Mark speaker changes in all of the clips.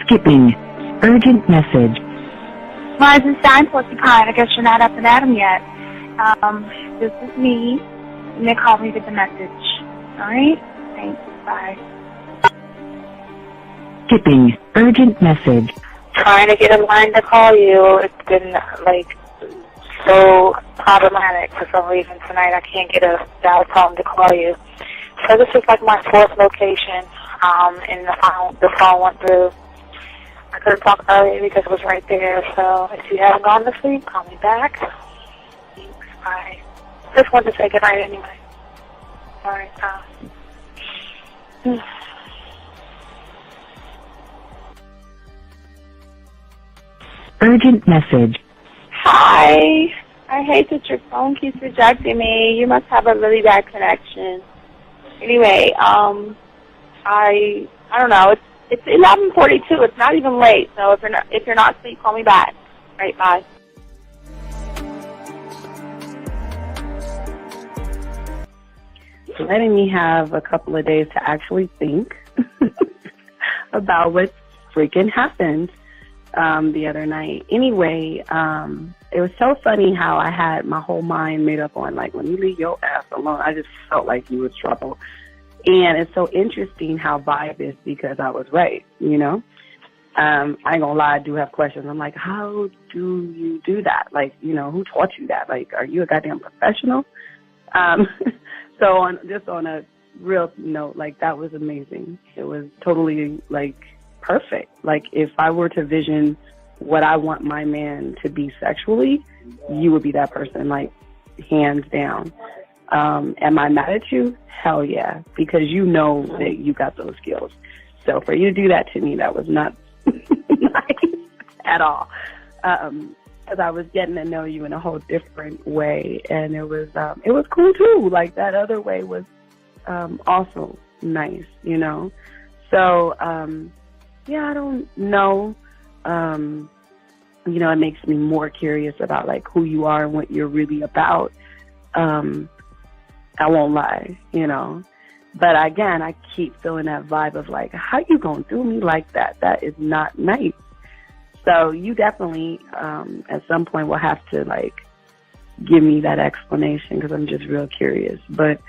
Speaker 1: Skipping. Urgent message.
Speaker 2: Rising Stein, Porcupine. I guess you're not up and at 'em yet. This is me. And they called me with the message. Alright? Thanks. Bye.
Speaker 1: Skipping. Urgent message.
Speaker 2: Trying to get a line to call you. It's been, so problematic for some reason tonight. I can't get a dial tone to call you. So this is my fourth location, and the phone went through. I couldn't talk earlier because it was right there, so if you haven't gone to sleep, call me back. Thanks, bye. Just wanted to say goodnight anyway. Alright,
Speaker 1: Urgent message.
Speaker 2: Hi. I hate that your phone keeps rejecting me. You must have a really bad connection. Anyway, I don't know. It's 11:42. It's not even late. So if you're not asleep, call me back. Right, bye.
Speaker 3: Letting me have a couple of days to actually think about what freaking happened the other night. Anyway, it was so funny how I had my whole mind made up on, when you leave your ass alone, I just felt like you was trouble. And it's so interesting how vibe is because I was right, I ain't gonna lie, I do have questions. I'm like, how do you do that? Who taught you that? Are you a goddamn professional? So on a real note, that was amazing. It was totally, perfect. If I were to vision what I want my man to be sexually, you would be that person, hands down. Am I mad at you? Hell yeah, because you know that you got those skills. So for you to do that to me, that was not nice at all. Because I was getting to know you in a whole different way, and it was cool too. That other way was also nice, So yeah, I don't know. It makes me more curious about who you are and what you're really about. I won't lie, But again, I keep feeling that vibe of how you gonna do me like that? That is not nice. So you definitely, at some point, will have to give me that explanation because I'm just real curious. But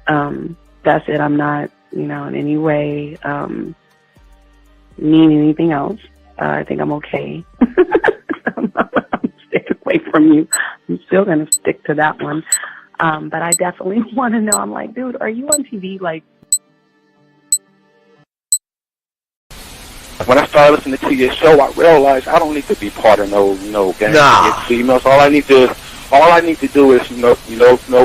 Speaker 3: that's it. I'm not, in any way need anything else. I think I'm okay. I'm staying away from you. I'm still gonna stick to that one. But I definitely want to know. I'm like, dude, are you on TV?
Speaker 4: When I started listening to your show, I realized I don't need to be part of no gang against females. All I need to do is know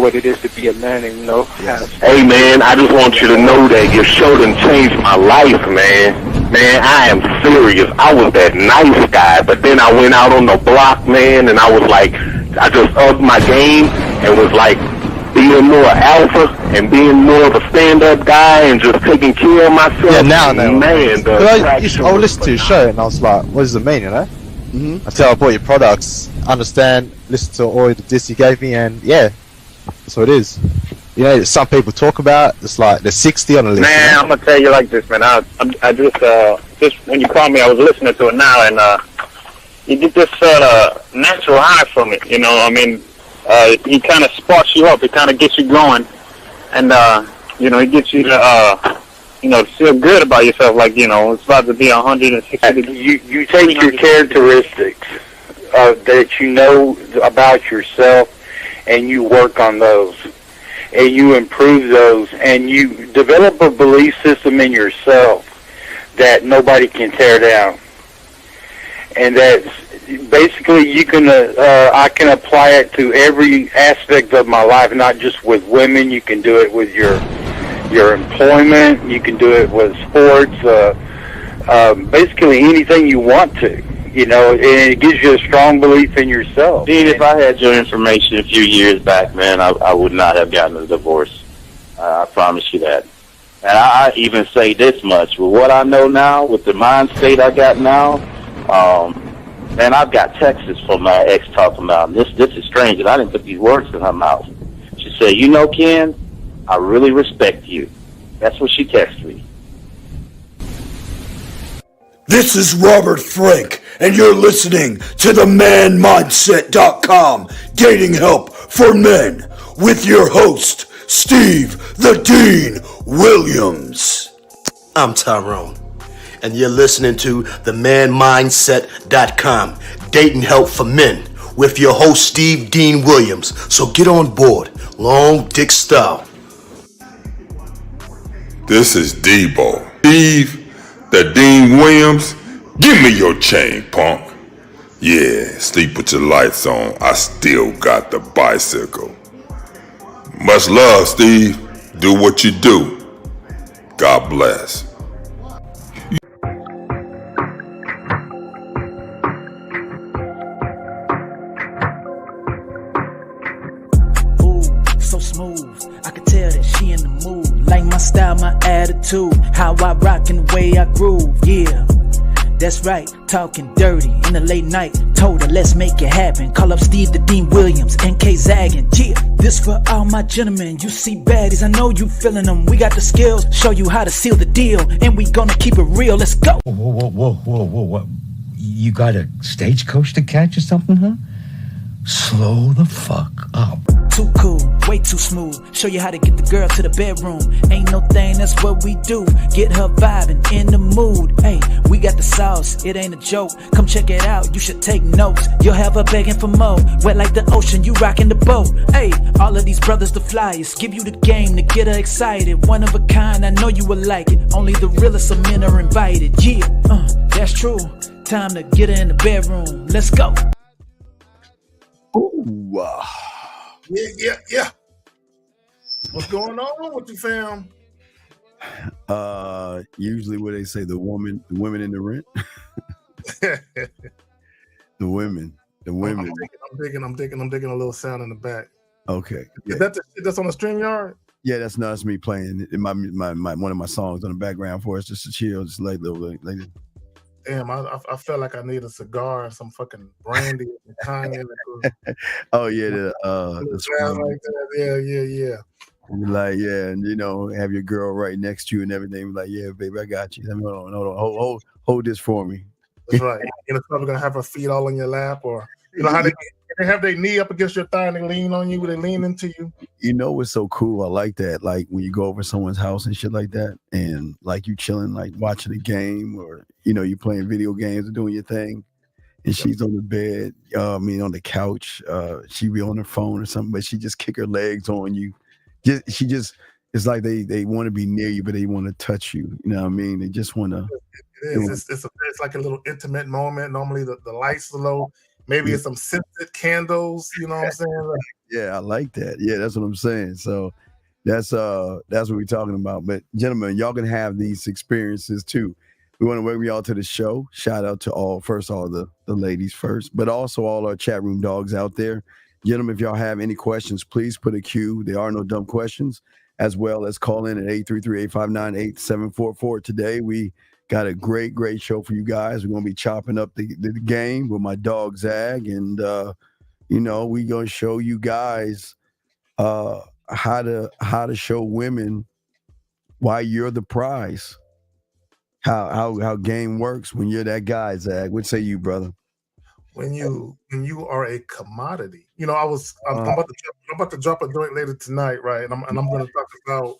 Speaker 4: what it is to be a man and
Speaker 5: Yes. Hey man, I just want you to know that your show done changed my life, man. Man, I am serious. I was that nice guy, but then I went out on the block, man, and I was I just upped my game and was being more alpha and being more of a stand-up guy and just taking care of myself.
Speaker 6: Yeah, now,
Speaker 5: man.
Speaker 6: I listened to your show and I was like, what does it mean, Mm-hmm. Until I bought your products, understand, listen to all the diss you gave me, and yeah, that's what it is. Some people talk about it's there's 60 on the list.
Speaker 4: Man, I'm gonna tell you like this, man. I just when you called me, I was listening to it now, and you get this natural high from it. He kind of sparks you up. It kind of gets you going, and it gets you to to feel good about yourself. It's about to be 160 degrees.
Speaker 7: You take your characteristics that you know about yourself, and you work on those, and you improve those, and you develop a belief system in yourself that nobody can tear down. And that's basically I can apply it to every aspect of my life, not just with women. You can do it with your employment. You can do it with sports. Basically anything you want to. And it gives you a strong belief in yourself.
Speaker 4: Dean, if I had your information a few years back, man, I would not have gotten a divorce. I promise you that. And I even say this much. With what I know now, with the mind state I got now, man, I've got texts from my ex talking about, this is strange, and I didn't put these words in her mouth. She said, Ken, I really respect you. That's what she texted me.
Speaker 8: This is Robert Frank, and you're listening to the manmindset.com dating help for men with your host, Steve the Dean Williams.
Speaker 9: I'm Tyrone, and you're listening to the manmindset.com dating help for men with your host, Steve Dean Williams. So get on board, long dick style.
Speaker 10: This is Debo. Steve the Dean Williams, give me your chain, punk. Yeah, sleep with your lights on. I still got the bicycle. Much love, Steve. Do what you do. God bless.
Speaker 11: Ooh, so smooth. I could tell that she in the mood. Like my style, my attitude, how I rock and the way I groove. Yeah, that's right, talking dirty in the late night. Told her, let's make it happen. Call up Steve the Dean Williams, NK zagging. Yeah, this for all my gentlemen. You see baddies, I know you feeling them. We got the skills, show you how to seal the deal, and we gonna keep it real. Let's go.
Speaker 12: Whoa. You got a stagecoach to catch or something, huh? Slow the fuck up.
Speaker 11: Too cool, way too smooth. Show you how to get the girl to the bedroom. Ain't no thing, that's what we do. Get her vibing, in the mood. Hey, we got the sauce, it ain't a joke. Come check it out, you should take notes. You'll have her begging for more. Wet like the ocean, you rocking the boat. Hey, all of these brothers the flyers. Give you the game to get her excited. One of a kind, I know you will like it. Only the realest of men are invited. Yeah, that's true. Time to get her in the bedroom. Let's go.
Speaker 13: Ooh, yeah. What's going on with you, fam?
Speaker 14: Usually what they say, the women in the rent. the women.
Speaker 13: I'm digging a little sound in the back.
Speaker 14: Okay.
Speaker 13: Is that the shit that's on the StreamYard?
Speaker 14: Yeah, that's me playing my one of my songs on the background for us, just to chill, just like
Speaker 13: Damn, I felt like I need a cigar and some fucking brandy and Kanye.
Speaker 14: Oh yeah,
Speaker 13: the like that. Yeah.
Speaker 14: Like, yeah, and have your girl right next to you and everything. Like, yeah, baby, I got you. Hold on, hold this for me.
Speaker 13: That's right. You're probably gonna have her feet all on your lap, or how they have their knee up against your thigh and they lean on you, they lean into you.
Speaker 14: You know what's so cool? I like that. Like when you go over someone's house and shit like that, and like you chilling, like watching a game, or you playing video games or doing your thing, and she's on the bed, on the couch, she be on her phone or something, but she just kick her legs on you. It's like they want to be near you, but they want to touch you. You know what I mean? They just want to.
Speaker 13: It is. It's like a little intimate moment. Normally the lights are low. Maybe it's some scented candles. You know what I'm saying?
Speaker 14: Yeah, I like that. Yeah, that's what I'm saying. So that's what we're talking about. But gentlemen, y'all can have these experiences too. We want to welcome y'all to the show. Shout out to all the ladies first, but also all our chat room dogs out there. Gentlemen, if y'all have any questions, please put a Q. There are no dumb questions, as well as call in at 833-859-8744. Today, we got a great show for you guys. We're going to be chopping up the game with my dog, Zag. And, we're going to show you guys how to show women why you're the prize. How game works when you're that guy, Zag. What say you, brother?
Speaker 13: When you are a commodity, I'm about to drop a joint later tonight, right? And I'm going to talk about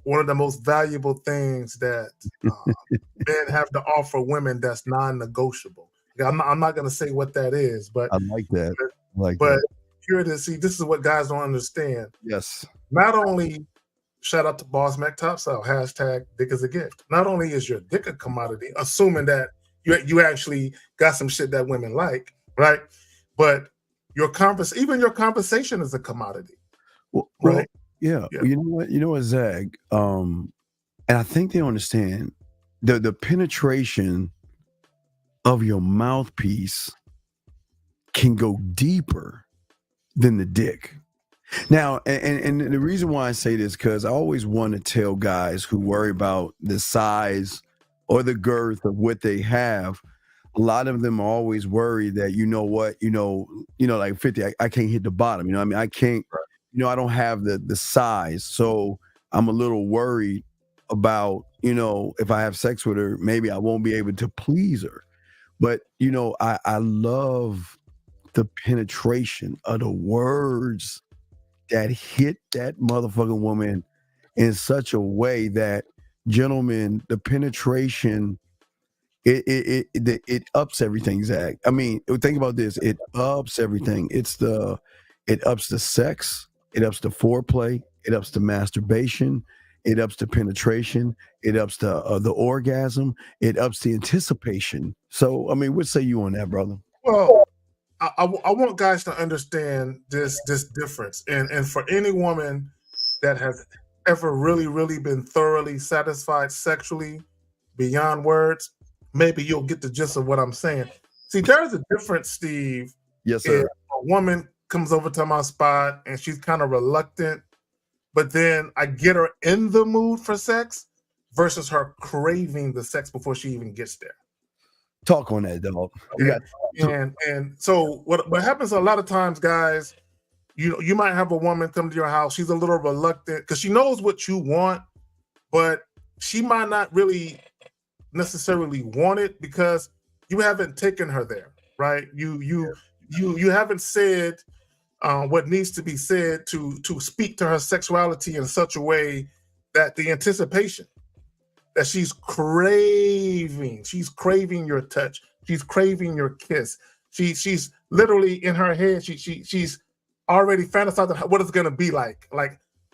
Speaker 13: one of the most valuable things that men have to offer women that's non-negotiable. I'm not going to say what that is, but
Speaker 14: I like that.
Speaker 13: Here it is. See, this is what guys don't understand.
Speaker 14: Yes.
Speaker 13: Not only shout out to Boss Mac Topstyle, #dick is a gift. Not only is your dick a commodity, assuming that you actually got some shit that women like, right? But your conversation is a commodity, right?
Speaker 14: Yeah. You know what, Zag? And I think they understand the penetration of your mouthpiece can go deeper than the dick. Now, and the reason why I say this, because I always want to tell guys who worry about the size or the girth of what they have. A lot of them are always worried that, like 50, I can't hit the bottom. I can't, I don't have the size. So I'm a little worried about you know, if I have sex with her, maybe I won't be able to please her. But, you know, I love the penetration of the words that hit that motherfucking woman in such a way that, gentlemen, the penetration, it ups everything, Zach. I mean, think about this. It ups everything. It ups the sex. It ups the foreplay. It ups the masturbation. It ups the penetration. It ups the orgasm. It ups the anticipation. So, I mean, what say you on that, brother?
Speaker 13: Well, I want guys to understand this difference, and for any woman that has ever really been thoroughly satisfied sexually beyond words, maybe you'll get the gist of what I'm saying. See, there's a difference, Steve.
Speaker 14: Yes, sir.
Speaker 13: If a woman comes over to my spot and she's kind of reluctant, but then I get her in the mood for sex versus her craving the sex before she even gets there.
Speaker 14: Talk on that, dog.
Speaker 13: And so what happens a lot of times, guys, you might have a woman come to your house. She's a little reluctant because she knows what you want, but she might not really necessarily want it because you haven't taken her there, right? You haven't said what needs to be said to speak to her sexuality in such a way that the anticipation that she's craving your touch, she's craving your kiss, she's literally in her head, she's already fantasizing what it's gonna be like,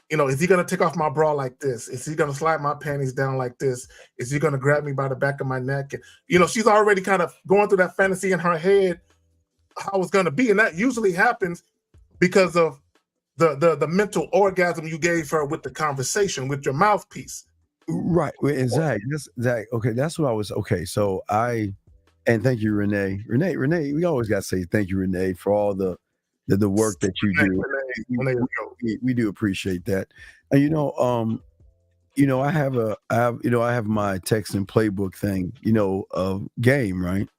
Speaker 13: is he gonna take off my bra like this? Is he gonna slide my panties down like this? Is he gonna grab me by the back of my neck? And, she's already kind of going through that fantasy in her head how it's gonna be, and that usually happens because of the mental orgasm you gave her with the conversation, with your mouthpiece.
Speaker 14: Right. And Zach, okay, that's what I was, okay, so and thank you, Renee. Renee, we always got to say thank you, Renee, for all the work that you do. We do appreciate that. And, I have my text and playbook thing, game, right?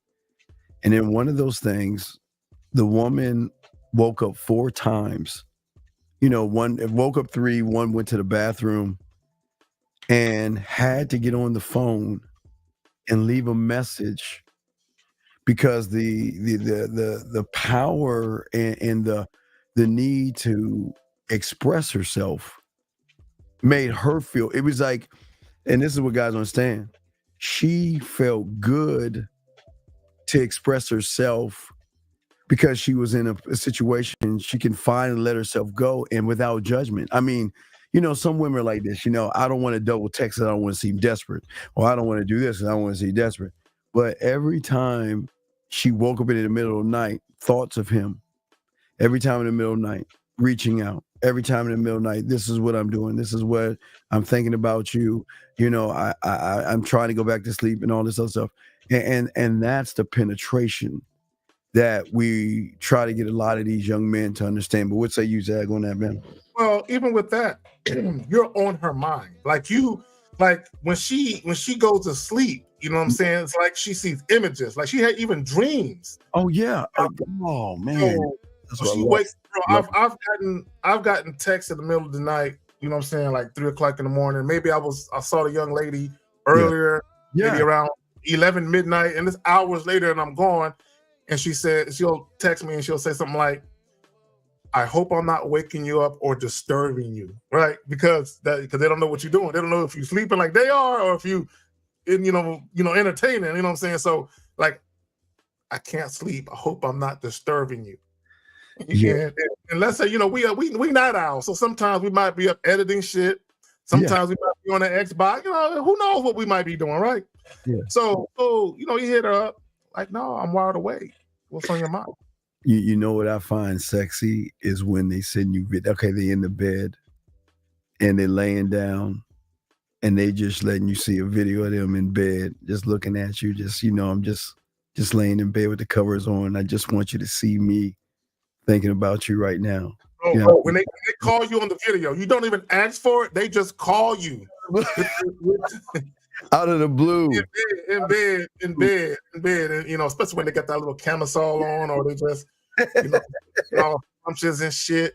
Speaker 14: And then one of those things, the woman woke up 4 times. One woke up 3, one went to the bathroom and had to get on the phone and leave a message because the power and the need to express herself made her feel, it was like, and this is what guys understand, she felt good to express herself because she was in a situation she can finally let herself go and without judgment. I mean, some women are like this, I don't want to double text, I don't want to seem desperate, or I don't want to do this, and I don't want to seem desperate. But every time she woke up in the middle of the night, thoughts of him, every time in the middle of the night, reaching out, every time in the middle of the night, this is what I'm doing, this is what I'm thinking about you, I'm trying to go back to sleep and all this other stuff. And that's the penetration that we try to get a lot of these young men to understand. But what say you, Zach, on that, man?
Speaker 13: Well, even with that, you're on her mind. Like when she goes to sleep, you know what I'm saying? It's like she sees images. Like she had even dreams.
Speaker 14: Oh yeah. Oh man.
Speaker 13: So she wakes. I've gotten texts in the middle of the night. You know what I'm saying? Like 3 o'clock in the morning. Maybe I saw the young lady earlier, maybe around 11 midnight, and it's hours later, and I'm gone. And she'll text me and she'll say something like, I hope I'm not waking you up or disturbing you, right? Because they don't know what you're doing. They don't know if you're sleeping like they are or if you entertaining, you know what I'm saying? So like, I can't sleep. I hope I'm not disturbing you. Yeah. And let's say, we night owls. So sometimes we might be up editing shit. Sometimes we might be on the Xbox, who knows what we might be doing, right?
Speaker 14: Yeah.
Speaker 13: So you hit her up like, no, I'm wired awake. What's on your mind?
Speaker 14: You know what I find sexy is when they send you, okay, they in the bed and they're laying down and they just letting you see a video of them in bed, just looking at you, just, I'm just laying in bed with the covers on. I just want you to see me thinking about you right now.
Speaker 13: Bro, when they call you on the video, you don't even ask for it. They just call you.
Speaker 14: Out of the blue.
Speaker 13: In bed. And, especially when they got that little camisole on or they just, scrumptious and shit.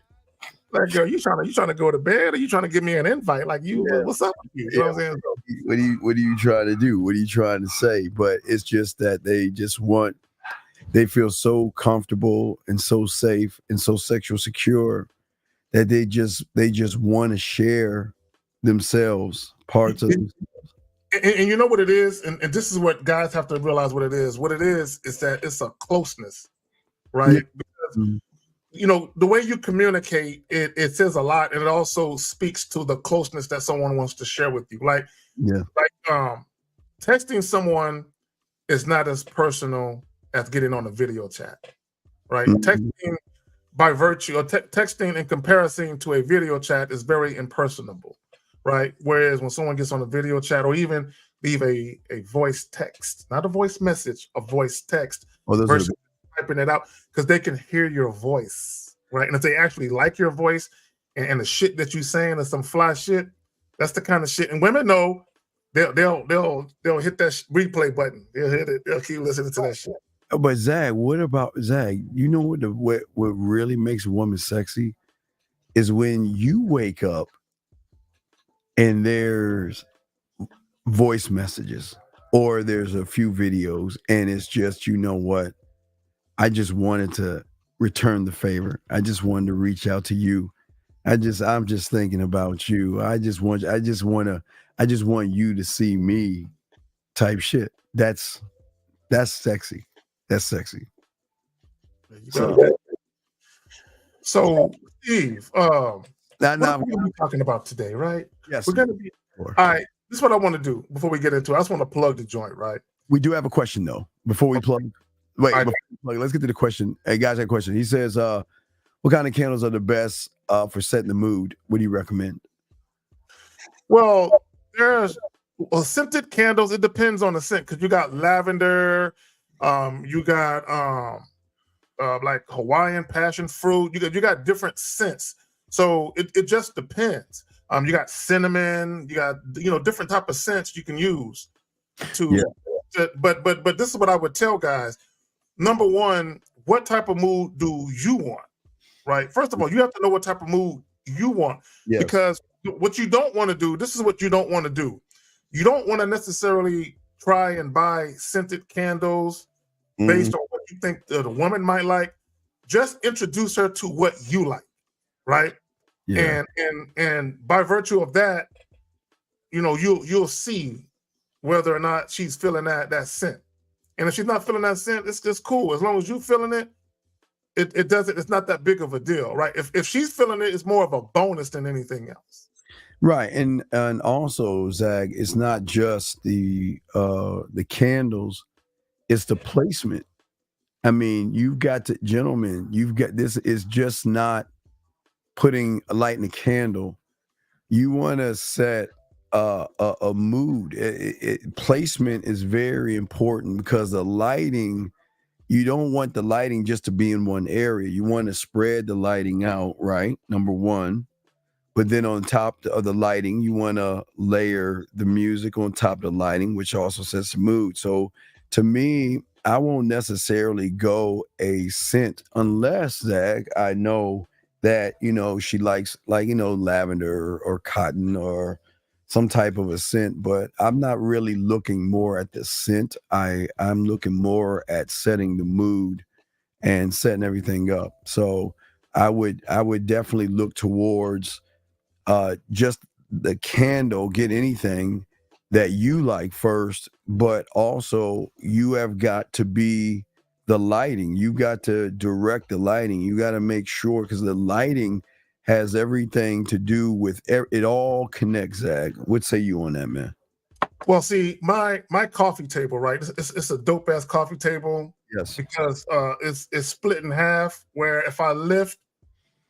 Speaker 13: Like, girl, you trying to go to bed, or you trying to give me an invite? Like, what's up with you? You know what I'm saying?
Speaker 14: What are you trying to do? What are you trying to say? But it's just that they feel so comfortable and so safe and so sexual secure that they just want to share themselves, parts of themselves.
Speaker 13: And you know what it is, and this is what guys have to realize what it is. What it is that it's a closeness, right? Because the way you communicate, it says a lot, and it also speaks to the closeness that someone wants to share with you. Like texting someone is not as personal as getting on a video chat, right? Texting by virtue of texting in comparison to a video chat is very impersonable, right? Whereas when someone gets on a video chat or even leave a voice text, not a voice message, a voice text versus typing it out, because they can hear your voice, right? And if they actually like your voice and the shit that you're saying is some fly shit, that's the kind of shit. And women know they'll hit that replay button. They'll hit it. They'll keep listening to that shit.
Speaker 14: But Zach, what about Zach? You know what really makes a woman sexy is when you wake up and there's voice messages or there's a few videos and it's just, you know what? I just wanted to return the favor. I just wanted to reach out to you. I'm just thinking about you. I just want you to see me type shit. That's sexy. That's sexy.
Speaker 13: So Steve, what are we going to be talking about today, right?
Speaker 14: Yes.
Speaker 13: We're going to be all right. This is what I want to do before we get into it. I just want to plug the joint, right?
Speaker 14: We do have a question though. Before we plug, let's get to the question. Hey guys, I have a question. He says, what kind of candles are the best for setting the mood? What do you recommend?
Speaker 13: Well, there's scented candles. It depends on the scent because you got lavender, you got like Hawaiian passion fruit. You got different scents. So it just depends. You got cinnamon. You got different type of scents you can use but this is what I would tell guys. Number one, what type of mood do you want? Right. First of all, you have to know what type of mood you want because what you don't want to do. This is what you don't want to do. You don't want to necessarily try and buy scented candles based on what you think the woman might like. Just introduce her to what you like, right? Yeah. And by virtue of that, you'll see whether or not she's feeling that scent. And if she's not feeling that scent, it's just cool. As long as you're feeling it, it's not that big of a deal, right? If she's feeling it, it's more of a bonus than anything else.
Speaker 14: Right. And also, Zach, it's not just the candles, it's the placement. I mean, gentlemen, this is just not putting a light in a candle. You want to set a mood. Placement is very important because the lighting, you don't want the lighting just to be in one area. You want to spread the lighting out, right? Number one. But then on top of the lighting, you want to layer the music on top of the lighting, which also sets the mood. So to me, I won't necessarily go a scent unless, Zach, I know that, she likes lavender or cotton or some type of a scent, but I'm not really looking more at the scent. I'm looking more at setting the mood and setting everything up. So I would definitely look towards just the candle, get anything that you like first, but also you have got to be the lighting. You got to direct the lighting. You got to make sure, because the lighting has everything to do with it. All connects, Zach. What say you on that, man?
Speaker 13: Well, see, my coffee table, right? It's a dope ass coffee table.
Speaker 14: Yes.
Speaker 13: Because it's split in half. Where if I lift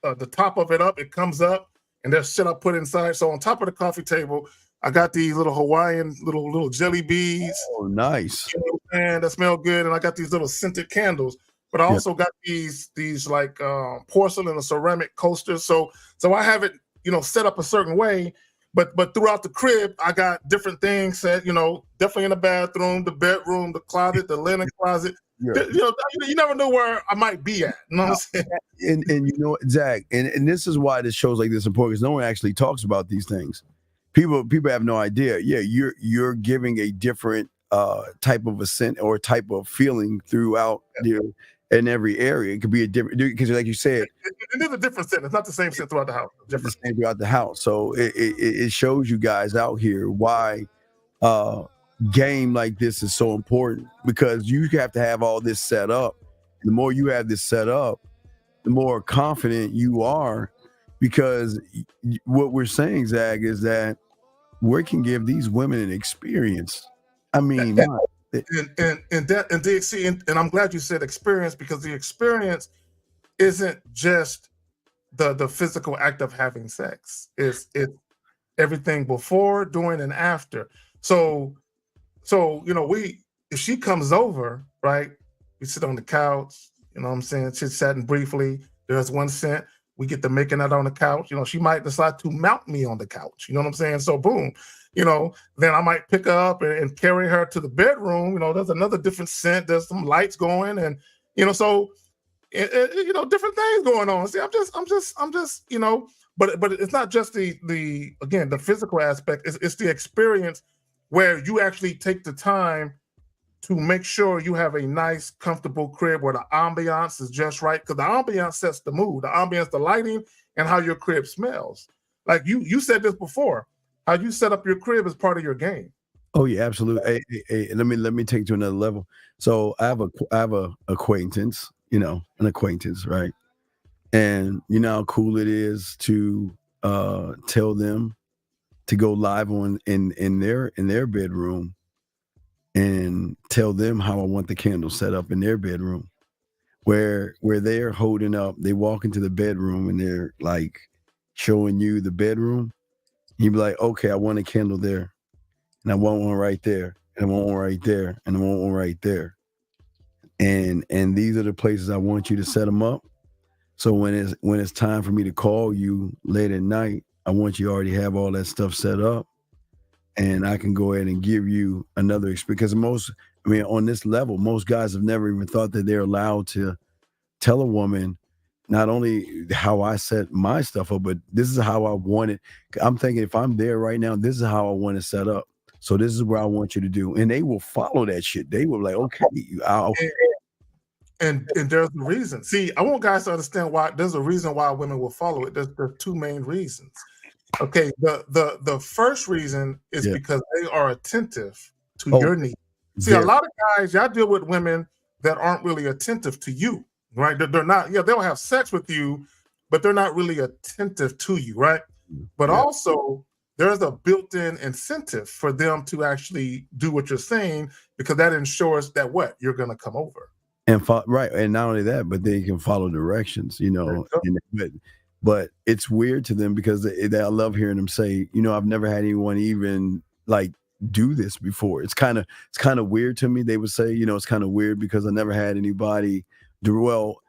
Speaker 13: the top of it up, it comes up, and there's shit I put inside. So on top of the coffee table, I got these little Hawaiian little jelly beads.
Speaker 14: Oh, nice.
Speaker 13: And that smell good. And I got these little scented candles. But I also got these like porcelain or ceramic coasters. So I have it, set up a certain way. But throughout the crib, I got different things set, definitely in the bathroom, the bedroom, the closet, the linen closet. You never know where I might be at. You know what I'm saying?
Speaker 14: And you know what, Zach, and this is why this shows like this important, because no one actually talks about these things. People have no idea. Yeah, you're giving a different type of assent or type of feeling throughout in every area. It could be a different, because like you said,
Speaker 13: it is a different scent. It's not the same scent throughout the house.
Speaker 14: It's the same throughout the house. So it shows you guys out here why game like this is so important, because you have to have all this set up. The more you have this set up, the more confident you are, because what we're saying, Zach, is that we can give these women an experience. I mean,
Speaker 13: and I'm glad you said experience, because the experience isn't just the physical act of having sex. It's everything before, during, and after. So if she comes over, right, we sit on the couch, you know what I'm saying, chit-chatting briefly. There's one scent. We get to making out on the couch. She might decide to mount me on the couch. You know what I'm saying? So boom, then I might pick her up and carry her to the bedroom. There's another different scent. There's some lights going, and so different things going on. See, I'm just but it's not just the physical aspect. It's the experience where you actually take the time to make sure you have a nice, comfortable crib where the ambiance is just right, because the ambiance sets the mood. The ambiance, the lighting, and how your crib smells. Like you said this before, how you set up your crib is part of your game.
Speaker 14: Oh yeah, absolutely. Hey, let me take it to another level. So I have a acquaintance, an acquaintance, right? And you know how cool it is to tell them to go live on in their bedroom and tell them how I want the candle set up in their bedroom, where they're holding up, they walk into the bedroom and they're like showing you the bedroom. You'd be like, okay, I want a candle there, and I want one right there, and I want one right there, and I want one right there. And these are the places I want you to set them up. So when it's time for me to call you late at night, I want you to already have all that stuff set up, and I can go ahead and give you another experience. Because on this level, most guys have never even thought that they're allowed to tell a woman not only how I set my stuff up, but this is how I want it. I'm thinking, if I'm there right now, this is how I want it set up. So this is what I want you to do. And they will follow that shit. They will like, okay,
Speaker 13: And there's a reason. See, I want guys to understand why there's a reason why women will follow it. There's two main reasons. Okay, the first reason is because they are attentive to your needs. See, a lot of guys, y'all deal with women that aren't really attentive to you, right? They're not, they'll have sex with you, but they're not really attentive to you, right? But also, there's a built-in incentive for them to actually do what you're saying, because that ensures that you're going to come over.
Speaker 14: And right, and not only that, but they can follow directions, but it's weird to them, because I love hearing them say, I've never had anyone even like do this before. It's kind of weird to me. They would say, it's kind of weird because I never had anybody do well.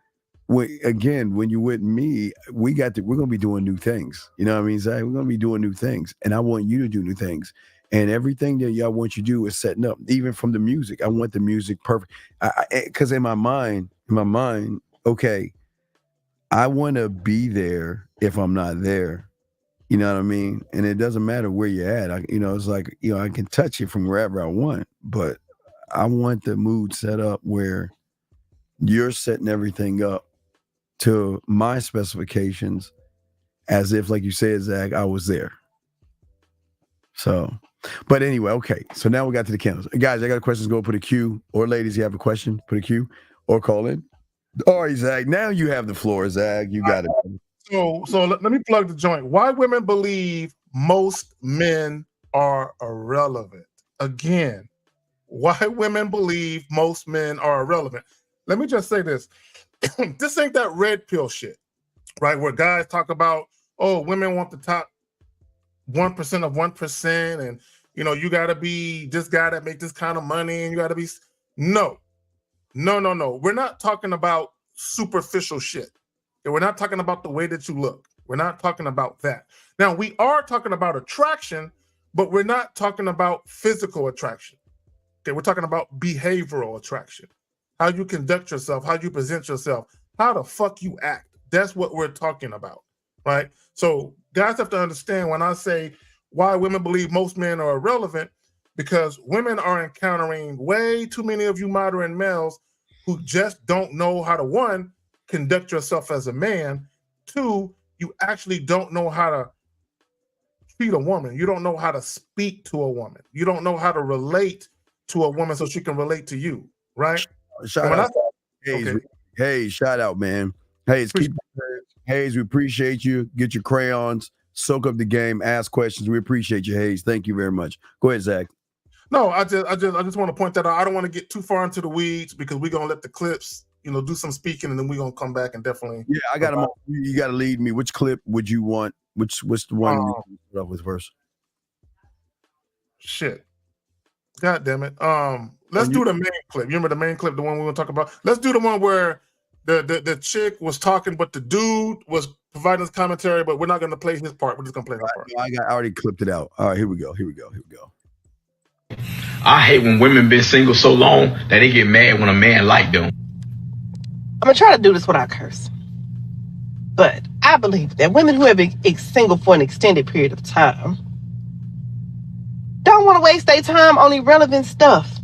Speaker 14: When you're with me, we're gonna be doing new things. You know what I mean, Zach? We're gonna be doing new things, and I want you to do new things. And everything that y'all want you to do is setting up, even from the music. I want the music perfect. Because in my mind, okay, I want to be there if I'm not there. You know what I mean? And it doesn't matter where you're at. It's like, I can touch it from wherever I want, but I want the mood set up where you're setting everything up to my specifications, as if, like you said, Zach, I was there. So, but anyway, okay. So now we got to the candles. Guys, I got questions. Go put a Q, or ladies, you have a question, put a Q, or call in. All right, Zach. Now you have the floor, Zach. You got it.
Speaker 13: So let me plug the joint. Why women believe most men are irrelevant. Again, why women believe most men are irrelevant. Let me just say this. This ain't that red pill shit, right? Where guys talk about, women want the top 1% of 1%, and you got to be this guy that make this kind of money, and you got to be no. We're not talking about superficial shit. And we're not talking about the way that you look. We're not talking about that. Now, we are talking about attraction, but we're not talking about physical attraction. Okay, we're talking about behavioral attraction. how you conduct yourself, how you present yourself, how the fuck you act. That's what we're talking about, right? So guys have to understand when I say why women believe most men are irrelevant, because women are encountering way too many of you modern males who just don't know how to, one, conduct yourself as a man, two, you actually don't know how to treat a woman. You don't know how to speak to a woman. You don't know how to relate to a woman so she can relate to you, right?
Speaker 14: Shout out, Hayes. Okay. Hey, shout out, man. Hayes, Hayes, we appreciate you. Get your crayons, soak up the game, ask questions. We appreciate you, Hayes. Thank you very much. Go ahead, Zach.
Speaker 13: No, I just want to point that out. I don't want to get too far into the weeds because we're gonna let the clips, do some speaking, and then we're gonna come back and definitely.
Speaker 14: Yeah, I got them. You got to lead me. Which clip would you want? What's the one you start off with first?
Speaker 13: Shit. God damn it. Let's do the main clip. You remember the main clip, the one we want to talk about? Let's do the one where the chick was talking, but the dude was providing his commentary, but we're not gonna play his part. We're just gonna play her part.
Speaker 14: I already clipped it out. All right, here we go.
Speaker 15: I hate when women been single so long that they get mad when a man like them.
Speaker 16: I'm gonna try to do this without curse. But I believe that women who have been single for an extended period of time don't want to waste their time on irrelevant stuff.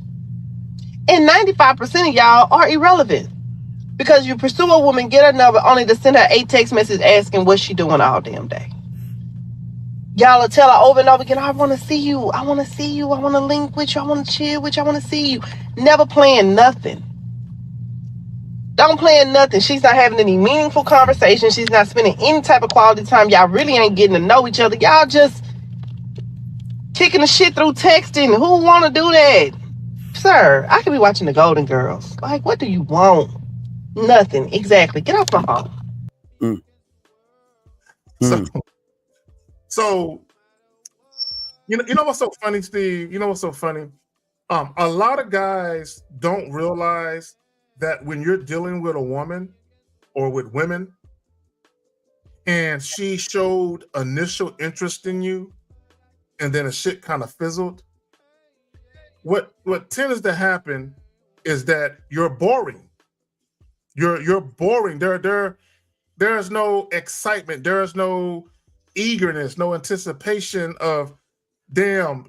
Speaker 16: And 95% of y'all are irrelevant. Because you pursue a woman, get her number, only to send her 8 text messages asking what she doing all damn day. Y'all will tell her over and over again, I want to see you, I want to see you, I want to link with you, I want to chill with you, I want to see you. Never playing nothing. Don't plan nothing. She's not having any meaningful conversation. She's not spending any type of quality time. Y'all really ain't getting to know each other. Y'all just kicking the shit through texting. Who want to do that? Sir, I could be watching the Golden Girls. Like, what do you want? Nothing. Exactly. Get off my phone.
Speaker 13: So you know what's so funny, Steve? You know what's so funny? A lot of guys don't realize that when you're dealing with a woman or with women and she showed initial interest in you and then the shit kind of fizzled, what tends to happen is that you're boring. You're boring. There's no excitement. There's no eagerness, no anticipation of, damn,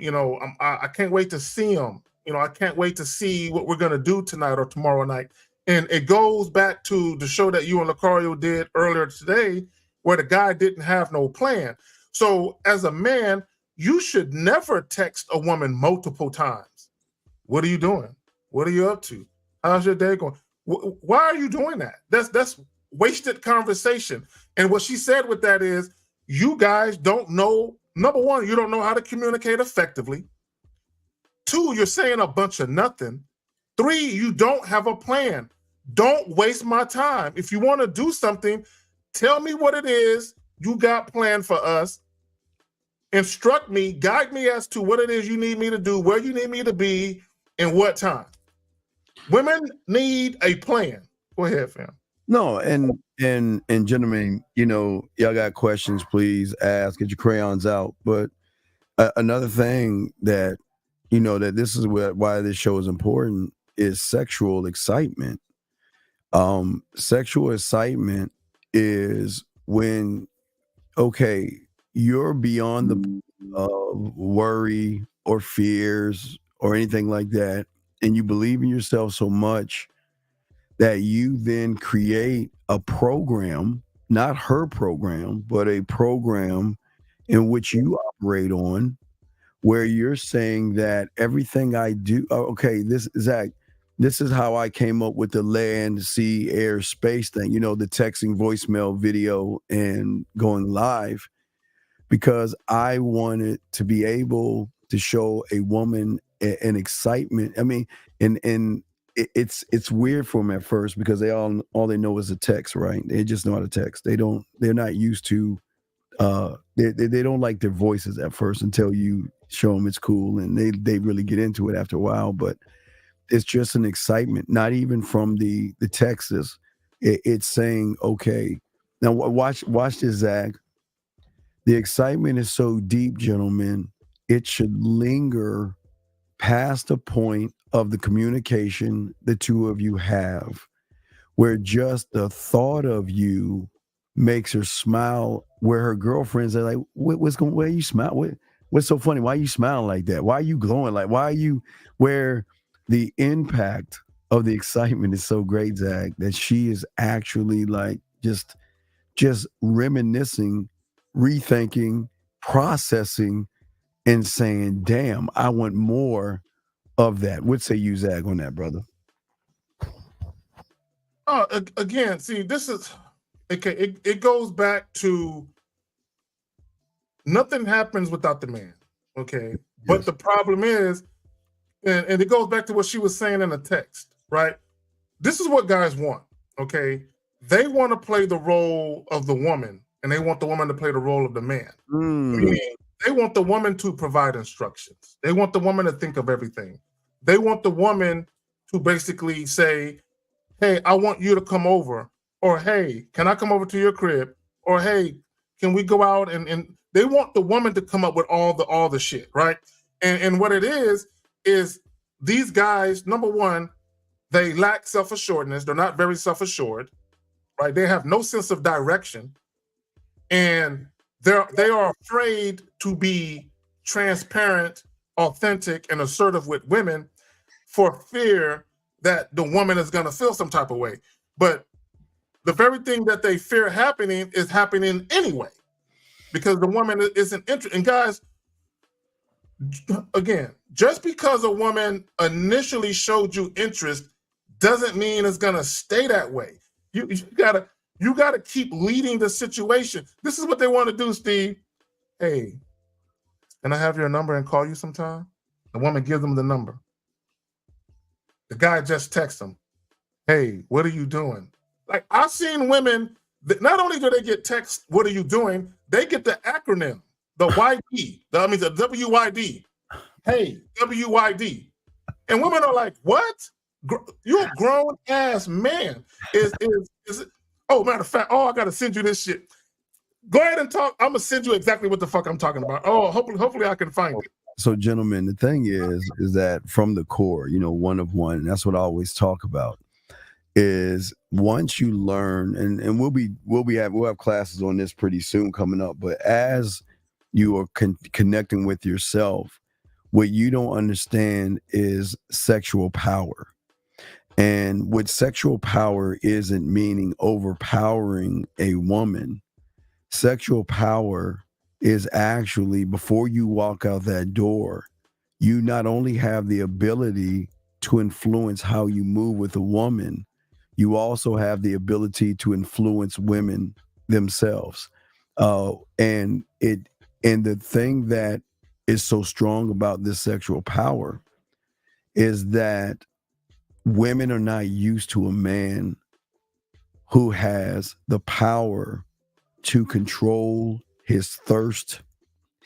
Speaker 13: I can't wait to see him. I can't wait to see what we're gonna do tonight or tomorrow night. And it goes back to the show that you and Lucario did earlier today, where the guy didn't have no plan. So as a man, you should never text a woman multiple times. What are you doing? What are you up to? How's your day going? Why are you doing that? That's wasted conversation. And what she said with that is, you guys don't know, number one, you don't know how to communicate effectively. 2, you're saying a bunch of nothing. 3, you don't have a plan. Don't waste my time. If you want to do something, tell me what it is you got planned for us. Instruct me, guide me as to what it is you need me to do, where you need me to be, and what time. Women need a plan. Go ahead, fam.
Speaker 14: No, and gentlemen, y'all got questions, please ask, get your crayons out. But another thing that, that this is why this show is important is sexual excitement. Sexual excitement is when, okay, you're beyond the worry or fears or anything like that, and you believe in yourself so much that you then create a program, not her program, but a program in which you operate on, where you're saying that everything I do, Zach, this is how I came up with the land, sea, air, space thing, the texting, voicemail, video, and going live, because I wanted to be able to show a woman an excitement. I mean, and it's weird for them at first because all they know is a text, right? They just know how to text. They're not used to they don't like their voices at first until you show them it's cool, and they really get into it after a while. But it's just an excitement, not even from the texts. It's saying, okay, now watch this, Zach. The excitement is so deep, gentlemen, it should linger past the point of the communication the two of you have, where just the thought of you makes her smile, where her girlfriends are like, what's going, why you smile? What's so funny? Why you smiling like that? Why are you glowing? Like, why are you, where the impact of the excitement is so great, Zach, that she is actually like just reminiscing, rethinking, processing, and saying, damn, I want more of that. What say you, Zach, on that, brother?
Speaker 13: Again, see, this is okay. It goes back to nothing happens without the man. Okay, yes. But the problem is, and it goes back to what she was saying in the text, right? This is what guys want. Okay, they want to play the role of the woman, and they want the woman to play the role of the man. Meaning, they want the woman to provide instructions. They want the woman to think of everything. They want the woman to basically say, hey, I want you to come over, or hey, can I come over to your crib, or hey, can we go out, and they want the woman to come up with all the shit, right? And what it is these guys, number one, they lack self-assuredness. They're not very self-assured, right? They have no sense of direction, and they are afraid to be transparent, authentic, and assertive with women for fear that the woman is going to feel some type of way. But the very thing that they fear happening is happening anyway, because the woman isn't interested. And guys, again, just because a woman initially showed you interest doesn't mean it's going to stay that way. You gotta keep leading the situation. This is what they want to do, Steve. Hey, can I have your number and call you sometime? The woman gives them the number. The guy just texts them, hey, what are you doing? Like, I've seen women that not only do they get text, what are you doing? They get the acronym, the YD, the WYD. Hey, WYD. And women are like, what? You're a grown ass man. Oh, matter of fact, I got to send you this shit. Go ahead and talk. I'm going to send you exactly what the fuck I'm talking about. Oh, hopefully I can find it.
Speaker 14: So, gentlemen, the thing is that from the core, one of one, and that's what I always talk about, is once you learn, and we'll have classes on this pretty soon coming up, but as you are connecting with yourself, what you don't understand is sexual power. And what sexual power isn't meaning overpowering a woman. Sexual power is actually, before you walk out that door, you not only have the ability to influence how you move with a woman, you also have the ability to influence women themselves. And the thing that is so strong about this sexual power is that women are not used to a man who has the power to control his thirst,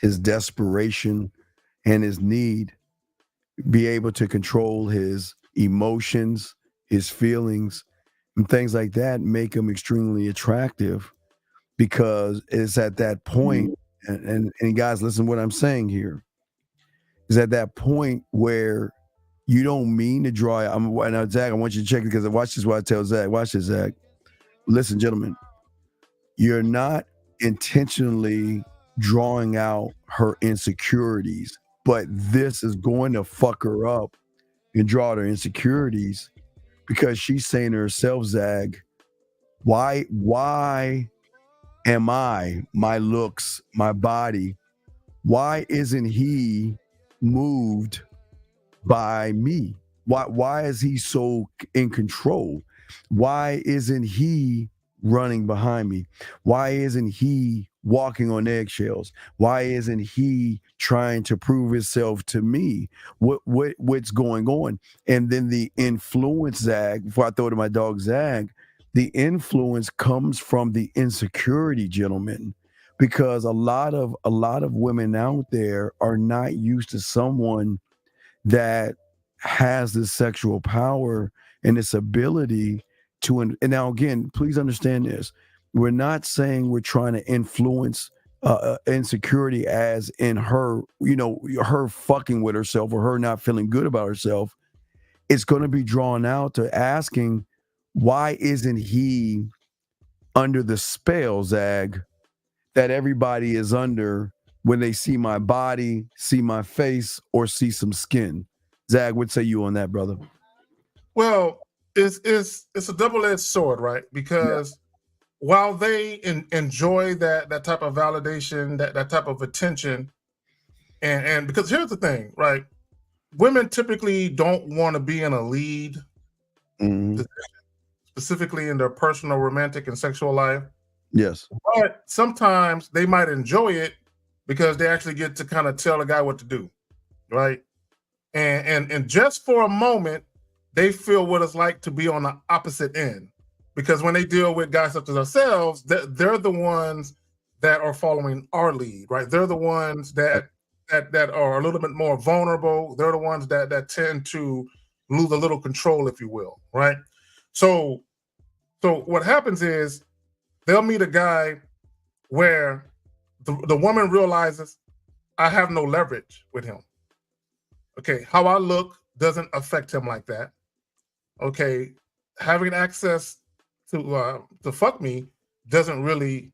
Speaker 14: his desperation, and his need, be able to control his emotions, his feelings, and things like that make him extremely attractive, because it's at that point, and guys, listen to what I'm saying here, is at that point where you don't mean to draw. Now, Zach, I want you to check it, because watch this. What I tell Zach. Watch this, Zach. Listen, gentlemen, you're not intentionally drawing out her insecurities, but this is going to fuck her up and draw out her insecurities, because she's saying to herself, Zach, why am I, my looks, my body, why isn't he moved by me? Why is he so in control? Why isn't he running behind me? Why isn't he walking on eggshells? Why isn't he trying to prove himself to me? What's going on? And then the influence, Zag, before I throw to my dog Zag, the influence comes from the insecurity, gentlemen, because a lot of women out there are not used to someone that has this sexual power and this ability to, and now again, please understand this. We're not saying we're trying to influence insecurity as in her, her fucking with herself or her not feeling good about herself, it's going to be drawn out to asking, why isn't he under the spell, Zag, that everybody is under when they see my body, see my face, or see some skin? Zag, what say you on that, brother?
Speaker 13: Well, it's a double-edged sword, right? Because while they enjoy that type of validation, that type of attention, and because here's the thing, right? Women typically don't want to be in a lead position, specifically in their personal, romantic, and sexual life.
Speaker 14: Yes.
Speaker 13: But sometimes they might enjoy it because they actually get to kind of tell a guy what to do, right? And just for a moment, they feel what it's like to be on the opposite end. Because when they deal with guys such as ourselves, they're the ones that are following our lead, right? They're the ones that are a little bit more vulnerable. They're the ones that tend to lose a little control, if you will, right? So what happens is they'll meet a guy where the woman realizes, I have no leverage with him. Okay, how I look doesn't affect him like that. Okay, having access to fuck me doesn't really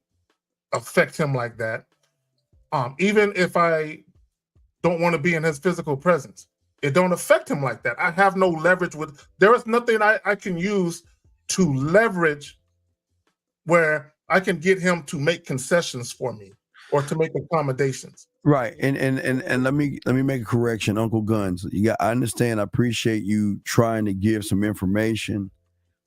Speaker 13: affect him like that. Even if I don't want to be in his physical presence, it don't affect him like that. I have no leverage with. There is nothing I can use to leverage where I can get him to make concessions for me or to make accommodations.
Speaker 14: Right, and let me make a correction, Uncle Guns. I understand. I appreciate you trying to give some information,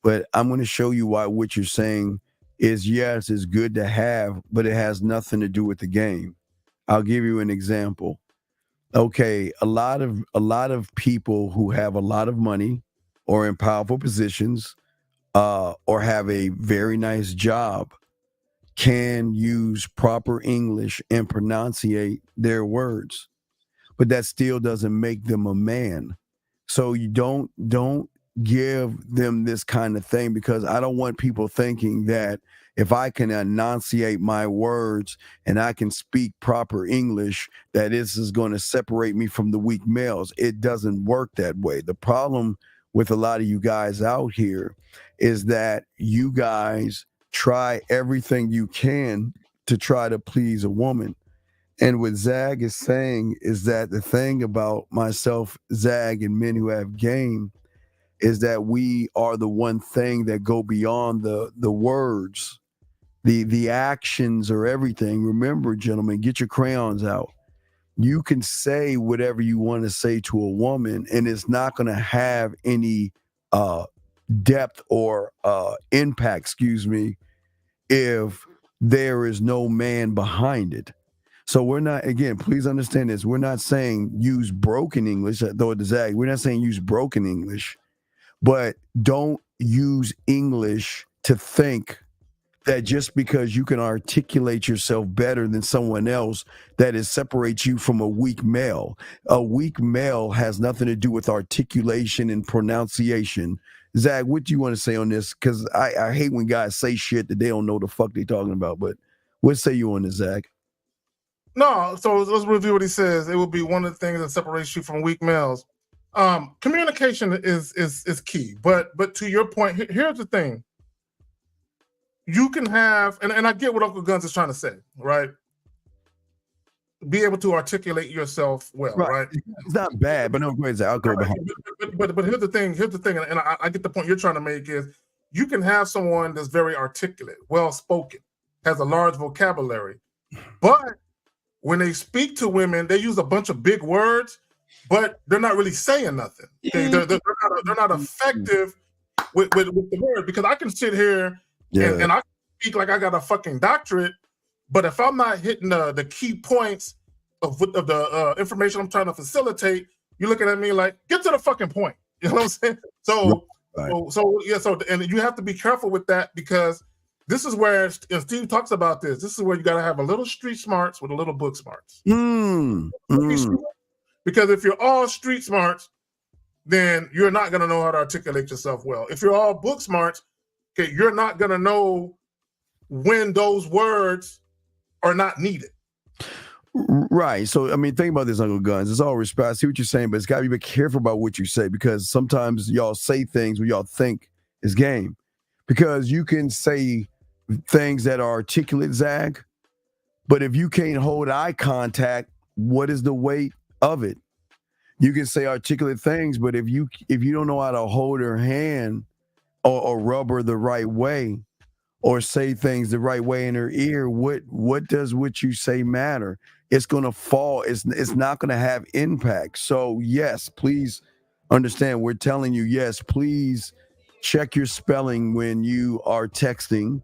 Speaker 14: but I'm going to show you why what you're saying is, yes, it's good to have, but it has nothing to do with the game. I'll give you an example. Okay, a lot of people who have a lot of money or in powerful positions or have a very nice job can use proper English and pronunciate their words, but that still doesn't make them a man. So you don't give them this kind of thing, because I don't want people thinking that if I can enunciate my words and I can speak proper English, that this is going to separate me from the weak males. It doesn't work that way. The problem with a lot of you guys out here is that you guys try everything you can to try to please a woman. And what Zag is saying is that the thing about myself, Zag, and men who have game is that we are the one thing that go beyond the words. The actions are everything. Remember, gentlemen, get your crayons out. You can say whatever you want to say to a woman, and it's not going to have any depth or impact, if there is no man behind it. So we're not, again, please understand this. We're not saying use broken English, though it is Zag. We're not saying use broken English, but don't use English to think that just because you can articulate yourself better than someone else, that it separates you from a weak male. A weak male has nothing to do with articulation and pronunciation. Zag, what do you want to say on this? Because I hate when guys say shit that they don't know the fuck they talking about. But what say you on this, Zag?
Speaker 13: No, so let's review what he says. It will be one of the things that separates you from weak males. Communication is key. But to your point, here's the thing. You can have, and I get what Uncle Guns is trying to say, right? Be able to articulate yourself well, right?
Speaker 14: It's not bad, but no, go ahead, Zag. I'll go behind.
Speaker 13: But here's the thing, and I get the point you're trying to make is you can have someone that's very articulate, well-spoken, has a large vocabulary, but when they speak to women, they use a bunch of big words, but they're not really saying nothing. They're not effective with the word, because I can sit here and I speak like I got a fucking doctorate, but if I'm not hitting the key points of the information I'm trying to facilitate, you're looking at me like, get to the fucking point. You know what I'm saying? So and you have to be careful with that, because this is where, and Steve talks about this, this is where you got to have a little street smarts with a little book smarts. Because if you're all street smarts, then you're not going to know how to articulate yourself well. If you're all book smarts, okay, you're not going to know when those words are not needed.
Speaker 14: Right. So, I mean, think about this, Uncle Guns. It's all respect. I see what you're saying, but it's got to be careful about what you say, because sometimes y'all say things where y'all think is game. Because you can say things that are articulate, Zag, but if you can't hold eye contact, what is the weight of it? You can say articulate things, but if you don't know how to hold her hand or rub her the right way, or say things the right way in her ear, what does what you say matter? It's gonna fall. It's not gonna have impact. So yes, please understand. We're telling you, yes, please check your spelling when you are texting.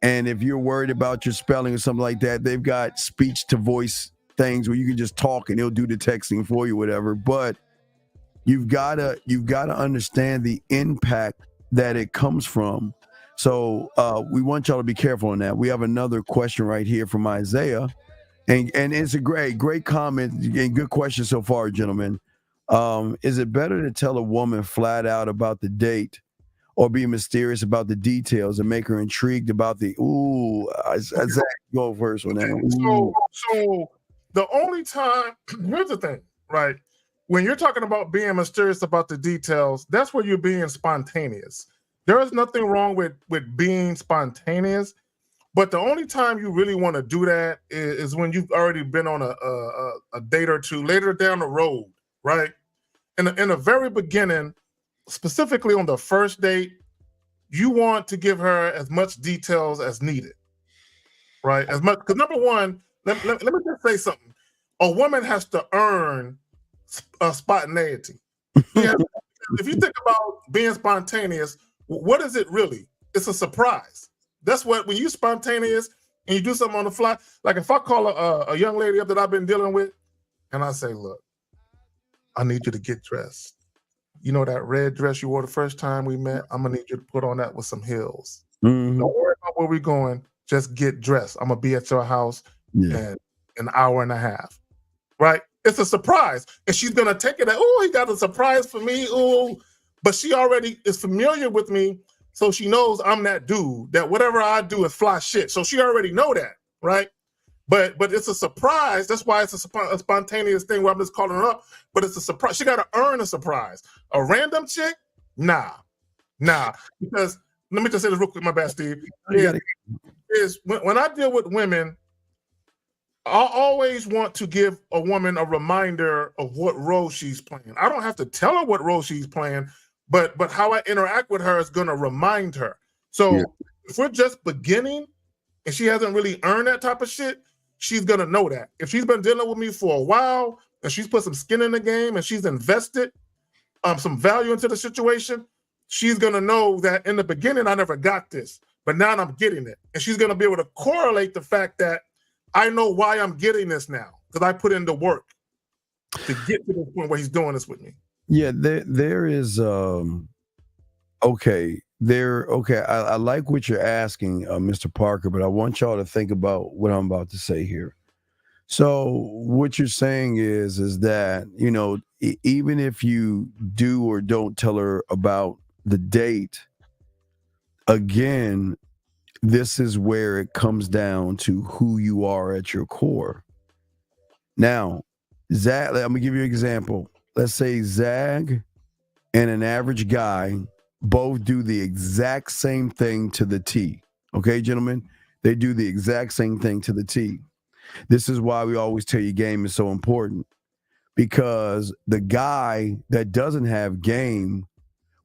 Speaker 14: And if you're worried about your spelling or something like that, they've got speech to voice things where you can just talk and he'll do the texting for you, whatever. But you've gotta understand the impact that it comes from. So we want y'all to be careful on that. We have another question right here from Isaiah, and it's a great comment and good question so far, gentlemen. Is it better to tell a woman flat out about the date, or be mysterious about the details and make her intrigued about the Isaiah, go first on that one.
Speaker 13: So the only time, here's the thing, right? When you're talking about being mysterious about the details, that's where you're being spontaneous. There is nothing wrong with being spontaneous, but the only time you really want to do that is when you've already been on a date or two later down the road, right? In the very beginning, specifically on the first date, you want to give her as much details as needed, right? As much, because number one, let me just say something. A woman has to earn spontaneity. If you think about being spontaneous, what is it really? It's a surprise. That's what, when you spontaneous and you do something on the fly, like if I call a young lady up that I've been dealing with, and I say, look, I need you to get dressed. You know that red dress you wore the first time we met? I'm gonna need you to put on that with some heels.
Speaker 14: Mm-hmm.
Speaker 13: Don't worry about where we're going. Just get dressed. I'm gonna be at your house in an hour and a half. Right? It's a surprise. And she's gonna take it as, oh, he got a surprise for me. Oh, but she already is familiar with me, so she knows I'm that dude, that whatever I do is fly shit. So she already know that, right? But it's a surprise. That's why it's a spontaneous thing where I'm just calling her up. But it's a surprise. She got to earn a surprise. A random chick? Nah. Because let me just say this real quick, my bad, Steve. Is when I deal with women, I always want to give a woman a reminder of what role she's playing. I don't have to tell her what role she's playing, but how I interact with her is going to remind her. So if we're just beginning and she hasn't really earned that type of shit, she's going to know that. If she's been dealing with me for a while and she's put some skin in the game and she's invested some value into the situation, she's going to know that in the beginning, I never got this, but now I'm getting it. And she's going to be able to correlate the fact that I know why I'm getting this now, because I put in the work to get to the point where he's doing this with me.
Speaker 14: Yeah, there is okay. I like what you're asking, Mr. Parker, but I want y'all to think about what I'm about to say here. So what you're saying is that, you know, even if you do or don't tell her about the date, again, this is where it comes down to who you are at your core. Now, Zag, I'm gonna give you an example. Let's say Zag and an average guy both do the exact same thing to the T. Okay, gentlemen? They do the exact same thing to the T. This is why we always tell you game is so important, because the guy that doesn't have game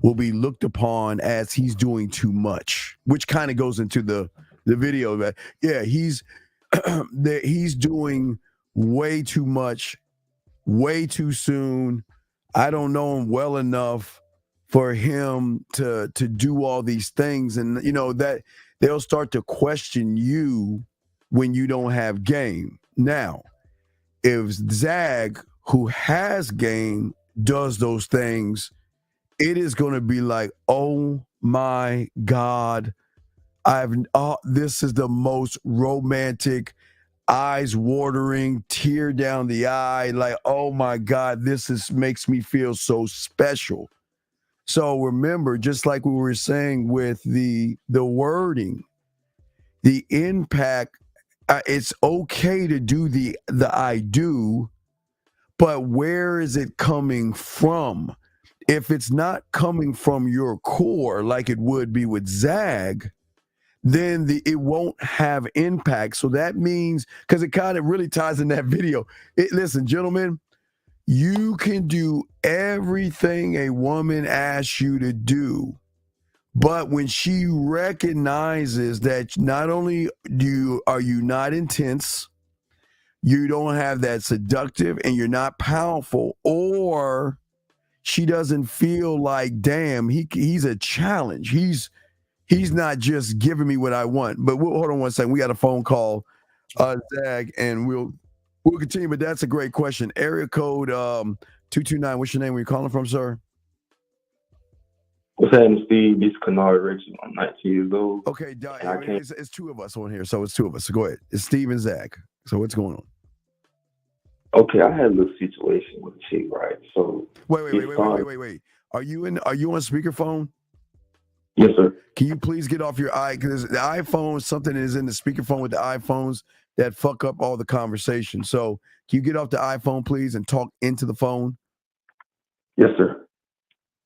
Speaker 14: will be looked upon as he's doing too much, which kind of goes into the video that, yeah, he's doing way too much, way too soon. I don't know him well enough for him to do all these things. And, you know, that they'll start to question you when you don't have game. Now, if Zag, who has game, does those things, it is going to be like, oh my God, this is the most romantic, eyes watering, tear down the eye, like, oh my God, makes me feel so special. So remember, just like we were saying with the wording, the impact it's okay to do the I do, but where is it coming from? If it's not coming from your core like it would be with Zag, then it won't have impact. So that means, because it kind of really ties in that video. Listen, gentlemen, you can do everything a woman asks you to do. But when she recognizes that not only are you not intense, you don't have that seductive, and you're not powerful, or she doesn't feel like, damn, he's a challenge. He's not just giving me what I want. But hold on one second. We got a phone call, Zag, and we'll continue. But that's a great question. Area code 229. What's your name? Where you calling from, sir?
Speaker 17: What's happening, Steve? This is Kennard Richard. I'm 19 years old.
Speaker 14: Okay, it's two of us on here, so it's two of us. So go ahead. It's Steve and Zach. So what's going on?
Speaker 17: Okay, I had a little situation with a chick, right? So
Speaker 14: wait. Are you on speakerphone?
Speaker 17: Yes, sir.
Speaker 14: Can you please get off your because the iPhone, something is in the speakerphone with the iPhones that fuck up all the conversation. So can you get off the iPhone, please, and talk into the phone?
Speaker 17: Yes, sir.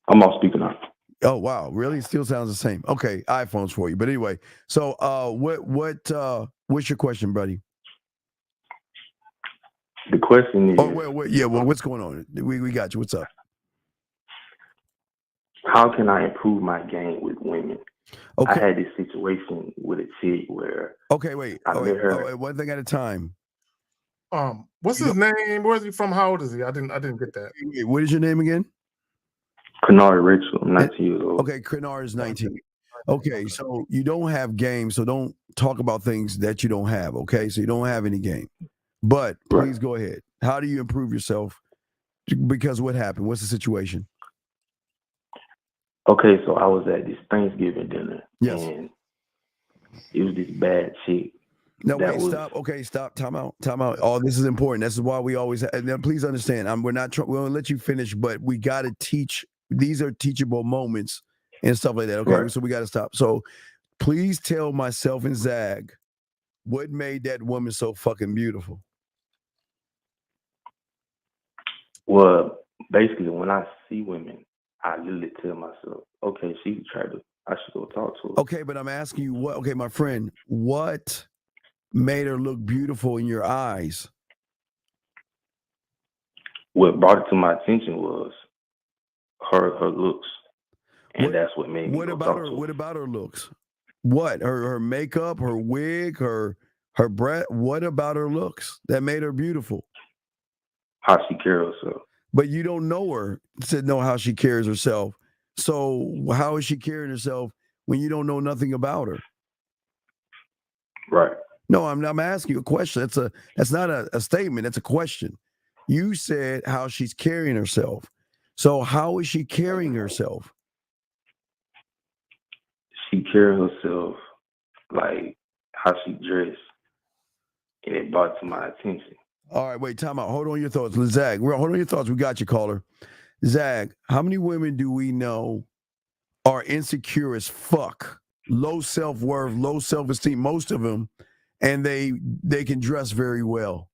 Speaker 17: I'm off speaker now.
Speaker 14: Oh wow, really? It still sounds the same. Okay, iPhones for you. But anyway, so what's your question, buddy?
Speaker 17: The question is,
Speaker 14: what's going on? We got you. What's up?
Speaker 17: How can I improve my game with women?
Speaker 14: Okay.
Speaker 17: I had this situation with a chick where
Speaker 14: I
Speaker 17: met her.
Speaker 14: one thing at a time.
Speaker 13: What's his name? Where's he from? How old is he? I didn't get that.
Speaker 14: Wait, what is your name again?
Speaker 17: Kennard Richard. I'm 19 years old.
Speaker 14: Okay, Kennard is 19. Okay, so you don't have game, so don't talk about things that you don't have. Okay, so you don't have any game. But please go ahead. How do you improve yourself? Because what happened? What's the situation?
Speaker 17: Okay, so I was at this Thanksgiving dinner.
Speaker 14: Yes.
Speaker 17: And it was this bad chick.
Speaker 14: No, wait, stop. Okay, stop. Time out. Oh, this is important. This is why we always now, please understand. We're not we're gonna let you finish, but we gotta teach. These are teachable moments and stuff like that. Okay, so we gotta stop. So please tell myself and Zag what made that woman so fucking beautiful.
Speaker 17: Well, basically, when I see women, I literally tell myself, okay, she's attractive. I should go talk to her.
Speaker 14: Okay, but I'm asking you what, okay, my friend, what made her look beautiful in your eyes?
Speaker 17: What brought it to my attention was her looks. And that's what made me
Speaker 14: What about her looks? What? Her makeup, her wig, her breath. What about her looks that made her beautiful?
Speaker 17: How she carries herself.
Speaker 14: But you don't know her to know how she carries herself. So how is she carrying herself when you don't know nothing about her?
Speaker 17: Right.
Speaker 14: No, I'm asking you a question. That's not a statement. That's a question. You said how she's carrying herself. So how is she carrying herself?
Speaker 17: She carries herself like how she dressed, and it brought to my attention.
Speaker 14: All right, wait, time out. Hold on your thoughts. Zag, hold on your thoughts. We got you, caller. Zag, how many women do we know are insecure as fuck? Low self-worth, low self-esteem, most of them, and they can dress very well.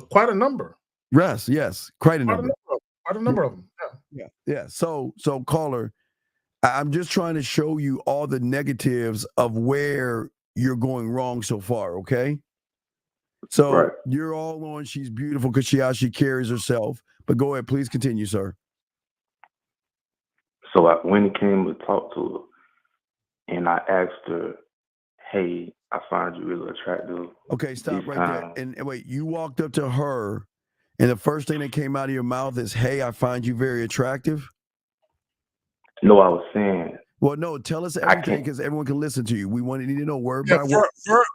Speaker 13: Quite a number.
Speaker 14: Yes, quite a number.
Speaker 13: Quite a number of them.
Speaker 14: Yeah. So caller, I'm just trying to show you all the negatives of where you're going wrong so far, okay? So you're all on she's beautiful because how she carries herself. But go ahead, please continue, sir.
Speaker 17: So when it came to talk to her, and I asked her, hey, I find you really attractive.
Speaker 14: Okay, stop right there. And wait, you walked up to her, and the first thing that came out of your mouth is, hey, I find you very attractive?
Speaker 17: No, I was saying.
Speaker 14: Well, no, tell us everything because everyone can listen to you. We need to know word by word.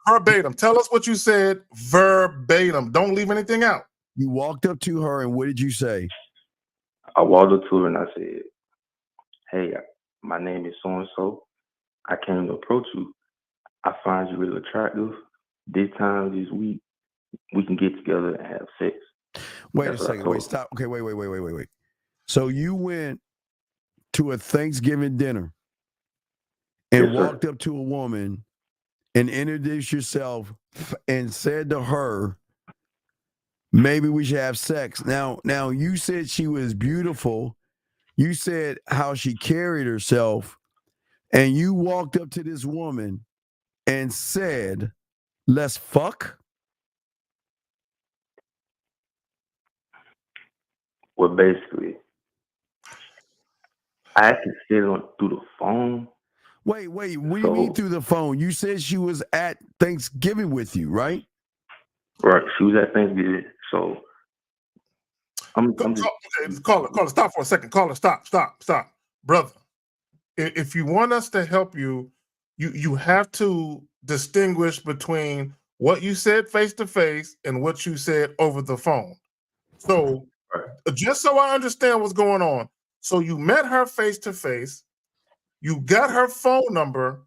Speaker 13: Verbatim. Tell us what you said verbatim. Don't leave anything out.
Speaker 14: You walked up to her, and what did you say?
Speaker 17: I walked up to her, and I said, hey, my name is so-and-so. I came to approach you. I find you really attractive. This time this week, we can get together and have sex.
Speaker 14: Wait a second. Wait, stop. Okay, wait. So you went to a Thanksgiving dinner and walked up to a woman and introduced yourself and said to her, maybe we should have sex. Now you said she was beautiful. You said how she carried herself, and you walked up to this woman and said, let's fuck?
Speaker 17: Well, basically, I actually said it through the phone.
Speaker 14: Wait, what do you mean through the phone? You said she was at Thanksgiving with you, right?
Speaker 17: Right, she was at Thanksgiving, so I'm just...
Speaker 13: Okay, caller, stop for a second. Caller, stop. Brother, if you want us to help you, you have to distinguish between what you said face-to-face and what you said over the phone. So, just so I understand what's going on, so you met her face-to-face, you got her phone number,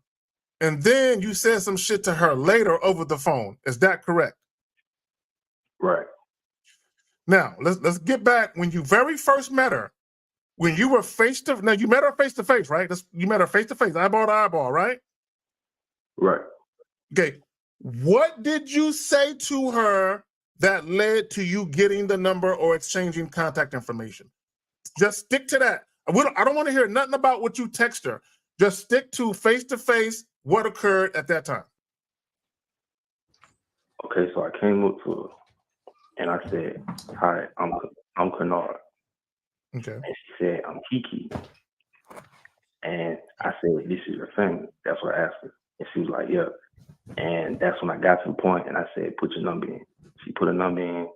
Speaker 13: and then you said some shit to her later over the phone. Is that correct?
Speaker 17: Right.
Speaker 13: Now, let's get back when you very first met her. When you were now you met her face-to-face, right? You met her face-to-face, eyeball to eyeball, right?
Speaker 17: Right.
Speaker 13: Okay. What did you say to her that led to you getting the number or exchanging contact information? Just stick to that. I don't want to hear nothing about what you text her. Just stick to face-to-face what occurred at that time.
Speaker 17: Okay, so I came up to her and I said, "Hi, I'm Kennard."
Speaker 13: Okay.
Speaker 17: And she said, "I'm Kiki." And I said, "This is your family." That's what I asked her. And she was like, "Yeah." And that's when I got to the point and I said, "Put your number in." She put a number in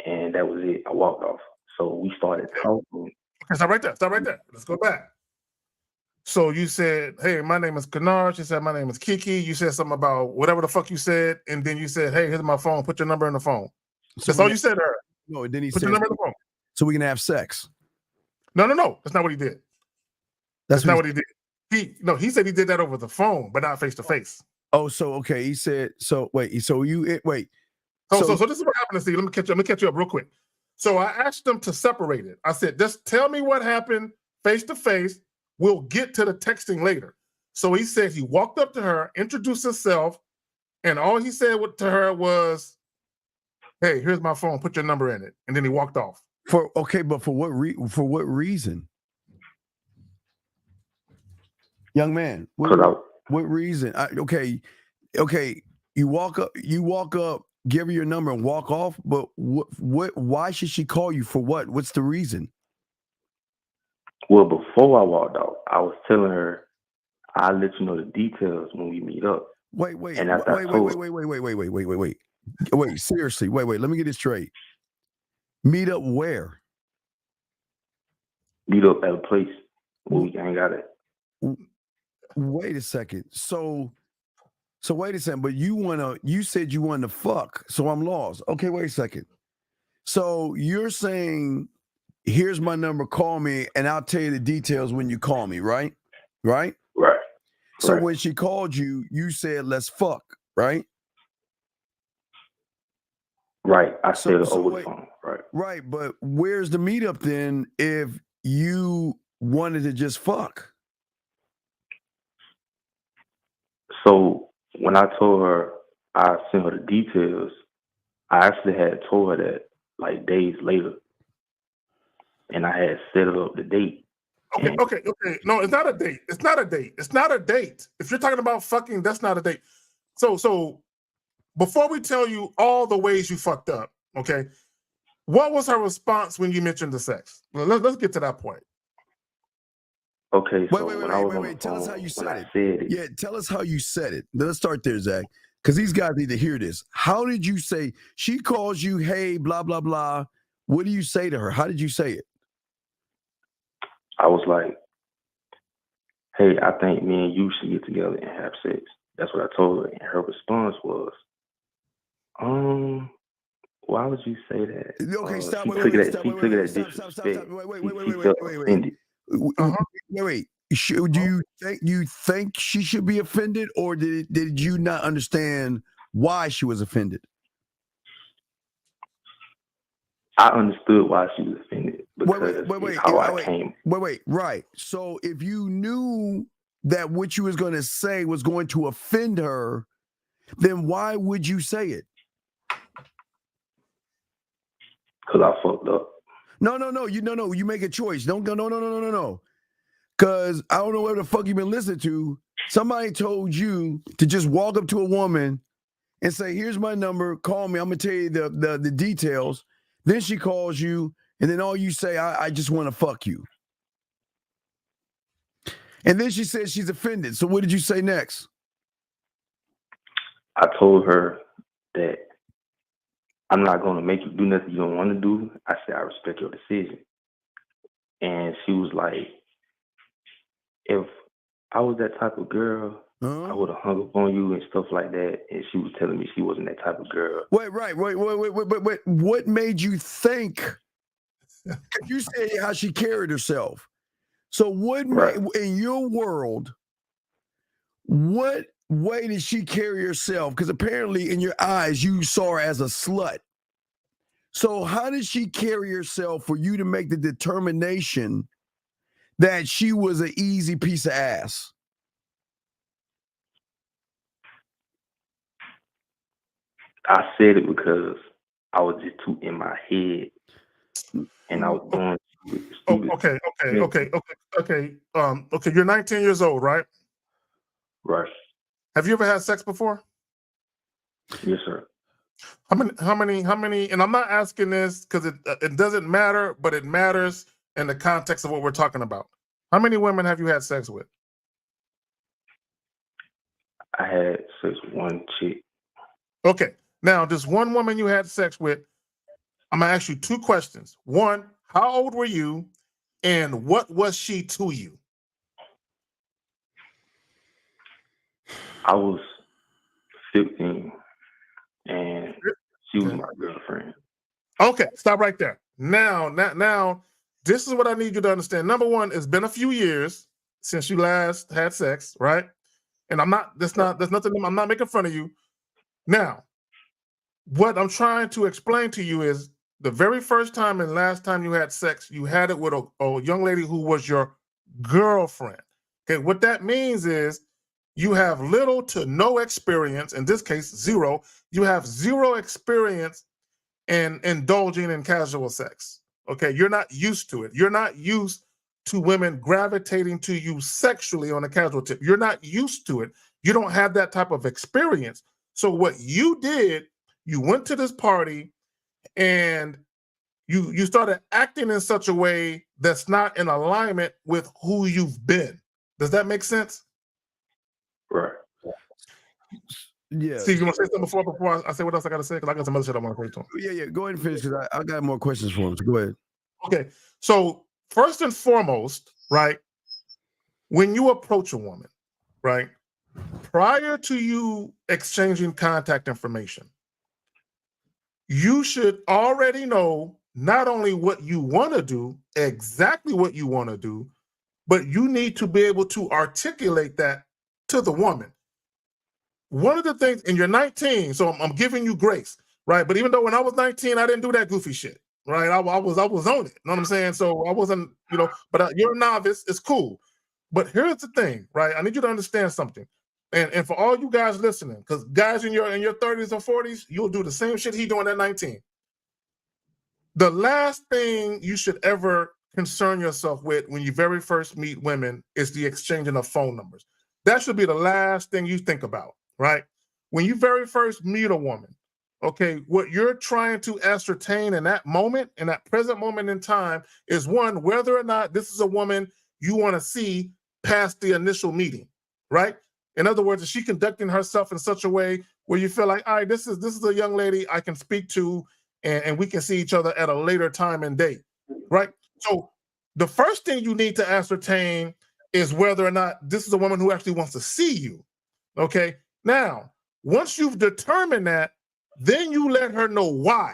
Speaker 17: and that was it. I walked off. So we started talking.
Speaker 13: Okay, stop right there. Let's go back. So you said, "Hey, my name is Kennard." She said, "My name is Kiki." You said something about whatever the fuck you said. And then you said, "Hey, here's my phone. Put your number in the phone."
Speaker 14: So
Speaker 13: That's all you said to her.
Speaker 14: No, then he
Speaker 13: Put
Speaker 14: said,
Speaker 13: your number in the phone.
Speaker 14: so we can have sex.
Speaker 13: No. That's not what he did. That's not what he did. He said he did that over the phone, but not face to face.
Speaker 14: Oh, so okay. He said, so wait, so you wait.
Speaker 13: So this is what happened to Steve. Let me catch you up real quick. So I asked them to separate it. I said, just tell me what happened face to face. We'll get to the texting later. So he said he walked up to her, introduced himself, and all he said to her was, "Hey, here's my phone. Put your number in it." And then he walked off.
Speaker 14: But for what reason? Young man, what reason? Okay. You walk up, give her your number and walk off. But why should she call you for what? What's the reason?
Speaker 17: Well, before I walked out, I was telling her, "I'll let you know the details when we meet up."
Speaker 14: Wait. Seriously, wait. Let me get this straight. Meet up where?
Speaker 17: Meet up at a place where we hang out at.
Speaker 14: Wait a second. So wait a second. But you said you wanted to fuck. So I'm lost. Okay, wait a second. So you're saying, here's my number, call me, and I'll tell you the details when you call me, right? Right. So when she called you, you said, "Let's fuck," right?
Speaker 17: Right. I said it over the phone.
Speaker 14: Right. But where's the meetup then if you wanted to just fuck?
Speaker 17: So when I told her I sent her the details, I actually had told her that like days later. And I had set it up the date.
Speaker 13: Okay. No, it's not a date. It's not a date. If you're talking about fucking, that's not a date. So before we tell you all the ways you fucked up, okay, what was her response when you mentioned the sex? Let's get to that point.
Speaker 17: Okay, so
Speaker 14: wait. Tell us how you said it. Yeah, tell us how you said it. Let's start there, Zach, because these guys need to hear this. How did you say, she calls you, "Hey, blah, blah, blah." What do you say to her? How did you say it?
Speaker 17: I was like, "Hey, I think me and you should get together and have sex." That's what I told her. And her response was, "Why would you say that?"
Speaker 14: Okay, stop.
Speaker 17: She took it as disrespect. She felt offended.
Speaker 14: Wait. Do you think she should be offended, or did you not understand why she was offended?
Speaker 17: I understood why she was offended because it's how I came.
Speaker 14: Wait. Right. So if you knew that what you was going to say was going to offend her, then why would you say it?
Speaker 17: Because I fucked up.
Speaker 14: No. You make a choice. Don't go. No. Because I don't know what the fuck you've been listening to. Somebody told you to just walk up to a woman and say, "Here's my number. Call me. I'm gonna tell you the details." Then she calls you, and then all you say, "I just want to fuck you." And then she says she's offended. So what did you say next?
Speaker 17: I told her that I'm not going to make you do nothing you don't want to do. I said, I respect your decision. And she was like, if I was that type of girl, I would have hung up on you and stuff like that. And she was telling me she wasn't that type of girl.
Speaker 14: Wait. What made you think? You said how she carried herself. So what in your world, what way did she carry herself? Because apparently in your eyes, you saw her as a slut. So how did she carry herself for you to make the determination that she was an easy piece of ass?
Speaker 17: I said it because I was just too in my head, and I was doing stupid.
Speaker 13: Okay. You're 19 years old, right?
Speaker 17: Right.
Speaker 13: Have you ever had sex before?
Speaker 17: Yes, sir.
Speaker 13: How many? And I'm not asking this because it doesn't matter, but it matters in the context of what we're talking about. How many women have you had sex with?
Speaker 17: I had sex with one chick.
Speaker 13: Okay. Now, this one woman you had sex with, I'm going to ask you two questions. One, how old were you, and what was she to you?
Speaker 17: I was 15, and she was my girlfriend.
Speaker 13: Okay, stop right there. Now, this is what I need you to understand. Number one, it's been a few years since you last had sex, right? And I'm not making fun of you. Now, what I'm trying to explain to you is the very first time and last time you had sex, you had it with a young lady who was your girlfriend. Okay, what that means is you have little to no experience, in this case, zero. You have zero experience in indulging in casual sex. Okay, you're not used to it. You're not used to women gravitating to you sexually on a casual tip. You're not used to it. You don't have that type of experience. So what you did, you went to this party and you started acting in such a way that's not in alignment with who you've been. Does that make sense?
Speaker 17: Right.
Speaker 14: Yeah.
Speaker 13: See, you want to say something before I say what else I got to say? Because I got some other shit I want to say to him.
Speaker 14: Yeah. Go ahead and finish because I got more questions for him. So go ahead.
Speaker 13: Okay. So first and foremost, right, when you approach a woman, right, prior to you exchanging contact information, you should already know not only what you want to do, exactly what you want to do, but you need to be able to articulate that to the woman. One of the things, and you're 19, so I'm giving you grace, right? But even though when I was 19, I didn't do that goofy shit, right? I was on it, you know what I'm saying? So I wasn't, but you're a novice, it's cool. But here's the thing, right? I need you to understand something. And for all you guys listening, because guys in your 30s and 40s, you'll do the same shit he doing at 19. The last thing you should ever concern yourself with when you very first meet women is the exchanging of phone numbers. That should be the last thing you think about, right? When you very first meet a woman, okay, what you're trying to ascertain in that moment, in that present moment in time, is one, whether or not this is a woman you want to see past the initial meeting, right? In other words, is she conducting herself in such a way where you feel like, all right, this is a young lady I can speak to and we can see each other at a later time and date, right? So the first thing you need to ascertain is whether or not this is a woman who actually wants to see you, okay? Now, once you've determined that, then you let her know why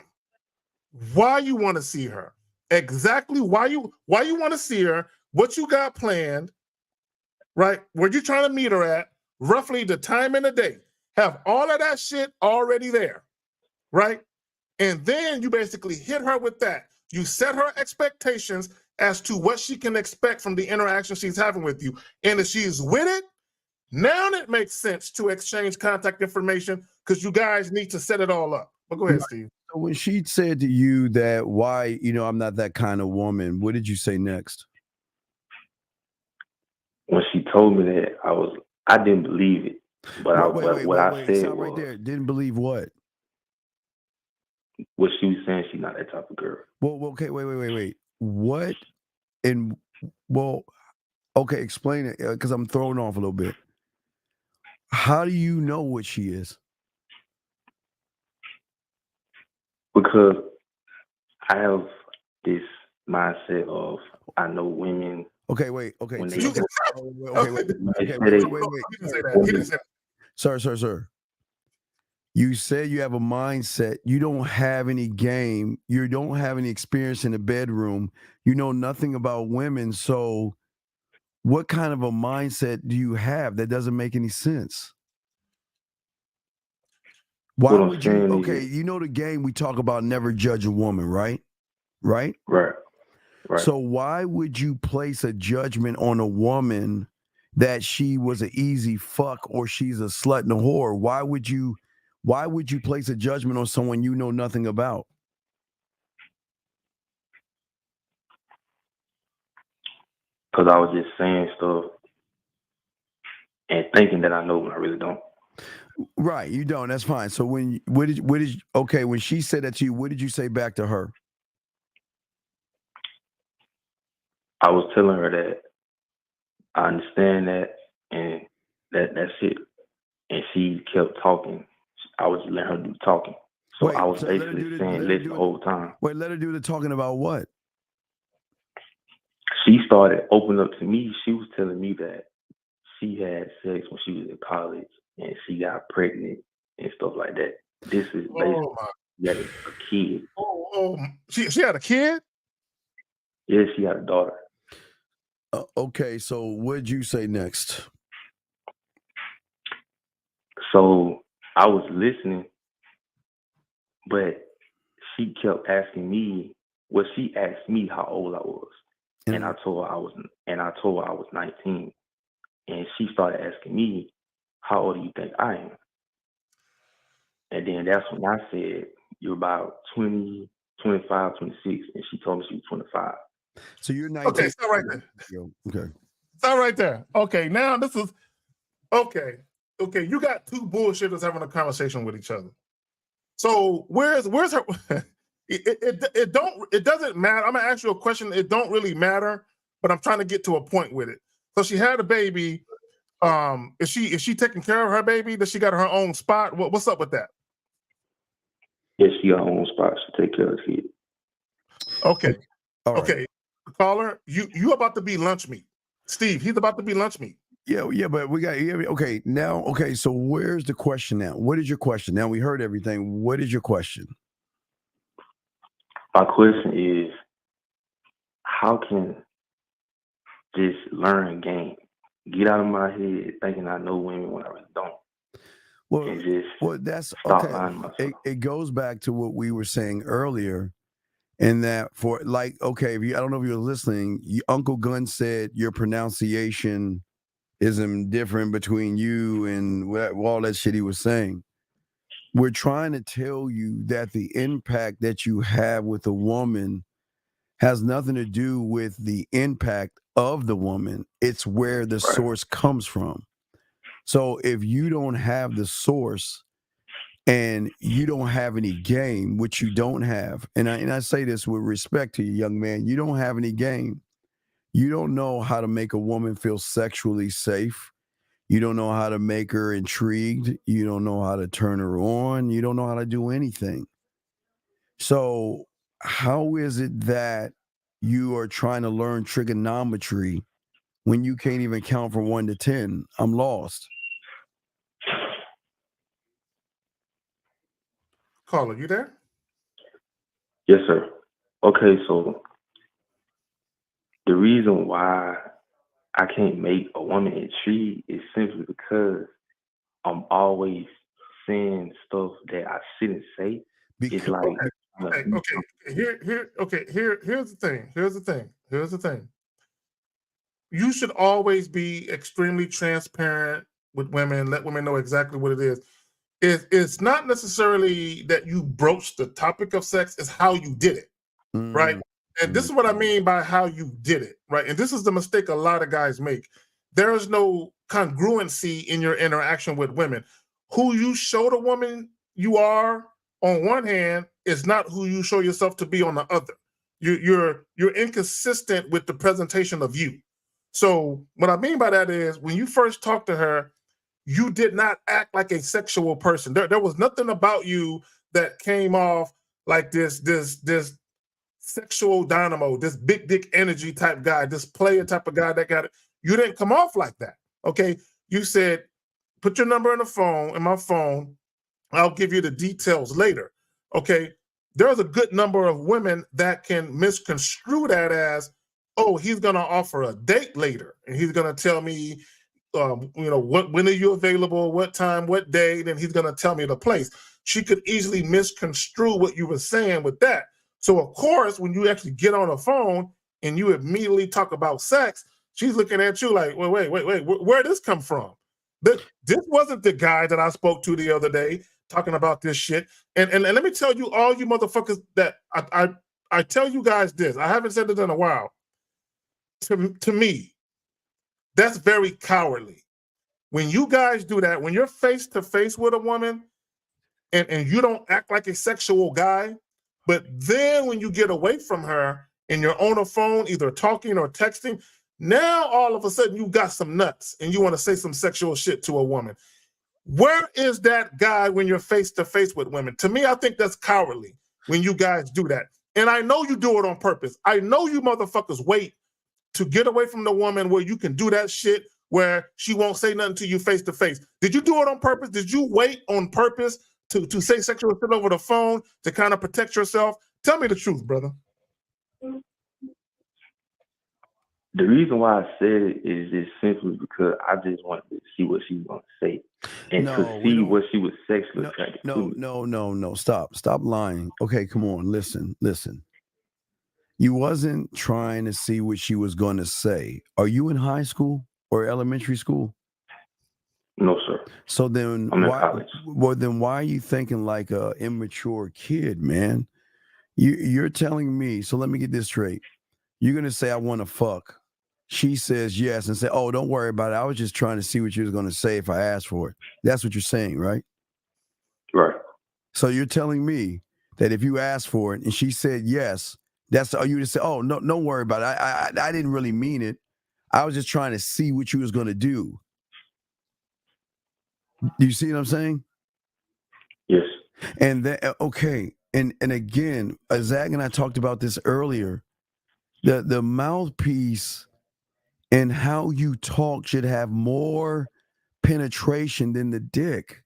Speaker 13: you want to see her, exactly why you want to see her, what you got planned, right? Where you trying to meet her at, roughly the time and the day. Have all of that shit already there, right? And then you basically hit her with that. You set her expectations, as to what she can expect from the interaction she's having with you. And if she's with it, now it makes sense to exchange contact information because you guys need to set it all up. But go ahead, Steve.
Speaker 14: So when she said to you that why, I'm not that kind of woman, what did you say next?
Speaker 17: When she told me that, I didn't believe it. But I said
Speaker 14: stop right there. Didn't believe what?
Speaker 17: What she was saying, she's not that type of girl.
Speaker 14: Well, okay, wait. What? And okay, explain it because I'm thrown off a little bit. How do you know what she is?
Speaker 17: Because I have this mindset of I know women.
Speaker 14: Okay, wait. Okay,
Speaker 17: when
Speaker 14: wait. Sir. You said you have a mindset. You don't have any game. You don't have any experience in the bedroom. You know nothing about women. So what kind of a mindset do you have? That doesn't make any sense. Why would you? Okay, you know the game we talk about, never judge a woman, right? Right. So why would you place a judgment on a woman that she was an easy fuck or she's a slut and a whore? Why would you place a judgment on someone you know nothing about?
Speaker 17: Because I was just saying stuff and thinking that I know when I really don't.
Speaker 14: Right, you don't. That's fine. So when she said that to you, what did you say back to her?
Speaker 17: I was telling her that I understand that and that's it. And she kept talking. I was letting her do the talking. So I was basically saying listen the whole time.
Speaker 14: Wait, let her do the talking about what?
Speaker 17: She started opening up to me. She was telling me that she had sex when she was in college and she got pregnant and stuff like that. This is basically she had a kid.
Speaker 13: She had a kid?
Speaker 17: Yeah, she had a daughter.
Speaker 14: Okay, so what did you say next?
Speaker 17: So I was listening, but she kept asking me. Well, she asked me how old I was, and I told her I was 19, and she started asking me, "How old do you think I am?" And then that's when I said, "You're about 20, 25, 26," and she told me she was 25.
Speaker 14: So you're 19.
Speaker 13: Okay, stop right there.
Speaker 14: Okay.
Speaker 13: Stop right there. Okay, now this is okay. Okay, you got two bullshitters having a conversation with each other. So where's her? It doesn't matter. I'm gonna ask you a question. It don't really matter, but I'm trying to get to a point with it. So she had a baby. Is she taking care of her baby? Does she got her own spot? What's up with that?
Speaker 17: Yeah, she got her own spot. She take care of the kid.
Speaker 13: Okay.
Speaker 14: All right.
Speaker 13: Okay. Caller, you about to be lunch meat. Steve, he's about to be lunch meat.
Speaker 14: Yeah, but we got okay now. Okay, so where's the question now? What is your question? Now we heard everything. What is your question?
Speaker 17: My question is, how can this learn game get out of my head thinking I know women when I really don't?
Speaker 14: Well, that's
Speaker 17: stop
Speaker 14: okay.
Speaker 17: lying to myself.
Speaker 14: It goes back to what we were saying earlier, in that for like, okay, I don't know if you're listening. Uncle Gunn said your pronunciation isn't different between you and all that shit he was saying. We're trying to tell you that the impact that you have with a woman has nothing to do with the impact of the woman. It's where the source comes from. So if you don't have the source and you don't have any game, which you don't have, and I say this with respect to you, young man, you don't have any game. You don't know how to make a woman feel sexually safe. You don't know how to make her intrigued. You don't know how to turn her on. You don't know how to do anything. So how is it that you are trying to learn trigonometry when you can't even count from 1 to 10? I'm lost.
Speaker 13: Caller, you there?
Speaker 17: Yes, sir. Okay, so the reason why I can't make a woman intrigued is simply because I'm always saying stuff that I shouldn't say. It's like
Speaker 13: Okay. Here's the thing. Here's the thing. You should always be extremely transparent with women. Let women know exactly what it is. It's not necessarily that you broached the topic of sex, it's how you did it, right? And this is what I mean by how you did it, right? And this is the mistake a lot of guys make. There is no congruency in your interaction with women. Who you show the woman you are on one hand is not who you show yourself to be on the other. You're inconsistent with the presentation of you. So what I mean by that is when you first talked to her, you did not act like a sexual person. There was nothing about you that came off like this sexual dynamo, this big dick energy type guy, this player type of guy that got it. You didn't come off like that. Okay. You said, put your number in my phone. I'll give you the details later. Okay. There's a good number of women that can misconstrue that as, oh, he's going to offer a date later. And he's going to tell me, when are you available, what time, what day, then he's going to tell me the place. She could easily misconstrue what you were saying with that. So, of course, when you actually get on the phone and you immediately talk about sex, she's looking at you like, wait, where'd this come from? This wasn't the guy that I spoke to the other day talking about this shit. And let me tell you, all you motherfuckers, that I tell you guys this. I haven't said it in a while. To me, that's very cowardly. When you guys do that, when you're face to face with a woman and you don't act like a sexual guy, but then when you get away from her and you're on a phone, either talking or texting, now all of a sudden you got some nuts and you want to say some sexual shit to a woman. Where is that guy when you're face to face with women? To me, I think that's cowardly when you guys do that. And I know you do it on purpose. I know you motherfuckers wait to get away from the woman where you can do that shit where she won't say nothing to you face to face. Did you do it on purpose? Did you wait on purpose to say sexual shit over the phone to kind of protect yourself? Tell me the truth, brother.
Speaker 17: The reason why I said it is just simply because I just wanted to see what she was going to say and to see what she was sexually attracted to.
Speaker 14: No. Stop lying. Okay, come on. Listen. You wasn't trying to see what she was going to say. Are you in high school or elementary school?
Speaker 17: No, sir.
Speaker 14: So then
Speaker 17: I'm in college.
Speaker 14: Well, then why are you thinking like a immature kid, man? You're telling me, so let me get this straight. You're going to say, I want to fuck. She says yes and say, oh, don't worry about it. I was just trying to see what you was going to say if I asked for it. That's what you're saying, right?
Speaker 17: Right.
Speaker 14: So you're telling me that if you asked for it and she said yes, you just say, oh, no, don't worry about it. I didn't really mean it. I was just trying to see what you was going to do. Do you see what I'm saying?
Speaker 17: Yes.
Speaker 14: And then, okay. And again, Zach and I talked about this earlier. The mouthpiece and how you talk should have more penetration than the dick.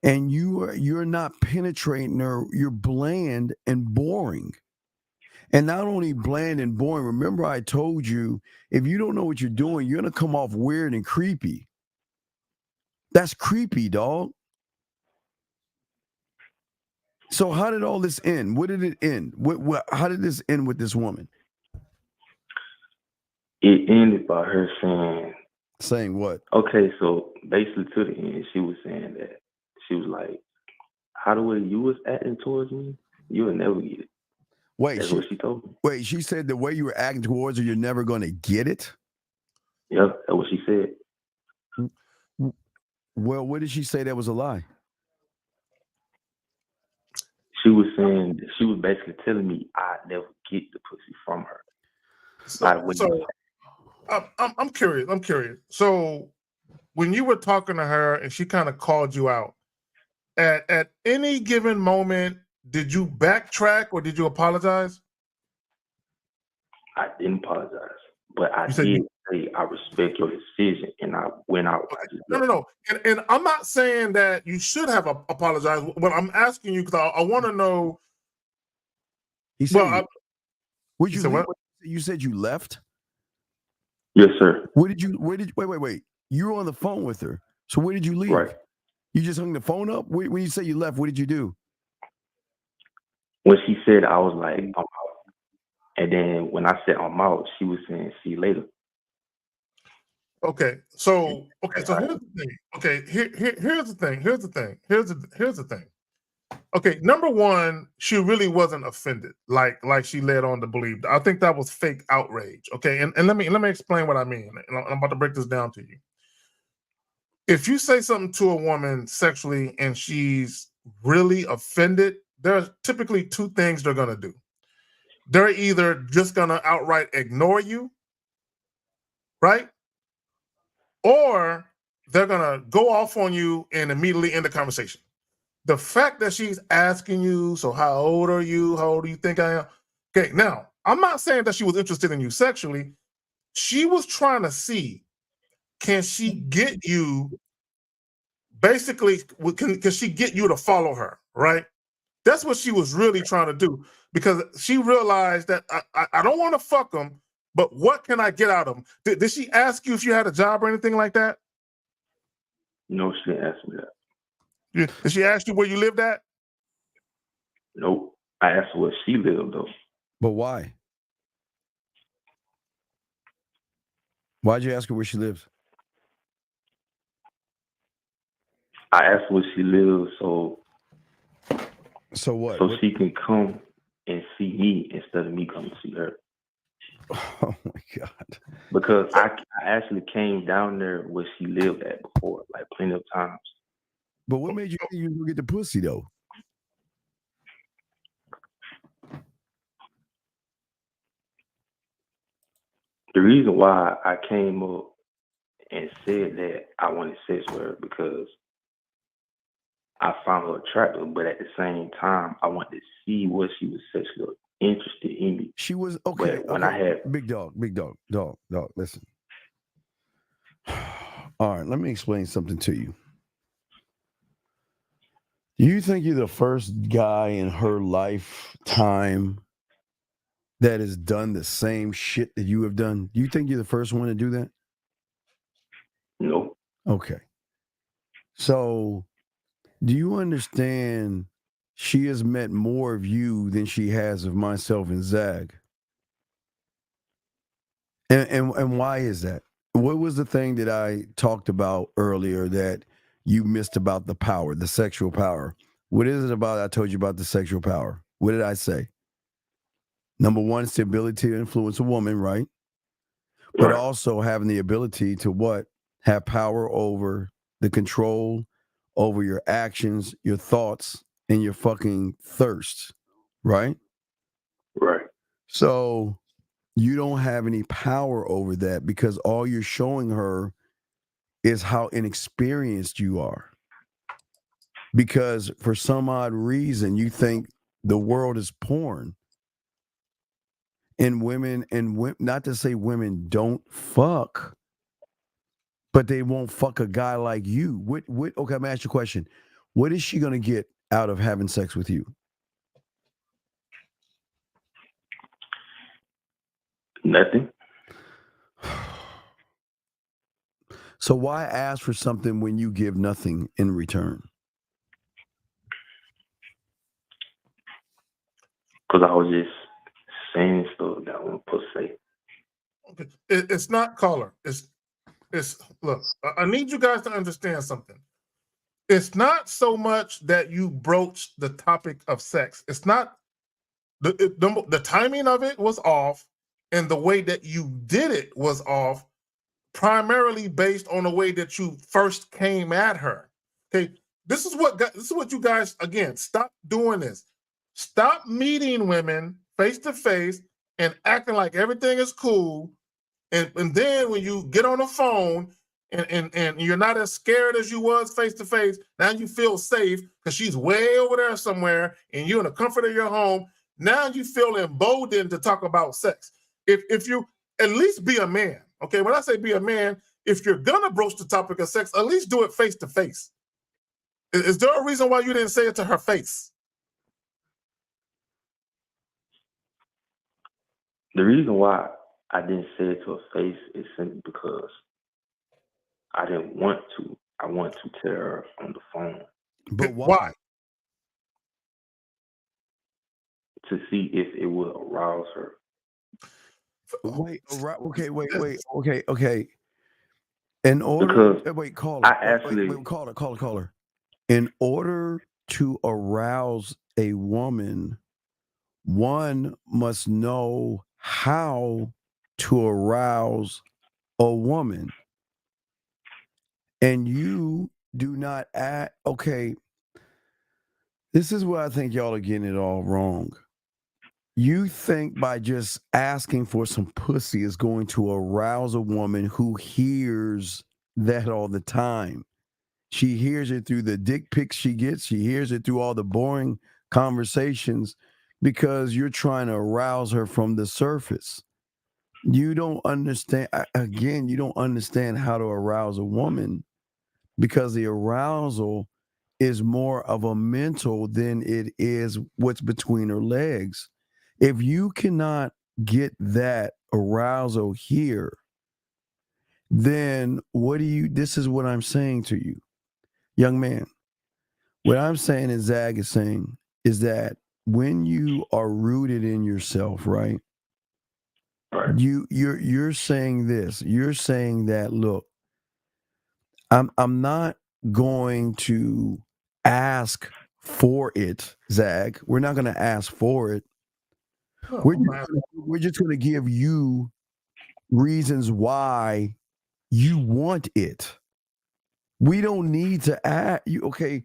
Speaker 14: And you're not penetrating her. You're bland and boring. And not only bland and boring, remember I told you, if you don't know what you're doing, you're going to come off weird and creepy. That's creepy, dog. So how did all this end? What did it end? How did this end with this woman?
Speaker 17: It ended by her
Speaker 14: saying what?
Speaker 17: Okay, so basically to the end, she was saying that she was like, how the way you was acting towards me, you would never get it. That's what she told me.
Speaker 14: Wait, she said the way you were acting towards her, you're never going to get it?
Speaker 17: Yep, that's what she said.
Speaker 14: Well, what did she say that was a lie?
Speaker 17: She was saying, she was basically telling me I'd never get the pussy from her.
Speaker 13: I'm curious. So when you were talking to her and she kind of called you out, at any given moment, did you backtrack or did you apologize?
Speaker 17: I didn't apologize, but I did say I respect your decision, and I went out.
Speaker 13: No. And I'm not saying that you should have apologized. What I'm asking you, because I want to know.
Speaker 14: He said, you said you left?
Speaker 17: Yes, sir.
Speaker 14: Wait. You were on the phone with her. So where did you leave?
Speaker 17: Right.
Speaker 14: You just hung the phone up? When you say you left, what did you do?
Speaker 17: When she said, I was like, I'm out. And then when I said I'm out, she was saying see you later.
Speaker 13: Okay, so here's the thing. Okay, here's the thing. Here's the thing. Okay, number one, she really wasn't offended, like she led on to believe. I think that was fake outrage. Okay, and let me explain what I mean. And I'm about to break this down to you. If you say something to a woman sexually and she's really offended, there's typically two things they're gonna do. They're either just gonna outright ignore you, right? Or they're gonna go off on you and immediately end the conversation. The fact that she's asking you, so how old are you? How old do you think I am? Okay, now I'm not saying that she was interested in you sexually. She was trying to see, can she get you, basically, can she get you to follow her, right? That's what she was really trying to do, because she realized that I don't want to fuck them, but what can I get out of them? Did she ask you if you had a job or anything like that?
Speaker 17: No, she didn't ask me that.
Speaker 13: Did she ask you where you lived at?
Speaker 17: Nope. I asked her where she lived though.
Speaker 14: But why? Why'd you ask her where she lives?
Speaker 17: I asked her where she lives
Speaker 14: so what?
Speaker 17: So she can come and see me instead of me coming to see her.
Speaker 14: Oh my God.
Speaker 17: Because I actually came down there where she lived at before, like plenty of times.
Speaker 14: But what made you think you would get the pussy though?
Speaker 17: The reason why I came up and said that I wanted sex with her because I found her attractive, but at the same time, I wanted to see what she was sexually interested in me.
Speaker 14: She was okay.
Speaker 17: But when I had
Speaker 14: big dog, listen. All right, let me explain something to you. Do you think you're the first guy in her lifetime that has done the same shit that you have done? Do you think you're the first one to do that?
Speaker 17: No.
Speaker 14: Okay. So, do you understand she has met more of you than she has of myself and Zag? And why is that? What was the thing that I talked about earlier that you missed about the power, the sexual power? What is it about? I told you about the sexual power. What did I say? Number one, it's the ability to influence a woman, right? But also having the ability to what? Have power over the control over your actions, your thoughts, and your fucking thirst, right?
Speaker 17: Right.
Speaker 14: So you don't have any power over that because all you're showing her is how inexperienced you are. Because for some odd reason, you think the world is porn. And women, not to say women don't fuck, but they won't fuck a guy like you. Okay, I'm gonna ask you a question. What is she gonna get out of having sex with you?
Speaker 17: Nothing.
Speaker 14: So why ask for something when you give nothing in return?
Speaker 17: Because I was just saying stuff that I wasn't supposed to say.
Speaker 13: Okay, it's not color. It's look. I need you guys to understand something. It's not so much that you broached the topic of sex. It's not the timing of it was off, and the way that you did it was off, primarily based on the way that you first came at her. Okay, this is what you guys, again, stop doing this. Stop meeting women face to face and acting like everything is cool, and then when you get on the phone and you're not as scared as you was face to face, now you feel safe because she's way over there somewhere and you're in the comfort of your home. Now you feel emboldened to talk about sex. If you at least be a man, okay? When I say be a man, if you're gonna broach the topic of sex, at least do it face to face. Is there a reason why you didn't say it to her face?
Speaker 17: The reason why I didn't say it to her face is simply because I didn't want to. I want to tell her on the phone.
Speaker 14: But why?
Speaker 17: To see if it would arouse her.
Speaker 14: Wait, okay. In order, wait, caller.
Speaker 17: I actually,
Speaker 14: wait, caller. In order to arouse a woman, one must know how to arouse a woman. And you do not act, okay, this is where I think y'all are getting it all wrong. You think by just asking for some pussy is going to arouse a woman who hears that all the time. She hears it through the dick pics she gets. She hears it through all the boring conversations because you're trying to arouse her from the surface. You don't understand, again, you don't understand how to arouse a woman because the arousal is more of a mental than it is what's between her legs. If you cannot get that arousal here, then this is what I'm saying to you, young man. What I'm saying and Zag is saying is that when you are rooted in yourself, right? You're saying this. You're saying that, look, I'm not going to ask for it, Zag. We're not going to ask for it. We're just going to give you reasons why you want it. We don't need to ask you. Okay,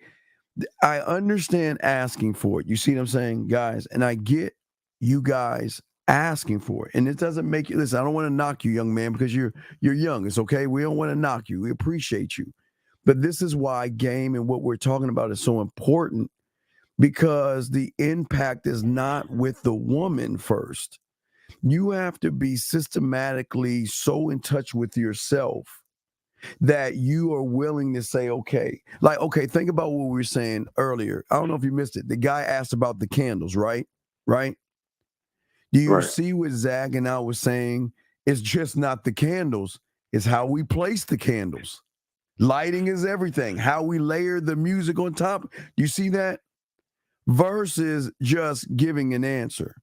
Speaker 14: I understand asking for it. You see what I'm saying, guys? And I get you guys asking for it. And it doesn't make you, listen, I don't want to knock you, young man, because you're young. It's okay. We don't want to knock you. We appreciate you. But this is why game and what we're talking about is so important, because the impact is not with the woman first. You have to be systematically so in touch with yourself that you are willing to say, okay, think about what we were saying earlier. I don't know if you missed it. The guy asked about the candles, right? Right? Do you see what Zag and I was saying? It's just not the candles. It's how we place the candles. Lighting is everything. How we layer the music on top. You see that? Versus just giving an answer.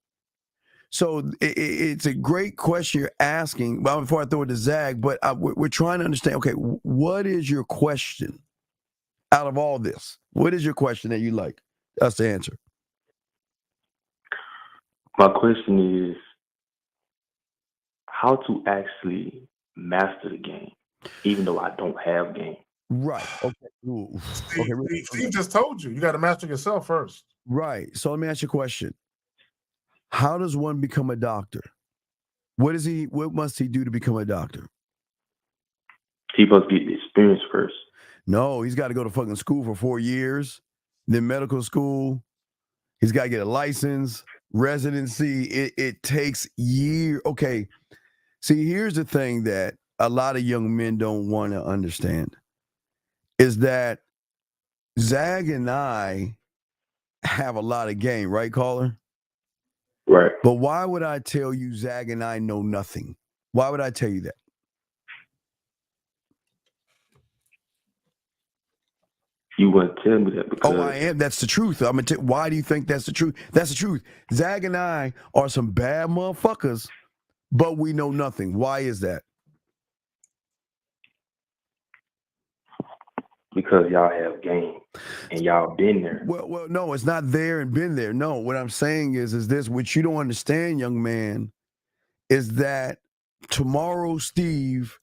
Speaker 14: So it's a great question you're asking. Well, before I throw it to Zag, but we're trying to understand, okay, what is your question out of all this? What is your question that you like us to answer?
Speaker 17: My question is how to actually master the game, even though I don't have game.
Speaker 14: Right. Okay.
Speaker 13: Steve just told you. You got to master yourself first.
Speaker 14: Right. So let me ask you a question. How does one become a doctor? What must he do to become a doctor?
Speaker 17: He must get the experience first.
Speaker 14: No, he's got to go to fucking school for 4 years, then medical school. He's got to get a license, residency. It takes years. Okay. See, here's the thing that a lot of young men don't want to understand is that Zag and I have a lot of game, right, caller?
Speaker 17: Right.
Speaker 14: But why would I tell you Zag and I know nothing? Why would I tell you that?
Speaker 17: You wouldn't tell me that because...
Speaker 14: Oh, I am. That's the truth. I'm gonna why do you think that's the truth? That's the truth. Zag and I are some bad motherfuckers, but we know nothing. Why is that?
Speaker 17: Because y'all have game and y'all been there.
Speaker 14: Well, no, it's not there and been there. No, what I'm saying is this, what you don't understand, young man, is that tomorrow Steve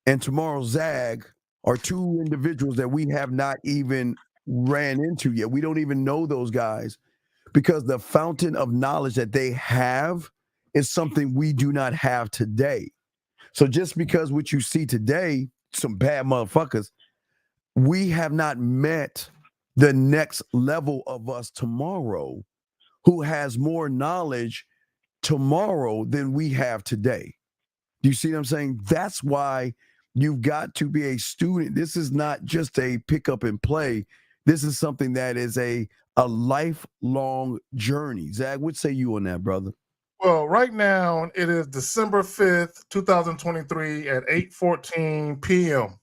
Speaker 14: and tomorrow Zag are two individuals that we have not even ran into yet. We don't even know those guys because the fountain of knowledge that they have is something we do not have today. So just because what you see today, some bad motherfuckers, we have not met the next level of us tomorrow who has more knowledge tomorrow than we have today. Do you see what I'm saying? That's why you've got to be a student. This is not just a pick up and play. This is something that is a lifelong journey. Zag, what say you on that, brother?
Speaker 13: Well, right now it is December 5th, 2023 at 8:14 p.m.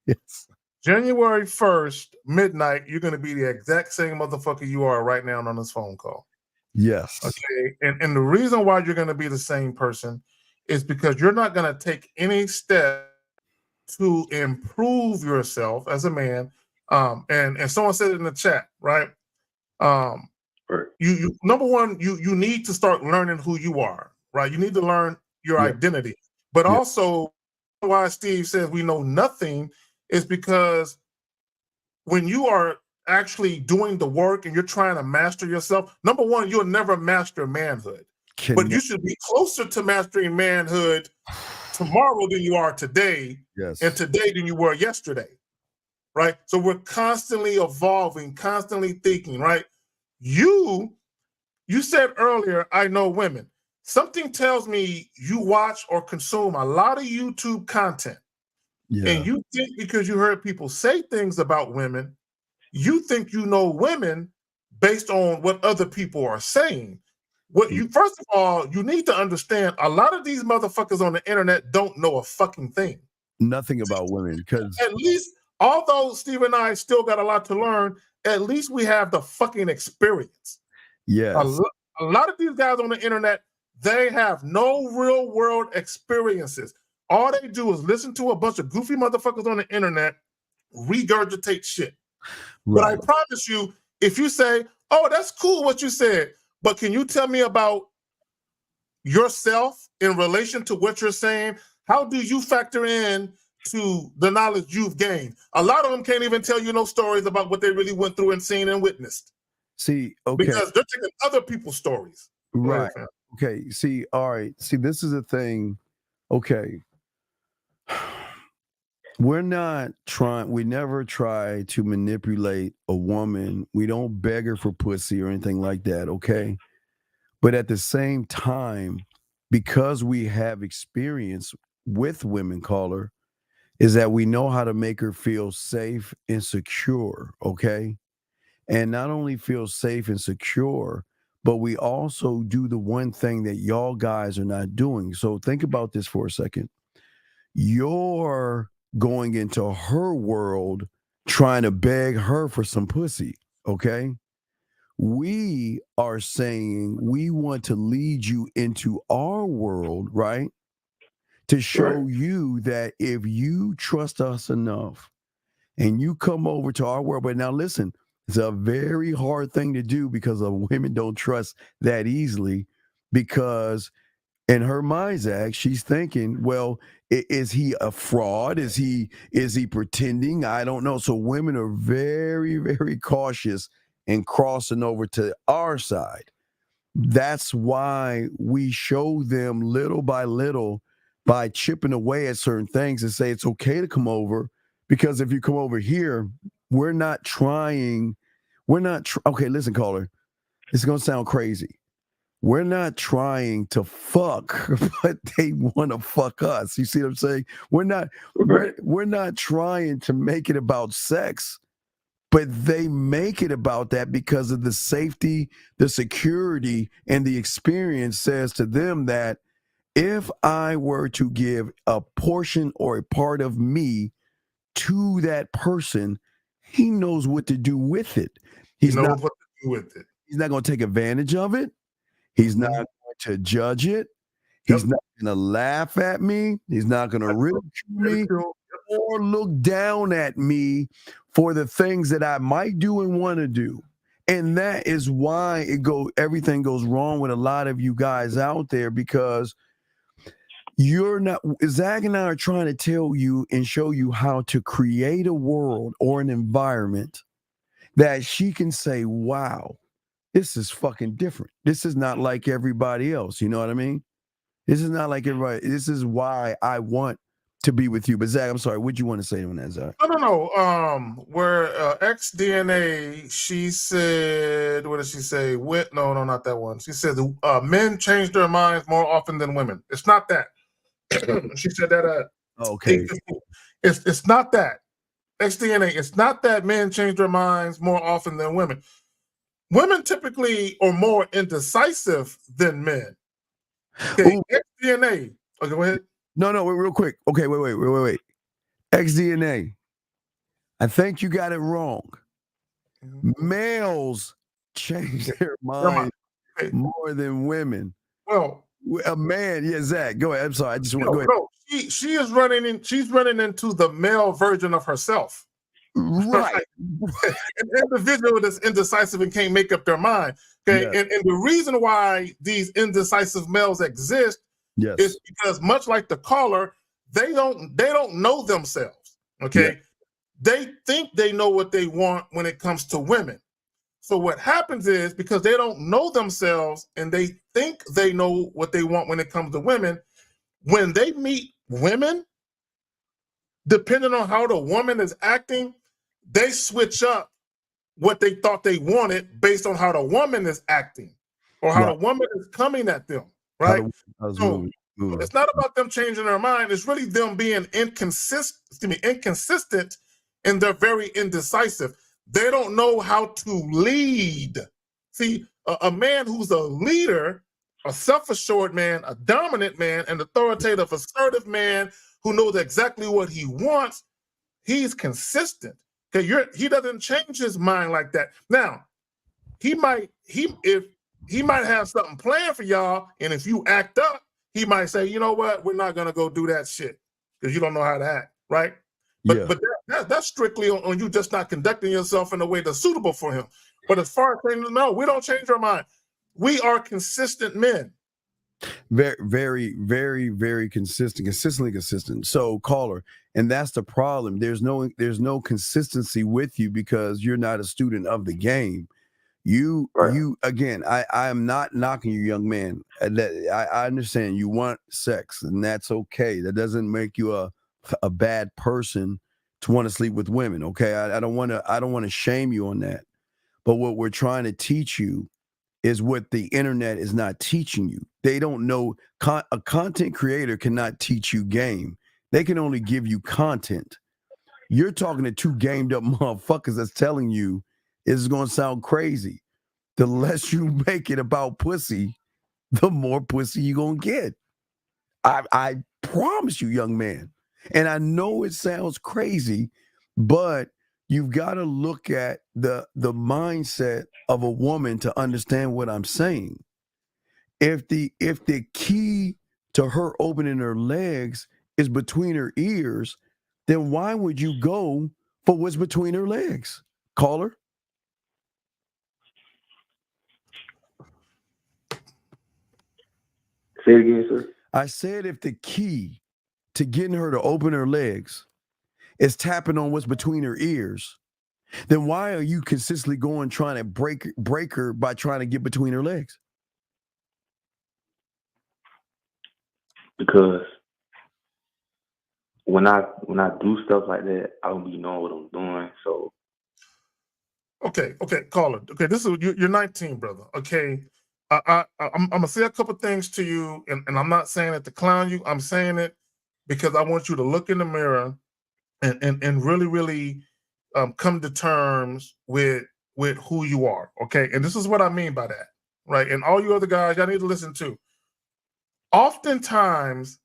Speaker 14: Yes.
Speaker 13: January 1st, midnight, you're going to be the exact same motherfucker you are right now on this phone call.
Speaker 14: Yes.
Speaker 13: Okay. And the reason why you're going to be the same person is because you're not going to take any step to improve yourself as a man. And someone said it in the chat, right? You number one, you need to start learning who you are, right? You need to learn your identity. But also, why Steve says we know nothing is because when you are actually doing the work and you're trying to master yourself, number one, you'll never master manhood. But you should be closer to mastering manhood tomorrow than you are today, and today than you were yesterday, right? So we're constantly evolving, constantly thinking, right? You said earlier, I know women. Something tells me you watch or consume a lot of YouTube content. And you think because you heard people say things about women, you think you know women based on what other people are saying. What you first of all, you need to understand a lot of these motherfuckers on the internet don't know a fucking thing.
Speaker 14: Nothing about women, because
Speaker 13: at least, although Steve and I still got a lot to learn, at least we have the fucking experience.
Speaker 14: Yes.
Speaker 13: A lot of these guys on the internet, they have no real world experiences. All they do is listen to a bunch of goofy motherfuckers on the internet regurgitate shit. But I promise you, if you say, oh, that's cool what you said, but can you tell me about yourself in relation to what you're saying? How do you factor in to the knowledge you've gained? A lot of them can't even tell you no stories about what they really went through and seen and witnessed.
Speaker 14: See, okay.
Speaker 13: Because they're taking other people's stories.
Speaker 14: Right. Okay. See, all right. See, this is the thing. Okay. We never try to manipulate a woman. We don't beg her for pussy or anything like that, okay? But at the same time, because we have experience with women, caller, is that we know how to make her feel safe and secure, okay? And not only feel safe and secure, but we also do the one thing that y'all guys are not doing. So think about this for a second. You're going into her world trying to beg her for some pussy, okay? We are saying we want to lead you into our world, right? To show you that if you trust us enough and you come over to our world, but now listen, it's a very hard thing to do because women don't trust that easily, because in her mind's eye, she's thinking, well, is he a fraud? Is he pretending? I don't know. So women are very, very cautious in crossing over to our side. That's why we show them little by little by chipping away at certain things and say it's okay to come over, because if you come over here, we're not trying. Okay, listen, caller. It's going to sound crazy. We're not trying to fuck, but they want to fuck us. You see what I'm saying? We're not trying to make it about sex, but they make it about that because of the safety, the security, and the experience says to them that if I were to give a portion or a part of me to that person, he knows what to do with it. He's not what to do with it. He's not going to take advantage of it. He's not going to judge it. He's not going to laugh at me. He's not going to ridicule me or look down at me for the things that I might do and want to do. And that is why everything goes wrong with a lot of you guys out there, because Zach and I are trying to tell you and show you how to create a world or an environment that she can say, wow, this is fucking different. This is not like everybody else. You know what I mean? This is not like everybody. This is why I want to be with you. But Zach, I'm sorry. What'd you want to say on that, Zach?
Speaker 13: I don't know. Where XDNA, she said, what did she say? No, not that one. She said men change their minds more often than women. It's not that. She said that.
Speaker 14: Okay.
Speaker 13: It's not that. XDNA, it's not that men change their minds more often than women. Women typically are more indecisive than men. Okay, XDNA. Okay, go ahead.
Speaker 14: No, real quick. Okay, wait. XDNA. I think you got it wrong. Males change their mind more than women.
Speaker 13: Well,
Speaker 14: a man, yeah, Zach, go ahead. I'm sorry. I just want to go ahead.
Speaker 13: No, she is she's running into the male version of herself.
Speaker 14: Right.
Speaker 13: An individual that's indecisive and can't make up their mind. Okay.
Speaker 14: Yes.
Speaker 13: And the reason why these indecisive males exist is because, much like the caller, they don't know themselves. Okay.
Speaker 14: Yeah.
Speaker 13: They think they know what they want when it comes to women. So what happens is, because they don't know themselves and they think they know what they want when it comes to women, when they meet women, depending on how the woman is acting, they switch up what they thought they wanted based on how the woman is acting or how the woman is coming at them, right? So it's not about them changing their mind. It's really them being inconsistent, and they're very indecisive. They don't know how to lead. See, a man who's a leader, a self-assured man, a dominant man, an authoritative, assertive man who knows exactly what he wants, he's consistent. Okay, he doesn't change his mind like that. Now, he might have something planned for y'all, and if you act up, he might say, you know what, we're not gonna go do that shit because you don't know how to act, right? But that's strictly on you just not conducting yourself in a way that's suitable for him. But as far as saying, no, we don't change our mind. We are consistent men.
Speaker 14: Very, very, very, very consistently consistent. So, caller, and that's the problem. There's no consistency with you because you're not a student of the game. You again, I am not knocking you, young man. I understand you want sex, and that's okay. That doesn't make you a bad person to want to sleep with women. Okay, I don't want to shame you on that. But what we're trying to teach you is what the internet is not teaching you. They don't know. A content creator cannot teach you game. They can only give you content. You're talking to two gamed up motherfuckers that's telling you it's going to sound crazy. The less you make it about pussy, the more pussy you're going to get. I promise you, young man. And I know it sounds crazy, but you've got to look at the mindset of a woman to understand what I'm saying. If the key to her opening her legs is between her ears, then why would you go for what's between her legs? Caller?
Speaker 17: Say it again, sir.
Speaker 14: I said if the key to getting her to open her legs is tapping on what's between her ears, then why are you consistently trying to break her by trying to get between her legs?
Speaker 17: Because when I do stuff like that, I don't be knowing what I'm doing. So
Speaker 13: Okay, caller. Okay, you're 19, brother. Okay, I'm gonna say a couple things to you, and I'm not saying it to clown you. I'm saying it because I want you to look in the mirror and really come to terms with who you are. Okay, and this is what I mean by that, right? And all you other guys, y'all need to listen too. Oftentimes,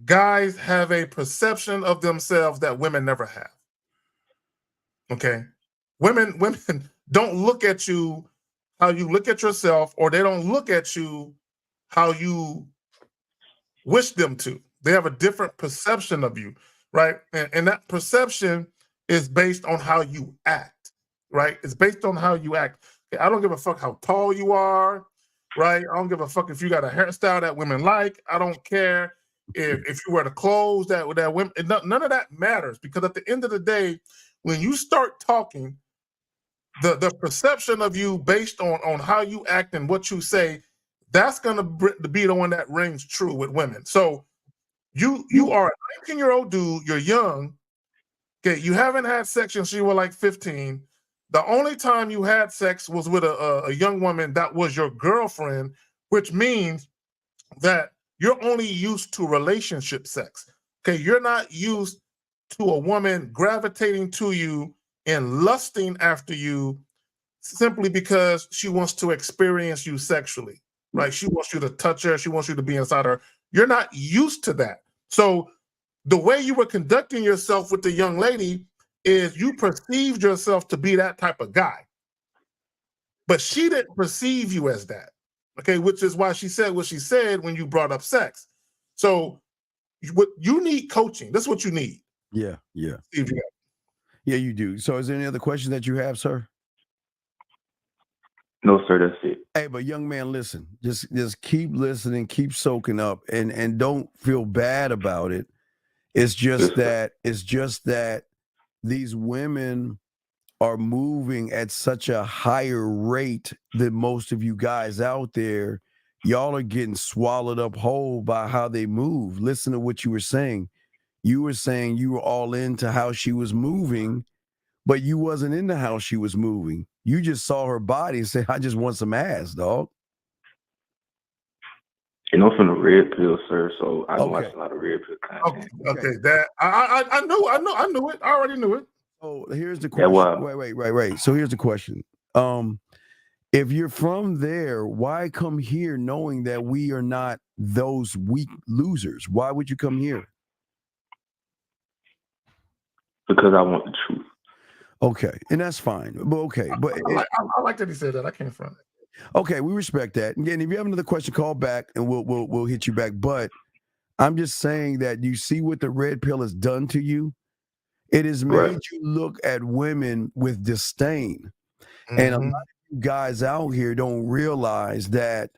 Speaker 13: guys have a perception of themselves that women never have. Okay. Women don't look at you how you look at yourself, or they don't look at you how you wish them to. They have a different perception of you, right? And that perception is based on how you act, right? It's based on how you act. I don't give a fuck how tall you are, right? I don't give a fuck if you got a hairstyle that women like. I don't care if you wear the clothes that women. None of that matters, because at the end of the day, when you start talking, the perception of you based on how you act and what you say, that's gonna be the one that rings true with women. So you are a 19-year-old dude. You're young. Okay, you haven't had sex since you were like 15. The only time you had sex was with a young woman that was your girlfriend, which means that you're only used to relationship sex. Okay, you're not used to a woman gravitating to you and lusting after you simply because she wants to experience you sexually, right? She wants you to touch her. She wants you to be inside her. You're not used to that. So the way you were conducting yourself with the young lady is you perceived yourself to be that type of guy, but she didn't perceive you as that. Okay, which is why she said what she said when you brought up sex. So what you need coaching. That's what you need.
Speaker 14: Yeah. Yeah, you do. So is there any other questions that you have, sir?
Speaker 17: No, sir, that's it.
Speaker 14: Hey, but young man, listen. Just keep listening, keep soaking up, and don't feel bad about it. It's just that these women are moving at such a higher rate than most of you guys out there. Y'all are getting swallowed up whole by how they move. Listen to what you were saying. You were saying you were all into how she was moving, but you wasn't into how she was moving. You just saw her body and said, I just want some ass, dog.
Speaker 17: You know, from the red pill, sir. So I watch a lot of red pill content.
Speaker 13: Okay. That I knew it. I already knew it.
Speaker 14: Oh, here's the question. Wait. So here's the question. If you're from there, why come here knowing that we are not those weak losers? Why would you come here?
Speaker 17: Because I want the truth.
Speaker 14: Okay, and that's fine. But
Speaker 13: I like that he said that. I came from it.
Speaker 14: Okay, we respect that. Again, if you have another question, call back and we'll hit you back. But I'm just saying that you see what the red pill has done to you. It has made you look at women with disdain. Mm-hmm. And a lot of you guys out here don't realize that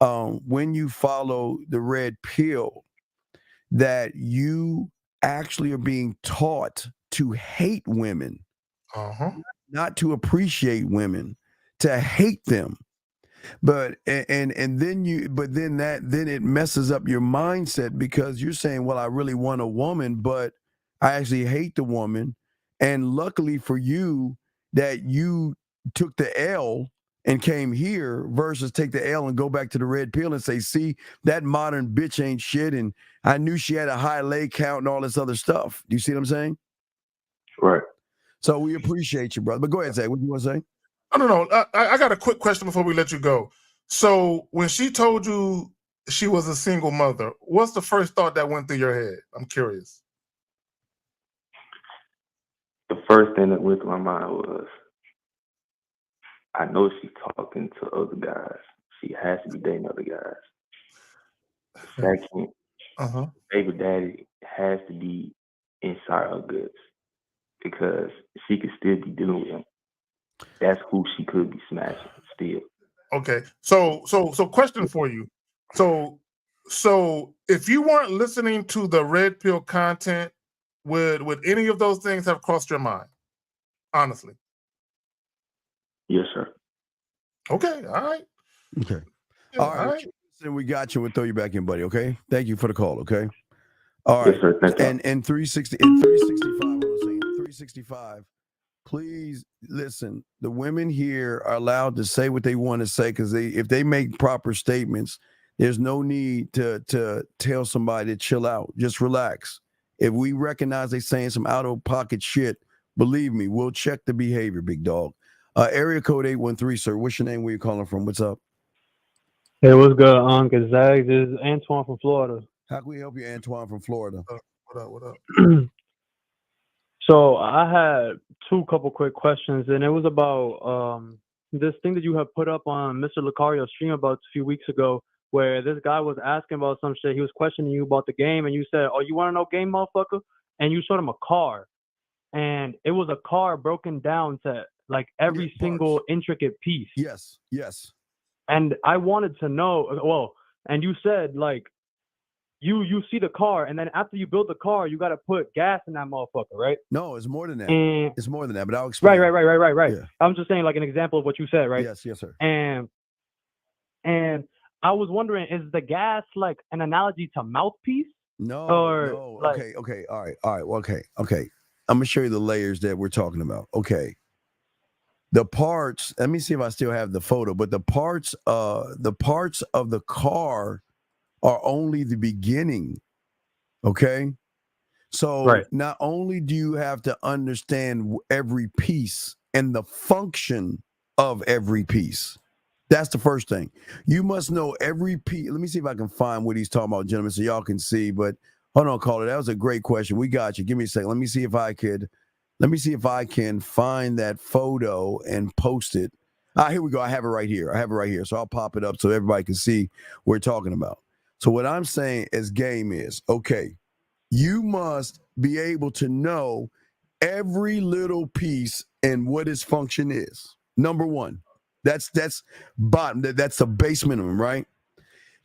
Speaker 14: when you follow the red pill, that you actually are being taught to hate women, not to appreciate women, to hate them. But then it messes up your mindset because you're saying, well, I really want a woman, but I actually hate the woman. And luckily for you that you took the L and came here versus take the L and go back to the red pill and say, see, that modern bitch ain't shit. And I knew she had a high lay count and all this other stuff. Do you see what I'm saying?
Speaker 17: Right.
Speaker 14: So we appreciate you, brother. But go ahead, Zach. What do you want to say?
Speaker 13: No. I got a quick question before we let you go. So when she told you she was a single mother, what's the first thought that went through your head? I'm curious.
Speaker 17: The first thing that went through my mind was, I know she's talking to other guys. She has to be dating other guys. Second, baby daddy has to be inside her guts because she could still be dealing with him. That's who she could be smashing still.
Speaker 13: Okay. So question for you. So if you weren't listening to the red pill content, would any of those things have crossed your mind? Honestly.
Speaker 17: Yes, sir.
Speaker 13: Okay. All right.
Speaker 14: Okay. All right. So we got you. We'll throw you back in, buddy. Okay. Thank you for the call. Okay. All right.
Speaker 17: Yes, sir. Thank you.
Speaker 14: And 365, please listen. The women here are allowed to say what they want to say because if they make proper statements, there's no need to tell somebody to chill out. Just relax. If we recognize they saying some out of pocket shit, believe me, we'll check the behavior, big dog. Area code 813, sir. What's your name? Where you calling from? What's up?
Speaker 18: Hey, what's good, Uncle Zach? This is Antoine from Florida.
Speaker 14: How can we help you, Antoine from Florida?
Speaker 13: What up?
Speaker 18: So I had couple quick questions, and it was about this thing that you have put up on Mr. Lucario's stream about a few weeks ago, where this guy was asking about some shit. He was questioning you about the game, and you said, "Oh, you want to know game, motherfucker?" And you showed him a car, and it was a car broken down to like every single intricate piece.
Speaker 14: Yes.
Speaker 18: And I wanted to know, and you said like you see the car, and then after you build the car, you got to put gas in that motherfucker, right?
Speaker 14: No, it's more than that.
Speaker 18: And
Speaker 14: it's more than that, but I'll explain.
Speaker 18: Right.
Speaker 14: Yeah.
Speaker 18: I'm just saying like an example of what you said, right?
Speaker 14: Yes, sir.
Speaker 18: And I was wondering, is the gas like an analogy to mouthpiece?
Speaker 14: No.
Speaker 18: Like,
Speaker 14: okay. All right. Well, okay. I'm gonna show you the layers that we're talking about. Okay. The parts, let me see if I still have the photo, but the parts of the car are only the beginning. Okay. So Not only do you have to understand every piece and the function of every piece. That's the first thing. You must know every piece. Let me see if I can find what he's talking about, gentlemen, so y'all can see. But hold on, caller. That was a great question. We got you. Give me a second. Let me see if I can find that photo and post it. Here we go. I have it right here. So I'll pop it up so everybody can see what we're talking about. So what I'm saying as game is, okay, you must be able to know every little piece and what its function is. Number one, that's bottom. That's the base minimum, right?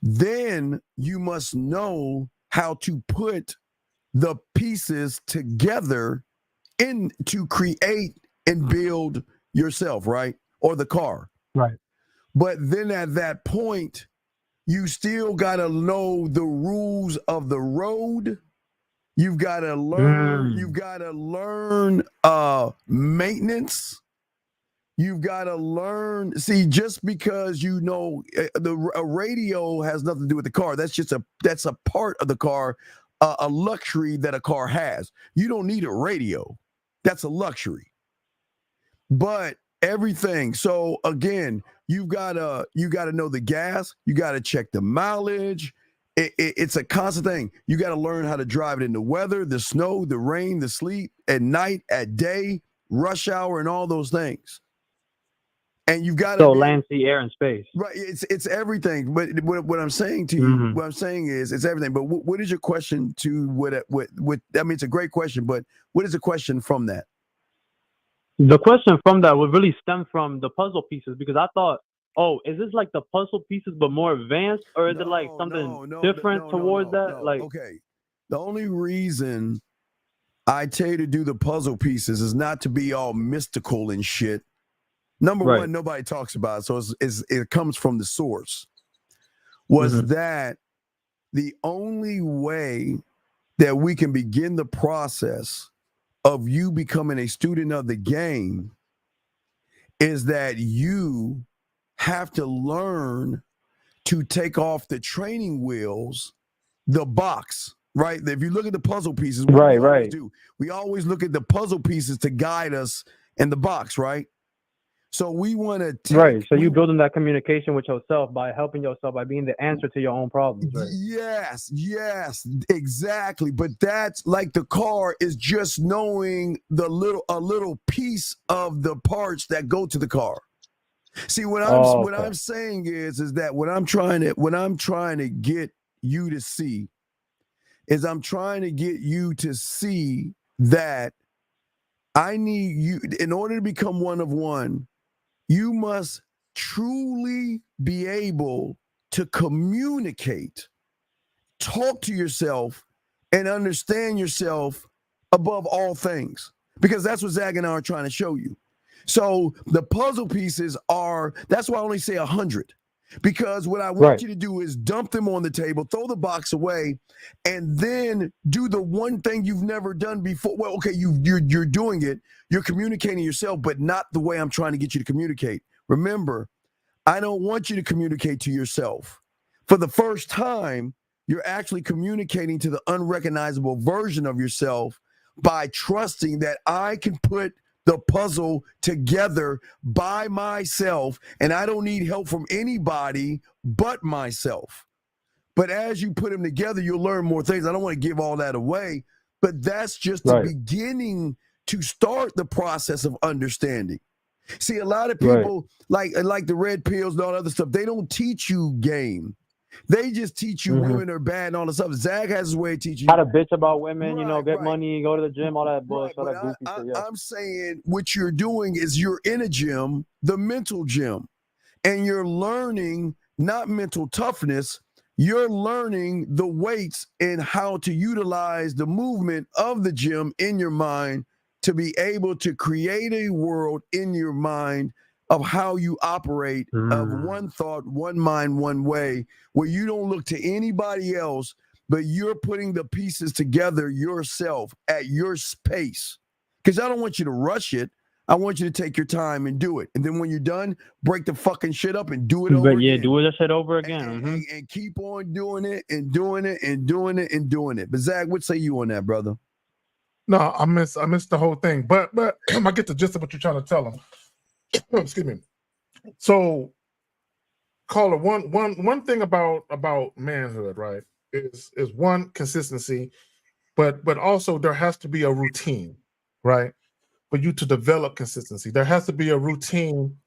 Speaker 14: Then you must know how to put the pieces together to create and build yourself, right? Or the car.
Speaker 18: Right.
Speaker 14: But then at that point, you still got to know the rules of the road. You've got to learn, maintenance. You've got to learn. See, just because you know a radio has nothing to do with the car. That's a part of the car, a luxury that a car has. You don't need a radio. That's a luxury. But everything. So again, you gotta know the gas. You gotta check the mileage. It's a constant thing. You got to learn how to drive it in the weather, the snow, the rain, the sleet, at night, at day, rush hour, and all those things. And you've got to
Speaker 18: land, sea, air, and space.
Speaker 14: Right. It's everything. But what I'm saying to you, what I'm saying is it's everything. But what is your question to what? I mean, it's a great question. But what is the question from that?
Speaker 18: The question from that would really stem from the puzzle pieces, because I thought, oh, is this like the puzzle pieces but more advanced, or is it like something different towards that? Like,
Speaker 14: okay, the only reason I tell you to do the puzzle pieces is not to be all mystical and shit. Number one, nobody talks about it, so it comes from the source. Was that the only way that we can begin the process of you becoming a student of the game is that you have to learn to take off the training wheels, the box, right? If you look at the puzzle pieces, we always look at the puzzle pieces to guide us in the box, right? So we want to
Speaker 18: So you building that communication with yourself by helping yourself, by being the answer to your own problems, right?
Speaker 14: Yes, exactly. But that's like the car is just knowing a little piece of the parts that go to the car. See, what I'm saying is that what I'm trying to get you to see is I'm trying to get you to see that I need you in order to become one of one. You must truly be able to communicate, talk to yourself, and understand yourself above all things. Because that's what Zach and I are trying to show you. So the puzzle pieces that's why I only say 100. Because what I want you to do is dump them on the table, throw the box away, and then do the one thing you've never done before. Well, okay, you're doing it. You're communicating yourself, but not the way I'm trying to get you to communicate. Remember, I don't want you to communicate to yourself. For the first time, you're actually communicating to the unrecognizable version of yourself by trusting that I can put the puzzle together by myself, and I don't need help from anybody but myself. But as you put them together, you'll learn more things. I don't want to give all that away, but that's just the beginning to start the process of understanding. See, a lot of people like the red pills and all that other stuff, they don't teach you game. They just teach you women are bad and all this stuff. Zach has his way of teaching you
Speaker 18: how to bitch about women, get money, go to the gym, all that bullshit, all that goofy shit.
Speaker 14: I'm saying what you're doing is you're in a gym, the mental gym, and you're learning not mental toughness. You're learning the weights and how to utilize the movement of the gym in your mind to be able to create a world in your mind of how you operate, of one thought, one mind, one way, where you don't look to anybody else, but you're putting the pieces together yourself at your pace. Because I don't want you to rush it. I want you to take your time and do it. And then when you're done, break the fucking shit up and do it over again.
Speaker 18: Do that shit over again.
Speaker 14: And keep on doing it and doing it and doing it and doing it. But Zach, what say you on that, brother?
Speaker 13: No, I missed the whole thing. But I get the gist of what you're trying to tell them. Excuse me. So, caller, one thing about manhood, right, is one, consistency, but also there has to be a routine, right, for you to develop consistency. There has to be a routine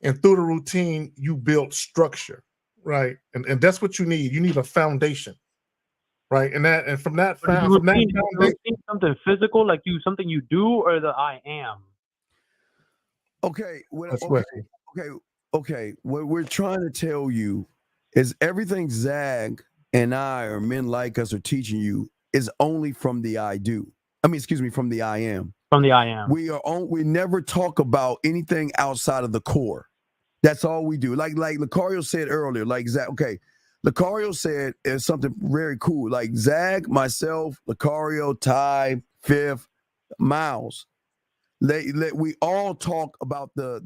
Speaker 13: and through the routine, you build structure, right? And that's what you need. You need a foundation, right? And from that
Speaker 18: Routine,
Speaker 13: foundation,
Speaker 18: something physical, like something you do, or the I am.
Speaker 14: Okay, okay. What we're trying to tell you is everything Zag and I, or men like us, are teaching you is only from the I do. I mean, excuse me, from the I am.
Speaker 18: From the I am.
Speaker 14: We never talk about anything outside of the core. That's all we do. Like Lucario said earlier, like Zag, okay. Lucario said something very cool. Like Zag, myself, Lucario, Ty, Fifth, Miles. We all talk about the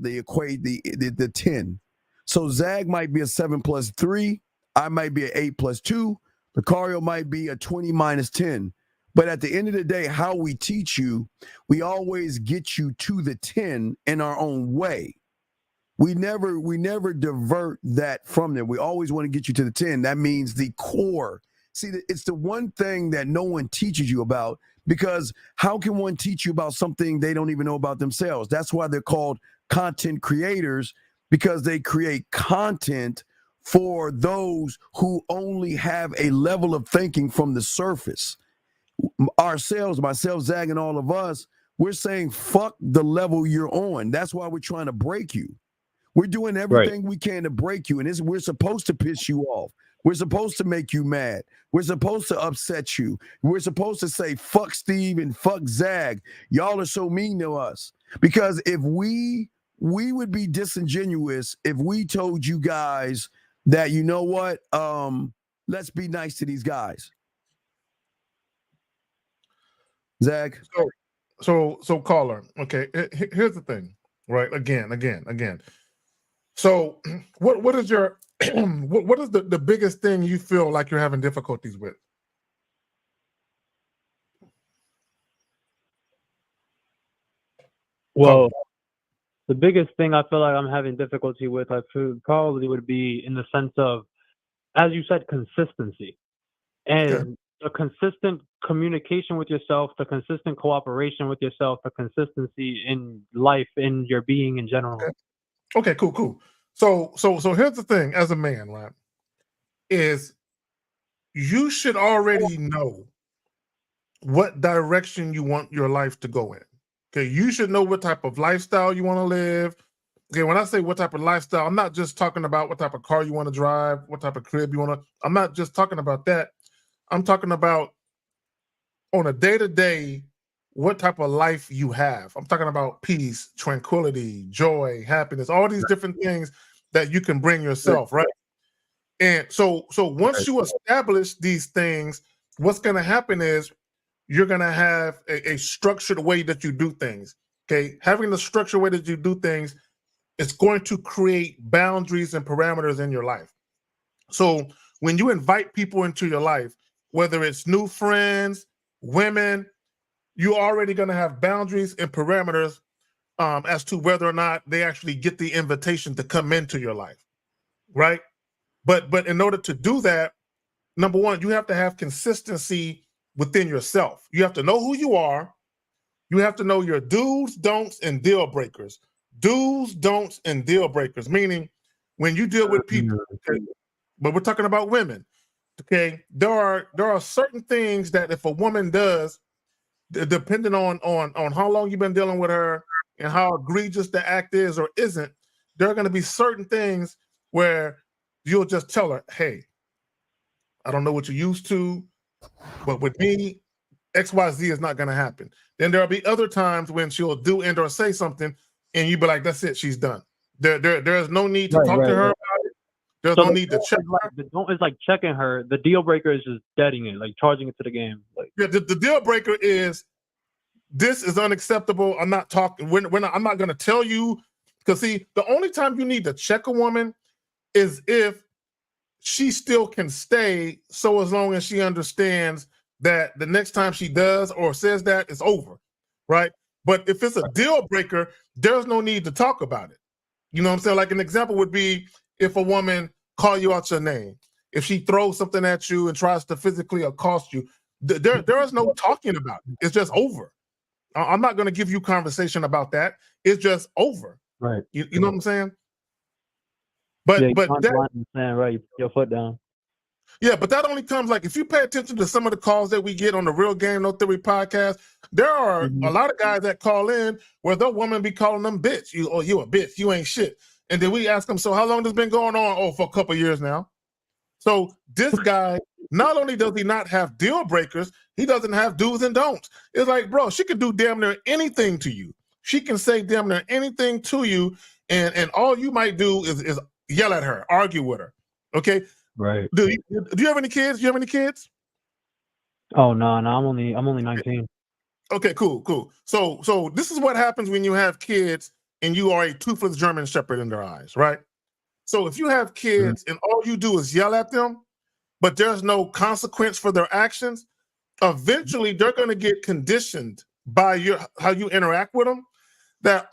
Speaker 14: 10. So Zag might be a 7 plus 3. I might be an 8 plus 2. Lucario might be a 20 minus 10. But at the end of the day, how we teach you, we always get you to the 10 in our own way. We never divert that from there. We always want to get you to the 10. That means the core. See, it's the one thing that no one teaches you about, because how can one teach you about something they don't even know about themselves? That's why they're called content creators, because they create content for those who only have a level of thinking from the surface. Ourselves, myself, Zag, and all of us, we're saying, fuck the level you're on. That's why we're trying to break you. We're doing everything we can to break you. And we're supposed to piss you off. We're supposed to make you mad. We're supposed to upset you. We're supposed to say, fuck Steve and fuck Zag. Y'all are so mean to us. Because if we would be disingenuous if we told you guys that, you know what, let's be nice to these guys. Zag?
Speaker 13: So caller, okay, here's the thing, right? Again. So what is your what is the biggest thing you feel like you're having difficulties with?
Speaker 18: Well, the biggest thing I feel like I'm having difficulty with, I feel probably would be in the sense of, as you said, consistency. And the consistent communication with yourself, the consistent cooperation with yourself, the consistency in life, in your being in general.
Speaker 13: Okay, cool. So here's the thing, as a man, right, is you should already know what direction you want your life to go in. Okay, you should know what type of lifestyle you want to live. Okay, when I say what type of lifestyle, I'm not just talking about what type of car you want to drive, what type of crib you want to. I'm not just talking about that. I'm talking about on a day-to-day, what type of life you have. I'm talking about peace, tranquility, joy, happiness, all these different things that you can bring yourself, right? And so once you establish these things, what's going to happen is you're going to have a structured way that you do things. Okay, having the structured way that you do things, it's going to create boundaries and parameters in your life. So when you invite people into your life, whether it's new friends, women, you're already going to have boundaries and parameters as to whether or not they actually get the invitation to come into your life, right? But in order to do that, number one, you have to have consistency within yourself. You have to know who you are. You have to know your do's, don'ts, and deal breakers. Do's, don'ts, and deal breakers, meaning when you deal with people, okay, but we're talking about women, okay, there are certain things that if a woman does, depending on how long you've been dealing with her and how egregious the act is or isn't, there are going to be certain things where you'll just tell her, hey, I don't know what you're used to, but with me, XYZ is not going to happen. Then there'll be other times when she'll do and or say something, and you be like, that's it, she's done. There's no need to talk to her about it. There's no need to check her.
Speaker 18: The don't is like checking her. The deal breaker is just deading it, like charging it to the game. Like,
Speaker 13: yeah, the deal breaker is, this is unacceptable. I'm not talking. I'm not going to tell you, because see, the only time you need to check a woman is if she still can stay, so as long as she understands that the next time she does or says that, it's over, right? But if it's a deal breaker, there's no need to talk about it. You know what I'm saying? Like an example would be if a woman call you out your name, if she throws something at you and tries to physically accost you, there is no talking about it. It's just over. I'm not going to give you conversation about that. It's just over.
Speaker 18: Right.
Speaker 13: You know what I'm saying? But
Speaker 18: Yeah, you
Speaker 13: but
Speaker 18: can't
Speaker 13: that
Speaker 18: line in the sand, right? You put your foot down.
Speaker 13: yeah, but that only comes like if you pay attention to some of the calls that we get on the Real Game No Theory podcast. There are a lot of guys that call in where the woman be calling them bitch. You a bitch. You ain't shit. And then we ask them, so how long this been going on? Oh, for a couple of years now. So this guy, not only does he not have deal breakers, he doesn't have do's and don'ts. It's like, bro, she can do damn near anything to you. She can say damn near anything to you, and all you might do is yell at her, argue with her. Okay?
Speaker 18: Right.
Speaker 13: Do you have any kids? Do you have any kids?
Speaker 18: Oh no, I'm only 19.
Speaker 13: Okay, cool. So this is what happens when you have kids and you are a toothless German Shepherd in their eyes, right? So if you have kids and all you do is yell at them, but there's no consequence for their actions, eventually they're going to get conditioned by how you interact with them. That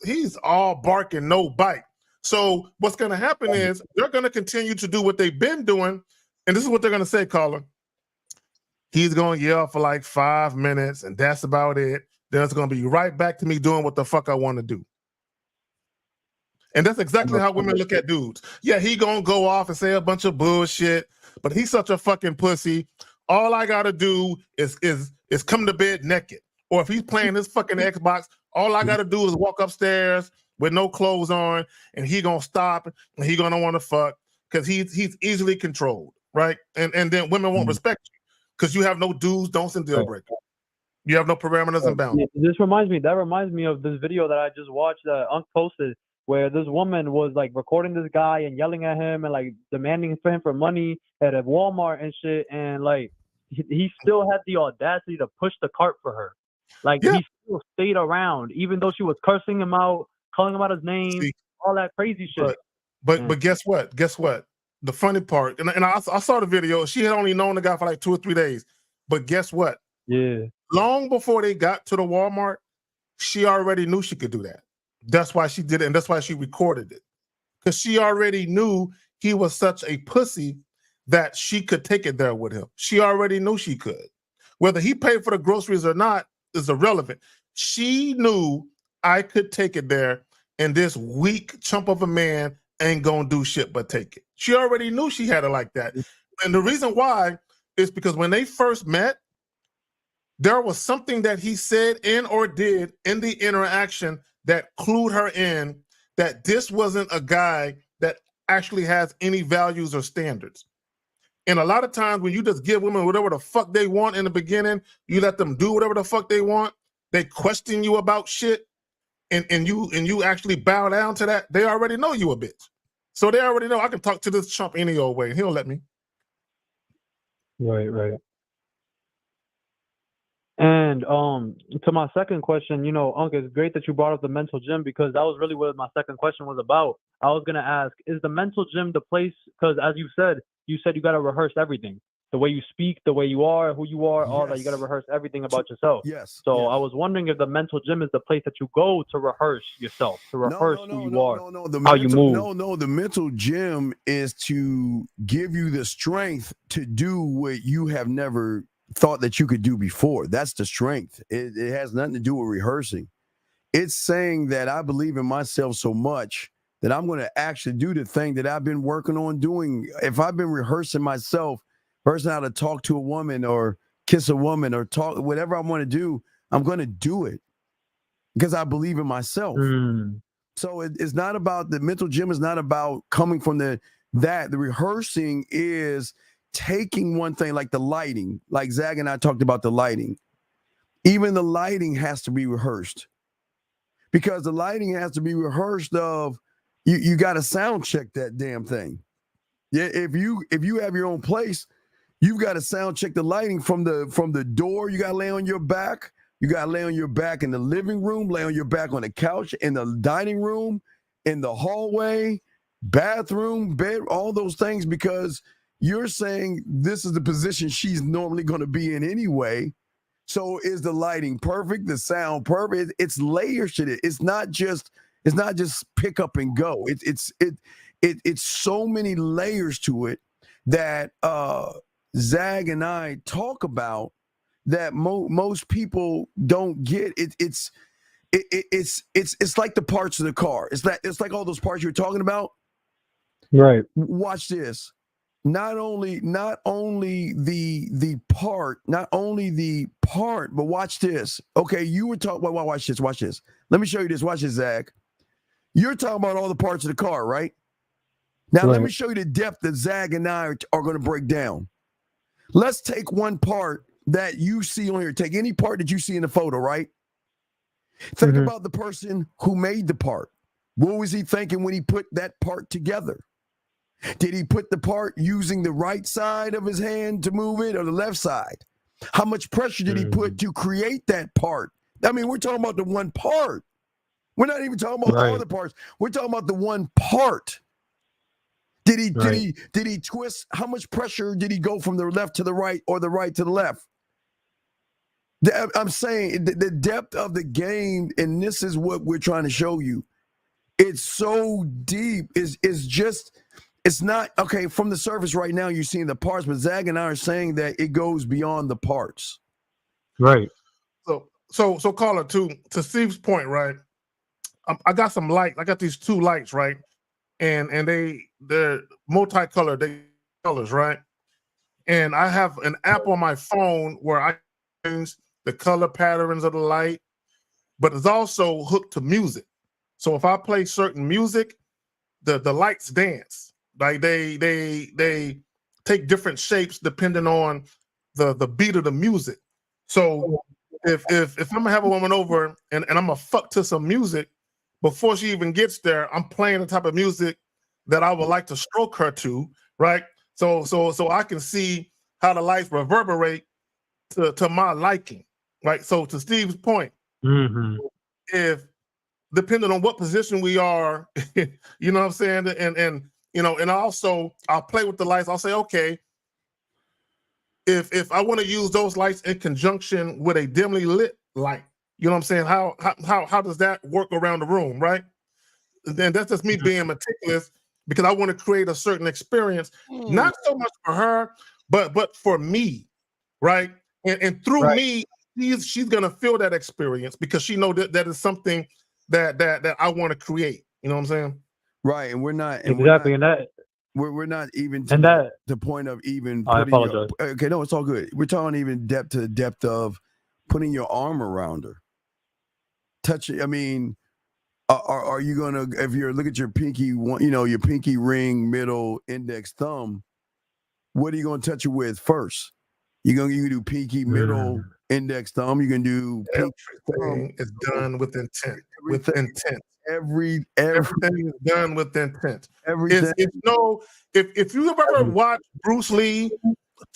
Speaker 13: he's all bark and no bite. So what's going to happen is they're going to continue to do what they've been doing, and this is what they're going to say, caller. He's going to yell for like 5 minutes, and that's about it. Then it's going to be right back to me doing what the fuck I want to do. And that's exactly how women look at dudes. Yeah, he gonna go off and say a bunch of bullshit, but he's such a fucking pussy. All I gotta do is come to bed naked. Or if he's playing his fucking Xbox, all I gotta do is walk upstairs with no clothes on, and he gonna stop and he gonna want to fuck because he's easily controlled, right? And then women won't respect you because you have no do's, don'ts, and deal breakers. You have no parameters and boundaries.
Speaker 18: That reminds me of this video that I just watched that Unc posted, where this woman was like recording this guy and yelling at him and like demanding for him for money at a Walmart and shit, and like he still had the audacity to push the cart for her. Like he still stayed around even though she was cursing him out, calling him out his name, all that crazy shit.
Speaker 13: But guess what? Guess what? The funny part, and I saw the video. She had only known the guy for like 2 or 3 days. But guess what?
Speaker 18: Yeah.
Speaker 13: Long before they got to the Walmart, she already knew she could do that. That's why she did it, and that's why she recorded it. Because she already knew he was such a pussy that she could take it there with him. She already knew she could. Whether he paid for the groceries or not is irrelevant. She knew I could take it there, and this weak chump of a man ain't gonna do shit but take it. She already knew she had it like that. And the reason why is because when they first met, there was something that he said in or did in the interaction that clued her in that this wasn't a guy that actually has any values or standards. And a lot of times when you just give women whatever the fuck they want in the beginning, you let them do whatever the fuck they want, they question you about shit, and you actually bow down to that, they already know you a bitch. So they already know I can talk to this chump any old way and he'll let me.
Speaker 18: Right. And to my second question, Unc, it's great that you brought up the mental gym because that was really what my second question was about. I was gonna ask, is the mental gym the place? Because as you said you got to rehearse everything, the way you speak, the way you are, who you are, all that. You got to rehearse everything about yourself.
Speaker 14: Yes.
Speaker 18: So I was wondering if the mental gym is the place that you go to rehearse yourself, to rehearse who you are, how you move.
Speaker 14: No, the mental gym is to give you the strength to do what you have never thought that you could do before. That's the strength. It has nothing to do with rehearsing. It's saying that I believe in myself so much that I'm going to actually do the thing that I've been working on doing. If I've been rehearsing myself, rehearsing how to talk to a woman or kiss a woman or talk, whatever I want to do, I'm going to do it because I believe in myself. So it's not about the mental gym is not about coming from the rehearsing is taking one thing like the lighting, like Zag and I talked about the lighting. Even the lighting has to be rehearsed because the lighting has to be rehearsed of you got to sound check that damn thing. Yeah, if you have your own place, you've got to sound check the lighting from the door. You got to lay on your back. You got to lay on your back in the living room, lay on your back on the couch, in the dining room, in the hallway, bathroom, bed, all those things, because you're saying this is the position she's normally going to be in anyway. So is the lighting perfect? The sound perfect? It's layers to it. It's not just pick up and go. It's so many layers to it that Zag and I talk about that most people don't get. It's like the parts of the car. It's like all those parts you're talking about.
Speaker 18: Right.
Speaker 14: Watch this. Not only the part, but watch this. Okay, you were talking. Well, watch this. Watch this. Let me show you this. Watch this, Zach. You're talking about all the parts of the car, right? Now, let me show you the depth that Zach and I are going to break down. Let's take one part that you see on here. Take any part that you see in the photo, right? Think about the person who made the part. What was he thinking when he put that part together? Did he put the part using the right side of his hand to move it or the left side? How much pressure did he put to create that part? I mean, we're talking about the one part. We're not even talking about all the parts. We're talking about the one part. Did he twist? How much pressure did he go from the left to the right or the right to the left? I'm saying the depth of the game, and this is what we're trying to show you. It's so deep. It's not, okay, from the surface right now, you're seeing the parts, but Zach and I are saying that it goes beyond the parts.
Speaker 18: Right.
Speaker 13: So caller, to Steve's point, right? I got some light. I got these two lights, right? And they're multicolored, they colors, right? And I have an app on my phone where I change the color patterns of the light, but it's also hooked to music. So if I play certain music, the lights dance. Like they take different shapes depending on the beat of the music. So if I'm gonna have a woman over and I'm gonna fuck to some music, before she even gets there, I'm playing the type of music that I would like to stroke her to, right? So I can see how the lights reverberate to my liking, right? So to Steve's point, if depending on what position we are, you know what I'm saying, and you know, and also I'll play with the lights. I'll say, okay, if I want to use those lights in conjunction with a dimly lit light, you know what I'm saying? How does that work around the room, right? And then that's just me being meticulous because I want to create a certain experience, not so much for her, but for me, right? And through me, she's gonna feel that experience because she know that is something that I want to create. You know what I'm saying?
Speaker 14: Right, and we're not
Speaker 18: Exactly, and that
Speaker 14: we're not even to the point of even
Speaker 18: I
Speaker 14: putting
Speaker 18: apologize.
Speaker 14: okay, no, it's all good. We're talking even depth of putting your arm around her. Touch it. I mean, are you gonna, if you're look at your pinky, your pinky ring, middle, index, thumb, what are you gonna touch it with first? You can do pinky, middle, index, thumb. You can do
Speaker 13: everything is done with intent. With intent.
Speaker 14: Everything
Speaker 13: is done with intent.
Speaker 14: Everything.
Speaker 13: If you have ever watched Bruce Lee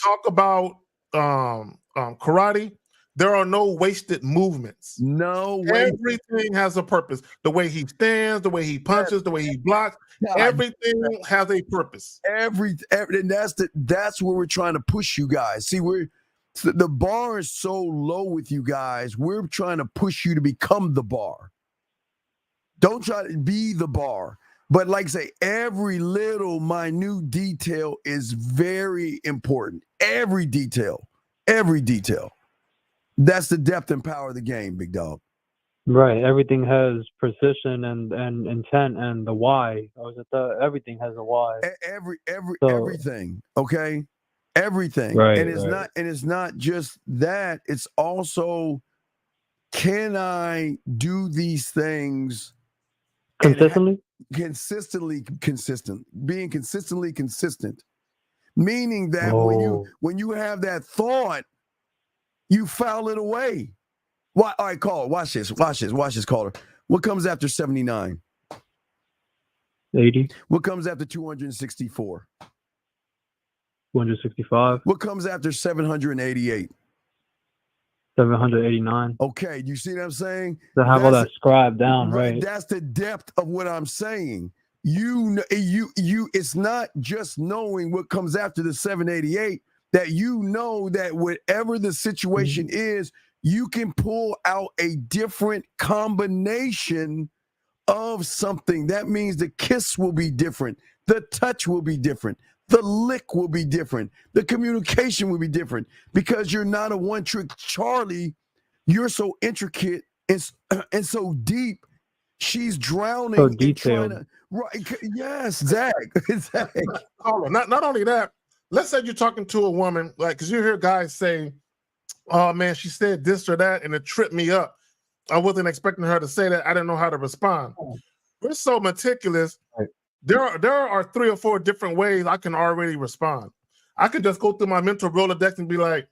Speaker 13: talk about karate, there are no wasted movements.
Speaker 14: No
Speaker 13: way. Everything has a purpose. The way he stands, the way he punches, the way he blocks, everything has a purpose.
Speaker 14: And that's where we're trying to push you guys. See, the bar is so low with you guys. We're trying to push you to become the bar. Don't try to be the bar. But like I say, every little minute detail is very important. Every detail. That's the depth and power of the game, big dog.
Speaker 18: Right. Everything has precision and intent and the why. Everything has a why.
Speaker 14: Everything. Okay. Everything.
Speaker 18: Right.
Speaker 14: And it's not just that. It's also, can I do these things
Speaker 18: consistently?
Speaker 14: Being consistently consistent. Meaning that when you have that thought, you foul it away. All right, caller, watch this, caller. What comes after 79?
Speaker 18: 80.
Speaker 14: What comes after 264?
Speaker 18: 265.
Speaker 14: What comes after 788?
Speaker 18: 789.
Speaker 14: Okay, you see what I'm saying?
Speaker 18: To have all that scribed down, right?
Speaker 14: That's the depth of what I'm saying. You it's not just knowing what comes after the 788, that you know that whatever the situation is, you can pull out a different combination of something. That means the kiss will be different, the touch will be different, the lick will be different, the communication will be different, because you're not a one-trick Charlie. You're so intricate and so deep She's drowning
Speaker 18: So
Speaker 14: and trying
Speaker 18: detailed.
Speaker 14: to right. Yes, Zach. Zach.
Speaker 13: Hold on. Not only that, let's say you're talking to a woman, like, because you hear guys say, "Oh man, she said this or that, and it tripped me up. I wasn't expecting her to say that. I didn't know how to respond." We're so meticulous. There are 3 or 4 different ways I can already respond. I could just go through my mental Rolodex and be like,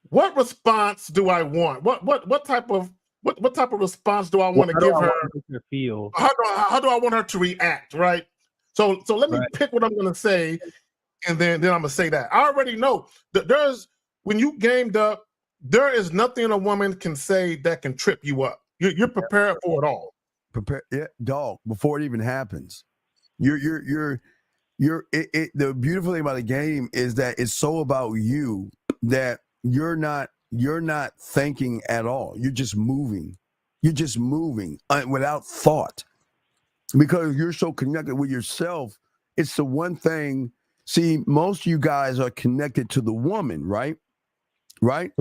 Speaker 13: what response do I want? What type of response do I want to give her?
Speaker 18: Feel?
Speaker 13: How do I want her to react? Right. So let me pick what I'm going to say, and then I'm going to say that. I already know that when you gamed up, there is nothing a woman can say that can trip you up. You're prepared for it all.
Speaker 14: Yeah, dog. Before it even happens, the beautiful thing about the game is that it's so about you that you're not thinking at all. You're just moving. You're just moving without thought because you're so connected with yourself. It's the one thing. See, most of you guys are connected to the woman, right? Right.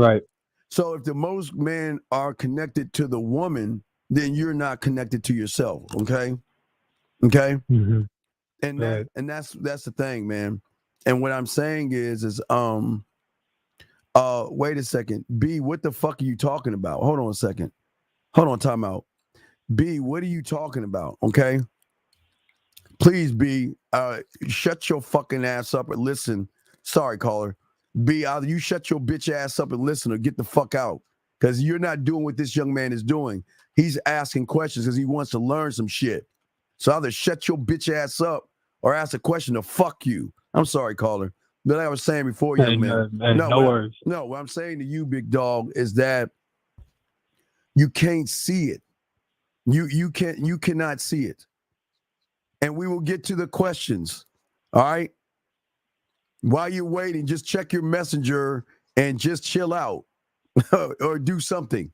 Speaker 14: So if the most men are connected to the woman, then you're not connected to yourself. Okay.
Speaker 18: Mm-hmm.
Speaker 14: And that's the thing, man. And what I'm saying is wait a second. B, what the fuck are you talking about? Hold on a second. Hold on, time out. B, what are you talking about? Okay. Please, B, shut your fucking ass up and listen. Sorry, caller. B, either you shut your bitch ass up and listen or get the fuck out. Because you're not doing what this young man is doing. He's asking questions because he wants to learn some shit. So either shut your bitch ass up or ask a question to fuck you. I'm sorry, caller. But like I was saying before, young man.
Speaker 18: No worries.
Speaker 14: No, what I'm saying to you, big dog, is that you can't see it. You cannot see it. And we will get to the questions. All right. While you're waiting, just check your messenger and just chill out or do something.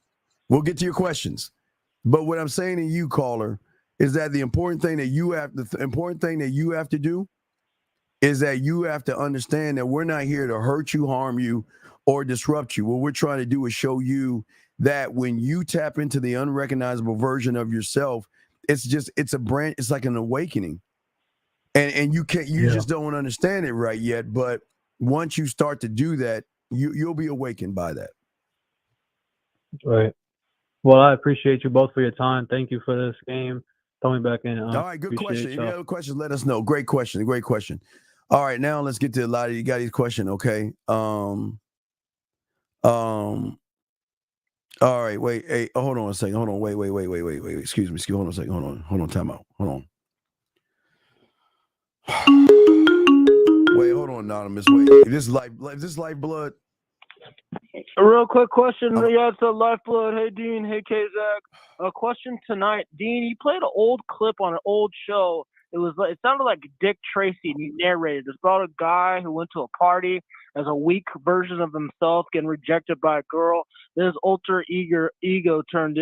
Speaker 14: We'll get to your questions. But what I'm saying to you, caller, is that the important thing that you have to do is that you have to understand that we're not here to hurt you, harm you, or disrupt you. What we're trying to do is show you that when you tap into the unrecognizable version of yourself, it's like an awakening. And you just don't understand it right yet. But once you start to do that, you'll be awakened by that.
Speaker 18: Right. Well, I appreciate you both for your time. Thank you for this game. Throw me back in.
Speaker 14: All right, good question. If you have questions, let us know. Great question. Great question. All right, now let's get to a lot of you got these questions, okay? All right, wait, hey, hold on a second. Hold on, wait. Excuse me. Hold on a second. Hold on, time out. Hold on. Wait, hold on, Anonymous. Wait. Is this lifeblood?
Speaker 19: A real quick question. Yeah, it's a Lifeblood. Hey, Dean. Hey, K-Zach. A question tonight. Dean, you played an old clip on an old show. It sounded like Dick Tracy, and you narrated. It's about a guy who went to a party as a weak version of himself, getting rejected by a girl. Then his alter ego came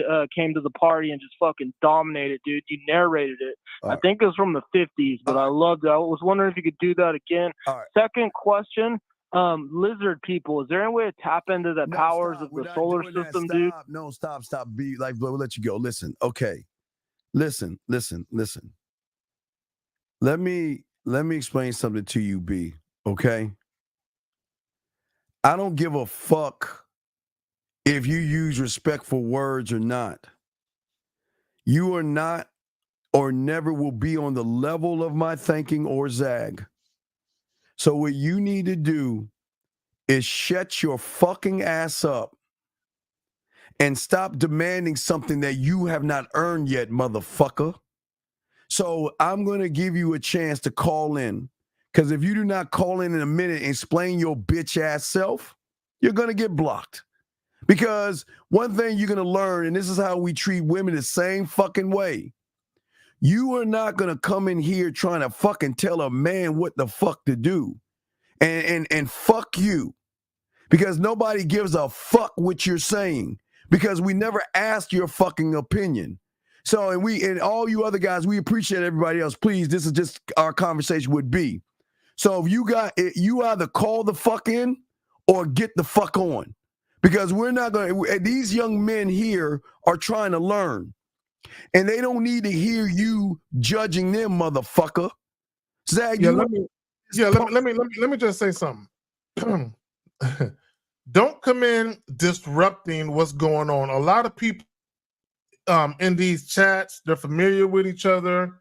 Speaker 19: to the party and just fucking dominated, dude. You narrated it. I think it was from the 50s, but I loved it. I was wondering if you could do that again. Second question. Lizard people, is there any way to tap into the powers of the solar system, dude?
Speaker 14: No, stop. Be like, we'll let you go. Listen, okay. Listen. Let me explain something to you, B. Okay. I don't give a fuck if you use respectful words or not. You are not or never will be on the level of my thinking or Zag. So what you need to do is shut your fucking ass up and stop demanding something that you have not earned yet, motherfucker. So I'm going to give you a chance to call in, because if you do not call in a minute and explain your bitch ass self, you're going to get blocked. Because one thing you're going to learn, and this is how we treat women the same fucking way, you are not going to come in here trying to fucking tell a man what the fuck to do. And fuck you. Because nobody gives a fuck what you're saying. Because we never asked your fucking opinion. So, and all you other guys, we appreciate everybody else. Please, this is just our conversation would be. So if you either call the fuck in or get the fuck on. because we're not going to, these young men here are trying to learn, and they don't need to hear you judging them, motherfucker. Zach,
Speaker 13: let me just say something. Don't come in disrupting what's going on. A lot of people in these chats, they're familiar with each other.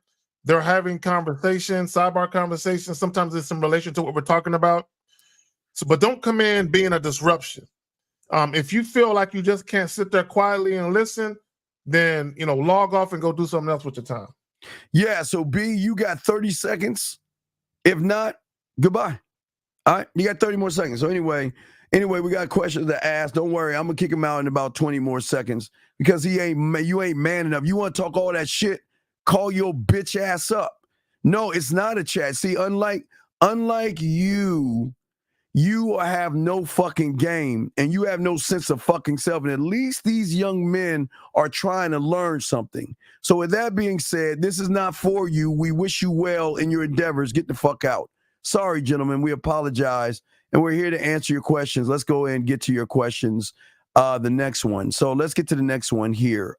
Speaker 13: They're having conversations, sidebar conversations. Sometimes it's in relation to what we're talking about. So, but don't come in being a disruption. If you feel like you just can't sit there quietly and listen, then log off and go do something else with your time.
Speaker 14: Yeah. So B, you got 30 seconds. If not, goodbye. All right, you got 30 more seconds. So anyway, we got questions to ask. Don't worry, I'm gonna kick him out in about 20 more seconds because you ain't man enough. You want to talk all that shit? Call your bitch ass up. No, it's not a chat. See, unlike you have no fucking game and you have no sense of fucking self. And at least these young men are trying to learn something. So with that being said, this is not for you. We wish you well in your endeavors. Get the fuck out. Sorry, gentlemen, we apologize. And we're here to answer your questions. Let's go ahead and get to your questions. The next one. So let's get to the next one here.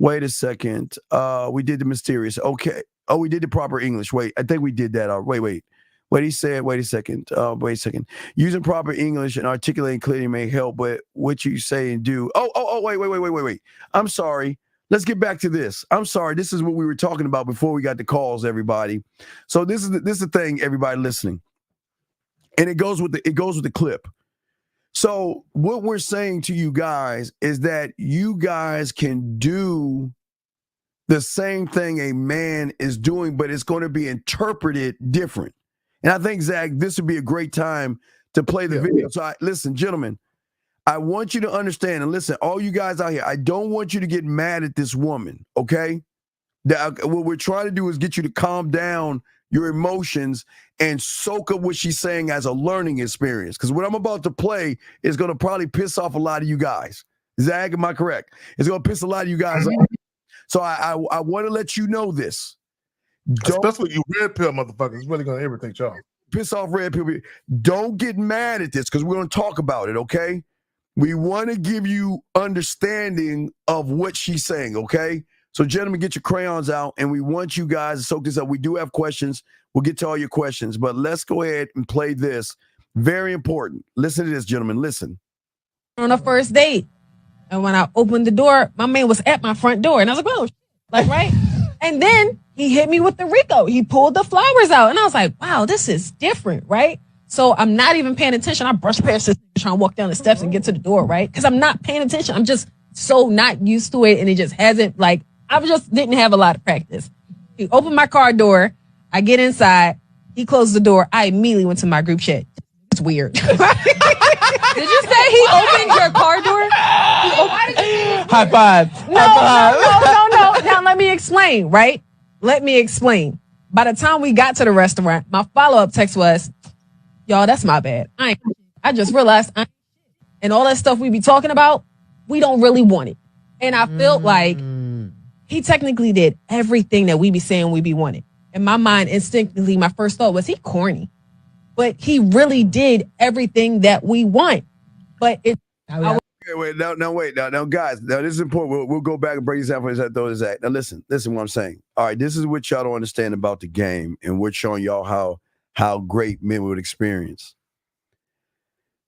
Speaker 14: Wait a second. We did the mysterious. Okay. Oh, we did the proper English. Wait, I think we did that. Wait. What he said, wait a second. Using proper English and articulating clearly may help, but what you say and do. Wait. I'm sorry. Let's get back to this. I'm sorry. This is what we were talking about before we got the calls, everybody. So this is the thing, everybody listening. And it goes with the clip. So what we're saying to you guys is that you guys can do the same thing a man is doing, but it's going to be interpreted different. And I think, Zach, this would be a great time to play the video. So listen, gentlemen, I want you to understand, and listen, all you guys out here, I don't want you to get mad at this woman, okay? What we're trying to do is get you to calm down your emotions and soak up what she's saying as a learning experience. Because what I'm about to play is going to probably piss off a lot of you guys. Zach, am I correct? It's going to piss a lot of you guys off. So I want to let you know this.
Speaker 13: Especially you red pill motherfuckers. It's really going to irritate y'all.
Speaker 14: Piss off red pill. Don't get mad at this because we're going to talk about it, okay? We want to give you understanding of what she's saying, okay? So, gentlemen, get your crayons out, and we want you guys to soak this up. We do have questions. We'll get to all your questions, but let's go ahead and play this. Very important. Listen to this, gentlemen. Listen.
Speaker 20: On a first date, and when I opened the door, my man was at my front door, and I was like, "Oh, right?" And then he hit me with the Rico. He pulled the flowers out, and I was like, "Wow, this is different, right?" So I'm not even paying attention. I brush past this, trying to walk down the steps and get to the door, right? Because I'm not paying attention. I'm just so not used to it, and it just hasn't I just didn't have a lot of practice. He opened my car door. I get inside. He closed the door. I immediately went to my group chat. It's weird.
Speaker 21: Did you say he opened your car door?
Speaker 20: High five. No. Now let me explain, right? Let me explain. By the time we got to the restaurant, my follow-up text was, "Y'all, that's my bad. I just realized and all that stuff we be talking about, we don't really want it." And I felt like he technically did everything that we be saying we be wanting. In my mind, instinctively, my first thought was he corny. But he really did everything that we want. But it...
Speaker 14: Wait, guys. Now, this is important. We'll go back and break this down for this. Throw this at. Now, listen what I'm saying. All right, this is what y'all don't understand about the game, and we're showing y'all how great men would experience.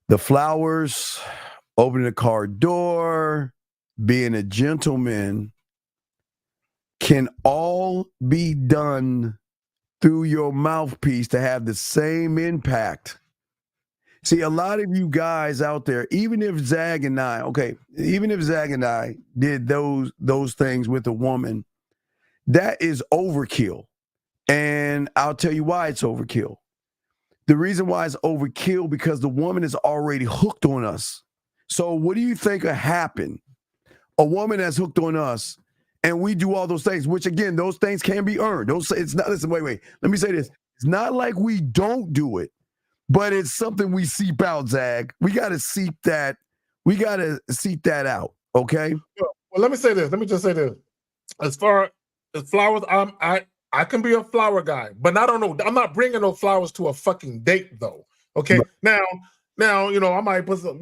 Speaker 14: The flowers, opening the car door, being a gentleman can all be done through your mouthpiece to have the same impact. See, a lot of you guys out there, even if Zag and I did those things with a woman, that is overkill. And I'll tell you why it's overkill. The reason why it's overkill because the woman is already hooked on us. So what do you think will happen? A woman that's hooked on us and we do all those things, which again, those things can be earned. It's not, listen, wait. Let me say this. It's not like we don't do it, but it's something we seep out, Zag. We got to seep that. We got to seep that out. Okay.
Speaker 13: Well, let me say this. Let me just say this. As far as flowers, I can be a flower guy, but I don't know. I'm not bringing no flowers to a fucking date though. Okay. Right. Now, I might put some,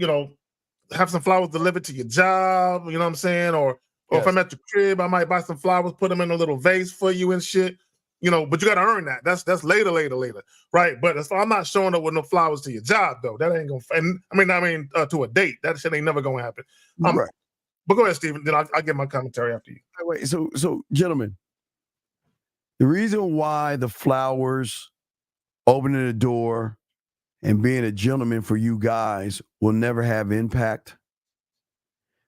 Speaker 13: have some flowers delivered to your job, you know what I'm saying? Or if I'm at your crib, I might buy some flowers, put them in a little vase for you and shit. But you got to earn that. That's later, right? But I'm not showing up with no flowers to your job though. That ain't gonna. And I mean, to a date. That shit ain't never gonna happen.
Speaker 14: Right.
Speaker 13: But go ahead, Stephen. Then I'll get my commentary after you.
Speaker 14: Wait. So, gentlemen, the reason why the flowers, opening the door, and being a gentleman for you guys will never have impact,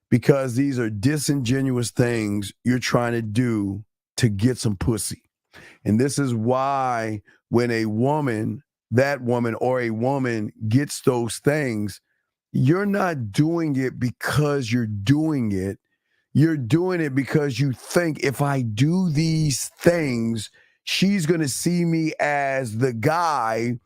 Speaker 14: because these are disingenuous things you're trying to do to get some pussy. And this is why when a woman gets those things, you're not doing it because you're doing it. You're doing it because you think, if I do these things, she's going to see me as the guy.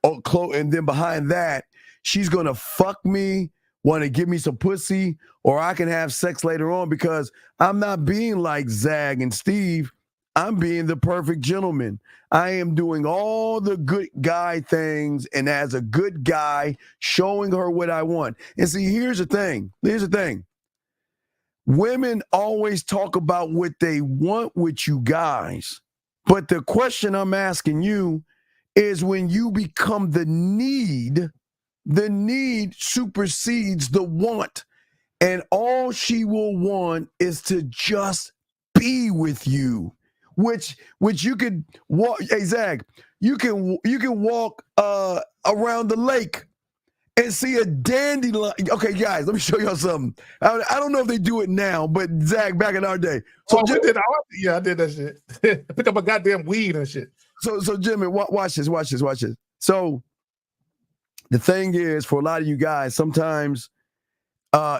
Speaker 14: And then behind that, she's going to fuck me, want to give me some pussy, or I can have sex later on, because I'm not being like Zag and Steve. I'm being the perfect gentleman. I am doing all the good guy things, and as a good guy, showing her what I want. And see, here's the thing. Women always talk about what they want with you guys. But the question I'm asking you is, when you become the need supersedes the want. And all she will want is to just be with you. Which you could walk, hey Zach, you can walk around the lake and see a dandelion. Okay, guys, let me show y'all something. I don't know if they do it now, but Zach, back in our day. So
Speaker 13: I did that shit. Pick up a goddamn weed and shit.
Speaker 14: So Jimmy, watch this. So the thing is, for a lot of you guys, sometimes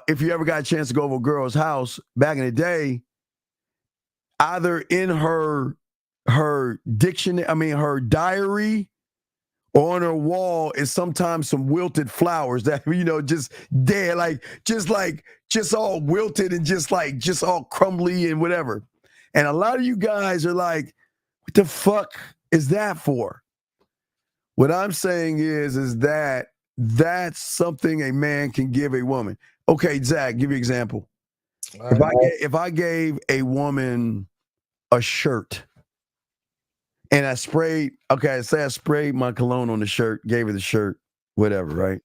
Speaker 14: if you ever got a chance to go over a girl's house back in the day, either in her diary or on her wall is sometimes some wilted flowers that, just dead, just all wilted and just all crumbly and whatever. And a lot of you guys are like, what the fuck is that for? What I'm saying is that that's something a man can give a woman. Okay, Zach, give you an example. If I gave a woman a shirt and I sprayed my cologne on the shirt, gave her the shirt, whatever, right?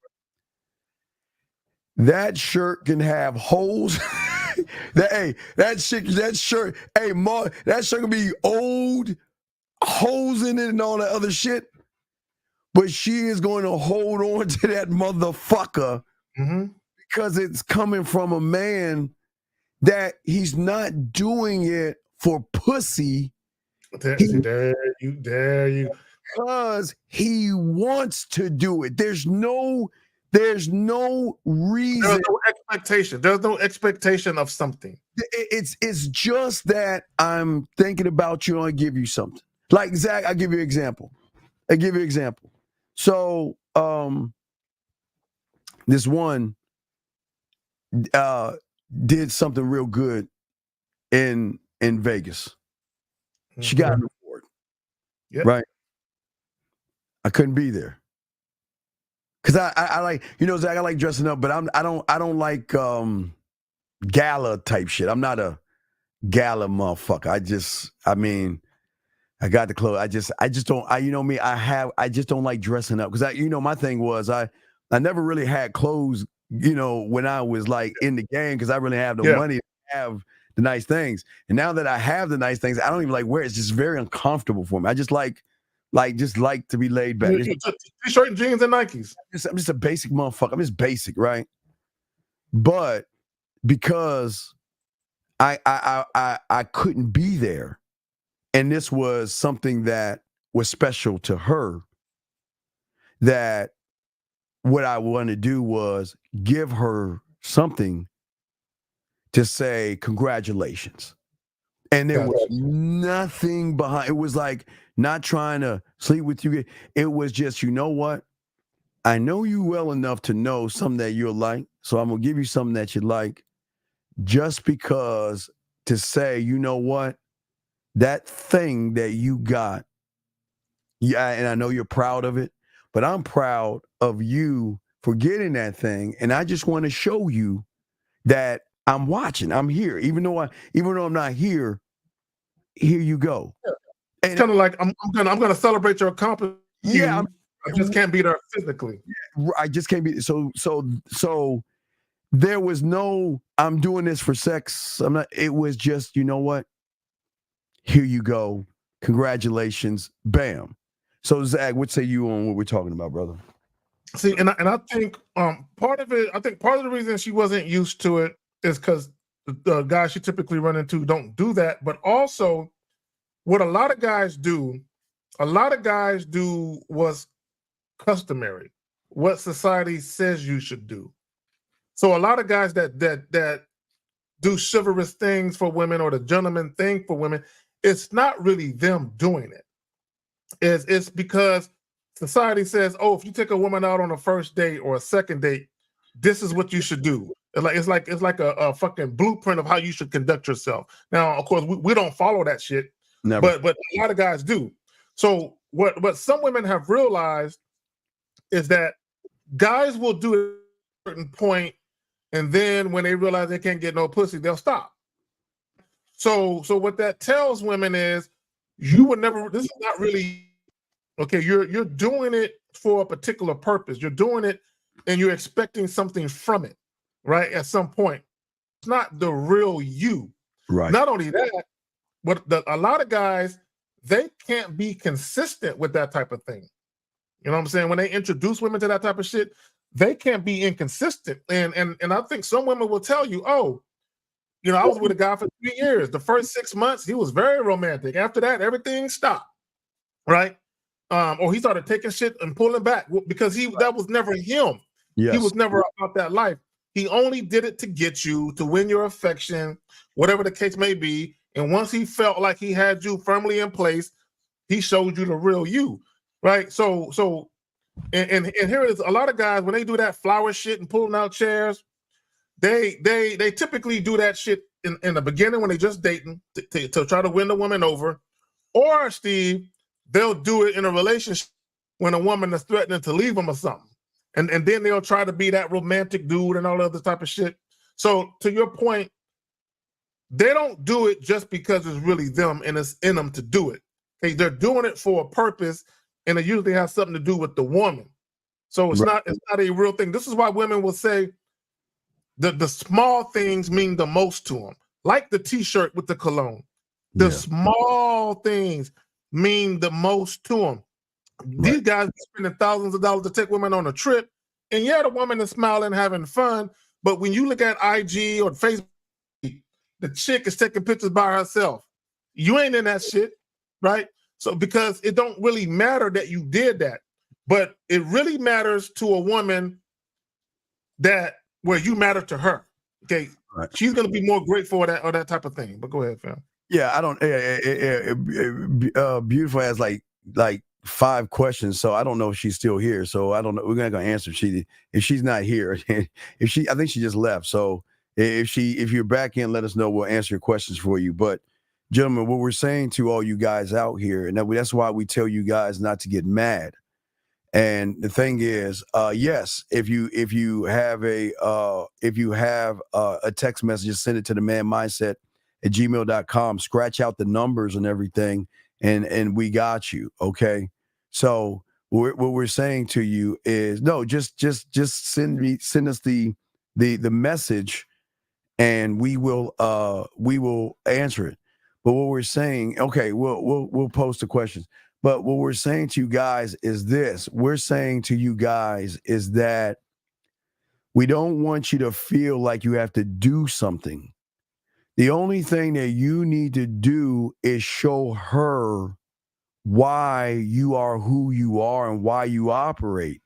Speaker 14: That shirt can have holes. that shirt can be old, holes in it and all that other shit. But she is going to hold on to that motherfucker because it's coming from a man that he's not doing it for pussy.
Speaker 13: There you.
Speaker 14: Because he wants to do it. There's no reason.
Speaker 13: There's no expectation. There's no expectation of something.
Speaker 14: It's just that I'm thinking about you and I give you something. Like Zach, I'll give you an example. So this one did something real good in Vegas. She got an award.
Speaker 13: Yep.
Speaker 14: Right? I couldn't be there. Cause I like, Zach, I like dressing up, but I don't like gala type shit. I'm not a gala motherfucker. I got the clothes. I just don't. I just don't like dressing up, because my thing was I never really had clothes. When I was like in the game, because I really have the money to have the nice things. And now that I have the nice things, I don't even like wear it. It's just very uncomfortable for me. I just like to be laid back.
Speaker 13: T-shirt and jeans and Nikes.
Speaker 14: I'm just a basic motherfucker. I'm just basic, right? But because I couldn't be there, and this was something that was special to her, that what I wanted to do was give her something to say congratulations. And there was nothing behind it. Was like not trying to sleep with you. It was just, you know what? I know you well enough to know something that you'll like. So I'm going to give you something that you like, just because, to say, you know what? That thing that you got, and I know you're proud of it, but I'm proud of you for getting that thing, and I just want to show you that I'm watching. I'm here, even though I'm not here. Here you go.
Speaker 13: It's kind of like I'm gonna celebrate your accomplishment.
Speaker 14: Yeah,
Speaker 13: I just can't be there physically.
Speaker 14: I just can't be. So there was no, I'm doing this for sex. I'm not. It was just, you know what? Here you go. Congratulations. Bam. So Zach, what say you on what we're talking about, brother?
Speaker 13: See, and I think part of the reason she wasn't used to it is because the guys she typically run into don't do that. But also, what a lot of guys do was customary, what society says you should do. So a lot of guys that do chivalrous things for women or the gentleman thing for women, it's not really them doing it. It's because society says, oh, if you take a woman out on a first date or a second date, this is what you should do. It's like a fucking blueprint of how you should conduct yourself. Now, of course, we don't follow that shit.
Speaker 14: Never.
Speaker 13: But a lot of guys do. So what some women have realized is that guys will do it at a certain point, and then when they realize they can't get no pussy, they'll stop. So what that tells women is you would never. This is not really okay. You're doing it for a particular purpose. You're doing it, and you're expecting something from it, right? At some point, it's not the real you.
Speaker 14: Right.
Speaker 13: Not only that, but a lot of guys, they can't be consistent with that type of thing. You know what I'm saying? When they introduce women to that type of shit, they can't be inconsistent. And I think some women will tell you, oh, you know, I was with a guy for 3 years. The first 6 months, he was very romantic. After that, everything stopped. Right? Or he started taking shit and pulling back because that was never him.
Speaker 14: Yes.
Speaker 13: He was never about that life. He only did it to get you, to win your affection, whatever the case may be. And once he felt like he had you firmly in place, he showed you the real you, right? So here it is. A lot of guys, when they do that flower shit and pulling out chairs, they typically do that shit in the beginning when they just dating to try to win the woman over. Or, Steve, they'll do it in a relationship when a woman is threatening to leave them or something. And then they'll try to be that romantic dude and all that other type of shit. So to your point, they don't do it just because it's really them and it's in them to do it. Okay, they're doing it for a purpose, and it usually has something to do with the woman. So it's not a real thing. This is why women will say the small things mean the most to them, like the T-shirt with the cologne. The small things mean the most to them. These guys are spending thousands of dollars to take women on a trip, and the woman is smiling, having fun. But when you look at IG or Facebook, the chick is taking pictures by herself. You ain't in that shit, right? So because it don't really matter that you did that, but it really matters to a woman that where you matter to her. Okay, she's gonna be more grateful for that or that type of thing. But go ahead, fam.
Speaker 14: Yeah, I don't. Beautiful has like 5 questions, so I don't know if she's still here. So I don't know. We're not gonna answer if she's not here. I think she just left. So if you're back in, let us know. We'll answer your questions for you. But gentlemen, what we're saying to all you guys out here, and that's why we tell you guys not to get mad. And the thing is, yes, if you have a text message, just send it to the manmindset@gmail.com. Scratch out the numbers and everything, and we got you. Okay. So what we're saying to you is no, just send us the message, and we will answer it. But what we're saying, okay, we'll post the questions. But what we're saying to you guys is this. We're saying to you guys is that we don't want you to feel like you have to do something. The only thing that you need to do is show her why you are who you are and why you operate.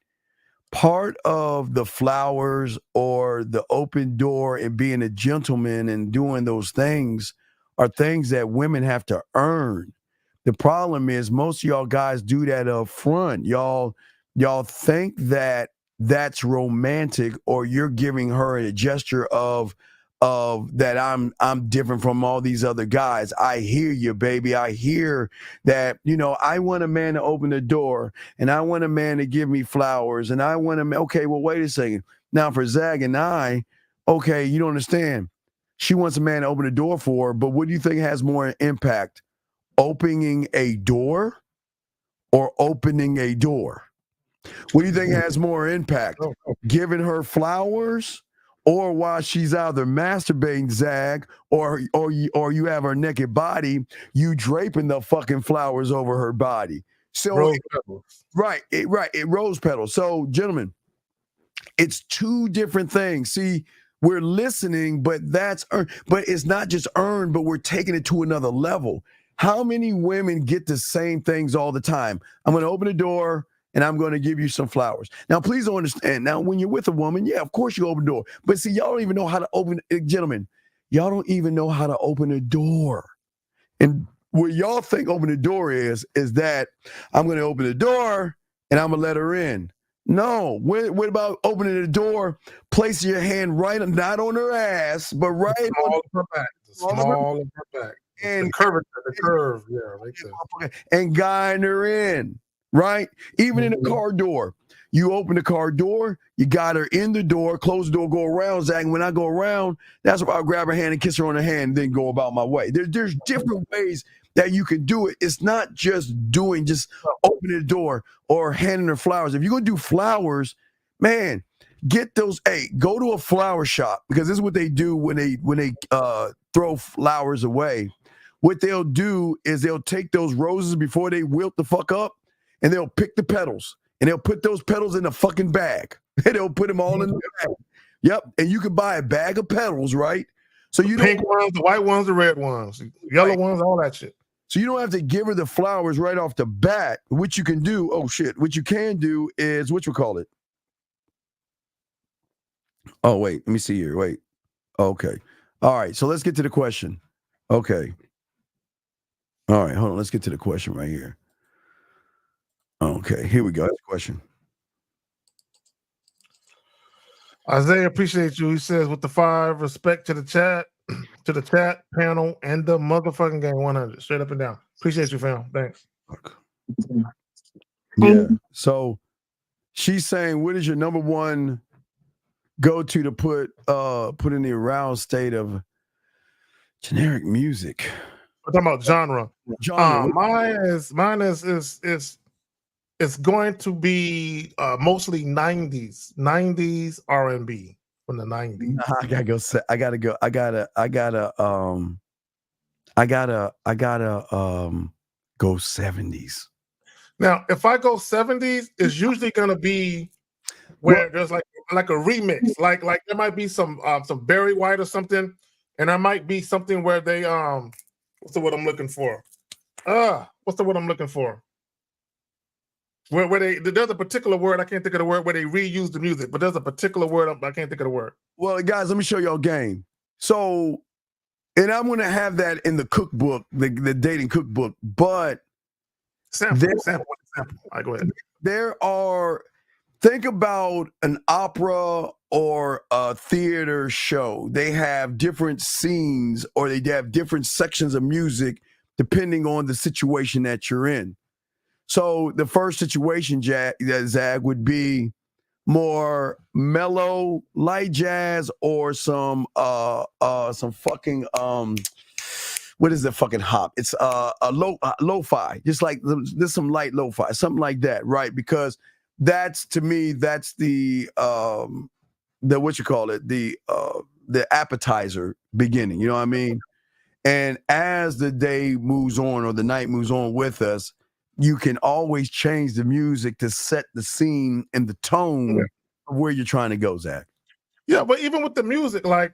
Speaker 14: Part of the flowers or the open door and being a gentleman and doing those things are things that women have to earn. The problem is most of y'all guys do that up front. Y'all think that that's romantic, or you're giving her a gesture of of that I'm different from all these other guys. I hear you, baby. I hear that, I want a man to open the door, and I want a man to give me flowers, and I want okay, well, wait a second. Now for Zag and I, okay, you don't understand. She wants a man to open the door for her, but what do you think has more impact? Opening a door or opening a door? What do you think has more impact? Giving her flowers, or while she's either masturbating, Zag, or you have her naked body, you draping the fucking flowers over her body. So
Speaker 13: rose petals.
Speaker 14: Right, rose petals. So, gentlemen, it's two different things. See, we're listening, but that's earned. But it's not just earned, but we're taking it to another level. How many women get the same things all the time? I'm going to open the door and I'm going to give you some flowers. Now, please don't understand. Now, when you're with a woman, yeah, of course you open the door. But see, y'all don't even know how to open, gentlemen, y'all don't even know how to open a door. And what y'all think open the door is that I'm going to open the door and I'm going to let her in. No, what about opening the door, placing your hand right, not on her ass, but right
Speaker 13: on her back. Small of her back. And the curve, yeah, right there.
Speaker 14: And guiding her in, right? Even in the car door. You open the car door, you got her in the door, close the door, go around, Zach. And when I go around, that's where I'll grab her hand and kiss her on the hand and then go about my way. There's different ways that you can do it. It's not just opening the door or handing her flowers. If you're going to do flowers, man, get those. Hey, go to a flower shop, because this is what they do when they throw flowers away. What they'll do is they'll take those roses before they wilt the fuck up, and they'll pick the petals, and they'll put those petals in a fucking bag. And they'll put them all in the bag. Yep, and you can buy a bag of petals, right? So you
Speaker 13: pink ones, the white ones, the red ones, yellow ones, all that shit.
Speaker 14: So you don't have to give her the flowers right off the bat. What you can do, what you can do is, it? Oh, wait, let me see here. Wait. Okay. All right, so let's get to the question. Okay. All right, hold on. Let's get to the question right here. Okay, here we go. That's the question.
Speaker 13: Isaiah, appreciate you. He says, with the 5, respect to the chat panel, and the motherfucking game 100. Straight up and down. Appreciate you, fam. Thanks.
Speaker 14: Yeah. So she's saying, what is your number one go-to to put in the aroused state of generic music?
Speaker 13: We're talking about genre. Mine is it's going to be mostly 90s R&B from the 90s.
Speaker 14: I gotta go. Go 70s.
Speaker 13: Now, if I go 70s, it's usually gonna be where there's like a remix. Like there might be some Barry White or something, and there might be something where they what's the word I'm looking for? Where there's a particular word, I can't think of the word, where they reuse the music, but there's a particular word, I can't think of the word.
Speaker 14: Well, guys, let me show y'all a game. So, and I'm going to have that in the cookbook, the dating cookbook, but
Speaker 13: sample. All right, go ahead.
Speaker 14: Think about an opera or a theater show. They have different scenes, or they have different sections of music depending on the situation that you're in. So the first situation, Zag, would be more mellow, light jazz, or some fucking what is the fucking hop? It's a lo-fi, just like there's some light lo-fi, something like that, right? Because that's, to me, that's the what you call it, the appetizer beginning. You know what I mean? And as the day moves on or the night moves on with us, you can always change the music to set the scene and the tone of where you're trying to go, Zach.
Speaker 13: Yeah, but even with the music, like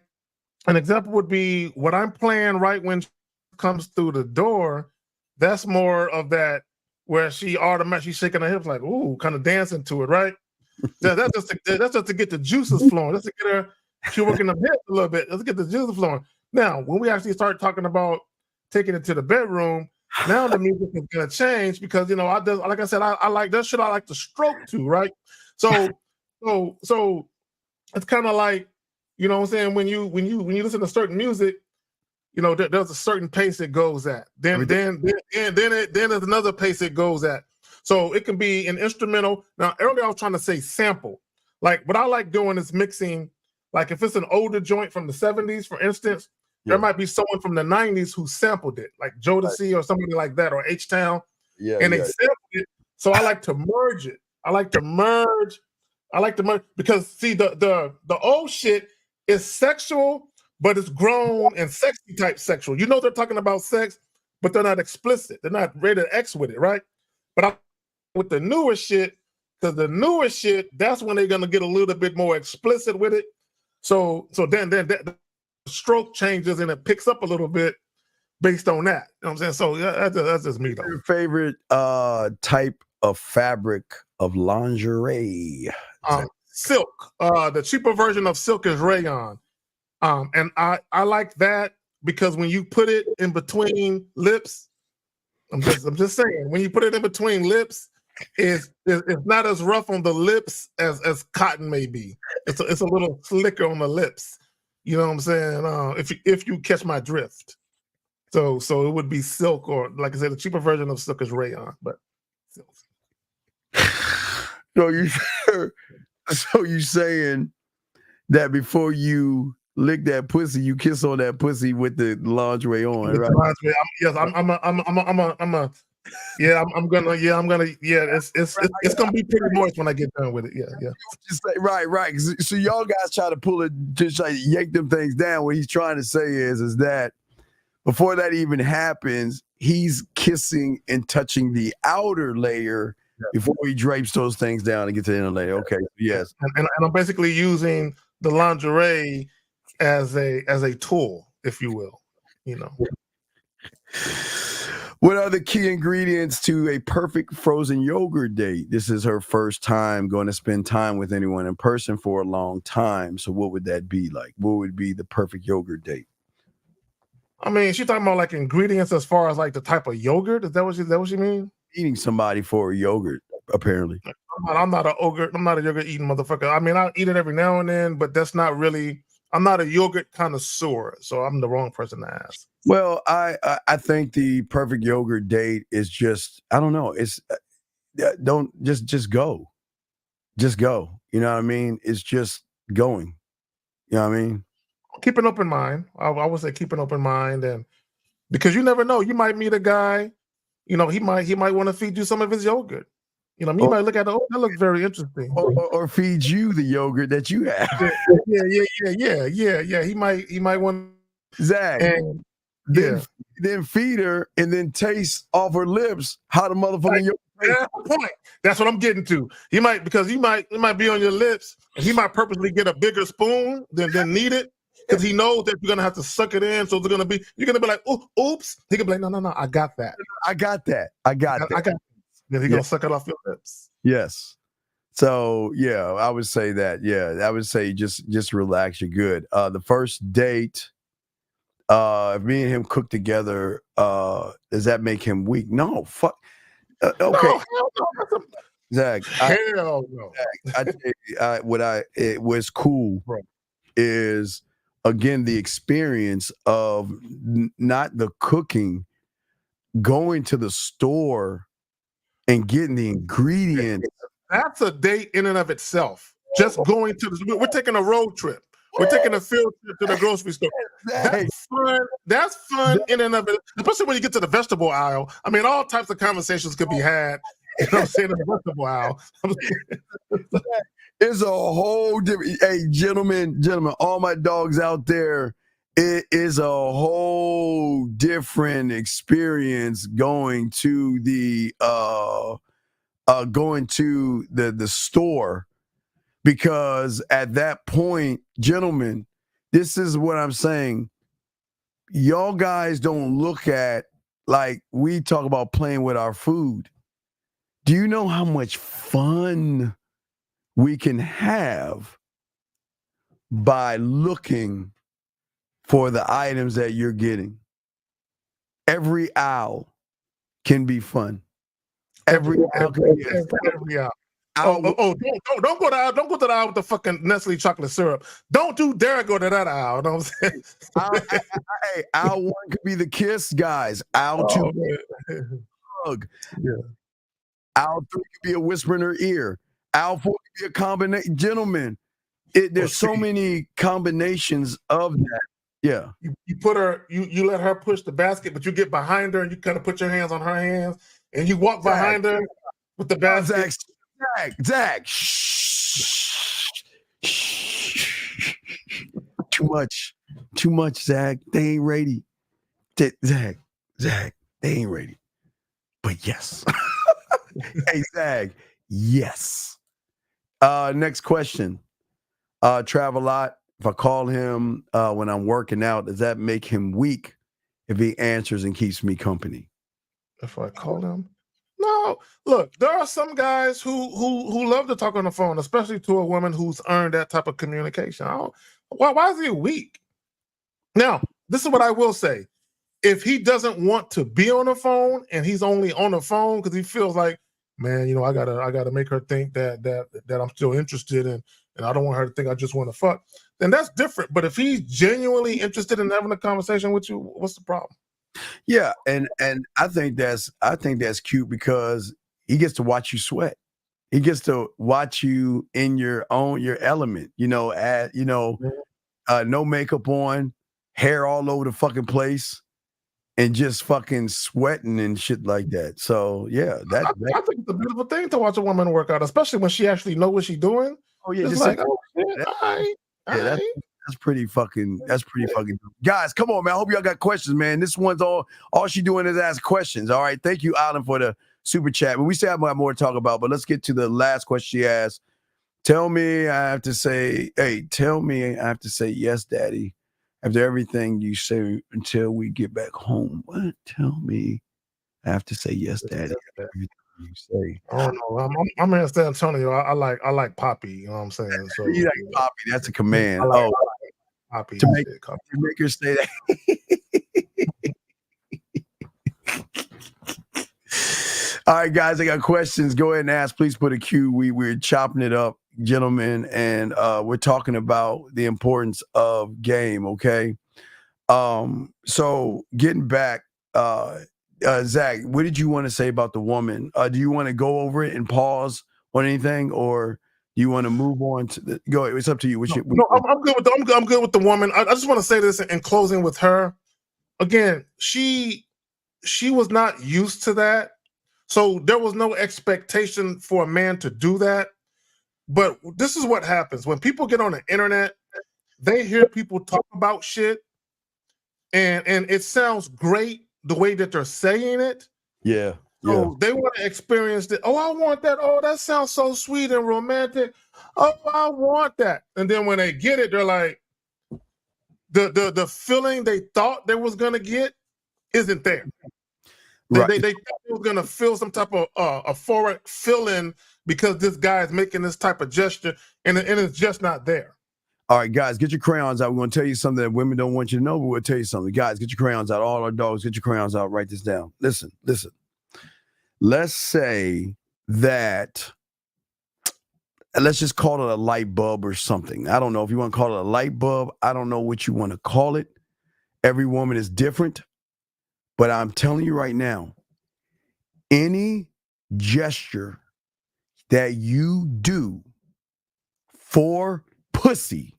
Speaker 13: an example would be what I'm playing right when she comes through the door. That's more of that where she automatically shaking her hips like, ooh, kind of dancing to it, right? That's just to get the juices flowing. That's to get her, she working the hips a little bit. Let's get the juices flowing. Now, when we actually start talking about taking it to the bedroom, now the music is gonna change, because like I said, I like that shit. I like to stroke to, right? So it's kind of like, You know what I'm saying? When you listen to certain music, you know, there's a certain pace it goes at. Then there's another pace it goes at. So it can be an instrumental. Now, earlier I was trying to say sample. Like what I like doing is mixing, like if it's an older joint from the 70s, for instance, there might be someone from the 90s who sampled it, like Jodeci or somebody like that, or H-Town. And they sampled it. So I like to merge it. I like to merge because see the old shit is sexual, but it's grown and sexy type sexual. You know they're talking about sex, but they're not explicit. They're not rated X with it, right? But with the newer shit, because the newer shit, that's when they're gonna get a little bit more explicit with it. So then the stroke changes and it picks up a little bit based on that. You know what I'm saying? So that's just me though.
Speaker 14: Your favorite type of fabric of lingerie?
Speaker 13: Silk. The cheaper version of silk is rayon. And I like that because when you put it in between lips, I'm just saying, when you put it in between lips, it's not as rough on the lips as cotton may be. It's a little slicker on the lips. You know what I'm saying? If you catch my drift. So it would be silk, or like I said, the cheaper version of silk is rayon, but silk.
Speaker 14: So you saying that before you lick that pussy, you kiss on that pussy with the lingerie on, right?
Speaker 13: It's gonna be pretty moist when I get done with it. Yeah.
Speaker 14: Just say, right. So y'all guys try to pull it, just like yank them things down. What he's trying to say is that before that even happens, he's kissing and touching the outer layer before he drapes those things down and gets to the inner layer. Okay, yes.
Speaker 13: And I'm basically using the lingerie as a tool, if you will. You know.
Speaker 14: What are the key ingredients to a perfect frozen yogurt date? This is her first time going to spend time with anyone in person for a long time. So what would that be like? What would be the perfect yogurt date?
Speaker 13: I mean, she's talking about like ingredients as far as like the type of yogurt. Is that what you mean?
Speaker 14: Eating somebody for a yogurt, apparently.
Speaker 13: I'm not a yogurt eating motherfucker. I mean, I eat it every now and then, but that's not really. I'm not a yogurt connoisseur, so I'm the wrong person to ask.
Speaker 14: Well, I think the perfect yogurt date is just, I don't know. It's don't just go. You know what I mean? It's just going. You know what I mean?
Speaker 13: Keep an open mind. I would say keep an open mind, and because you never know, you might meet a guy. You know, he might want to feed you some of his yogurt. You know, he might look at it. Oh, that looks very interesting.
Speaker 14: Or feed you the yogurt that you have.
Speaker 13: Yeah. He might want
Speaker 14: Zach. And then feed her and then taste off her lips how the motherfucking yogurt.
Speaker 13: That's the point. That's what I'm getting to. It might be on your lips, and he might purposely get a bigger spoon than needed. Because he knows that you're gonna have to suck it in, so you're gonna be like, oops. He can be like, no, I got that.
Speaker 14: I got that.
Speaker 13: Then he's gonna suck it off your lips.
Speaker 14: Yes. So yeah, I would say that. Yeah, I would say just relax. You're good. The first date, if me and him cook together, does that make him weak? No, fuck. Okay.
Speaker 13: No, hell no.
Speaker 14: Zach,
Speaker 13: hell no.
Speaker 14: Zach, what's cool is, again, the experience of not the cooking, going to the store and getting the ingredients.
Speaker 13: That's a date in and of itself. Just going we're taking a road trip. We're taking a field trip to the grocery store. That's fun. That's fun in and of it, especially when you get to the vegetable aisle. I mean, all types of conversations could be had. You know what I'm saying? In the vegetable aisle.
Speaker 14: It's a whole different. Hey, gentlemen, all my dogs out there, it is a whole different experience going to the store, because at that point, gentlemen, this is what I'm saying. Y'all guys don't look at, like, we talk about playing with our food. Do you know how much fun we can have by looking for the items that you're getting? Every aisle can be fun. Every aisle can be fun.
Speaker 13: Don't go to the aisle with the fucking Nestle chocolate syrup. Don't you dare go to that aisle. You know what I'm saying?
Speaker 14: Hey, aisle 1 could be the kiss, guys. Aisle 2 could be the hug.
Speaker 13: Yeah.
Speaker 14: Aisle 3 could be a whisper in her ear. Aisle 4 could be a combination. Gentlemen, there's so many combinations of that. Yeah.
Speaker 13: You put her, you let her push the basket, but you get behind her and you kind of put your hands on her hands and you walk behind her with the basket.
Speaker 14: Zach. Shh. Too much, Zach. They ain't ready. Zach, they ain't ready. But yes. Hey, Zach, yes. Next question. Travel a lot. If I call him when I'm working out, does that make him weak if he answers and keeps me company?
Speaker 13: If I call him? No. Look, there are some guys who love to talk on the phone, especially to a woman who's earned that type of communication. Why is he weak? Now, this is what I will say. If he doesn't want to be on the phone and he's only on the phone because he feels like, man, you know, I gotta make her think that I'm still interested and I don't want her to think I just want to fuck, then that's different. But if he's genuinely interested in having a conversation with you, what's the problem?
Speaker 14: Yeah, and I think that's cute because he gets to watch you sweat. He gets to watch you in your element. You know, no makeup on, hair all over the fucking place, and just fucking sweating and shit like that. So yeah, I
Speaker 13: think it's a beautiful thing to watch a woman work out, especially when she actually knows what she's doing.
Speaker 14: Oh yeah,
Speaker 13: it's
Speaker 14: just
Speaker 13: like, oh shit,
Speaker 14: that's pretty fucking guys, come on, man. I hope y'all got questions, man. This one's all she doing is ask questions. All right. Thank you, Alan, for the super chat. But we still have more to talk about, but let's get to the last question she asked. Tell me I have to say yes, daddy, after everything you say until we get back home. What? Tell me I have to say yes, daddy, after everything you say.
Speaker 13: I don't know. I'm in San Antonio. I like Poppy. You know what I'm saying? So
Speaker 14: you like Poppy? That's a command.
Speaker 13: I like Poppy
Speaker 14: to make her say that. All right, guys, I got questions. Go ahead and ask. Please put a Q. We're chopping it up, gentlemen, and we're talking about the importance of game. Okay. So getting back. Zach, what did you want to say about the woman? Do you want to go over it and pause on anything, or do you want to move on to go? It's up to you.
Speaker 13: I'm good with I'm good with the woman. I just want to say this in closing with her. Again, she was not used to that, so there was no expectation for a man to do that. But this is what happens when people get on the internet. They hear people talk about shit, and it sounds great the way that they're saying it.
Speaker 14: Yeah.
Speaker 13: So they want to experience it. Oh, I want that. Oh, that sounds so sweet and romantic. Oh, I want that. And then when they get it, they're like, the feeling they thought they was gonna get isn't there. Right. They thought they was gonna feel some type of euphoric feeling because this guy is making this type of gesture, and it's just not there.
Speaker 14: All right, guys, get your crayons out. We're going to tell you something that women don't want you to know, but we'll tell you something. Guys, get your crayons out. All our dogs, get your crayons out. Write this down. Listen. Let's say that, let's just call it a light bulb or something. I don't know if you want to call it a light bulb. I don't know what you want to call it. Every woman is different. But I'm telling you right now, any gesture that you do for pussy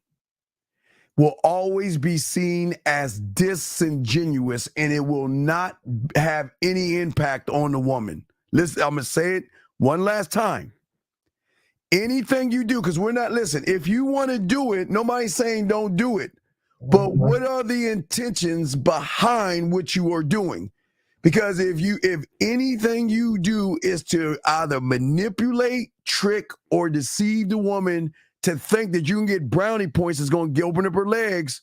Speaker 14: will always be seen as disingenuous, and it will not have any impact on the woman. Listen, I'm going to say it one last time. Anything you do, because listen, if you want to do it, nobody's saying don't do it. But what are the intentions behind what you are doing? Because if anything you do is to either manipulate, trick, or deceive the woman to think that you can get brownie points that's going to open up her legs,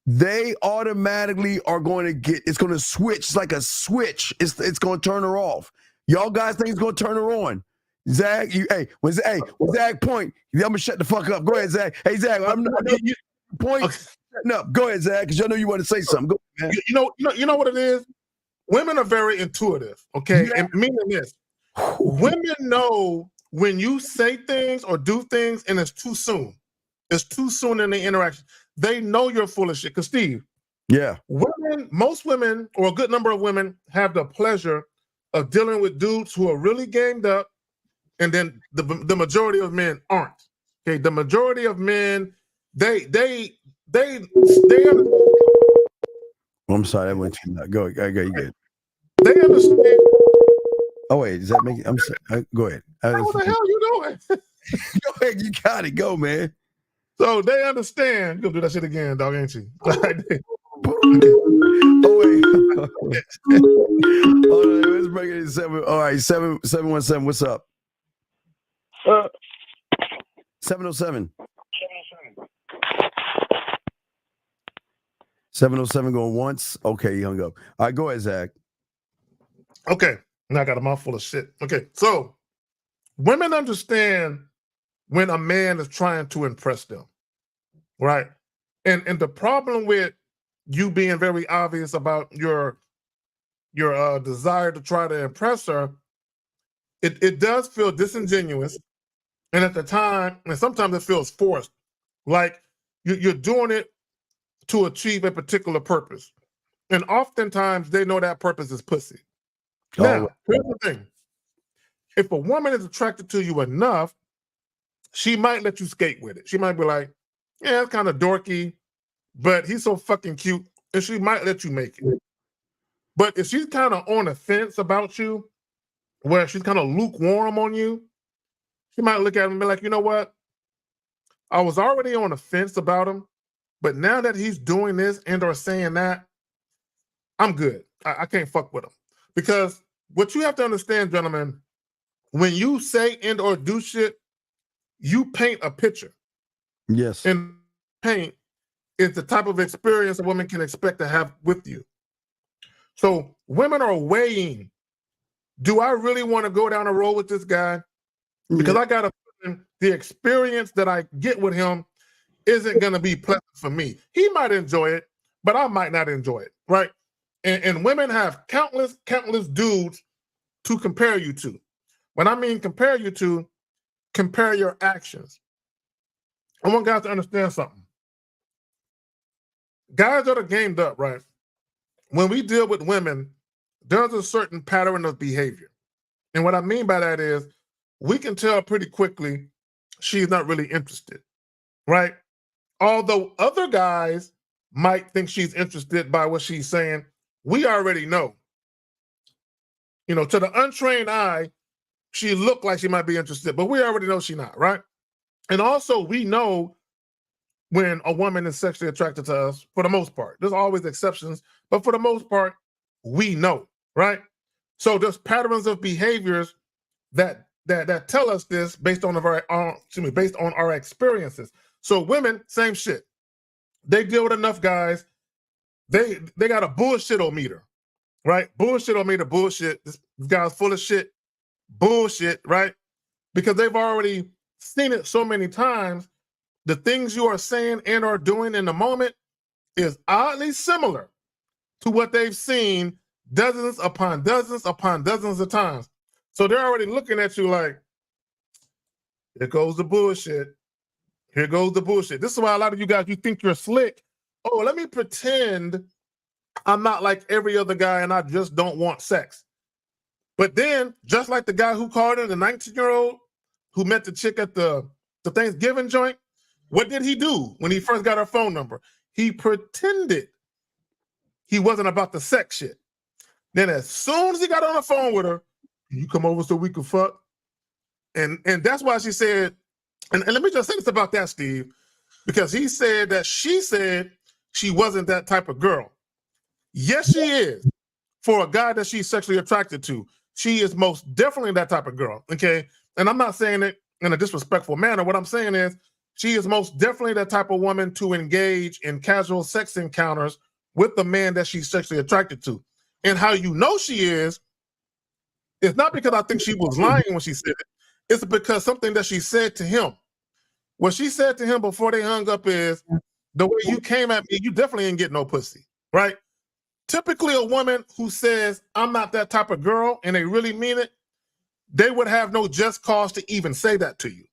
Speaker 14: they automatically are going to it's going to switch. It's like a switch. It's going to turn her off. Y'all guys think it's going to turn her on. Zach, when Zach point, I'm going to shut the fuck up. Go ahead, Zach. Hey, Zach, I'm not point. Okay. No, go ahead, Zach, because I know you want to say something. Go ahead,
Speaker 13: man. You know what it is? Women are very intuitive, okay? Yeah. And meaning this, women know when you say things or do things and it's too soon. It's too soon in the interaction. They know you're full of shit. Because Steve,
Speaker 14: yeah,
Speaker 13: most women, or a good number of women, have the pleasure of dealing with dudes who are really gamed up, and then the majority of men aren't. Okay, the majority of men, they
Speaker 14: Oh, I'm sorry, that went too loud. Go, you good.
Speaker 13: They understand.
Speaker 14: Oh wait, does that make it? I'm sorry. Go ahead.
Speaker 13: What the hell you doing?
Speaker 14: Go ahead, you got it. Go, man.
Speaker 13: So they understand. You're gonna do that shit again, dog, ain't you?
Speaker 14: Oh wait. Hold on, let's bring it in 7. All right, 717. What's up? 707. 707 going once. Okay, he hung up. All right, go ahead, Zach.
Speaker 13: Okay, now I got a mouthful of shit. Okay, so women understand when a man is trying to impress them, right? And the problem with you being very obvious about your desire to try to impress her, it does feel disingenuous, and at the time, and sometimes it feels forced, like you're doing it to achieve a particular purpose, and oftentimes they know that purpose is pussy. Now, here's the thing: if a woman is attracted to you enough, she might let you skate with it. She might be like, "Yeah, it's kind of dorky, but he's so fucking cute," and she might let you make it. But if she's kind of on the fence about you, where she's kind of lukewarm on you, she might look at him and be like, "You know what? I was already on the fence about him, but now that he's doing this and or saying that, I'm good. I can't fuck with him." Because what you have to understand, gentlemen, when you say and or do shit, you paint a picture.
Speaker 14: Yes.
Speaker 13: And paint is the type of experience a woman can expect to have with you. So women are weighing, do I really want to go down a road with this guy? Because I got a feeling the experience that I get with him isn't going to be pleasant for me. He might enjoy it, but I might not enjoy it, right? And women have countless dudes to compare you to. When I mean compare you to, compare your actions. I want guys to understand something. Guys that are gamed up, right? When we deal with women, there's a certain pattern of behavior. And what I mean by that is we can tell pretty quickly she's not really interested, right? Although other guys might think she's interested by what she's saying, we already know. You know, to the untrained eye, she looked like she might be interested, but we already know she's not, right? And also we know when a woman is sexually attracted to us, for the most part. There's always exceptions, but for the most part, we know, right? So there's patterns of behaviors that tell us this based on our experiences. So women, same shit. They deal with enough guys. They got a bullshit-o-meter, right? Bullshit-o-meter, bullshit. This guy's full of shit, bullshit, right? Because they've already seen it so many times. The things you are saying and are doing in the moment is oddly similar to what they've seen dozens upon dozens upon dozens of times. So they're already looking at you like, here goes the bullshit. Here goes the bullshit. This is why a lot of you guys, you think you're slick. Oh, let me pretend I'm not like every other guy and I just don't want sex. But then, just like the guy who called in, the 19-year-old who met the chick at the Thanksgiving joint, what did he do when he first got her phone number? He pretended he wasn't about the sex shit. Then as soon as he got on the phone with her, you come over so we can fuck? And that's why she said, and let me just say this about that, Steve, because he said that she said she wasn't that type of girl. Yes, she is. For a guy that she's sexually attracted to, she is most definitely that type of girl, okay? And I'm not saying it in a disrespectful manner. What I'm saying is she is most definitely that type of woman to engage in casual sex encounters with the man that she's sexually attracted to. And how you know she is, it's not because I think she was lying when she said it. It's because something that she said to him. What she said to him before they hung up is, the way you came at me, you definitely ain't get no pussy, right? Typically a woman who says, I'm not that type of girl, and they really mean it, they would have no just cause to even say that to you.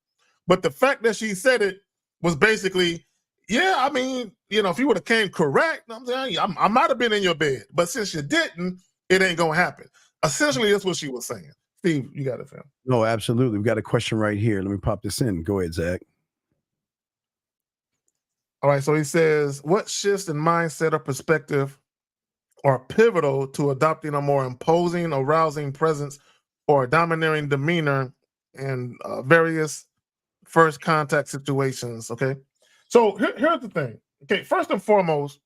Speaker 13: But the fact that she said it was basically, yeah, I mean, if you would have came correct, I'm saying I might have been in your bed. But since you didn't, it ain't gonna happen. Essentially, that's what she was saying. Steve, you got it, fam.
Speaker 14: No, absolutely. We've got a question right here. Let me pop this in. Go ahead, Zach.
Speaker 13: All right, so he says, what shifts in mindset or perspective are pivotal to adopting a more imposing, arousing presence or domineering demeanor in various first contact situations, okay? So here's the thing. Okay, first and foremost,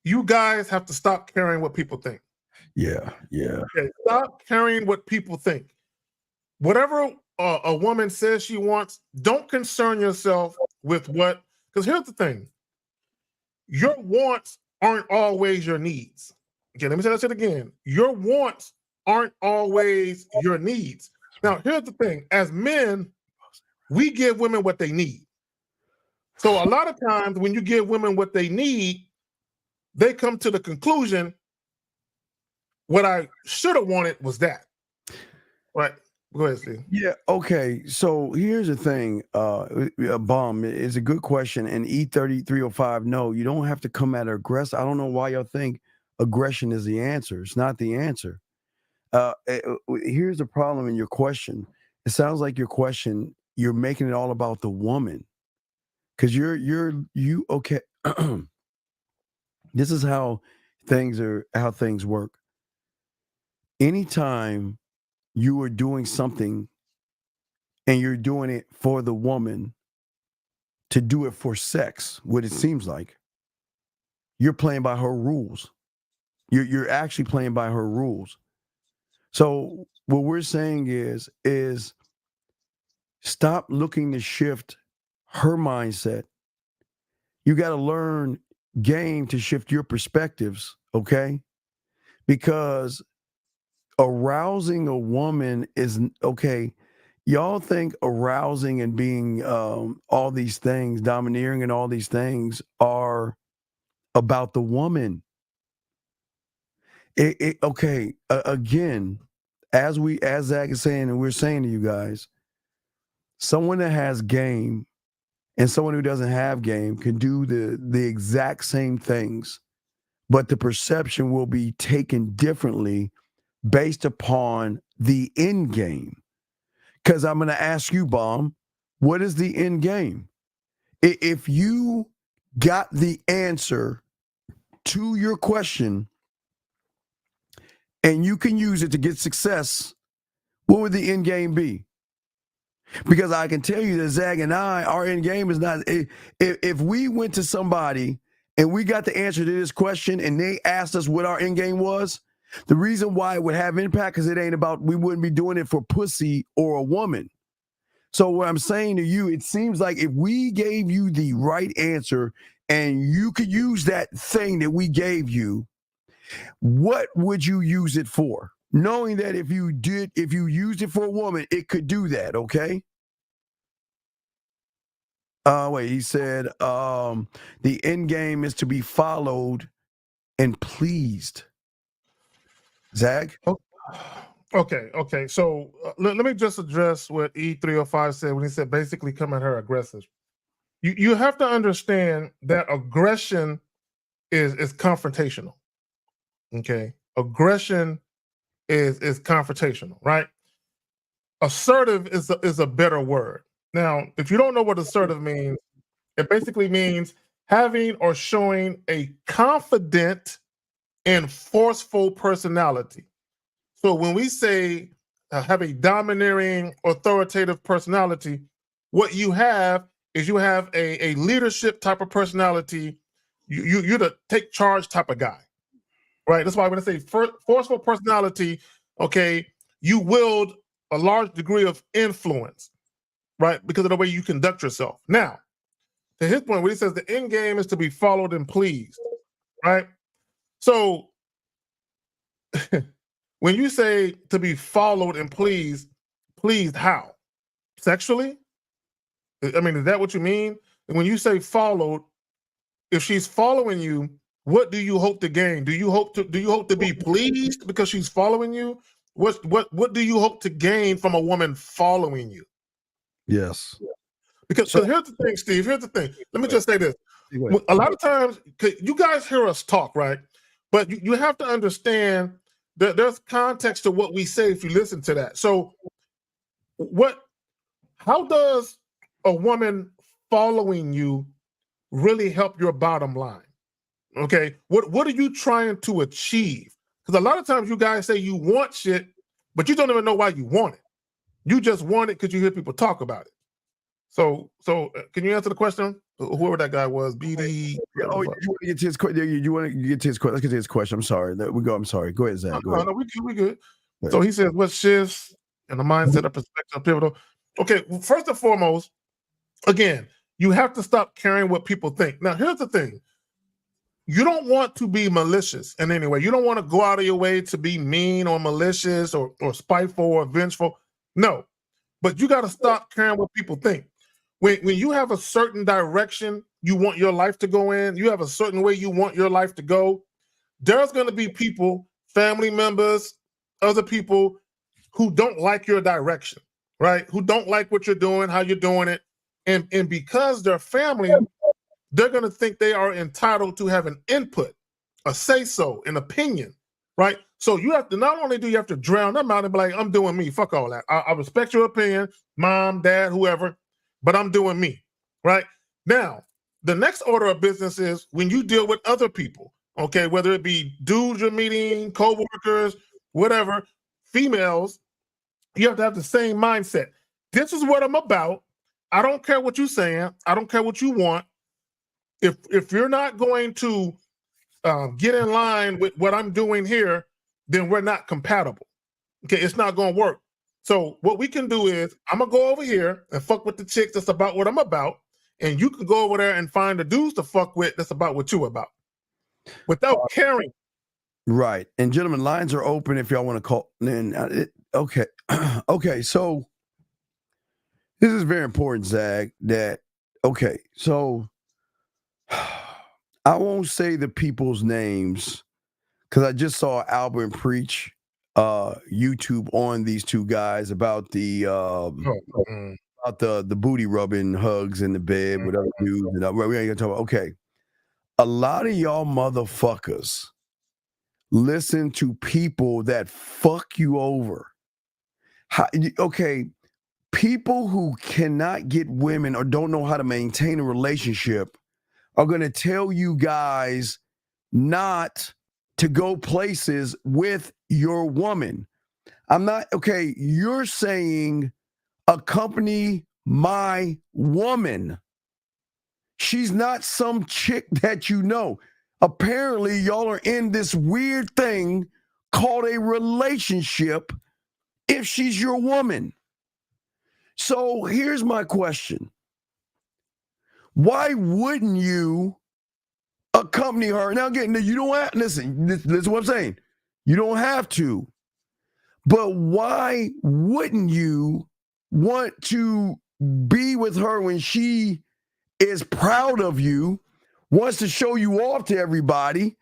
Speaker 13: you guys have to stop caring what people think.
Speaker 14: Yeah.
Speaker 13: Okay, stop caring what people think. Whatever a woman says she wants, don't concern yourself with what, because here's the thing. Your wants aren't always your needs. Okay, let me say that shit again. Your wants aren't always your needs. Now, here's the thing. As men, we give women what they need. So a lot of times when you give women what they need, they come to the conclusion, what I should have wanted was that. Right? Go ahead, Steve.
Speaker 14: Yeah, okay. So here's the thing. Bomb is a good question. And E3305, no, you don't have to come at her aggressive. I don't know why y'all think aggression is the answer. It's not the answer. Here's the problem in your question. It sounds like your question, you're making it all about the woman. Because you okay. This is how things work. Anytime you are doing something and you're doing it for the woman to do it for sex, what it seems like, you're playing by her rules. You're actually playing by her rules. So what we're saying is stop looking to shift her mindset. You got to learn game to shift your perspectives, okay? Because arousing a woman is okay. Y'all think arousing and being all these things, domineering and all these things are about the woman. Again, as Zach is saying, and we're saying to you guys, someone that has game and someone who doesn't have game can do the exact same things, but the perception will be taken differently based upon the end game. Because I'm going to ask you, Bomb, what is the end game? If you got the answer to your question and you can use it to get success, what would the end game be? Because I can tell you that Zag and I, our end game is not, if we went to somebody and we got the answer to this question and they asked us what our end game was, the reason why it would have impact because it ain't about, we wouldn't be doing it for pussy or a woman. So what I'm saying to you, it seems like if we gave you the right answer and you could use that thing that we gave you, what would you use it for? Knowing that if you used it for a woman, it could do that, okay? Wait, he said the end game is to be followed and pleased. Zag?
Speaker 13: Okay. So let me just address what E305 said when he said basically come at her aggressive. You have to understand that aggression is confrontational. Okay, aggression is confrontational, right? Assertive is a better word. Now, if you don't know what assertive means, it basically means having or showing a confident and forceful personality. So when we say have a domineering, authoritative personality, what you have is you have a leadership type of personality. You're the take charge type of guy, right? That's why when I say forceful personality, okay, you wield a large degree of influence, right? Because of the way you conduct yourself. Now, to his point, where he says the end game is to be followed and pleased, right? So when you say to be followed and pleased how? Sexually? I mean, is that what you mean? And when you say followed, if she's following you, what do you hope to gain? Do you hope to be pleased because she's following you? What do you hope to gain from a woman following you?
Speaker 14: Yes.
Speaker 13: Because here's the thing, Steve. Here's the thing. Let me just say this. A lot of times, you guys hear us talk, right? But you have to understand that there's context to what we say if you listen to that. So, how does a woman following you really help your bottom line? Okay, what are you trying to achieve? Because a lot of times you guys say you want shit, but you don't even know why you want it. You just want it because you hear people talk about it. So can you answer the question? Whoever that guy was, BD.
Speaker 14: Oh, you want to get to his question? You want to get to his question? Let's get to his question. I'm sorry. I'm sorry. Go ahead, Zach. Go ahead.
Speaker 13: No, we good. So he says, what shifts in the mindset of perspective are pivotal? Okay, well, first and foremost, again, you have to stop caring what people think. Now, here's the thing. You don't want to be malicious in any way. You don't want to go out of your way to be mean or malicious or spiteful or vengeful. No, but you got to stop caring what people think. When you have a certain direction you want your life to go in, you have a certain way you want your life to go, there's going to be people, family members, other people who don't like your direction, right? Who don't like what you're doing, how you're doing it. And because they're family, they're going to think they are entitled to have an input, a say-so, an opinion, right? So you have to, not only do you have to drown them out and be like, I'm doing me, fuck all that. I respect your opinion, mom, dad, whoever, but I'm doing me, right? Now, the next order of business is when you deal with other people, okay, whether it be dudes you're meeting, co-workers, whatever, females, you have to have the same mindset. This is what I'm about. I don't care what you're saying. I don't care what you want. If you're not going to get in line with what I'm doing here, then we're not compatible. Okay, it's not going to work. So what we can do is I'm going to go over here and fuck with the chicks that's about what I'm about, and you can go over there and find the dudes to fuck with that's about what you're about without caring.
Speaker 14: Right. And gentlemen, lines are open if y'all want to call. Okay. Okay, so this is very important, Zach, so I won't say the people's names because I just saw Albert preach YouTube on these two guys about the booty rubbing hugs in the bed with other dudes. And we ain't gonna talk about. Okay, a lot of y'all motherfuckers listen to people that fuck you over. People who cannot get women or don't know how to maintain a relationship are going to tell you guys not to go places with your woman. You're saying accompany my woman. She's not some chick that you know. Apparently, y'all are in this weird thing called a relationship if she's your woman. So here's my question. Why wouldn't you accompany her? Now, again, you don't have, listen, this is what I'm saying. You don't have to. But why wouldn't you want to be with her when she is proud of you, wants to show you off to everybody,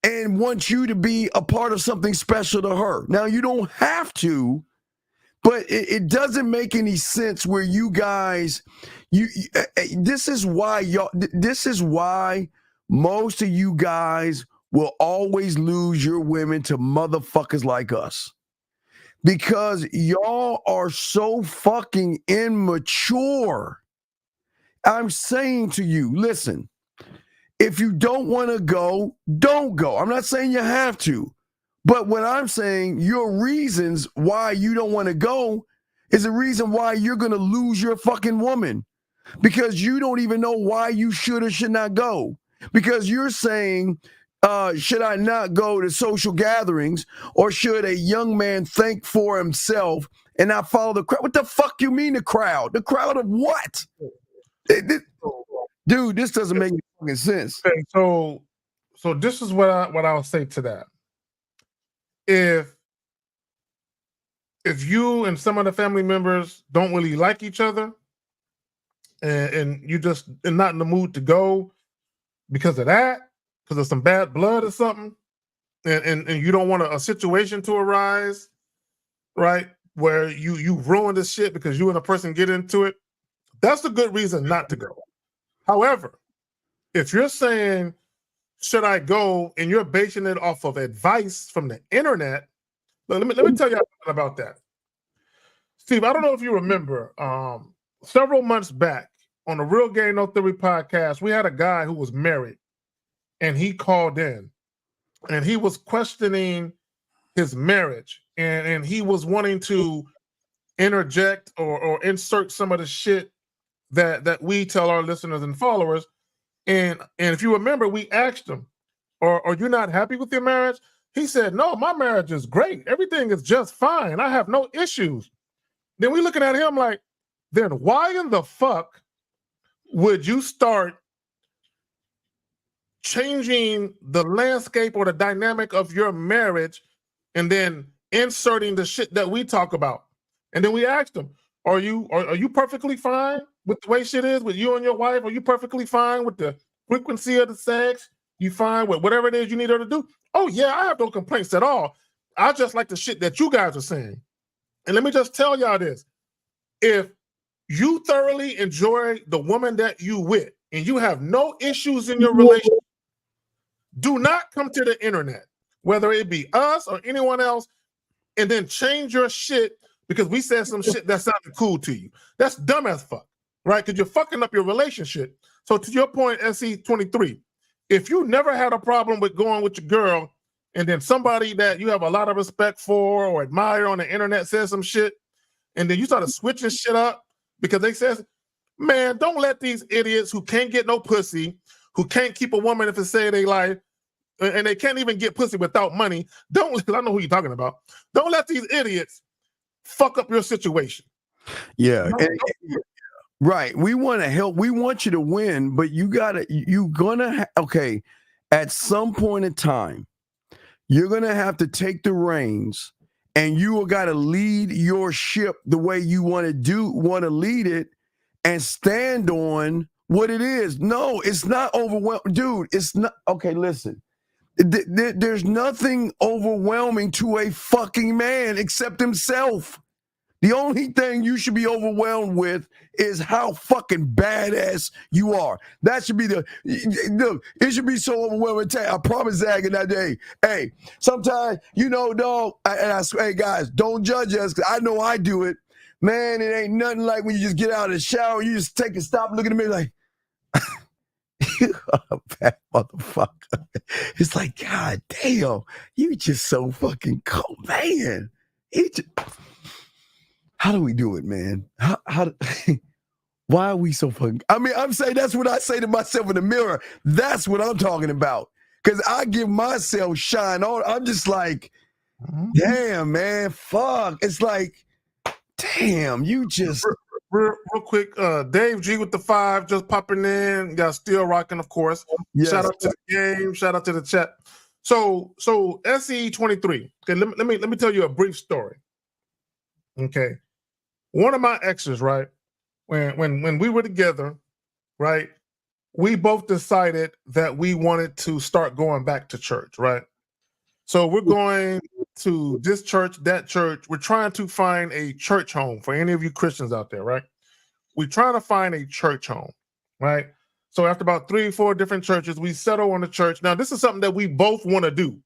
Speaker 14: and wants you to be a part of something special to her? Now, you don't have to, but it doesn't make any sense where you guys, this is why most of you guys will always lose your women to motherfuckers like us. Because y'all are so fucking immature. I'm saying to you, listen, if you don't want to go, don't go. I'm not saying you have to. But what I'm saying, your reasons why you don't want to go is the reason why you're going to lose your fucking woman. Because you don't even know why you should or should not go. Because you're saying, should I not go to social gatherings, or should a young man think for himself and not follow the crowd? What the fuck you mean the crowd? The crowd of what? Dude, this doesn't make any fucking sense.
Speaker 13: Okay, so this is what I'll say to that. If you and some of the family members don't really like each other, and you just are not in the mood to go because of that, because of some bad blood or something, and you don't want a situation to arise, right? Where you ruin this shit because you and a person get into it, that's a good reason not to go. However, if you're saying, should I go, and you're basing it off of advice from the internet, let me tell you something about that. Steve, I don't know if you remember, several months back on the Real Game No Theory podcast, we had a guy who was married, and he called in, and he was questioning his marriage, and he was wanting to interject or insert some of the shit that we tell our listeners and followers. And if you remember, we asked him, are you not happy with your marriage? He said, no, my marriage is great. Everything is just fine. I have no issues. Then we looking at him like, then why in the fuck would you start changing the landscape or the dynamic of your marriage and then inserting the shit that we talk about? And then we asked him, are you perfectly fine with the way shit is with you and your wife? Are you perfectly fine with the frequency of the sex? You fine with whatever it is you need her to do? Oh yeah, I have no complaints at all. I just like the shit that you guys are saying. And let me just tell y'all this. If you thoroughly enjoy the woman that you with and you have no issues in your relationship, do not come to the internet, whether it be us or anyone else, and then change your shit because we said some shit that sounded cool to you. That's dumb as fuck, right? Because you're fucking up your relationship. So to your point, SC23, if you never had a problem with going with your girl and then somebody that you have a lot of respect for or admire on the internet says some shit, and then you started switching shit up because they said, man, don't let these idiots who can't get no pussy, who can't keep a woman if it say they life, and they can't even get pussy without money. I know who you're talking about. Don't let these idiots fuck up your situation.
Speaker 14: Yeah. Right. We want to help. We want you to win, but okay, at some point in time, you're going to have to take the reins and you got to lead your ship the way you want to lead it and stand on what it is. No, it's not overwhelming. Dude, it's not. Okay, listen. There's nothing overwhelming to a fucking man except himself. The only thing you should be overwhelmed with is how fucking badass you are. That should be look, it should be so overwhelming. I promise Zach in that day, hey, sometimes, dog, hey guys, don't judge us, because I know I do it. Man, it ain't nothing like when you just get out of the shower, you just take a stop, looking at me like, you are a bad motherfucker. It's like, God damn, you just so fucking cool, man. How do we do it, man? Why are we so fucking? I mean, I'm saying that's what I say to myself in the mirror. That's what I'm talking about. Because I give myself shine on. I'm just like, damn, man, fuck. It's like, damn, you just.
Speaker 13: Real quick, Dave G with the 5 just popping in. Y'all still rocking, of course. Yes. Shout out to the game. Shout out to the chat. So SE23. Okay, let me tell you a brief story. Okay. One of my exes, right, when we were together, right, we both decided that we wanted to start going back to church, right? So we're going to this church, that church. We're trying to find a church home for any of you Christians out there, right? We're trying to find a church home, right? So after about 3 or 4 different churches, we settle on the church. Now, this is something that we both want to do,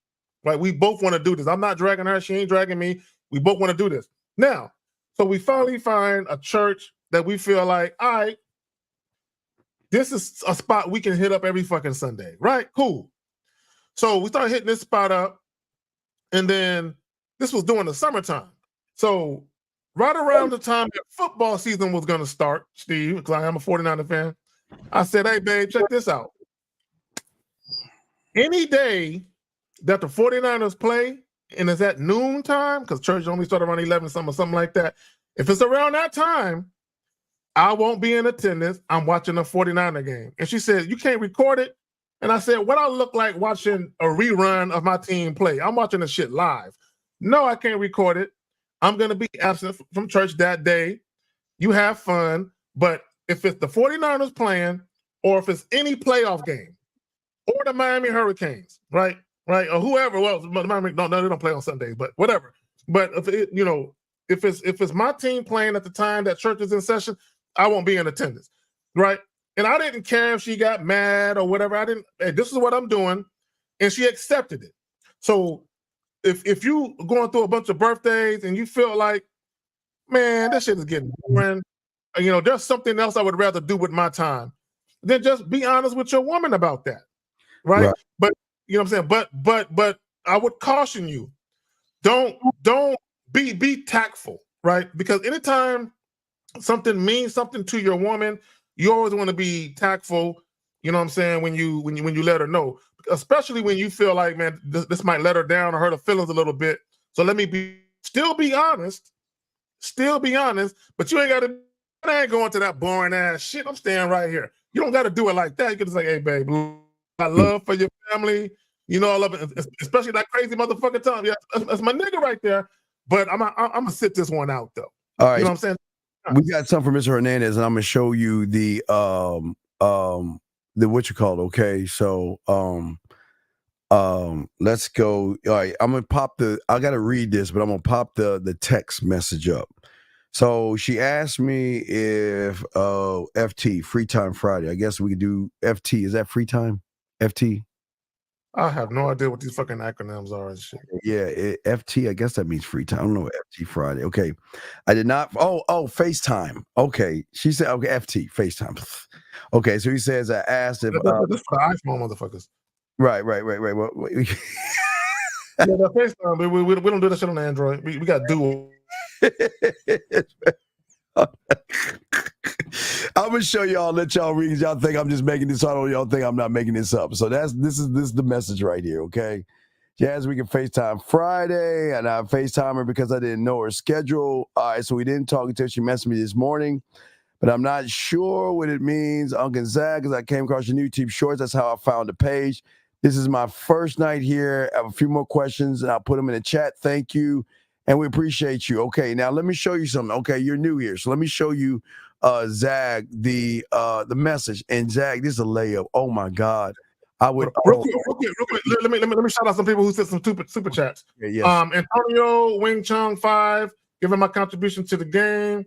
Speaker 13: right? We both want to do this. I'm not dragging her. She ain't dragging me. We both want to do this. Now, so we finally find a church that we feel like, all right, this is a spot we can hit up every fucking Sunday, right? Cool. So we started hitting this spot up, and then this was during the summertime. So right around the time that football season was going to start, Steve, because I am a 49er fan, I said, hey, babe, check this out. Any day that the 49ers play, and it's at noon time, because church only started around 11 something like that. If it's around that time, I won't be in attendance. I'm watching a 49er game. And she said, you can't record it? And I said, what I look like watching a rerun of my team play? I'm watching the shit live. No, I can't record it. I'm going to be absent from church that day. You have fun. But if it's the 49ers playing, or if it's any playoff game, or the Miami Hurricanes, right, or whoever, well, Miami, no, they don't play on Sundays, but whatever. But if it, if it's my team playing at the time that church is in session, I won't be in attendance, right? And I didn't care if she got mad or whatever. I didn't. Hey, this is what I'm doing, and she accepted it. So if you going through a bunch of birthdays and you feel like, man, this shit is getting boring, there's something else I would rather do with my time, then just be honest with your woman about that, right? But you know what I'm saying. But I would caution you, don't be tactful, right? Because anytime something means something to your woman, you always want to be tactful. You know what I'm saying, when you let her know, especially when you feel like, man, this might let her down or hurt her feelings a little bit. So let me still be honest, but you ain't got to. I ain't going to that boring ass shit. I'm staying right here. You don't got to do it like that. You can just say, hey, babe, I love for your family. I love it, especially that crazy motherfucker Tom. Yeah, that's my nigga right there. But I'm gonna sit this one out though.
Speaker 14: All right,
Speaker 13: you know what I'm saying?
Speaker 14: We got something from Mr. Hernandez, and I'm gonna show you the what you call it. Okay, so let's go. All right, I'm gonna pop I gotta read this, but I'm gonna pop the text message up. So she asked me if FT, Free Time Friday. I guess we could do FT. Is that free time? FT?
Speaker 13: I have no idea what these fucking acronyms are and shit.
Speaker 14: Yeah, FT, I guess that means free time. I don't know what FT Friday. Okay. I did not. Oh, FaceTime. Okay. She said, okay, FT, FaceTime. Okay, so he says, I asked if.
Speaker 13: That's for the iPhone motherfuckers.
Speaker 14: Right.
Speaker 13: Yeah, the FaceTime, but we don't do that shit on Android. We got Duo.
Speaker 14: I'm gonna show y'all, let y'all read. Y'all think I'm just making this up, or y'all think I'm not making this up. So this is the message right here. Okay, Jazz, we can FaceTime Friday, and I FaceTime her because I didn't know her schedule. All right, so we didn't talk until she messaged me this morning, but I'm not sure what it means. Uncle Zach, because I came across your YouTube shorts. That's how I found the page. This is my first night here. I have a few more questions, and I'll put them in the chat. Thank you. And we appreciate you. Okay, now let me show you something. Okay, you're new here, so let me show you, Zag, the message. And Zag, this is a layup. Oh my God, I would
Speaker 13: real quick. Let me shout out some people who said some super chats.
Speaker 14: Yes.
Speaker 13: Antonio Wing Chung 5, giving my contribution to the game.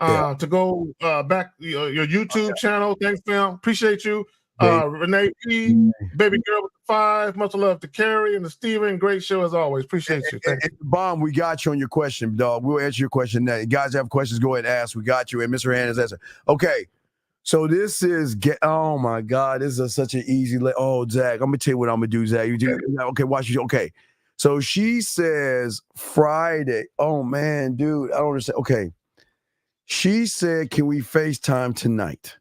Speaker 13: To go back your YouTube channel. Thanks, fam. Appreciate you. Renee P, baby girl with the 5, much love to Carrie and to Steven. Great show as always. Appreciate you. Thank you.
Speaker 14: Bomb, we got you on your question, dog. We'll answer your question now. You guys have questions, go ahead and ask. We got you. And Mr. Hernandez answer. Okay. So this is oh my God, this is such an easy Zach, I'm gonna tell you what I'm gonna do, Zach. Okay, watch you. Okay. So she says Friday. Oh man, dude, I don't understand. Okay. She said, can we FaceTime tonight?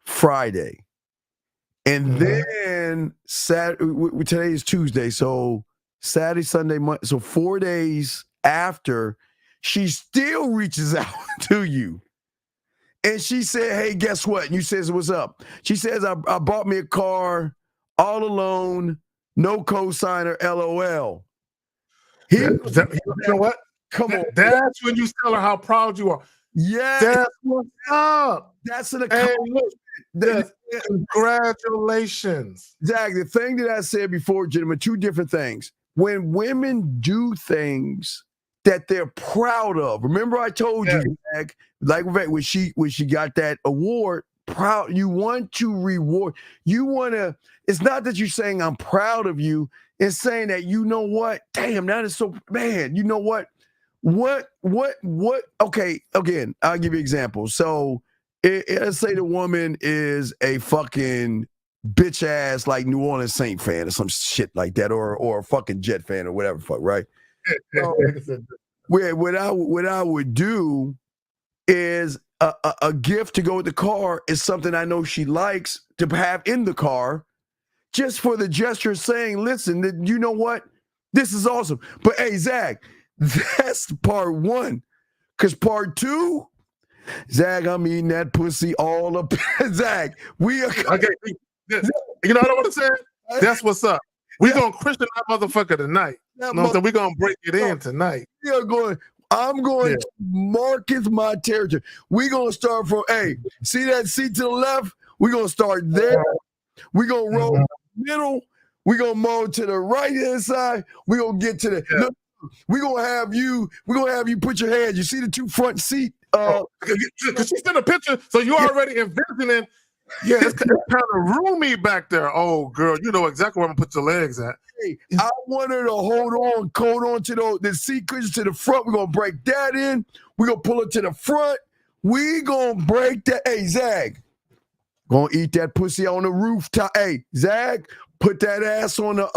Speaker 14: Friday. And then today is Tuesday, so Saturday, Sunday, Monday, so 4 days after, she still reaches out to you. And she said, hey, guess what? And you says, what's up? She says, I bought me a car all alone, no cosigner, LOL.
Speaker 13: You know what?
Speaker 14: Come on.
Speaker 13: That's when you tell her how proud you are.
Speaker 14: Yeah.
Speaker 13: That's what's up.
Speaker 14: That's an
Speaker 13: congratulations.
Speaker 14: Zach, the thing that I said before, gentlemen, two different things. When women do things that they're proud of, remember I told you, Zach, like when she got that award, proud, you want to reward, you want to, it's not that you're saying I'm proud of you, it's saying that, you know what, damn, that is so, man, you know what, okay, again, I'll give you an example. So let's say the woman is a fucking bitch ass like New Orleans Saint fan or some shit like that, or a fucking Jet fan or whatever fuck, right? So, what I would do is a gift to go with the car is something I know she likes to have in the car, just for the gesture saying, listen, you know what, this is awesome. But hey, Zach, that's part one. Because part two, Zach, I'm eating that pussy all up. Zach, we are.
Speaker 13: Okay. You know what I want to say? That's what's up. We're going to Christian that motherfucker tonight. We're going to break it in tonight.
Speaker 14: I'm going to market my territory. We're going to start from, hey, see that seat to the left? We're going to start there. We're going to roll middle. We're going to mow to the right hand side. We're going to get to the We're gonna have you put your hands. You see the two front seat?
Speaker 13: Because she sent a picture, so you already envisioning. Yeah, it's kind of roomy back there. Oh, girl, you know exactly where I'm gonna put your legs at.
Speaker 14: Hey, I want her to hold on to the seat cushions to the front. We're gonna break that in. We're gonna pull it to the front. We gonna break that. Hey, Zag, gonna eat that pussy on the rooftop. Hey, Zag, put that ass on the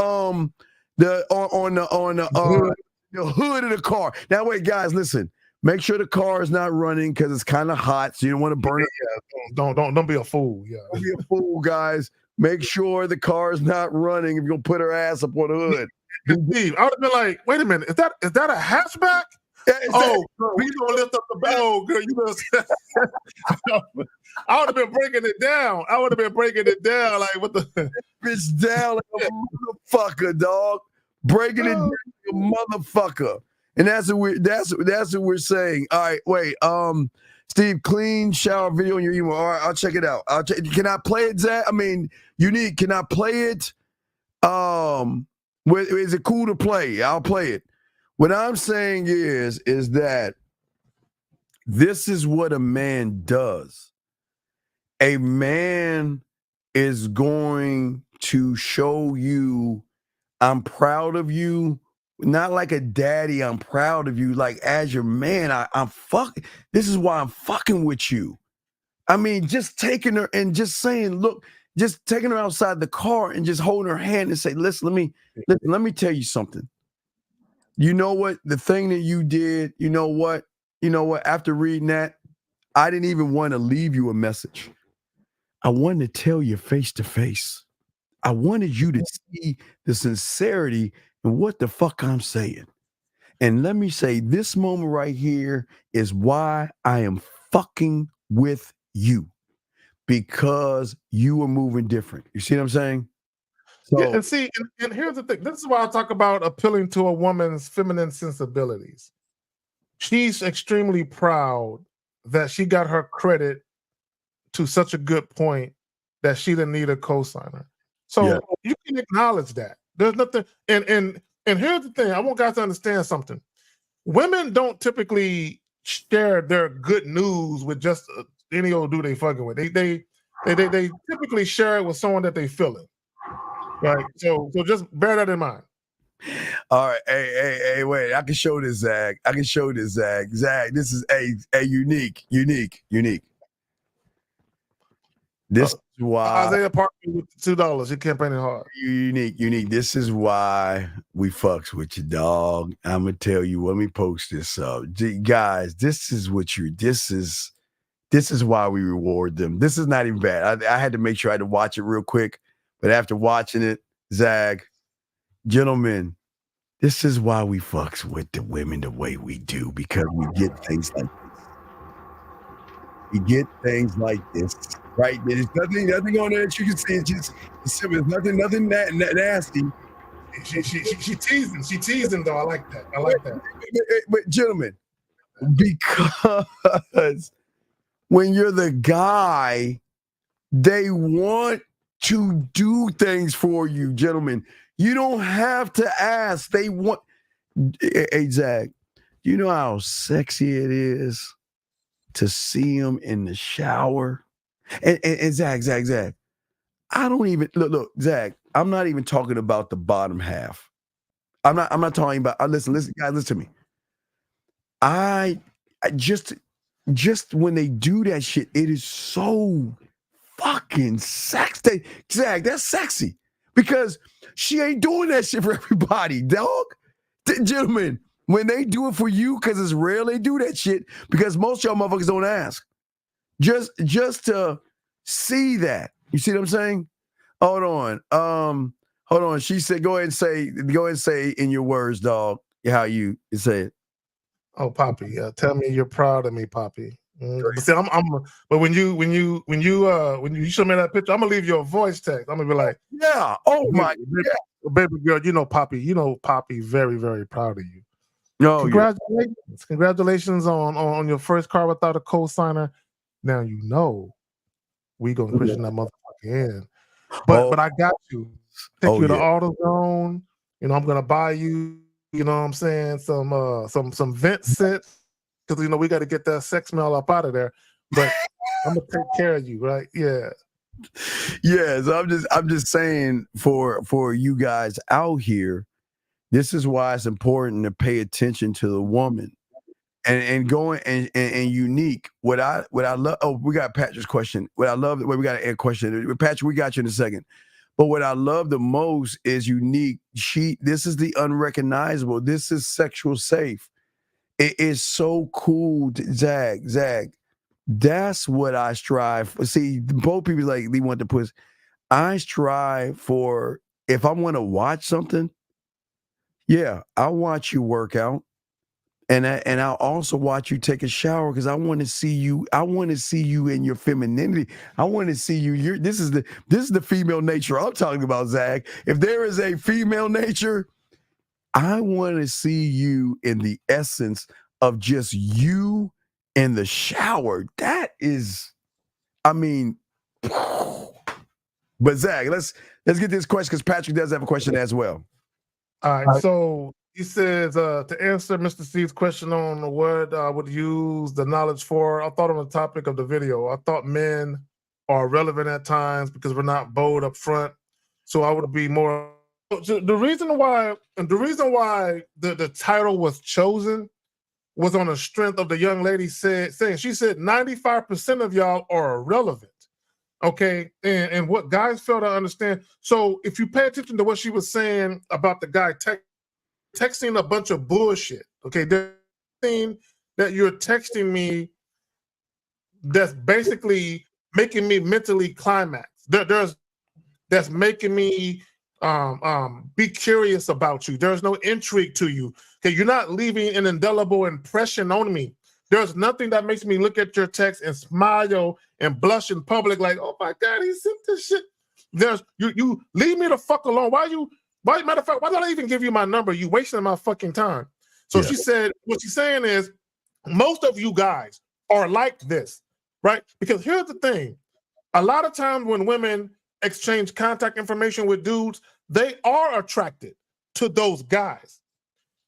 Speaker 14: hood of the car. Now, wait, guys, listen. Make sure the car is not running because it's kind of hot, so you don't want to burn it.
Speaker 13: Yeah, don't be a fool. Yeah,
Speaker 14: don't be a fool, guys. Make sure the car is not running if you're gonna put her ass up on the hood.
Speaker 13: Steve, I would have been like, wait a minute, is that a hatchback? Oh, girl, we gonna lift up the bow, girl. You know, I would have been breaking it down. Like what the
Speaker 14: bitch down like a motherfucker, dog. Breaking it down like a motherfucker. And that's what we're saying. All right, wait. Steve, clean shower video in your email. All right, I'll check it out. Can I play it, Zach? I mean, Unique, can I play it? Is it cool to play? I'll play it. What I'm saying is that this is what a man does. A man is going to show you, I'm proud of you. Not like a daddy, I'm proud of you. Like, as your man, I'm fucking. This is why I'm fucking with you. I mean, just taking her and just saying, look, just taking her outside the car and just holding her hand and say, listen, let me tell you something. You know what? The thing that you did, you know what? After reading that, I didn't even want to leave you a message. I wanted to tell you face to face. I wanted you to see the sincerity and what the fuck I'm saying. And let me say, this moment right here is why I am fucking with you, because you are moving different. You see what I'm saying? So,
Speaker 13: yeah, and see, and here's the thing. This is why I talk about appealing to a woman's feminine sensibilities. She's extremely proud that she got her credit to such a good point that she didn't need a cosigner. So you can acknowledge that. There's nothing, and here's the thing. I want guys to understand something. Women don't typically share their good news with just any old dude they fucking with. They typically share it with someone that they feeling. Right. So just bear that in mind.
Speaker 14: All right. Hey, wait. I can show this, Zag. Zag, this is a unique. This is why
Speaker 13: Isaiah Parker with $2. You're campaigning hard.
Speaker 14: Unique. This is why we fucks with you, dog. I'm gonna tell you. Let me post this up, guys. This is why we reward them. This is not even bad. I had to make sure I had to watch it real quick, but after watching it, Zag, gentlemen, this is why we fucks with the women the way we do, because we get things like this. Right? There's nothing on there that you can see. It's just simple. Nothing nasty.
Speaker 13: She teasing though. I like that.
Speaker 14: But gentlemen, because when you're the guy, they want to do things for you, gentlemen. You don't have to ask. They want. Hey, Zach, you know how sexy it is to see them in the shower? And Zach, I don't even look, Zach. I'm not even talking about the bottom half. I'm not talking about. Listen, guys, listen to me. I just when they do that shit, it is so fucking sexy. Zach, that's sexy because she ain't doing that shit for everybody, dog. Gentlemen, when they do it for you, because it's rare they do that shit, because most y'all motherfuckers don't ask. Just to see that. You see what I'm saying? Hold on. She said, go ahead and say in your words, dog, how you say it.
Speaker 13: Oh, Poppy, tell me you're proud of me, Poppy. But see, but when you show me that picture, I'm gonna leave you a voice text. I'm gonna be like,
Speaker 14: yeah, oh my
Speaker 13: baby girl, you know Poppy, very, very proud of you.
Speaker 14: No,
Speaker 13: congratulations on your first car without a cosigner. Now you know we gonna Christian that motherfucker in. But I got you. Take you to AutoZone. I'm gonna buy you you know what I'm saying, some vent sets, because you know we got to get that sex smell up out of there. But I'm gonna take care of you, right? Yeah.
Speaker 14: Yeah, so I'm just saying for you guys out here, this is why it's important to pay attention to the woman. And going and unique. What I love. Oh, we got Patrick's question. What I love. Wait, we got a question. Patrick, we got you in a second. But what I love the most is unique. This is the unrecognizable. This is sexual safe. It is so cool, Zag. That's what I strive for. See, both people like they want to push. I strive for, if I want to watch something, yeah, I'll watch you work out. And I'll also watch you take a shower because I want to see you. I want to see you in your femininity. I want to see you. This is the female nature I'm talking about, Zach. If there is a female nature, I want to see you in the essence of just you in the shower. That is, I mean, but Zach, let's get this question because Patrick does have a question as well.
Speaker 13: All right, so he says to answer Mr. C's question on what I would use the knowledge for, I thought on the topic of the video, I thought men are relevant at times because we're not bold up front. So I would be more. The reason why the title was chosen was on the strength of the young lady saying she said 95% of y'all are irrelevant. Okay, and what guys fail to understand. So if you pay attention to what she was saying about the guy texting a bunch of bullshit, okay, the thing that you're texting me that's basically making me mentally climax. That's making me be curious about you. There's no intrigue to you. Okay, you're not leaving an indelible impression on me. There's nothing that makes me look at your text and smile and blush in public like, oh my God, he sent this shit. There's you leave me the fuck alone. Matter of fact, why did I even give you my number? You wasting my fucking time. So she said, what she's saying is, most of you guys are like this, right? Because here's the thing. A lot of times when women exchange contact information with dudes, they are attracted to those guys.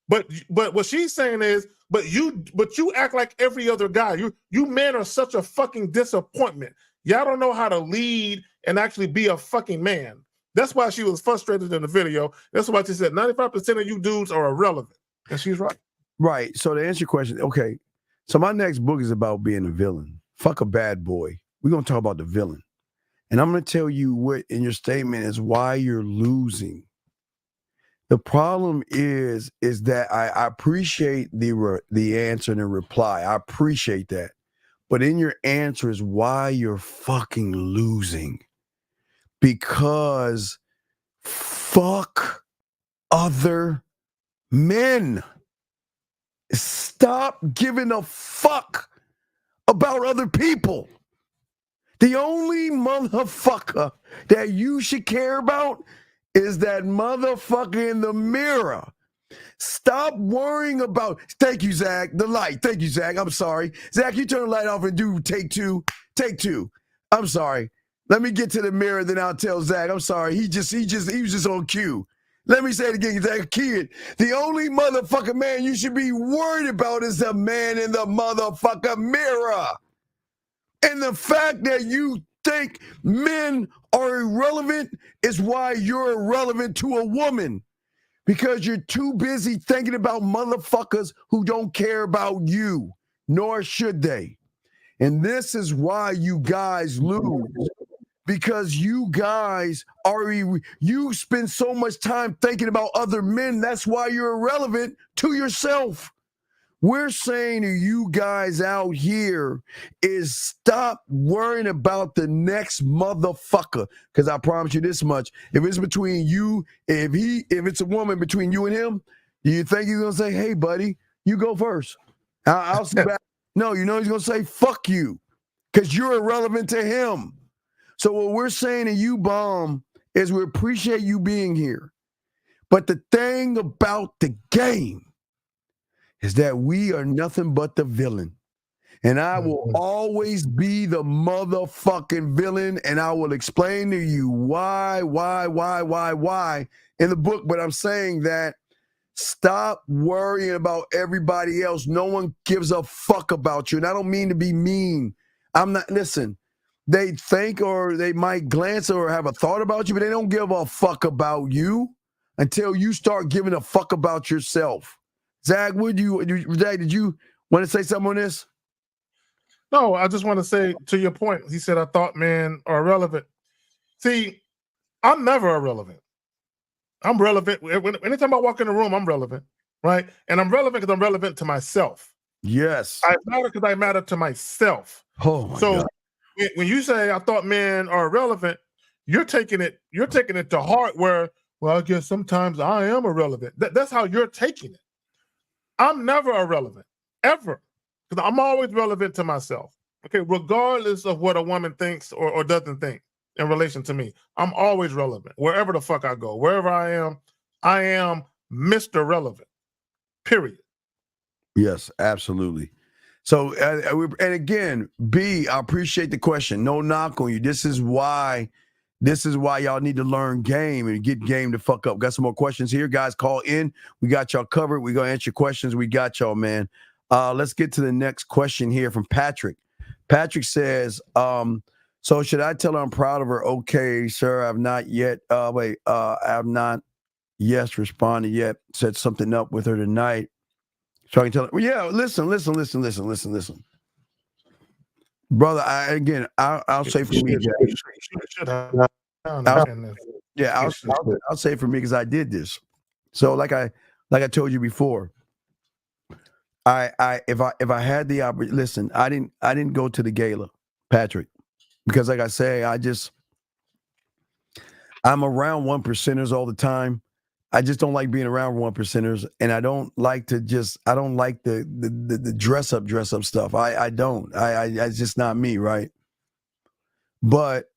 Speaker 13: But what she's saying is, but you act like every other guy. You men are such a fucking disappointment. Y'all don't know how to lead and actually be a fucking man. That's why she was frustrated in the video. That's why she said 95% of you dudes are irrelevant. And she's right.
Speaker 14: Right. So to answer your question, okay. So my next book is about being a villain. Fuck a bad boy. We're going to talk about the villain. And I'm going to tell you what in your statement is why you're losing. The problem is that I appreciate the answer and the reply. I appreciate that. But in your answer is why you're fucking losing. Because fuck other men. Stop giving a fuck about other people. The only motherfucker that you should care about is that motherfucker in the mirror. Stop worrying about. Thank you, Zach. The light. Thank you, Zach. I'm sorry. Zach, you turn the light off and do take two. Take two. I'm sorry. Let me get to the mirror, then I'll tell Zach. I'm sorry. He was just on cue. Let me say it again, Zach. Kid, the only motherfucking man you should be worried about is the man in the motherfucking mirror. And the fact that you think men are irrelevant is why you're irrelevant to a woman. Because you're too busy thinking about motherfuckers who don't care about you, nor should they. And this is why you guys lose. Because you guys you spend so much time thinking about other men. That's why you're irrelevant to yourself. We're saying to you guys out here is stop worrying about the next motherfucker. Because I promise you this much. If it's between you, if it's a woman between you and him, do you think he's going to say, hey, buddy, you go first? I'll sit back. No, you know he's going to say, fuck you. Because you're irrelevant to him. So what we're saying to you, Bomb, is we appreciate you being here. But the thing about the game is that we are nothing but the villain. And I will always be the motherfucking villain, and I will explain to you why in the book. But I'm saying that Stop worrying about everybody else. No one gives a fuck about you. And I don't mean to be mean. I'm not, listen, they think or they might glance or have a thought about you, but they don't give a fuck about you until you start giving a fuck about yourself. Zach, Zach, did you want to say something on this?
Speaker 13: No, I just want to say to your point. He said, I thought men are irrelevant. See, I'm never irrelevant. I'm relevant. Anytime I walk in the room, I'm relevant, right? And I'm relevant because I'm relevant to myself.
Speaker 14: Yes.
Speaker 13: I matter because I matter to myself.
Speaker 14: Oh my
Speaker 13: so
Speaker 14: God.
Speaker 13: When you say I thought men are irrelevant, you're taking it to heart where, well, I guess sometimes I am irrelevant. That's how you're taking it. I'm never irrelevant, ever. Because I'm always relevant to myself. Okay, regardless of what a woman thinks or doesn't think in relation to me. I'm always relevant. Wherever the fuck I go, wherever I am Mr. Relevant. Period.
Speaker 14: Yes, absolutely. So, and again, B, I appreciate the question. No knock on you. This is why y'all need to learn game and get game to fuck up. Got some more questions here, guys. Call in. We got y'all covered. We're gonna answer questions. We got y'all, man. Let's get to the next question here from Patrick. Patrick says, so should I tell her I'm proud of her? Okay, sir. I've not yet. I have not responded yet. Set something up with her tonight. So I can tell her, well, yeah, listen. Brother, I'll say for me, I'll say for me because I did this. So like I told you before, if I had the opportunity, listen, I didn't go to the gala, Patrick, because like I say, I'm around 1%ers all the time. I just don't like being around 1%ers, and I don't like the dress up stuff. I don't. It's just not me, right? But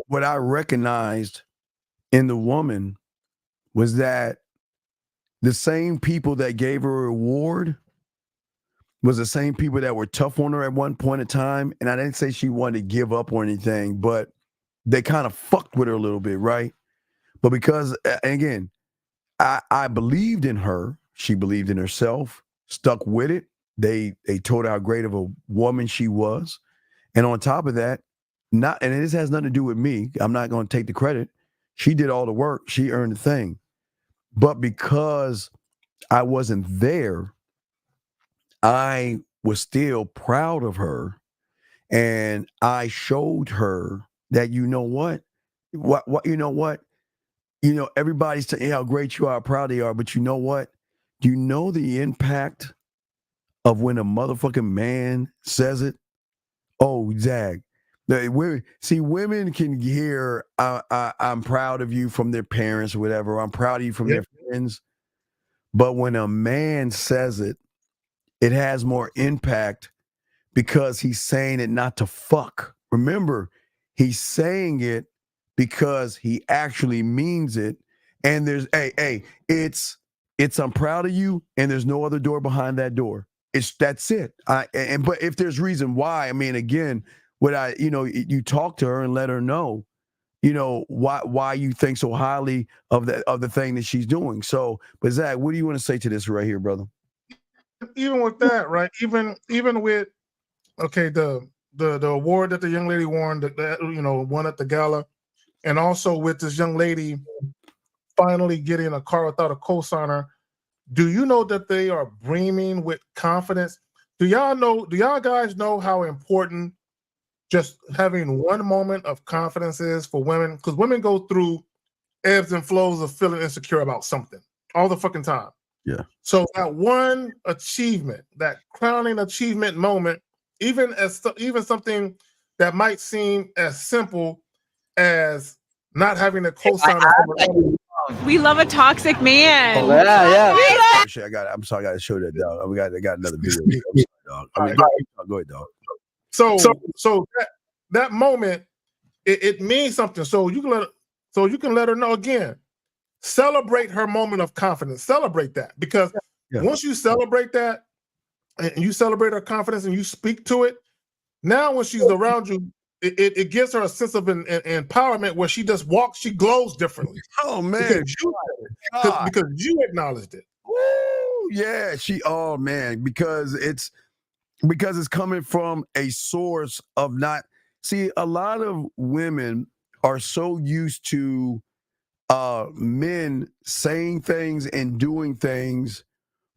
Speaker 14: what I recognized in the woman was that the same people that gave her a reward was the same people that were tough on her at one point in time. And I didn't say she wanted to give up or anything, but they kind of fucked with her a little bit, right? But because, again, I believed in her. She believed in herself, stuck with it. They told her how great of a woman she was. And on top of that, and this has nothing to do with me. I'm not going to take the credit. She did all the work. She earned the thing. But because I wasn't there, I was still proud of her. And I showed her that, you know what, everybody's saying how great you are, how proud they are, but you know what? Do you know the impact of when a motherfucking man says it? Oh, Zag. Women can hear, I'm proud of you from their parents or whatever. I'm proud of you from their friends. But when a man says it, it has more impact because he's saying it not to fuck. Remember, he's saying it because he actually means it. And there's it's I'm proud of you, and there's no other door behind that door. That's it. But if there's reason why, I mean, again, you talk to her and let her know, why you think so highly of the thing that she's doing. So, but Zach, what do you want to say to this right here, brother?
Speaker 13: Even with that, right? Even with the award that the young lady won, won at the gala, and also with this young lady finally getting a car without a cosigner. Do you know that they are brimming with confidence? Do y'all guys know how important just having one moment of confidence is for women? Because women go through ebbs and flows of feeling insecure about something all the fucking time.
Speaker 14: Yeah.
Speaker 13: So that one achievement, that crowning achievement moment, even something that might seem as simple as not having a cosigner.
Speaker 21: We love a toxic man.
Speaker 14: Oh, yeah. I'm sorry, I got to show that, dog. I got another video. I'm sorry, dog. I mean, go ahead, dog.
Speaker 13: So that moment, it means something. So you can let her know again. Celebrate her moment of confidence. Celebrate that, because once you celebrate that and you celebrate her confidence and you speak to it, now when she's around you, it gives her a sense of empowerment where she just walks, she glows differently.
Speaker 14: Oh man,
Speaker 13: because you acknowledged it.
Speaker 14: Yeah, oh man, because it's coming from a source of not. See, a lot of women are so used to men saying things and doing things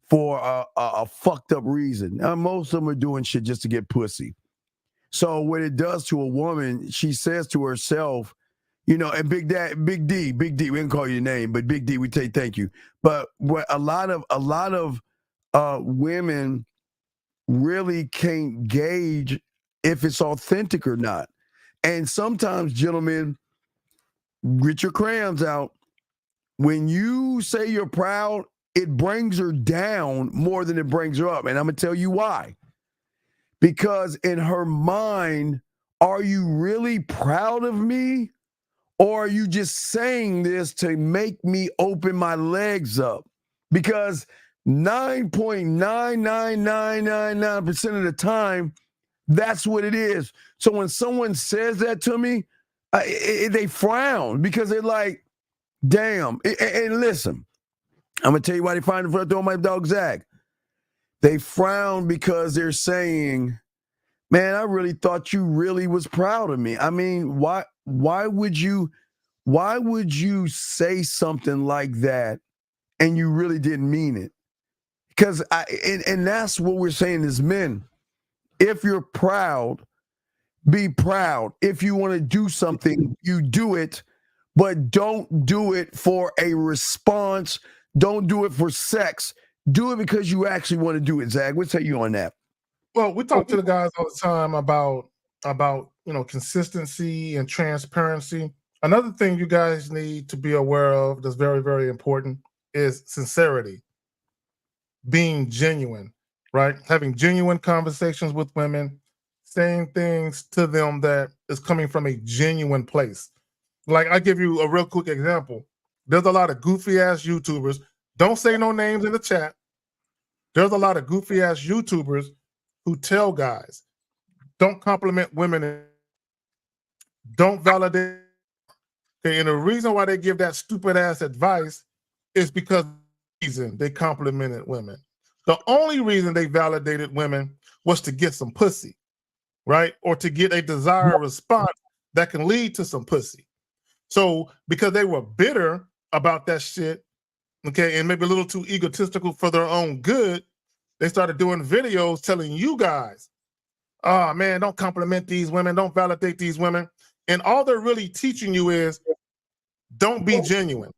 Speaker 14: for a fucked up reason. Now, most of them are doing shit just to get pussy. So what it does to a woman, she says to herself, you know, and Big D, we didn't call you your name, but Big D, we say thank you. But what a lot of women really can't gauge if it's authentic or not. And sometimes, gentlemen, get your crayons out. When you say you're proud, it brings her down more than it brings her up. And I'm going to tell you why. Because in her mind, are you really proud of me? Or are you just saying this to make me open my legs up? Because 9.99999% of the time, that's what it is. So when someone says that to me, they frown because they're like, damn. And listen, I'm going to tell you why they frown in front of my dog, Zach. They frown because they're saying, man, I really thought you really was proud of me. I mean, why would you say something like that and you really didn't mean it? Because and that's what we're saying as men. If you're proud, be proud. If you want to do something, you do it, but don't do it for a response. Don't do it for sex. Do it because you actually want to do it, Zach. What's you on that?
Speaker 13: Well, we talk to the guys all the time about consistency and transparency. Another thing you guys need to be aware of that's very, very important is sincerity. Being genuine, right? Having genuine conversations with women, saying things to them that is coming from a genuine place. Like, I give you a real quick example. There's a lot of goofy ass YouTubers. Don't say no names in the chat. There's a lot of goofy ass YouTubers who tell guys, don't compliment women, don't validate. Okay, and the reason why they give that stupid ass advice is because they complimented women. The only reason they validated women was to get some pussy, right? Or to get a desired response that can lead to some pussy. So because they were bitter about that shit, okay, and maybe a little too egotistical for their own good, they started doing videos telling you guys, oh man, don't compliment these women, don't validate these women. And all they're really teaching you is don't be genuine.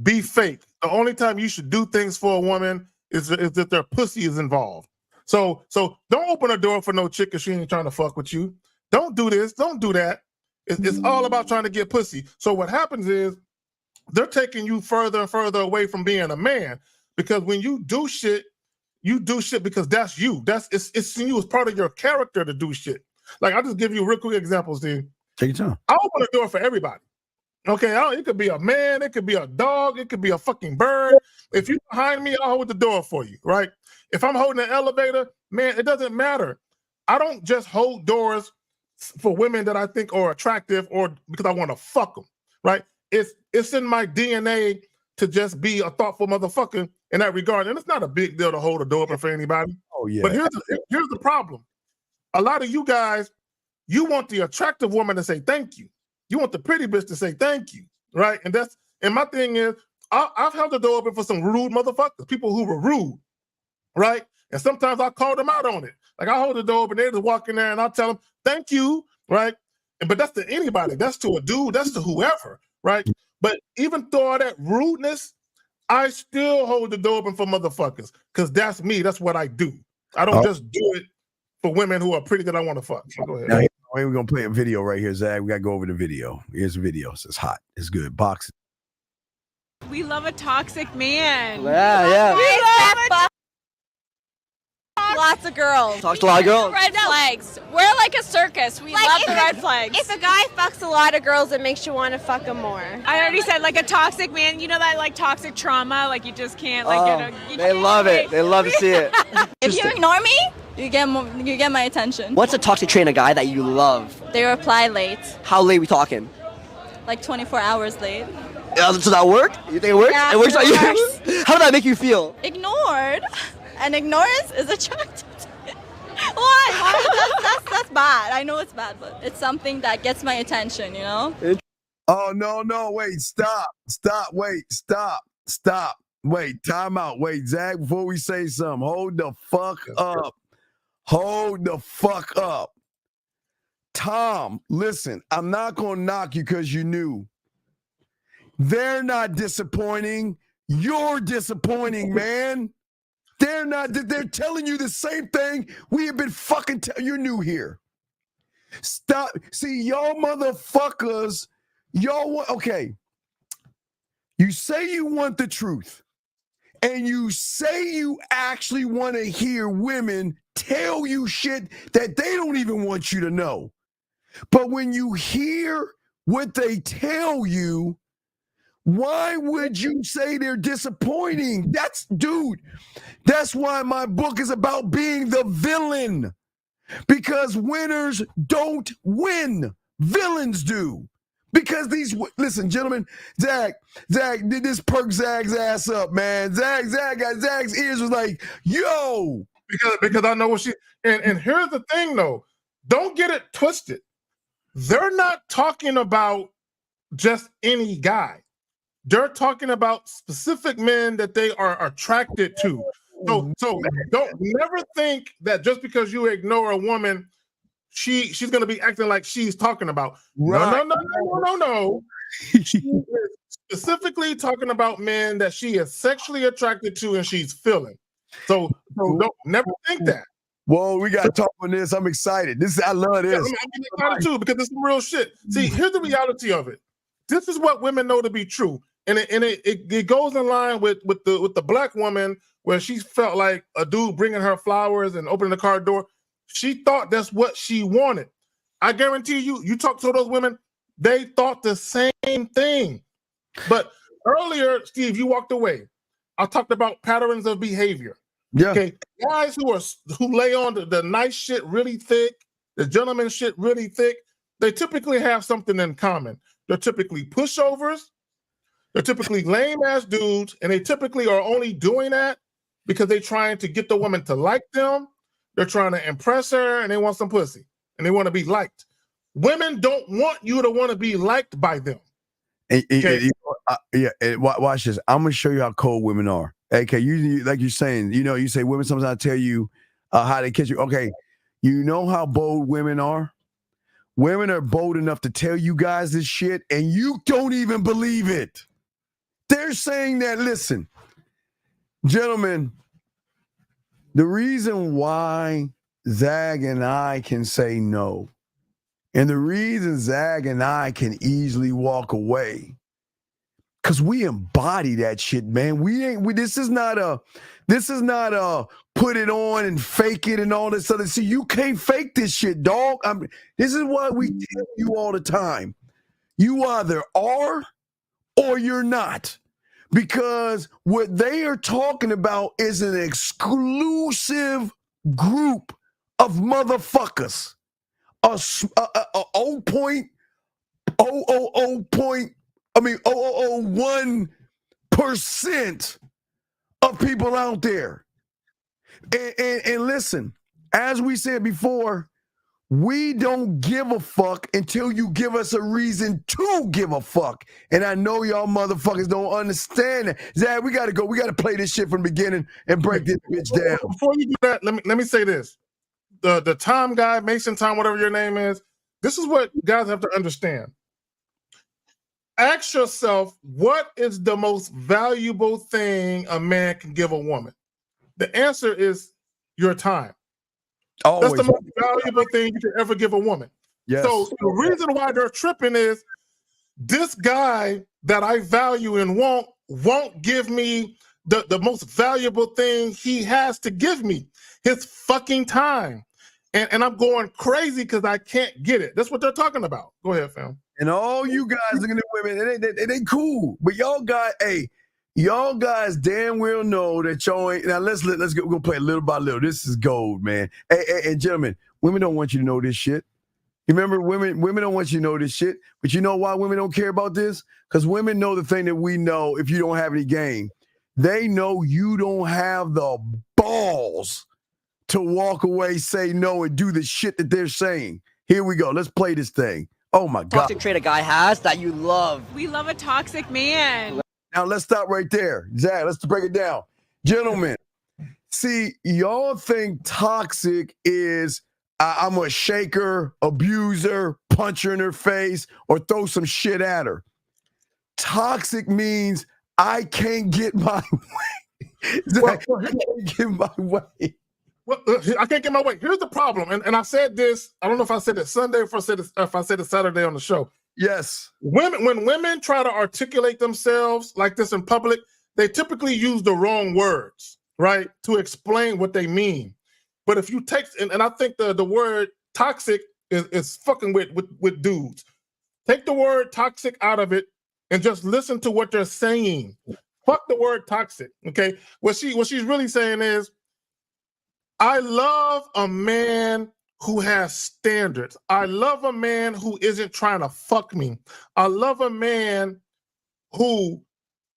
Speaker 13: Be fake. The only time you should do things for a woman is that their pussy is involved. So don't open a door for no chick if she ain't trying to fuck with you. Don't do this. Don't do that. It's all about trying to get pussy. So what happens is they're taking you further and further away from being a man, because when you do shit because that's you. It's in you. It's part of your character to do shit. Like, I'll just give you real quick examples, dude.
Speaker 14: Take your time.
Speaker 13: I open a door for everybody. Okay, it could be a man, it could be a dog, it could be a fucking bird. If you're behind me, I'll hold the door for you, right? If I'm holding an elevator, man, it doesn't matter. I don't just hold doors for women that I think are attractive or because I want to fuck them, right? It's in my DNA to just be a thoughtful motherfucker in that regard. And it's not a big deal to hold a door open for anybody.
Speaker 14: Oh, yeah.
Speaker 13: But here's the problem. A lot of you guys, you want the attractive woman to say thank you. You want the pretty bitch to say thank you, right? And my thing is, I've held the door open for some rude motherfuckers, people who were rude, right? And sometimes I call them out on it. Like, I hold the door open, they just walk in there and I'll tell them, thank you, right? But that's to anybody. That's to a dude. That's to whoever, right? But even through all that rudeness, I still hold the door open for motherfuckers because that's me. That's what I do. I don't just do it for women who are pretty that I want to fuck. So go ahead.
Speaker 14: Now, we're going to play a video right here, Zach. We got to go over the video. Here's the video. It's hot. It's good. Box.
Speaker 21: We love a toxic man.
Speaker 1: Yeah.
Speaker 21: We love
Speaker 1: Lots of girls. Talks to a lot of girls.
Speaker 21: red flags. We're like a circus. We love the red flags.
Speaker 1: If a guy fucks a lot of girls, it makes you want to fuck him more.
Speaker 21: I already said, like, a toxic man. You know that, like, toxic trauma? Like, you just can't, like,
Speaker 1: they love it. They love to see it.
Speaker 21: If you ignore me, you get my attention.
Speaker 1: What's a toxic trait in a guy that you love?
Speaker 21: They reply late.
Speaker 1: How late we talking?
Speaker 21: Like 24 hours late.
Speaker 1: So that worked? You think it works?
Speaker 2: Yeah,
Speaker 1: it works on
Speaker 2: it
Speaker 1: you?
Speaker 2: works.
Speaker 1: How did that make you feel?
Speaker 2: Ignored, and ignorance is attractive. Why? That's bad. I know it's bad, but it's something that gets my attention, you know?
Speaker 14: Oh, no, wait, stop, wait, stop. Wait, time out. Wait, Zach, before we say something, hold the fuck up. Hold the fuck up. Tom, listen, I'm not going to knock you because you knew. They're not disappointing. You're disappointing, man. They're not. They're telling you the same thing we have been fucking you're new here. Stop. See, y'all motherfuckers, y'all want, okay. You say you want the truth, and you say you actually want to hear women tell you shit that they don't even want you to know. But when you hear what they tell you, why would you say they're disappointing? Dude, that's why my book is about being the villain. Because winners don't win. Villains do. Because listen, gentlemen, Zach, did this perk Zach's ass up, man. Zach's ears was like, yo.
Speaker 13: Because I know what and here's the thing though, don't get it twisted. They're not talking about just any guy. They're talking about specific men that they are attracted to. So don't never think that just because you ignore a woman, she's going to be acting like she's talking about.
Speaker 14: Right.
Speaker 13: No. She is specifically talking about men that she is sexually attracted to and she's feeling. So don't never think that.
Speaker 14: Whoa, we got to talk on this. I'm excited. I love this.
Speaker 13: I'm excited too because it's some real shit. See, here's the reality of it. This is what women know to be true. And it goes in line with the black woman where she felt like a dude bringing her flowers and opening the car door. She thought that's what she wanted. I guarantee you talk to those women, they thought the same thing. But earlier, Steve, you walked away. I talked about patterns of behavior.
Speaker 14: Yeah.
Speaker 13: Okay, guys who lay on the nice shit really thick, the gentleman shit really thick, they typically have something in common. They're typically pushovers. They're typically lame-ass dudes, and they typically are only doing that because they're trying to get the woman to like them. They're trying to impress her, and they want some pussy, and they want to be liked. Women don't want you to want to be liked by them.
Speaker 14: Watch this. I'm going to show you how cold women are. Okay, you like you're saying, you say women sometimes tell you how they kiss you. Okay, you know how bold women are? Women are bold enough to tell you guys this shit, and you don't even believe it. They're saying that, listen, gentlemen, the reason why Zag and I can say no, and the reason Zag and I can easily walk away, because we embody that shit, man. This is not a put it on and fake it and all this other. See, you can't fake this shit, dog. This is what we tell you all the time. You either are or you're not. Because what they are talking about is an exclusive group of motherfuckers. A 0.001% of people out there. And listen, as we said before, we don't give a fuck until you give us a reason to give a fuck. And I know y'all motherfuckers don't understand that. Zach, we gotta go. We gotta play this shit from the beginning and break this bitch down.
Speaker 13: Before you do that, let me say this. The Tom guy, Mason Tom, whatever your name is, this is what guys have to understand. Ask yourself, what is the most valuable thing a man can give a woman? The answer is your time.
Speaker 14: Always.
Speaker 13: That's the most valuable thing you can ever give a woman.
Speaker 14: Yes.
Speaker 13: So the reason why they're tripping is this guy that I value and won't give me the most valuable thing he has to give me, his fucking time. And I'm going crazy because I can't get it. That's what they're talking about. Go ahead, fam.
Speaker 14: And all you guys looking at women, it ain't cool. But y'all guys damn well know that y'all ain't. Now let's go. We're gonna play little by little. This is gold, man. Hey, gentlemen, women don't want you to know this shit. You remember, women don't want you to know this shit, but you know why women don't care about this? Because women know the thing that we know if you don't have any game. They know you don't have the balls to walk away, say no, and do the shit that they're saying. Here we go. Let's play this thing. Oh, my God.
Speaker 1: Toxic trait a guy has that you love.
Speaker 21: We love a toxic man.
Speaker 14: Now, let's stop right there. Zach, let's break it down. Gentlemen, see, y'all think toxic is I'm a shaker, abuser, punch her in her face, or throw some shit at her. Toxic means I can't get my way. I can't get my way.
Speaker 13: Well, I can't get my way. Here's the problem, and I said this. I don't know if I said it Sunday or if I said it Saturday on the show.
Speaker 14: Yes.
Speaker 13: When women try to articulate themselves like this in public, they typically use the wrong words, right, to explain what they mean. But if you take, and I think the word toxic is fucking with dudes. Take the word toxic out of it and just listen to what they're saying. Fuck the word toxic, okay? What she's really saying is, I love a man who has standards. I love a man who isn't trying to fuck me. I love a man who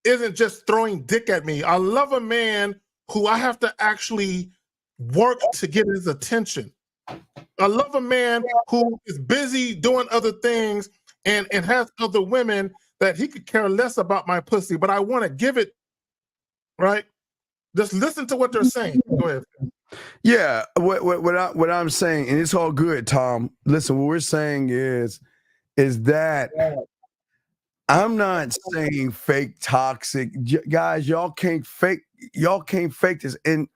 Speaker 13: isn't just throwing dick at me. I love a man who I have to actually work to get his attention. I love a man who is busy doing other things and has other women that he could care less about my pussy, but I want to give it, right? Just listen to what they're saying. Go ahead.
Speaker 14: Yeah, what I'm saying, and it's all good, Tom. Listen, what we're saying is that I'm not saying fake toxic. Guys, y'all can't fake this. And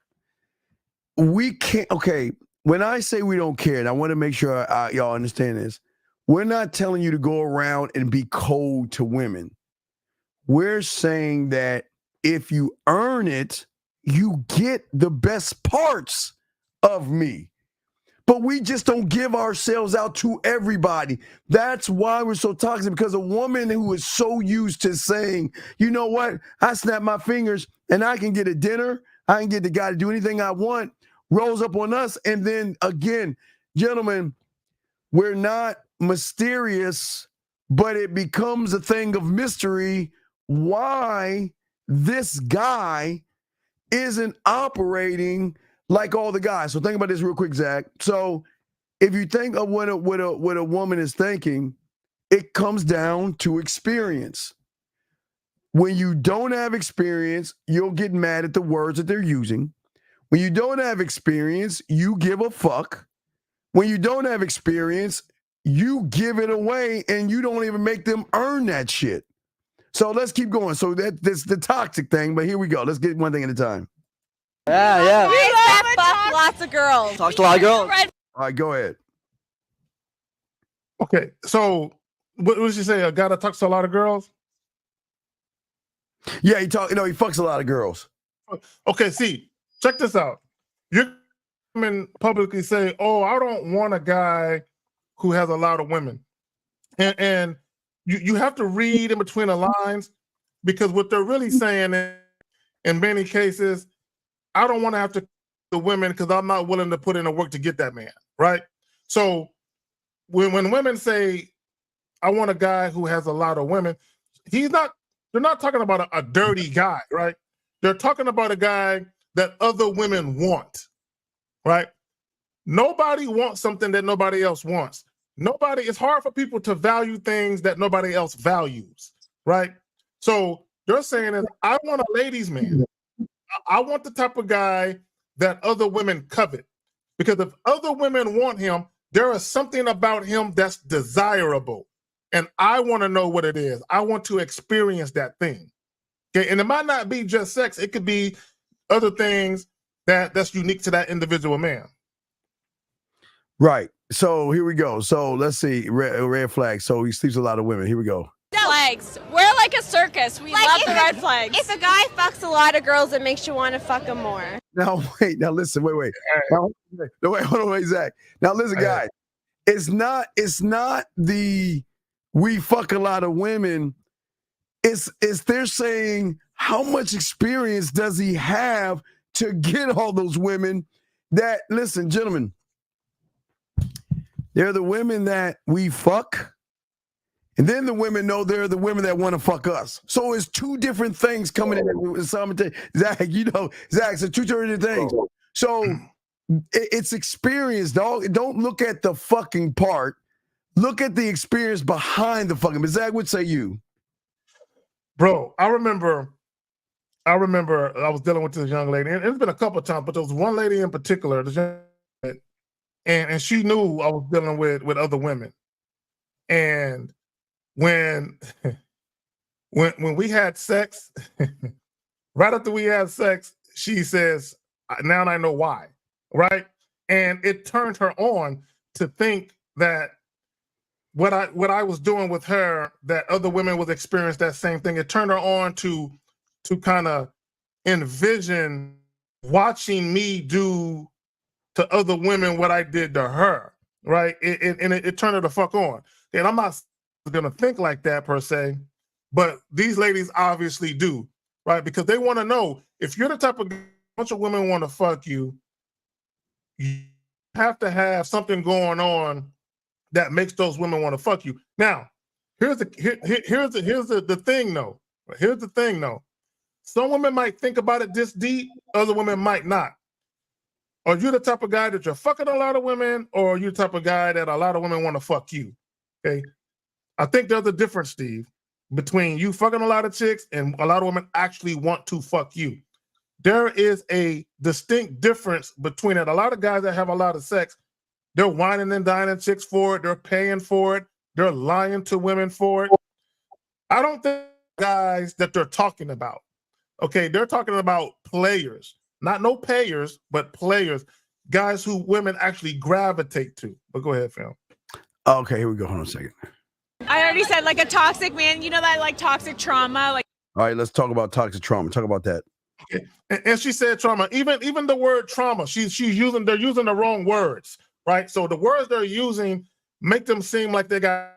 Speaker 14: we can't, okay, when I say we don't care, and I want to make sure y'all understand this, we're not telling you to go around and be cold to women. We're saying that if you earn it, you get the best parts of me. But we just don't give ourselves out to everybody. That's why we're so toxic, because a woman who is so used to saying, you know what, I snap my fingers and I can get a dinner, I can get the guy to do anything I want, rolls up on us. And then again, gentlemen, we're not mysterious, but it becomes a thing of mystery why this guy isn't operating like all the guys. So think about this real quick, Zach. So if you think of what a woman is thinking, it comes down to experience. When you don't have experience, you'll get mad at the words that they're using. When you don't have experience, you give a fuck. When you don't have experience, you give it away and you don't even make them earn that shit. So let's keep going. So that's the toxic thing, but here we go. Let's get one thing at a time.
Speaker 1: Yeah.
Speaker 2: We love fuck lots of girls.
Speaker 1: Talks to a lot of girls.
Speaker 14: All right, go ahead.
Speaker 13: Okay, so what did she say? A guy that talks to a lot of girls?
Speaker 14: Yeah, he fucks a lot of girls.
Speaker 13: Okay, see, check this out. You're women publicly say, "Oh, I don't want a guy who has a lot of women," and you have to read in between the lines, because what they're really saying is, in many cases, I don't want to have to the women because I'm not willing to put in the work to get that man, right? So when women say, I want a guy who has a lot of women, they're not talking about a dirty guy, right? They're talking about a guy that other women want, right? Nobody wants something that nobody else wants. It's hard for people to value things that nobody else values, right? So they're saying is, I want a ladies' man. I want the type of guy that other women covet. Because if other women want him, there is something about him that's desirable. And I want to know what it is. I want to experience that thing. Okay, and it might not be just sex. It could be other things that's unique to that individual man.
Speaker 14: Right. So here we go. So let's see. Red flag. So he sleeps with a lot of women. Here we go.
Speaker 21: Flags. We're like a circus. We love the red flags.
Speaker 3: If a guy fucks a lot of girls, it makes you want to fuck him more.
Speaker 14: Now wait. Now listen. Wait. Now, wait. Hold on. Wait, Zach. Now listen, guys. It's not the we fuck a lot of women. It's they're saying how much experience does he have to get all those women? That listen, gentlemen. They're the women that we fuck. And then the women know they're the women that want to fuck us. So it's two different things coming in simultaneously. Zach, Zach, it's two different things. So it's experience, dog. Don't look at the fucking part. Look at the experience behind the fucking. But Zach, what say you?
Speaker 13: Bro, I remember I was dealing with this young lady, and it's been a couple of times, but there was one lady in particular, and she knew I was dealing with other women. And when we had sex, right after we had sex, she says, now I know why, right? And it turned her on to think that what I was doing with her, that other women would experience that same thing. It turned her on to kind of envision watching me do to other women what I did to her, right? It turned her the fuck on. And I'm not gonna think like that per se, but these ladies obviously do, right? Because they want to know, if you're the type of bunch of women want to fuck you, you have to have something going on that makes those women want to fuck you. Now, here's the thing though. Here's the thing though. Some women might think about it this deep, other women might not. Are you the type of guy that you're fucking a lot of women, or are you the type of guy that a lot of women want to fuck you? Okay. I think there's a difference, Steve, between you fucking a lot of chicks and a lot of women actually want to fuck you. There is a distinct difference between it. A lot of guys that have a lot of sex, they're whining and dining chicks for it. They're paying for it. They're lying to women for it. I don't think guys that they're talking about. Okay, they're talking about players, not no payers, but players, guys who women actually gravitate to. But go ahead, fam.
Speaker 14: Okay, here we go. Hold on a second.
Speaker 21: I already said, like, a toxic man. You know that, like, toxic trauma, like.
Speaker 14: All right, let's talk about toxic trauma. Talk about that.
Speaker 13: Okay. And she said trauma. Even the word trauma, they're using the wrong words, right? So the words they're using make them seem like they got,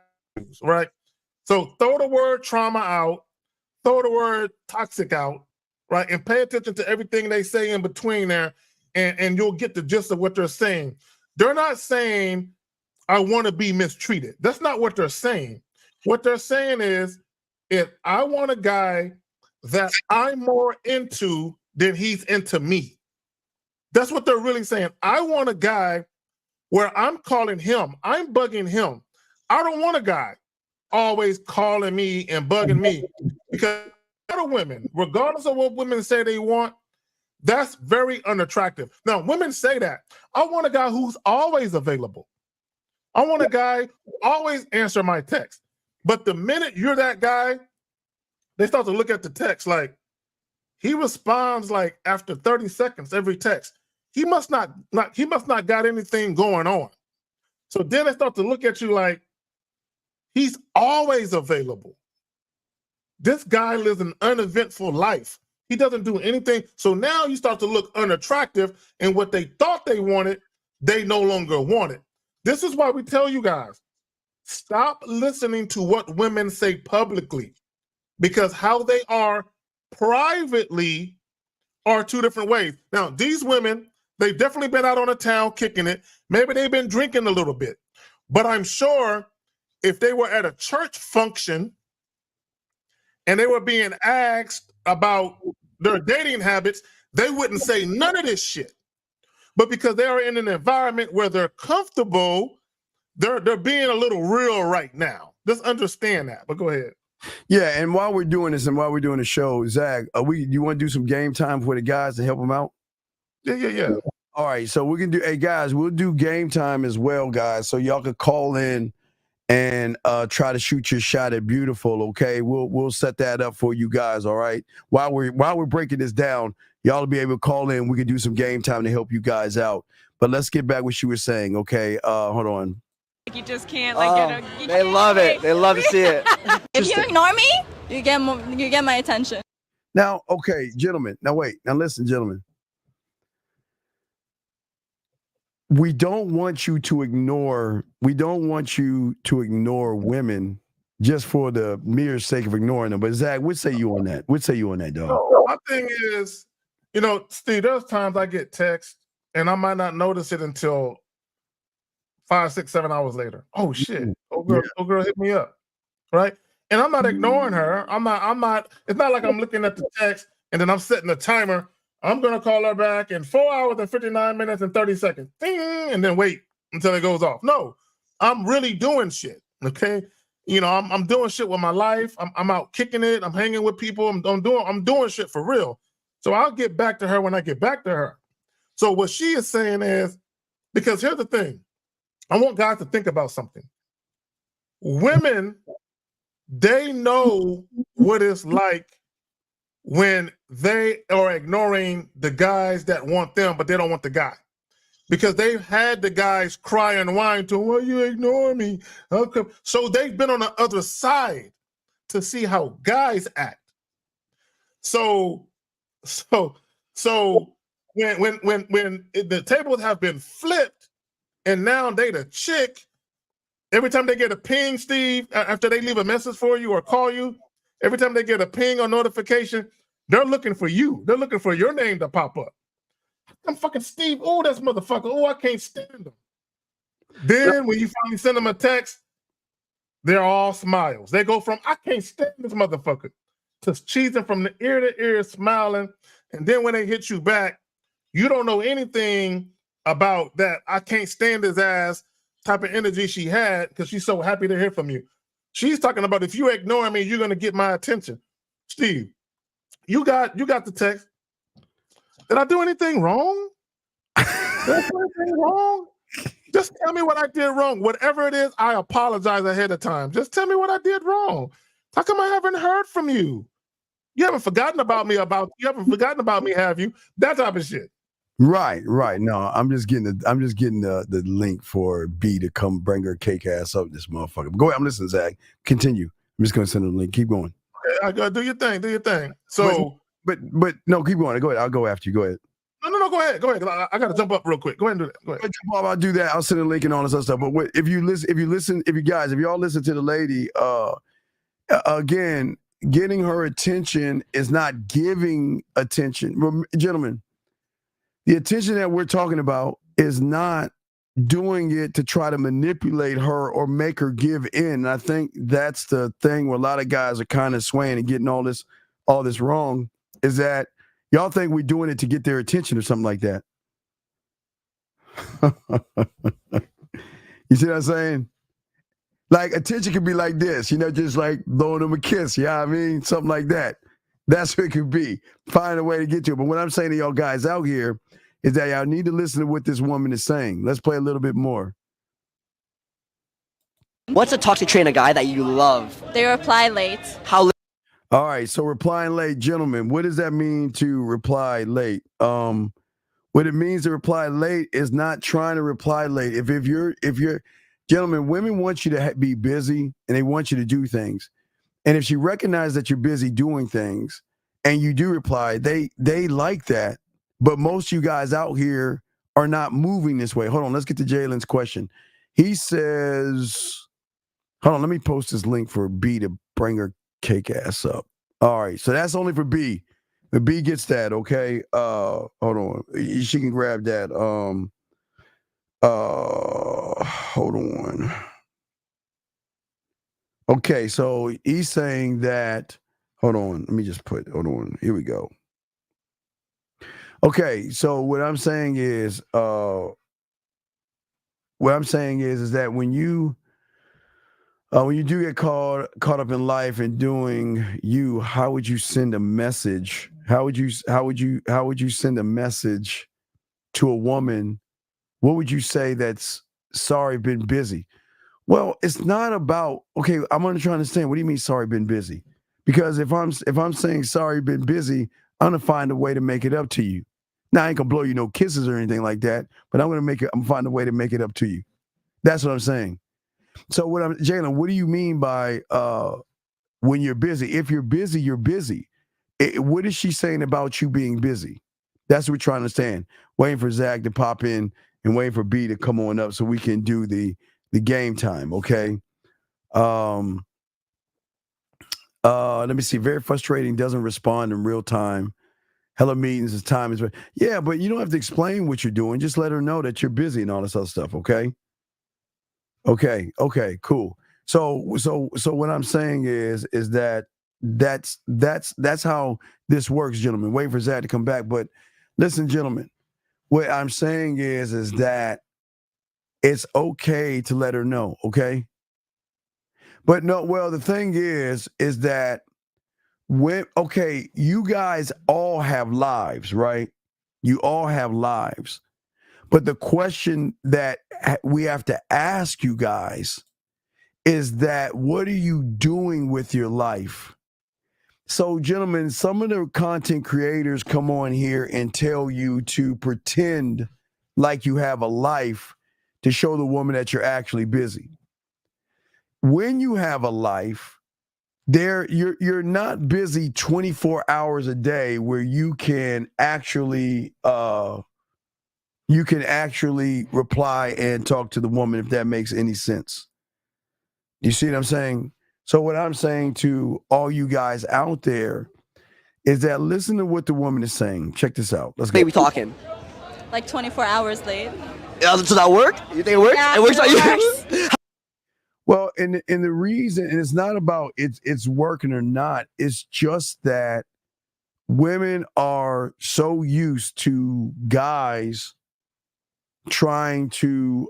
Speaker 13: right? So throw the word trauma out, throw the word toxic out, right? And pay attention to everything they say in between there, and you'll get the gist of what they're saying. They're not saying, I want to be mistreated. That's not what they're saying. What they're saying is, if I want a guy that I'm more into than he's into me. That's what they're really saying. I want a guy where I'm calling him, I'm bugging him. I don't want a guy always calling me and bugging me, because other women, regardless of what women say they want, that's very unattractive. Now, women say that. I want a guy who's always available. I want a guy who always answer my text. But the minute you're that guy, they start to look at the text like, he responds like after 30 seconds every text. He must not got anything going on. So then they start to look at you like, he's always available. This guy lives an uneventful life. He doesn't do anything. So now you start to look unattractive, and what they thought they wanted, they no longer want it. This is why we tell you guys, stop listening to what women say publicly, because how they are privately are two different ways. Now, these women, they've definitely been out on the town kicking it. Maybe they've been drinking a little bit. But I'm sure if they were at a church function and they were being asked about their dating habits, they wouldn't say none of this shit. But because they are in an environment where they're comfortable, they're being a little real right now. Just understand that. But go ahead.
Speaker 14: Yeah, and while we're doing this and while we're doing the show, Zach, you want to do some game time for the guys to help them out?
Speaker 13: Yeah.
Speaker 14: All right, so we can do, hey guys, we'll do game time as well, guys. So y'all could call in and try to shoot your shot at Beautiful. Okay, we'll set that up for you guys. All right, while we're breaking this down, y'all will be able to call in. We can do some game time to help you guys out. But let's get back what you were saying. Okay, hold on.
Speaker 21: You just can't, like,
Speaker 1: they love it. They love to see it.
Speaker 2: If you ignore me, you get my attention.
Speaker 14: Now, okay, gentlemen. Now wait. Now listen, gentlemen. We don't want you to ignore. We don't want you to ignore women just for the mere sake of ignoring them. But Zach, what say you on that? What say you on that, dog?
Speaker 13: My thing is, Steve, there's times I get text and I might not notice it until 5, 6, 7 hours later. Oh shit. Oh girl hit me up. Right? And I'm not ignoring her. I'm not, it's not like I'm looking at the text and then I'm setting a timer. I'm gonna call her back in 4 hours and 59 minutes and 30 seconds. Ding, and then wait until it goes off. No, I'm really doing shit. Okay. You know, I'm doing shit with my life. I'm out kicking it. I'm hanging with people. I'm doing shit for real. So I'll get back to her when I get back to her. So what she is saying is, because here's the thing, I want guys to think about something. Women, they know what it's like when they are ignoring the guys that want them, but they don't want the guy. Because they've had the guys cry and whine to them, well, you ignore me. Okay. So they've been on the other side to see how guys act. So when the tables have been flipped and now they the chick, every time they get a ping, Steve, after they leave a message for you or call you, every time they get a ping or notification, they're looking for you. They're looking for your name to pop up. I'm fucking Steve. Oh, that's motherfucker. Oh, I can't stand them. Then when you finally send them a text, they're all smiles. They go from, I can't stand this motherfucker, to cheesing from the ear to ear, smiling. And then when they hit you back, you don't know anything about that I can't stand his ass type of energy she had because she's so happy to hear from you. She's talking about, if you ignore me, you're going to get my attention. Steve, you got the text. Did I do anything wrong? Did I do anything wrong? Just tell me what I did wrong. Whatever it is, I apologize ahead of time. Just tell me what I did wrong. How come I haven't heard from you? You haven't forgotten about me, have you? That type of shit.
Speaker 14: Right. No, I'm just getting the link for B to come bring her cake ass up this motherfucker. Go ahead, I'm listening, Zach. Continue. I'm just gonna send her the link. Keep going.
Speaker 13: Okay, I gotta do your thing. So
Speaker 14: But no, keep going. Go ahead. I'll go after you. Go ahead.
Speaker 13: No, go ahead. I got to jump up real quick. Go ahead and do that. Go ahead.
Speaker 14: I'll do that. I'll send a link and all this other stuff. But if you all listen to the lady, again, getting her attention is not giving attention. Gentlemen, the attention that we're talking about is not doing it to try to manipulate her or make her give in. And I think that's the thing where a lot of guys are kind of swaying and getting all this wrong, is that y'all think we're doing it to get their attention or something like that. You see what I'm saying? Like, attention could be like this, just like blowing them a kiss. Yeah, I mean, something like that. That's what it could be. Find a way to get to it. But what I'm saying to y'all guys out here is that y'all need to listen to what this woman is saying. Let's play a little bit more.
Speaker 5: What's a toxic trait in a guy that you love?
Speaker 2: They reply late.
Speaker 5: How?
Speaker 14: All right, so replying late, gentlemen, what does that mean to reply late? What it means to reply late is not trying to reply late. If you're gentlemen, women want you to be busy and they want you to do things. And if she recognizes that you're busy doing things and you do reply, they like that. But most of you guys out here are not moving this way. Hold on, let's get to Jalen's question. He says, hold on, let me post this link for B to bring her cake ass up. All right, so that's only for B. The B gets that, okay? Hold on. She can grab that. Hold on. Okay, so he's saying that, hold on, here we go. Okay, so what I'm saying is that when you do get caught up in life and doing you, how would you send a message? How would you send a message to a woman? What would you say that's sorry, been busy? Well, it's not about, okay, I'm going to try to understand. What do you mean sorry, been busy? Because if I'm saying sorry, been busy, I'm going to find a way to make it up to you. Now, I ain't going to blow you no kisses or anything like that, but I'm going to find a way to make it up to you. That's what I'm saying. So Jalen, what do you mean by when you're busy? If you're busy, you're busy. What is she saying about you being busy? That's what we're trying to understand. Waiting for Zach to pop in and waiting for B to come on up so we can do the game time, okay? Let me see. Very frustrating, doesn't respond in real time. Hella meetings, his time is... Yeah, but you don't have to explain what you're doing. Just let her know that you're busy and all this other stuff, okay? Okay, cool. So what I'm saying is that that's how this works, gentlemen. Wait for Zach to come back, but listen, gentlemen, what I'm saying is that it's okay to let her know, okay? But no, well, the thing is that you guys all have lives, right? You all have lives. But the question that we have to ask you guys is that what are you doing with your life? So, gentlemen, some of the content creators come on here and tell you to pretend like you have a life to show the woman that you're actually busy. When you have a life, you're not busy 24 hours a day where you can actually reply and talk to the woman, if that makes any sense. You see what I'm saying? So what I'm saying to all you guys out there is that listen to what the woman is saying. Check this out. Let's go.
Speaker 5: We talking.
Speaker 2: Like 24 hours late.
Speaker 5: Does that work? You think it works?
Speaker 2: Yeah,
Speaker 5: it works on
Speaker 2: it
Speaker 5: you.
Speaker 14: Well, and the reason, and it's not about it's working or not, it's just that women are so used to guys trying to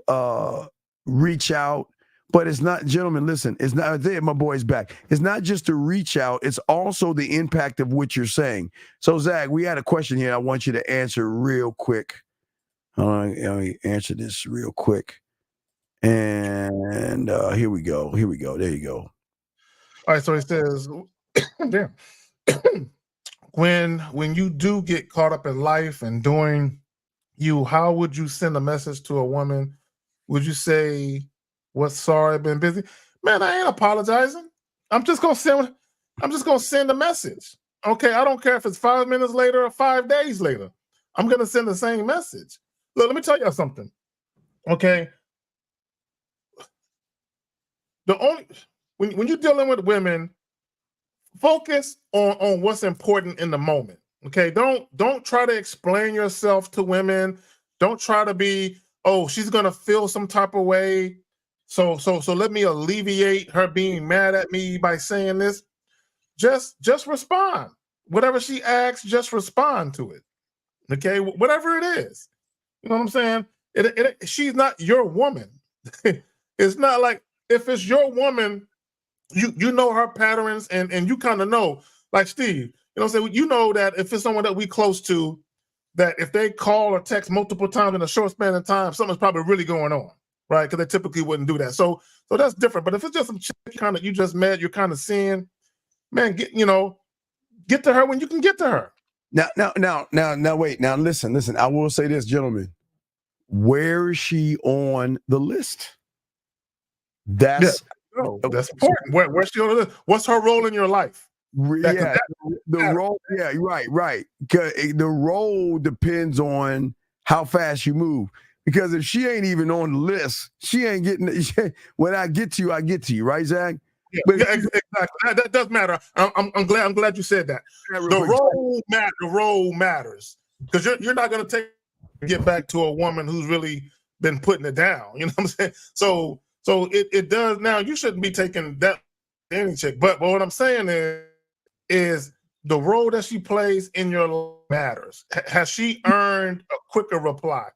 Speaker 14: reach out. But it's not, gentlemen, listen, it's not, there, my boy's back. It's not just to reach out, it's also the impact of what you're saying. So, Zach, we had a question here I want you to answer real quick. Let me answer this real quick. And here we go. There you go.
Speaker 13: All right, so it says, damn. when you do get caught up in life and doing you, how would you send a message to a woman? Would you say, "What's sorry, I've been busy"? Man, I ain't apologizing. I'm just gonna send a message. Okay, I don't care if it's 5 minutes later or 5 days later. I'm gonna send the same message. Look, let me tell you something. Okay, when you're dealing with women, focus on what's important in the moment. Okay, don't try to explain yourself to women. Don't try to be, oh, she's gonna feel some type of way. So let me alleviate her being mad at me by saying this. Just respond. Whatever she asks, just respond to it. Okay, whatever it is. You know what I'm saying? She's not your woman. It's not like, if it's your woman, you know her patterns and you kind of know, like Steve, you know what I'm saying? You know that if it's someone that we close to, that if they call or text multiple times in a short span of time, something's probably really going on, right? Because they typically wouldn't do that. So that's different. But if it's just some chick you just met, you're kind of seeing, man, get to her when you can get to her.
Speaker 14: Now, wait. Now, listen. I will say this, gentlemen. Where is she on the list? That's
Speaker 13: important. Where's she on the list? What's her role in your life?
Speaker 14: The role. Yeah, right. The role depends on how fast you move. Because if she ain't even on the list, she ain't getting. When I get to you, right, Zach?
Speaker 13: Yeah, exactly. That does matter. I'm glad you said that. The role matters, because you're not going to get back to a woman who's really been putting it down. You know what I'm saying? So it does now. You shouldn't be taking that any chick. But what I'm saying is the role that she plays in your life matters. Has she earned a quicker reply?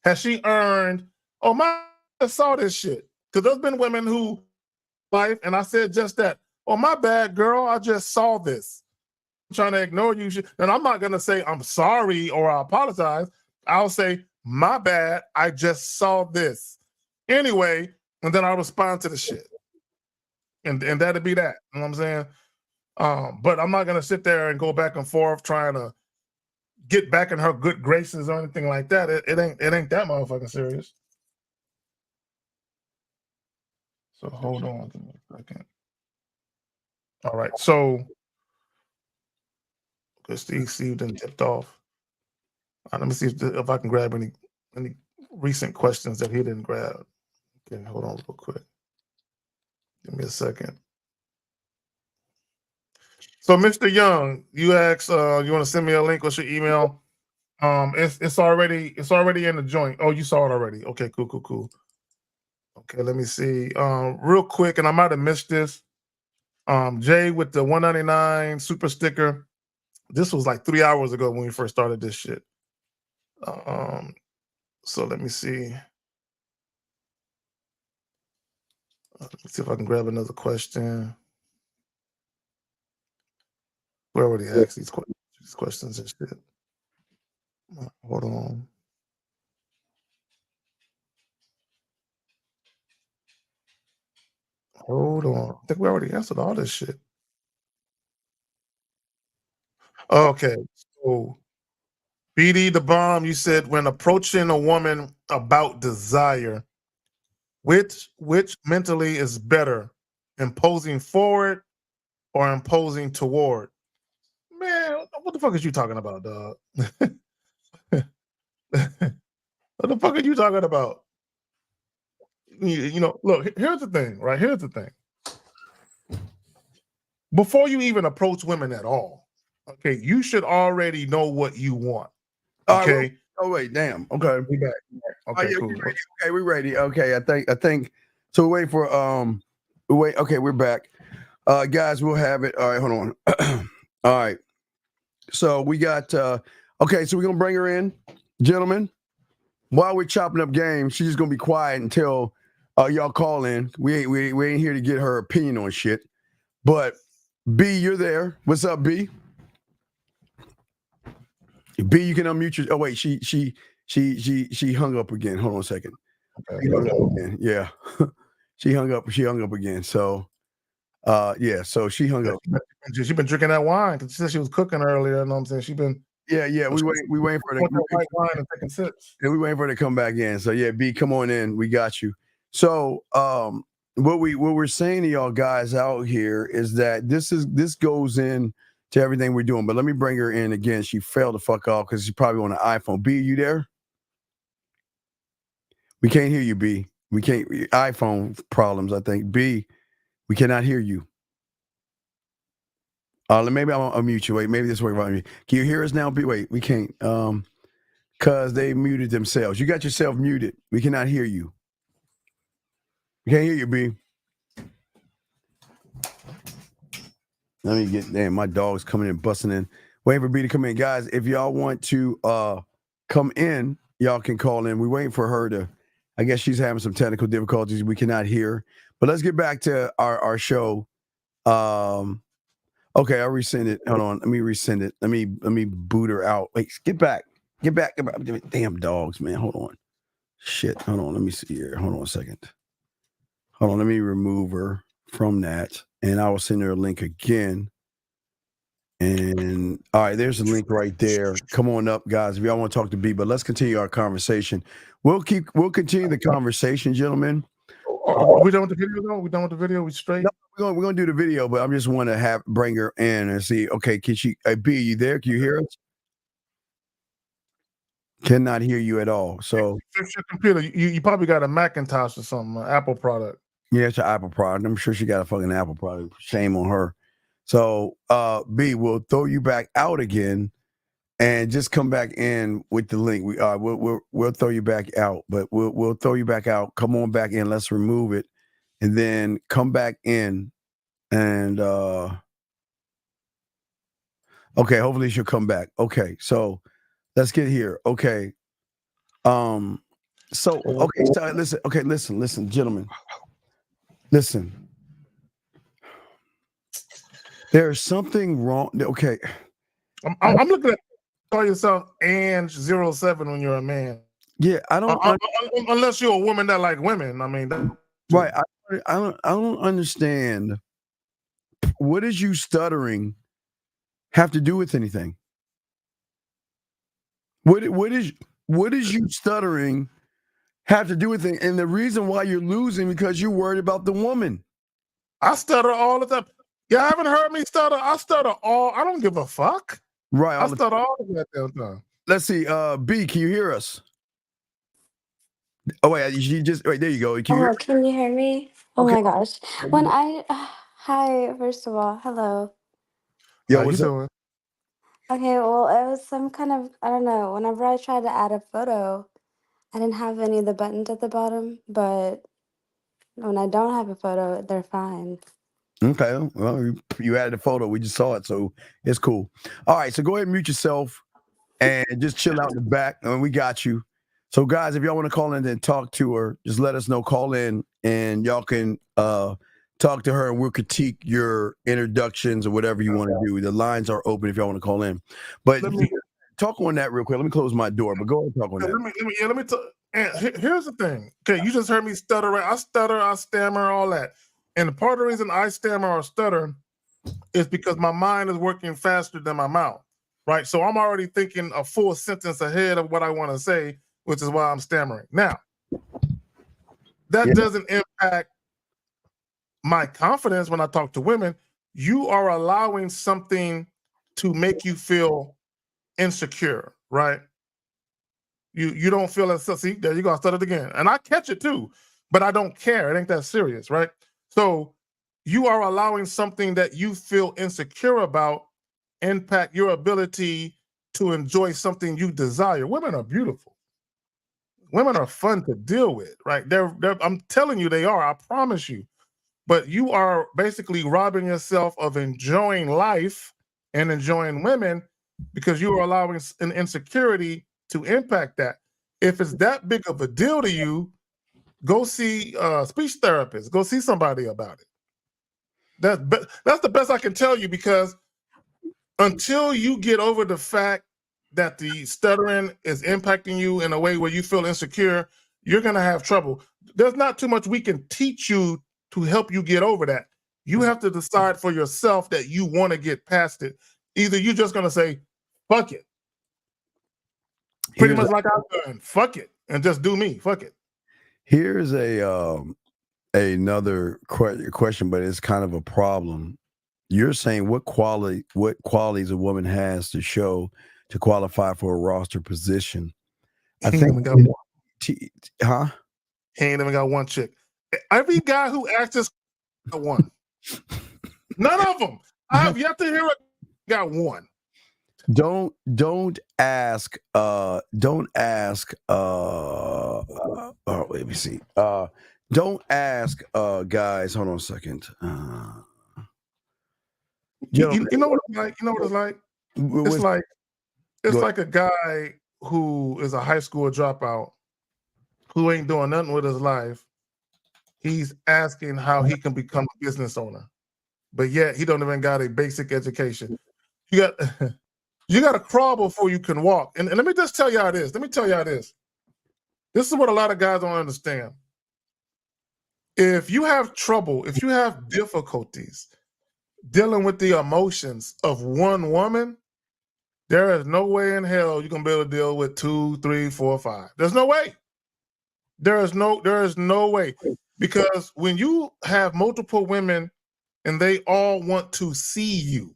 Speaker 13: Has she earned, oh, I saw this shit? Because there's been women who life, and I said just that. Oh, my bad, girl. I just saw this. I'm trying to ignore you. And I'm not going to say I'm sorry or I apologize. I'll say, my bad. I just saw this. Anyway, and then I'll respond to the shit. And that'll be that. You know what I'm saying? But I'm not going to sit there and go back and forth trying to get back in her good graces or anything like that. It ain't that motherfucking serious. So hold on, give me a second. All right, so because Steve didn't tipped off. Let me see if I can grab any recent questions that he didn't grab. Okay, hold on real quick. Give me a second. So, Mr. Young, you asked, you want to send me a link? What's your email? It's already in the joint. Oh, you saw it already. Okay, cool. Okay, let me see. Real quick, and I might have missed this. Jay with the 199 super sticker. This was like 3 hours ago when we first started this shit. So let me see. Let me see if I can grab another question. We already asked these questions and shit. Hold on. Hold on. I think we already answered all this shit. Okay. So BD the bomb, you said when approaching a woman about desire, which mentally is better, imposing forward or imposing toward? Man, what the fuck is you talking about, dog? What the fuck are you talking about? You know, look, here's the thing, right? Here's the thing. Before you even approach women at all, okay, you should already know what you want. Okay.
Speaker 14: Oh wait, damn. Okay.
Speaker 13: We back. Okay,
Speaker 14: yeah,
Speaker 13: cool.
Speaker 14: we ready. Okay, we're ready. Okay, I think so. Wait for wait. Okay, we're back. Guys, we'll have it. All right, hold on. All right. So we got okay, so we're gonna bring her in, gentlemen. While we're chopping up game, she's just gonna be quiet until y'all call in. We ain't here to get her opinion on shit. But B, you're there. What's up, B? B, you can unmute your. Oh wait, she hung up again. Hold on a second.
Speaker 13: Okay.
Speaker 14: She hung up again. Yeah, she hung up. She hung up again. So, yeah. So she hung up.
Speaker 13: She's been drinking that wine because she said she was cooking earlier. You know what I'm saying? She's been.
Speaker 14: Yeah. We waiting for her to
Speaker 13: white wine and taking sips.
Speaker 14: Yeah, we waiting for her to come back in. So yeah, B, come on in. We got you. So what we're saying to y'all guys out here is that this goes in to everything we're doing. But let me bring her in again. She failed to fuck off because she's probably on an iPhone. B, you there? We can't hear you, B. We can't. iPhone problems, I think. B, we cannot hear you. Maybe I'll unmute you. Wait, maybe this works. Can you hear us now, B? Wait, we can't. Because they muted themselves. You got yourself muted. We cannot hear you. We can't hear you, B. Let me get, damn, my dog's coming in, busting in. Waiting for B to come in. Guys, if y'all want to come in, y'all can call in. We're waiting for her to, I guess she's having some technical difficulties. We cannot hear. But let's get back to our show. Okay, I'll resend it. Hold on. Let me resend it. Let me boot her out. Wait, get back. Get back. Damn dogs, man. Hold on. Shit. Hold on. Let me see here. Hold on a second. Hold on. Let me remove her from that. And I will send her a link again. And all right, there's a link right there. Come on up, guys, if y'all want to talk to B, but let's continue our conversation. We'll continue the conversation, gentlemen.
Speaker 13: We done with the video though? We done with the video? We straight?
Speaker 14: No, we're gonna do the video, but I just want to bring her in and see. Okay, can she B, you there? Can you hear us? Cannot hear you at all. So
Speaker 13: fix your computer. You probably got a Macintosh or something, an Apple product.
Speaker 14: Yeah, it's an Apple product. I'm sure she got a fucking Apple product. Shame on her. So B, we'll throw you back out again and just come back in with the link. We'll throw you back out, but we'll throw you back out. Come on back in. Let's remove it. And then come back in and okay, hopefully she'll come back. Okay, so let's get here. Okay. So listen, gentlemen. Listen. There's something wrong. Okay.
Speaker 13: I'm looking at call yourself Ange07 when you're a man.
Speaker 14: Yeah, I don't
Speaker 13: unless you're a woman that like women. I mean,
Speaker 14: right. I don't understand. What does you stuttering have to do with anything? What is you stuttering have to do with it? And the reason why you're losing because you're worried about the woman.
Speaker 13: I stutter all the time. You haven't heard me stutter. I stutter all. I don't give a fuck.
Speaker 14: Right.
Speaker 13: I stutter all the goddamn time.
Speaker 14: Let's see. B, can you hear us? Oh wait, you just wait. There you go.
Speaker 6: Can you hear me? Oh my gosh. When hi, first of all, hello.
Speaker 14: Yo, what's up?
Speaker 13: Doing?
Speaker 6: Okay, well, it was some kind of, I don't know. Whenever I tried to add a photo, I didn't have any of the buttons at the bottom, but When I don't have a photo, they're fine.
Speaker 14: Okay. Well, you added a photo. We just saw it, so it's cool. All right. So go ahead and mute yourself and just chill out in the back, and we got you. So, guys, if y'all want to call in and talk to her, just let us know. Call in, and y'all can talk to her, and we'll critique your introductions or whatever you want to do. The lines are open if y'all want to call in. But talk on that real quick. Let me close my door, but go ahead and talk on that.
Speaker 13: Let me talk. And here's the thing. Okay, you just heard me stutter. I stutter, I stammer, all that. And part of the reason I stammer or stutter is because my mind is working faster than my mouth, right? So I'm already thinking a full sentence ahead of what I want to say, which is why I'm stammering. Now, that doesn't impact my confidence when I talk to women. You are allowing something to make you feel insecure, right? You don't feel as, see, there you go, I stuttered again. And I catch it too, but I don't care. It ain't that serious, right? So you are allowing something that you feel insecure about impact your ability to enjoy something you desire. Women are beautiful. Women are fun to deal with, right? I'm telling you they are, I promise you. But you are basically robbing yourself of enjoying life and enjoying women because you are allowing an insecurity to impact that. If it's that big of a deal to you, go see a speech therapist. Go see somebody about it. That's the best I can tell you, because until you get over the fact that the stuttering is impacting you in a way where you feel insecure, you're going to have trouble. There's not too much we can teach you to help you get over that. You have to decide for yourself that you want to get past it. Either you're just going to say, fuck it. Pretty much like I've done, fuck it, and just do me, fuck it.
Speaker 14: Here's another question, but it's kind of a problem. You're saying what qualities a woman has to show to qualify for a roster position. I think, huh?
Speaker 13: He ain't even got one chick. Every guy who asked this got one. None of them. I have yet to hear it. Got one.
Speaker 14: Don't ask. Let me see. Don't ask. Guys, hold on a second.
Speaker 13: You know what it's like? You know what it's like? It's like a guy who is a high school dropout who ain't doing nothing with his life. He's asking how he can become a business owner, but yet he don't even got a basic education. You got to crawl before you can walk. And let me just tell y'all this. This is what a lot of guys don't understand. If you have trouble, if you have difficulties dealing with the emotions of one woman, there is no way in hell you're gonna be able to deal with 2, 3, 4, 5. There's no way. There is no way. Because when you have multiple women and they all want to see you,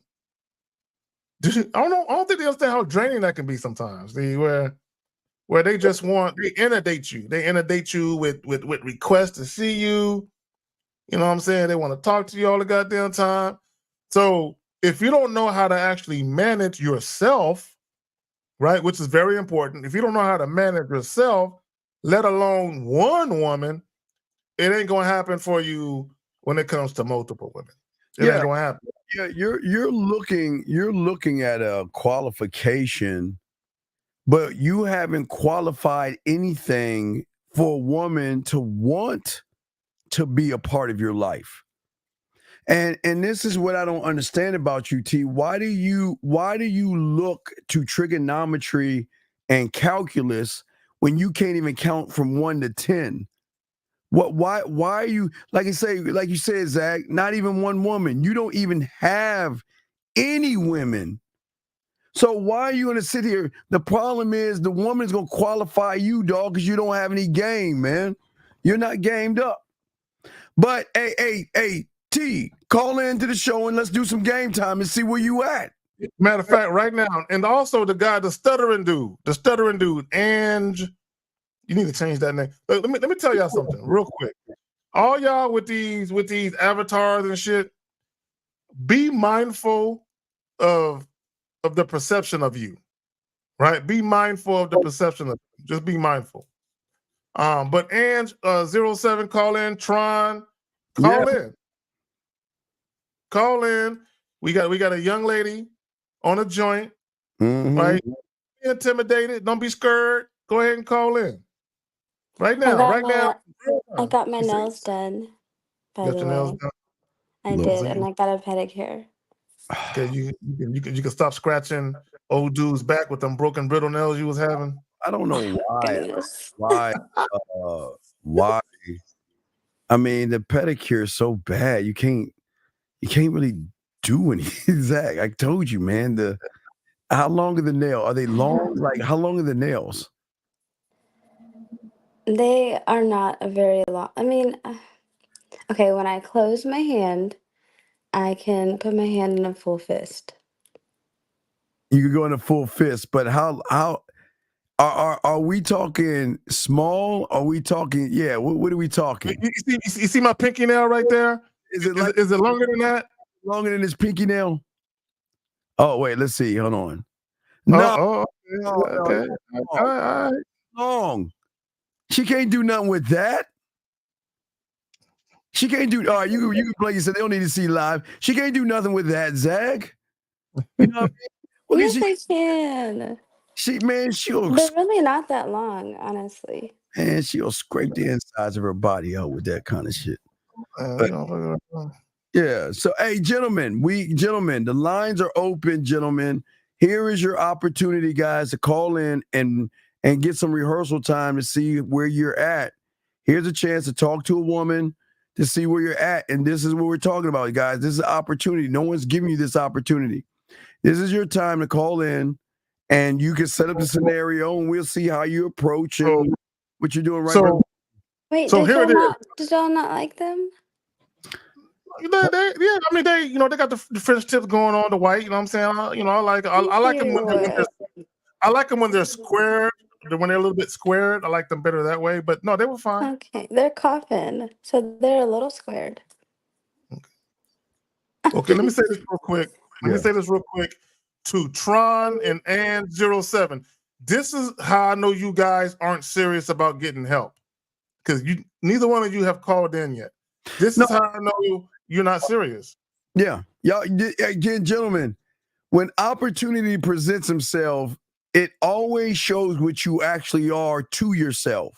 Speaker 13: I don't think they understand how draining that can be sometimes. Where they just they inundate you. They inundate you with requests to see you. You know what I'm saying? They want to talk to you all the goddamn time. So if you don't know how to actually manage yourself, right, which is very important, if you don't know how to manage yourself, let alone one woman, it ain't gonna happen for you when it comes to multiple women. It ain't gonna happen.
Speaker 14: Yeah, you're looking at a qualification, but you haven't qualified anything for a woman to want to be a part of your life. And this is what I don't understand about you, T. Why do you look to trigonometry and calculus when you can't even count from 1 to 10? Why are you, like you said, Zach, not even one woman? You don't even have any women. So why are you going to sit here? The problem is the woman's going to qualify you, dog, because you don't have any game, man. You're not gamed up. But hey, T, call into the show and let's do some game time and see where you at.
Speaker 13: Matter of fact, right now, and also the stuttering dude, and you need to change that name. Let me tell y'all something real quick. All y'all with these avatars and shit, be mindful of the perception of you, right? Be mindful of the perception of you. Just be mindful. But Ange 07, call in. Tron, call in. Call in. We got a young lady on a joint, right? Don't be intimidated. Don't be scared. Go ahead and call in. Right now.
Speaker 6: I got my nails done, by the way. I did, and I got a pedicure.
Speaker 13: Okay, you can stop scratching old dude's back with them broken brittle nails you was having.
Speaker 14: I don't know why.
Speaker 6: Goodness.
Speaker 14: Why? I mean, the pedicure is so bad. You can't really do anything. Zach, I told you, man. How long are the nails? Are they long? Like, how long are the nails?
Speaker 6: They are not a very long. I mean, okay, when I close my hand, I can put my hand in a full fist.
Speaker 14: You could go in a full fist, but how are we talking small? Are we talking? Yeah, what are we talking?
Speaker 13: You see my pinky nail right there? Is it longer than that?
Speaker 14: Longer than his pinky nail? Oh wait, let's see. Hold on. No,
Speaker 13: okay. All right.
Speaker 14: Long. She can't do nothing with that. She can't do. All right, you can play. You said they don't need to see live. She can't do nothing with that, Zach. You know what I mean? Well,
Speaker 6: Yes, I can.
Speaker 14: She'll.
Speaker 6: They're really not that long, honestly.
Speaker 14: Man, she'll scrape the insides of her body out with that kind of shit. Yeah. So, hey, gentlemen, the lines are open, gentlemen. Here is your opportunity, guys, to call in and get some rehearsal time to see where you're at. Here's a chance to talk to a woman to see where you're at. And this is what we're talking about, guys. This is an opportunity. No one's giving you this opportunity. This is your time to call in, and you can set up the scenario, and we'll see how you approach and what you're doing right now.
Speaker 6: Wait,
Speaker 13: So
Speaker 6: did
Speaker 13: here
Speaker 6: y'all
Speaker 13: it
Speaker 6: did y'all not like them?
Speaker 13: they got the French tips going on, the white. You know what I'm saying? I like them when they're squared. When they're a little bit squared, I like them better that way. But no, they were fine.
Speaker 6: Okay, they're coffin, so they're a little squared.
Speaker 13: Okay, let me say this real quick. To Tron and Ann07. This is how I know you guys aren't serious about getting help. Because neither one of you have called in yet. This is how I know you're not serious.
Speaker 14: Yeah. Y'all, again, gentlemen, when opportunity presents himself, it always shows what you actually are to yourself.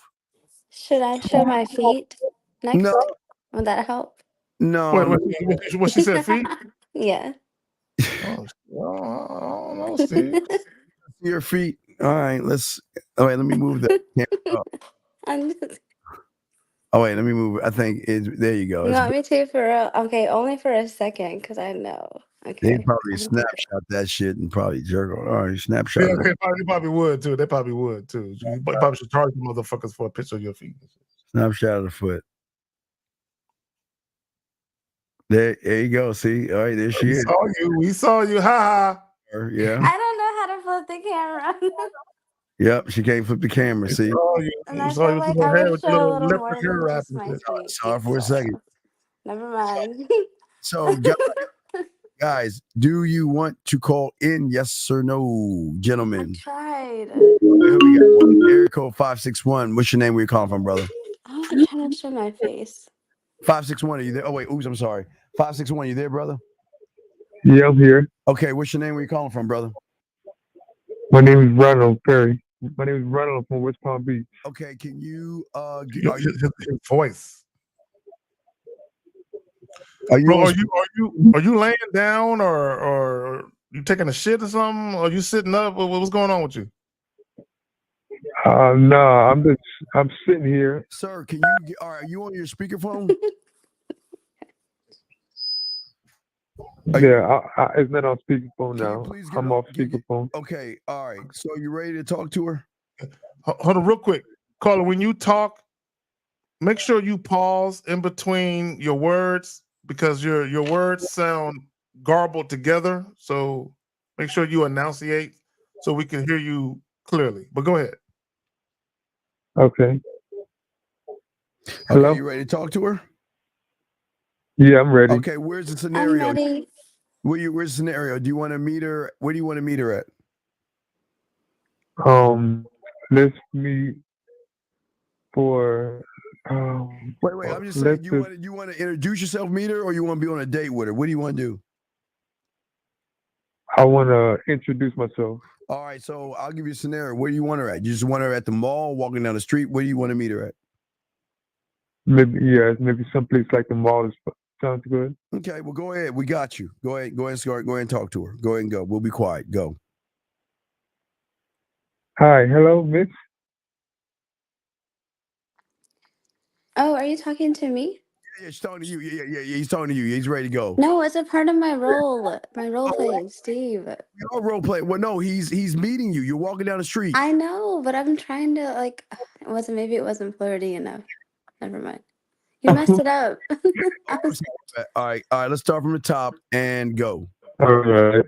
Speaker 6: Should I show my feet next?
Speaker 14: No.
Speaker 6: Would that help?
Speaker 14: No.
Speaker 13: Wait, what she said, feet?
Speaker 6: Yeah.
Speaker 13: Oh, I don't know, Steve.
Speaker 14: Your feet. All right, let me move the camera up. Oh wait, let me move. I think there you go.
Speaker 6: You want me to for real? Okay, only for a second, because I know. Okay.
Speaker 14: They probably snapshot that shit and probably jerk on. All right, snapshot.
Speaker 13: Yeah, they probably would too. They probably would too. You probably should charge the motherfuckers for a picture of your feet.
Speaker 14: Snapshot of the foot. There you go. See, all right, there she is.
Speaker 13: We saw you. Ha ha.
Speaker 14: Yeah.
Speaker 6: I don't know how to flip the camera.
Speaker 14: Yep, she can't flip the camera. See.
Speaker 6: And I feel like I would show a little more than just my feet.
Speaker 14: Sorry for a second.
Speaker 6: Never mind.
Speaker 14: So, guys, do you want to call in? Yes or no, gentlemen?
Speaker 6: Tried.
Speaker 14: Here we go. Area code 561. What's your name? Where you calling from, brother?
Speaker 6: I'm trying to show my face.
Speaker 14: 561. Are you there? Oh wait. Oops. I'm sorry. 561. You there, brother?
Speaker 18: Yeah, I'm here.
Speaker 14: Okay. What's your name? Where you calling from, brother?
Speaker 18: My name is Ronald Perry. My name is Ronald from West Palm Beach.
Speaker 14: Okay. Can you
Speaker 13: his voice?
Speaker 14: Are
Speaker 13: you laying down or you taking a shit or something? Or you sitting up? What's going on with you?
Speaker 18: No, I'm sitting here.
Speaker 14: Sir, can you are you on your speakerphone?
Speaker 18: Yeah, it's not on speakerphone now. I'm off speakerphone.
Speaker 14: Okay, all right. So you ready to talk to her?
Speaker 13: Hold on real quick. Caller, when you talk, make sure you pause in between your words because your words sound garbled together. So make sure you enunciate so we can hear you clearly. But go ahead.
Speaker 18: Okay.
Speaker 14: Hello? Okay, you ready to talk to her?
Speaker 18: Yeah, I'm ready.
Speaker 14: Okay, where's the scenario?
Speaker 6: I'm ready.
Speaker 14: Where's the scenario? Do you want to meet her? Where do you want to meet her at?
Speaker 18: Let's meet
Speaker 7: for.
Speaker 14: Wait. I'm just
Speaker 7: let's
Speaker 14: saying. You want to introduce yourself, meet her, or you want to be on a date with her? What do you want to do?
Speaker 7: I want to introduce myself.
Speaker 14: All right. So I'll give you a scenario. Where do you want her at? You just want her at the mall, walking down the street. Where do you want to meet her at?
Speaker 7: Maybe someplace like the mall sounds good.
Speaker 14: Okay. Well, go ahead. We got you. Go ahead. Go ahead and talk to her. Go ahead and go. We'll be quiet. Go.
Speaker 7: Hi. Hello, Miss.
Speaker 6: Oh, are you talking to me?
Speaker 14: Yeah, she's talking to you. Yeah. He's talking to you. He's ready to go.
Speaker 6: No, it's a part of my role. My role play, Steve.
Speaker 14: Your role play. Well, no, he's meeting you. You're walking down the street.
Speaker 6: I know, but I'm trying to maybe it wasn't flirty enough. Never mind. You messed it up.
Speaker 14: All right. Let's start from the top and go.
Speaker 7: All right.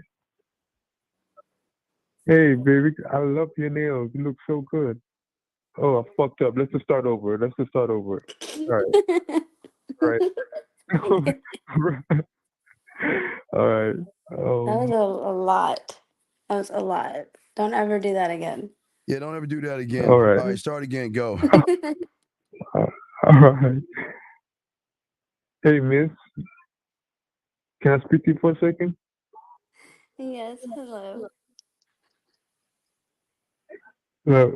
Speaker 7: Hey, baby, I love your nails. You look so good. Oh, I fucked up. Let's just start over. All right. All right. All right.
Speaker 6: That was a lot. That was a lot. Don't ever do that again.
Speaker 14: Yeah, don't ever do that again.
Speaker 7: All right.
Speaker 14: All right, start again. Go.
Speaker 7: All right. Hey, miss. Can I speak to you for a second?
Speaker 6: Yes, hello.
Speaker 7: Look,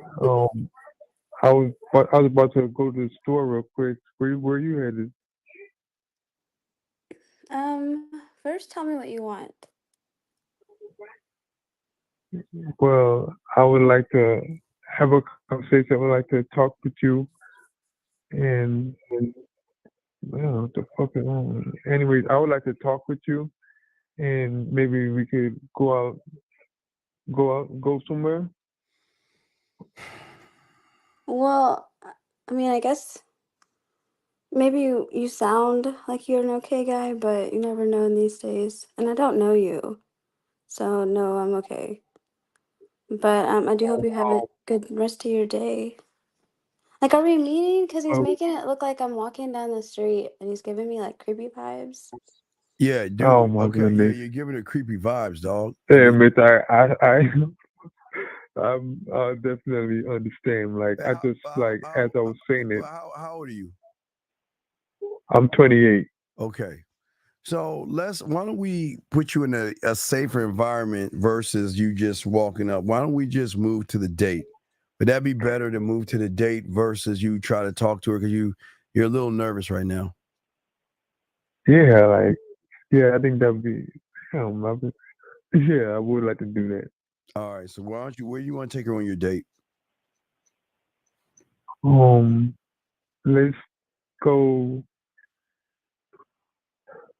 Speaker 7: I was about to go to the store real quick. Where you headed?
Speaker 6: First tell me what you want.
Speaker 7: Well, I would like to have a conversation. I would like to talk with you. And well, what the fuck is on? Anyways, I would like to talk with you, and maybe we could go somewhere.
Speaker 6: Well, I mean, I guess maybe you sound like you're an okay guy, but you never know in these days. And I don't know you. So no, I'm okay. But I do hope you have a good rest of your day. Like, are we meeting? Because he's making it look like I'm walking down the street and he's giving me like creepy vibes.
Speaker 14: Yeah, dude.
Speaker 7: Oh my
Speaker 14: okay,
Speaker 7: goodness.
Speaker 14: yeah, you're giving her creepy vibes, dog.
Speaker 7: Yeah, miss, I definitely understand. Like, I just as I was saying it.
Speaker 14: How old are you?
Speaker 7: I'm 28.
Speaker 14: Okay. So why don't we put you in a safer environment versus you just walking up? Why don't we just move to the date? Would that be better to move to the date versus you try to talk to her because you're a little nervous right now?
Speaker 7: Yeah, I think that would be. Yeah, I would like to do that.
Speaker 14: All right. So where do you want to take her on your date?
Speaker 7: Let's go.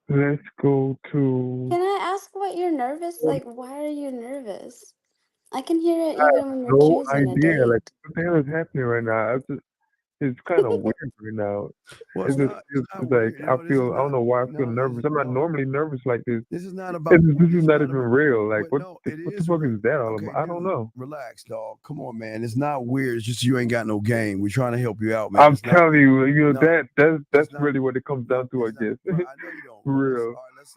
Speaker 7: Let's go to.
Speaker 6: Can I ask what you're nervous? Like, why are you nervous? I can hear it
Speaker 7: I
Speaker 6: even
Speaker 7: have
Speaker 6: when you're
Speaker 7: no
Speaker 6: choosing a
Speaker 7: idea.
Speaker 6: date.
Speaker 7: Like, what the hell is happening right now? It's kind of weird right now.
Speaker 14: Well,
Speaker 7: It's like I don't know why I feel nervous. I'm not normally nervous like this.
Speaker 14: This is not about.
Speaker 7: This is not even real. Like, what the fuck is that all
Speaker 14: Okay,
Speaker 7: about? I don't know.
Speaker 14: Relax, dog. Come on, man. It's not weird. It's just you ain't got no game. We're trying to help you out, man.
Speaker 7: I'm telling you, that's really what it comes down to, I guess.
Speaker 14: I know you don't.
Speaker 7: For real.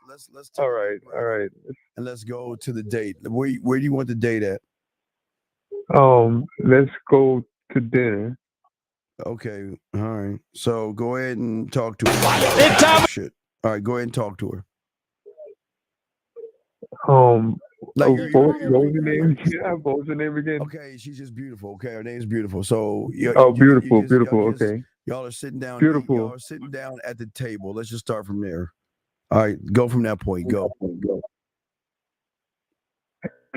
Speaker 14: Let's
Speaker 7: All right.
Speaker 14: And let's go to the date. Where do you want the date at?
Speaker 7: Let's go to dinner.
Speaker 14: Okay. All right. So go ahead and talk to her. Shit. All right. Go ahead and talk to her.
Speaker 7: What was your name? Yeah, what was your name again?
Speaker 14: Okay, she's just beautiful. Okay, her name's beautiful. So
Speaker 7: beautiful. Okay.
Speaker 14: Y'all are sitting down.
Speaker 7: Beautiful.
Speaker 14: Y'all are sitting down at the table. Let's just start from there. All right, go from that point. Go.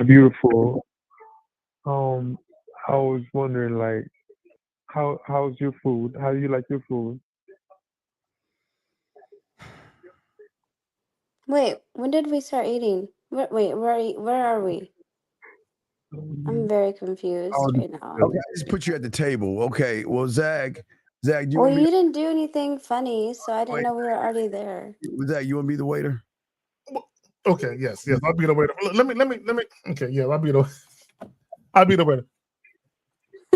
Speaker 7: Beautiful. I was wondering, like, how's your food? How do you like your food?
Speaker 6: Wait, when did we start eating? Where are we? I'm very confused right now.
Speaker 14: Okay, I just put you at the table. Okay, well, Zach, do you
Speaker 6: Well,
Speaker 14: want
Speaker 6: you didn't do anything funny, so I didn't know we were already there.
Speaker 14: Zach, you want to be the waiter?
Speaker 13: Okay, yes, I'll be the waiter. Let me. Okay, yeah, I'll be the waiter.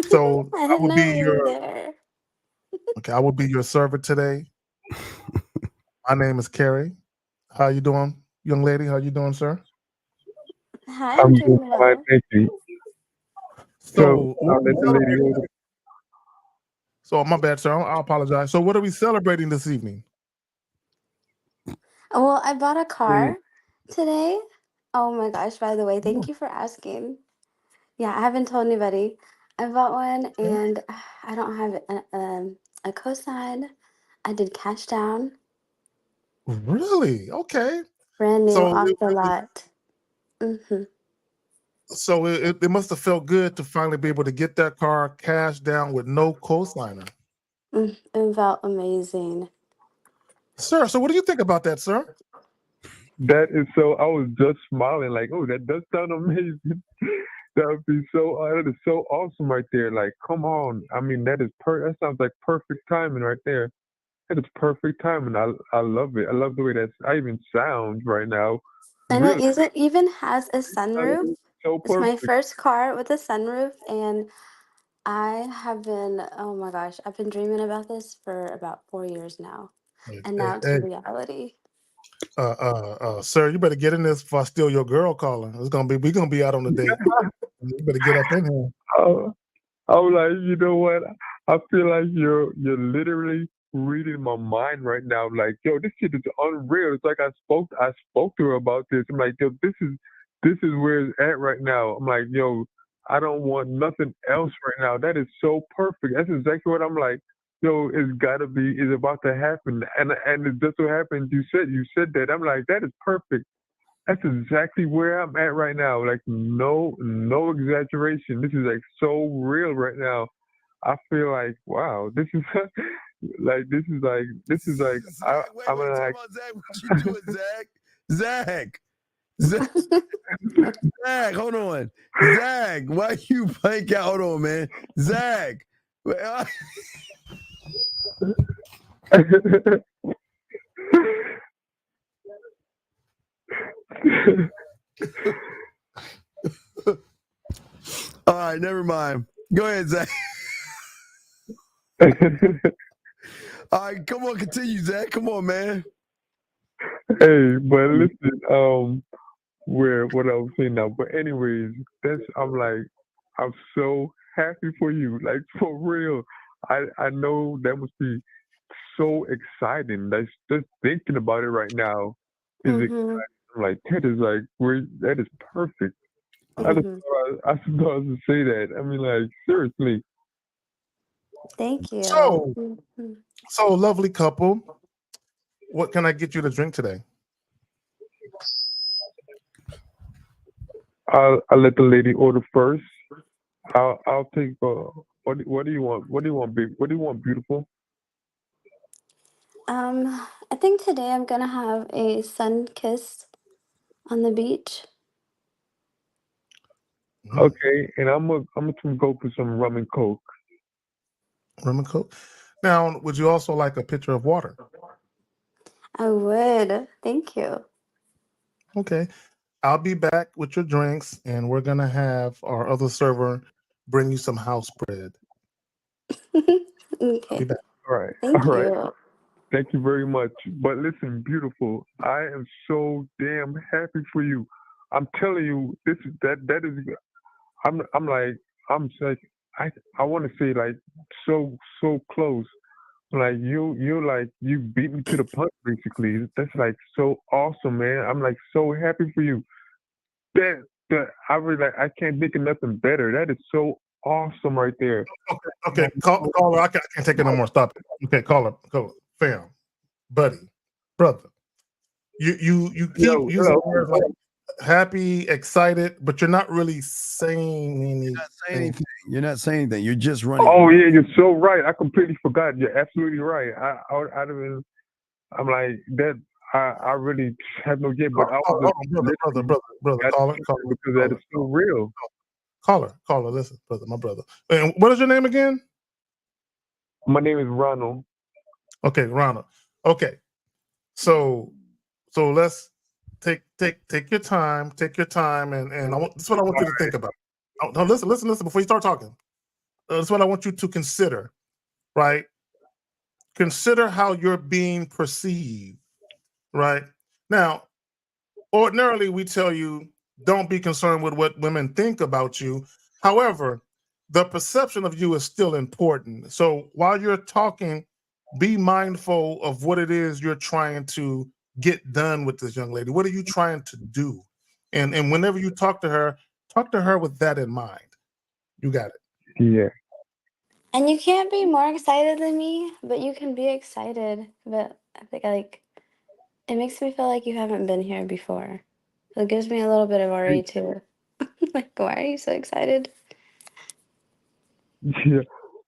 Speaker 13: So
Speaker 6: I
Speaker 13: I
Speaker 6: didn't
Speaker 13: will
Speaker 6: know
Speaker 13: be
Speaker 6: you were
Speaker 13: your
Speaker 6: there.
Speaker 13: okay. I will be your server today. My name is Carrie. How you doing, young lady? How you doing, sir?
Speaker 6: Hi, I'm doing well.
Speaker 7: Thank you. So I'll let the lady order.
Speaker 13: So my bad, sir. I apologize. So what are we celebrating this evening?
Speaker 6: Well, I bought a car today. Oh my gosh, by the way, thank you for asking. Yeah, I haven't told anybody. I bought one and I don't have a cosign. I did cash down.
Speaker 13: Really? Okay.
Speaker 6: Brand new
Speaker 13: So
Speaker 6: off the lot. Mm-hmm.
Speaker 13: So it must have felt good to finally be able to get that car cash down with no cosigner.
Speaker 6: It felt amazing.
Speaker 13: Sir, so what do you think about that, sir?
Speaker 7: That is so. I was just smiling, like, oh, that does sound amazing. That would be so. That is so awesome right there. Like, come on. I mean, that is That sounds like perfect timing right there. That is perfect timing. I love it. I love the way I even sound right now.
Speaker 6: And
Speaker 7: Really,
Speaker 6: it even has a sunroof.
Speaker 7: so
Speaker 6: It's my
Speaker 7: perfect.
Speaker 6: first car with a sunroof, and I have been, oh my gosh, I've been dreaming about this for about 4 years now. And now it's a
Speaker 13: Hey,
Speaker 6: reality.
Speaker 13: sir, you better get in this before I steal your girl calling. We're gonna be out on a date. You better get up in here.
Speaker 7: I'm like, you know what? I feel like you're literally reading my mind right now. Like, yo, this shit is unreal. It's like I spoke to her about this. I'm like, yo, this is where it's at right now. I'm like, yo, I don't want nothing else right now. That is so perfect. That's exactly what I'm like. Yo, it's about to happen. And it just so happened you said that. I'm like, that is perfect. That's exactly where I'm at right now. Like no exaggeration. This is like so real right now. I feel like wow, this is I'm like
Speaker 14: Zach, what you doing, Zach? Zach, hold on. Zach, why you blank out? Hold on, man. Zach. All right, never mind. Go ahead, Zach. All right, come on, continue, Zach. Come on, man.
Speaker 7: Hey, but listen, what I was saying now. But anyways, I'm so happy for you. Like for real. I know that must be so exciting. Like just thinking about it right now is exciting. I'm like that is perfect. I supposed to say that. I mean, like seriously.
Speaker 6: Thank you.
Speaker 13: So lovely couple. What can I get you to drink today?
Speaker 7: I'll let the lady order first. I'll take. What do you want? What do you want, big? What do you want, beautiful?
Speaker 6: I think today I'm gonna have a sun kiss on the beach.
Speaker 7: Okay, and I'm gonna go for some rum and coke.
Speaker 13: Rum and coke. Now, would you also like a pitcher of water?
Speaker 6: I would. Thank you.
Speaker 13: Okay. I'll be back with your drinks, and we're gonna have our other server bring you some house bread.
Speaker 6: Okay.
Speaker 13: Be back.
Speaker 7: All right.
Speaker 6: Thank
Speaker 7: All right.
Speaker 6: you.
Speaker 7: Thank you very much. But listen, beautiful, I am so damn happy for you. I'm telling you, that is. I'm like I want to say like so close. Like you beat me to the punch basically. That's like so awesome, man. I'm like so happy for you. That I really like. I can't think of nothing better. That is so awesome right there.
Speaker 13: Okay. Caller, I can't take it no more. Stop it. Okay, caller, fam, buddy, brother. You keep using words like happy, excited, but you're not really saying anything.
Speaker 14: You're not saying anything. You're just running.
Speaker 7: Oh yeah, you're so right. I completely forgot. You're absolutely right. I'm like that. I really have no idea, but I was
Speaker 13: brother, caller,
Speaker 7: because that is so real.
Speaker 13: Caller, listen, brother, my brother. And what is your name again?
Speaker 7: My name is Ronald.
Speaker 13: Okay, Ronald. Okay, so let's take your time. Take your time, and this is what I want you to think about. No, listen before you start talking. That's what I want you to consider, right? Consider how you're being perceived, right? Now, ordinarily we tell you don't be concerned with what women think about you. However, the perception of you is still important. So while you're talking, be mindful of what it is you're trying to get done with this young lady. What are you trying to do? And whenever you talk to her with that in mind. You got it.
Speaker 7: Yeah.
Speaker 6: And you can't be more excited than me, but you can be excited. But I think it makes me feel like you haven't been here before. It gives me a little bit of worry too. Like, why are you so excited?
Speaker 7: Yeah.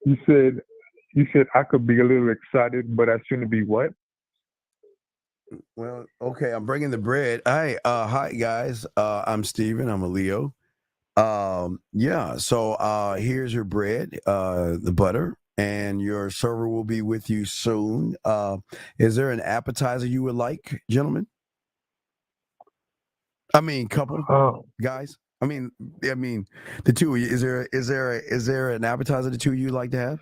Speaker 7: You said I could be a little excited, but I shouldn't be what?
Speaker 14: Well, okay, I'm bringing the bread. Hi guys. I'm Steven. I'm a Leo. Yeah, so here's your bread, the butter, and your server will be with you soon. Is there an appetizer you would like, gentlemen? I mean, couple, guys. I mean, the two of you. Is there an appetizer the two of you like to have?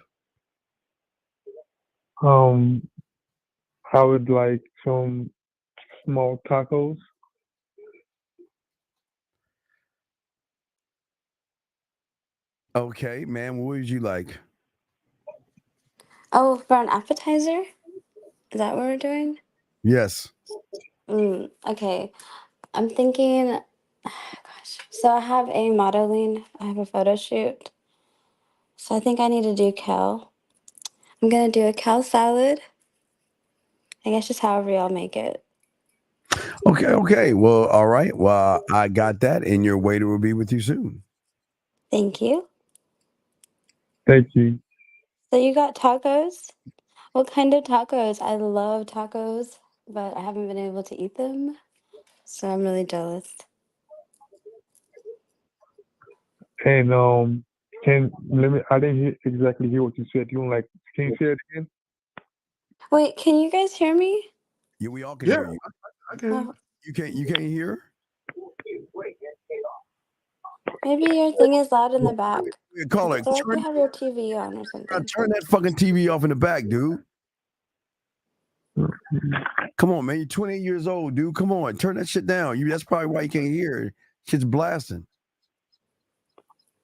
Speaker 7: I would like some small tacos.
Speaker 14: Okay, ma'am, what would you like?
Speaker 6: Oh, for an appetizer? Is that what we're doing?
Speaker 14: Yes.
Speaker 6: Okay. I'm thinking, gosh. So I have a modeling, I have a photo shoot. So I think I need to do kale. I'm gonna do a kale salad. I guess just however y'all make it.
Speaker 14: Okay. Well, all right. Well, I got that, and your waiter will be with you soon.
Speaker 6: Thank you.
Speaker 7: Thank you.
Speaker 6: So you got tacos? What kind of tacos? I love tacos, but I haven't been able to eat them. So I'm really jealous.
Speaker 7: And I didn't exactly hear what you said. Can you say it again?
Speaker 6: Wait, can you guys hear me?
Speaker 14: Yeah, we all can hear you.
Speaker 13: I can.
Speaker 14: You can't hear?
Speaker 6: Maybe your thing is loud in the back.
Speaker 14: Call it.
Speaker 6: It's like you have your TV on or something.
Speaker 14: Turn that fucking TV off in the back, dude. Come on, man. You're 28 years old, dude. Come on. Turn that shit down. That's probably why you can't hear. Shit's blasting.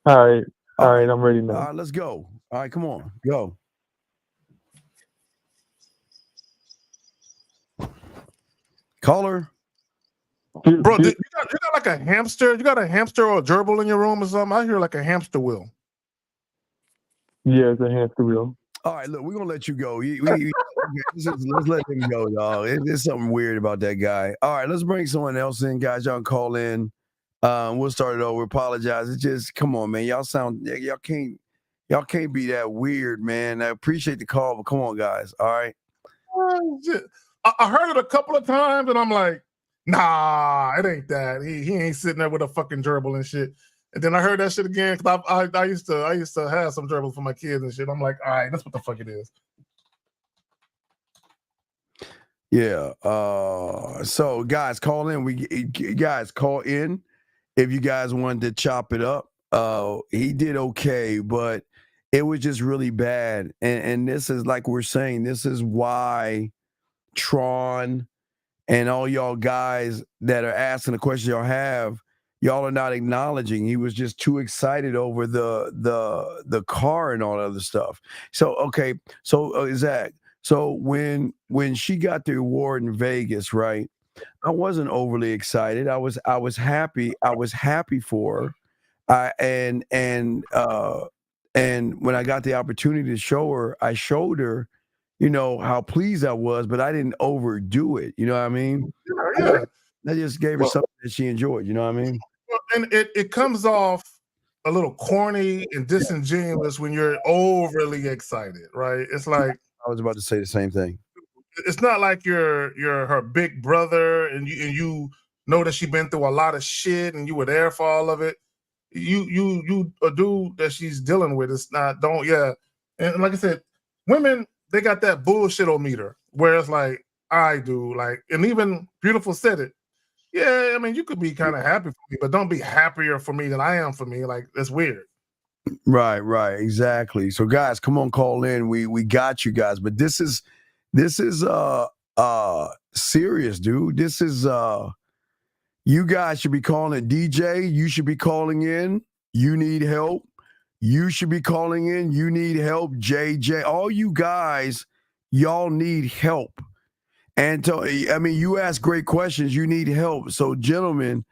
Speaker 7: All right, I'm ready now.
Speaker 14: All right, let's go. All right, come on. Go. Caller.
Speaker 13: Bro, you got like a hamster? You got a hamster or a gerbil in your room or something? I hear like a hamster wheel.
Speaker 7: Yeah, it's a hamster wheel.
Speaker 14: All right, look, we're gonna let you go. Let's let him go, dog. There's something weird about that guy. All right, let's bring someone else in, guys. Y'all can call in. We'll start it over. Apologize. It's just come on, man. Y'all can't be that weird, man. I appreciate the call, but come on, guys. All right.
Speaker 13: I heard it a couple of times, and I'm like, nah, it ain't that. He ain't sitting there with a fucking gerbil and shit. And then I heard that shit again because I used to have some gerbils for my kids and shit. I'm like, all right, that's what the fuck it is.
Speaker 14: Yeah. So guys, call in. Guys call in if you guys wanted to chop it up. He did okay, but it was just really bad. And this is like we're saying, this is why Tron and all y'all guys that are asking the questions y'all are not acknowledging. He was just too excited over the car and all that other stuff. So okay, so Zach, so when she got the award in Vegas, right? I wasn't overly excited. I was happy. I was happy for her. And when I got the opportunity to show her, I showed her, how pleased I was, but I didn't overdo it. You know what I mean?
Speaker 13: Yeah.
Speaker 14: I just gave her something that she enjoyed. You know what I mean?
Speaker 13: And it comes off a little corny and disingenuous when you're overly excited, right? It's like
Speaker 14: I was about to say the same thing.
Speaker 13: It's not like you're her big brother and you know that she's been through a lot of shit and you were there for all of it. You a dude that she's dealing with. It's not and like I said, women, they got that bullshit-o-meter where it's like I do, like, and even Beautiful said it. Yeah, I mean, you could be kind of happy for me, but don't be happier for me than I am for me. Like, that's weird.
Speaker 14: Right, exactly. So guys, come on, call in. We got you guys, but this is serious, dude. This is you guys should be calling it. DJ, you should be calling in. You need help. You should be calling in. You need help, JJ. All you guys, y'all need help. And you ask great questions. You need help. So, gentlemen,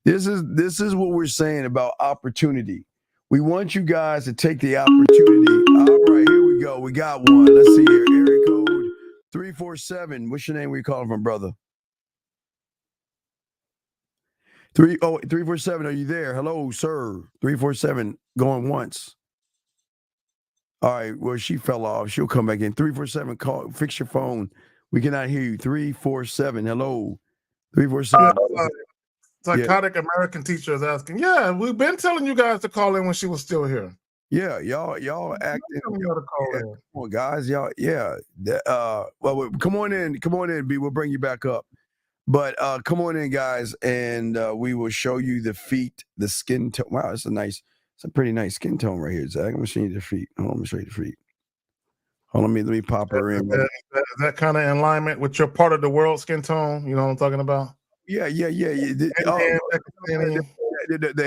Speaker 14: this is what we're saying about opportunity. We want you guys to take the opportunity. All right, here we go. We got one. Let's see here. Area code 347. What's your name? Where you calling from, brother? 347. Are you there? Hello, sir. 347. Going once. All right. Well, she fell off. She'll come back in. 347. Call. Fix your phone. We cannot hear you. 347. Hello. 347.
Speaker 13: Psychotic American teacher is asking. Yeah, we've been telling you guys to call in when she was still here.
Speaker 14: Yeah, y'all acting. Come on, guys. Y'all, yeah. Well, come on in, B. We'll bring you back up. But come on in, guys, and we will show you the feet, the skin tone. Wow, it's a pretty nice skin tone right here, Zach. I'm gonna show you the feet. Hold on, let me show you the feet. Hold on, let me pop her in.
Speaker 13: Is that kind of in alignment with your part of the world skin tone? You know what I'm talking about?
Speaker 14: Yeah. The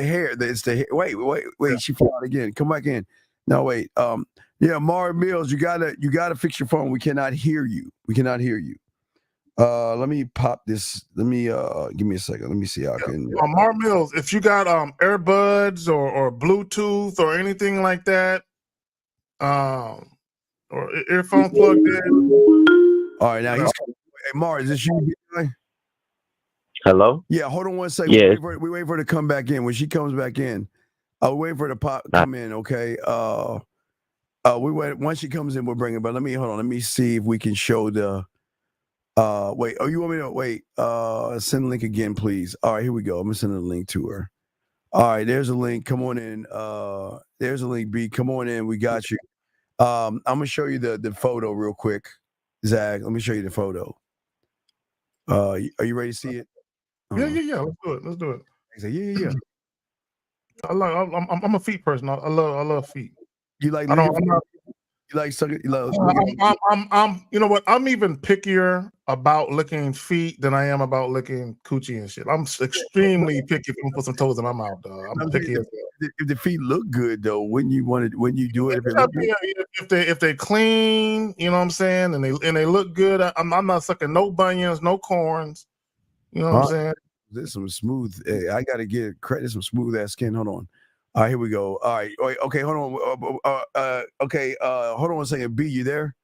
Speaker 14: hair. It's the hair. Wait. She fell out again. Come back in. No, wait. Yeah, Mara Mills, you gotta fix your phone. We cannot hear you. Let me pop this. Let me give me a second. Let me see how I can.
Speaker 13: Mara Mills, if you got earbuds or Bluetooth or anything like that, or earphone plugged in.
Speaker 14: All right, now he's. Hey, Mara, is this you?
Speaker 17: Hello?
Speaker 14: Yeah, hold on one second.
Speaker 17: Yeah.
Speaker 14: We wait for her to come back in. When she comes back in, I'll wait for her to come in, okay? We wait. Once she comes in, we'll bring her. But hold on. Let me see if we can show the wait. Oh, you want me to wait? Send a link again, please. All right, here we go. I'm gonna send a link to her. All right, there's a link. Come on in. There's a link, B. Come on in. We got you. I'm gonna show you the photo real quick. Zach, let me show you the photo. Are you ready to see it?
Speaker 13: Yeah. Let's do it.
Speaker 14: He said, yeah.
Speaker 13: I'm a feet person. I love feet.
Speaker 14: You like?
Speaker 13: You
Speaker 14: like sucking?
Speaker 13: I'm. You know what? I'm even pickier about licking feet than I am about licking coochie and shit. I'm extremely picky if I'm gonna put some toes in my mouth, dog. I'm picky.
Speaker 14: If the feet look good though, when you do it,
Speaker 13: if they clean, you know what I'm saying, and they look good, I'm not sucking no bunions, no corns. You know what I'm saying?
Speaker 14: There's some smooth. I gotta give credit. Some smooth ass skin. Hold on. All right, here we go. All right. Okay, hold on. Okay. Hold on a second. B, you there?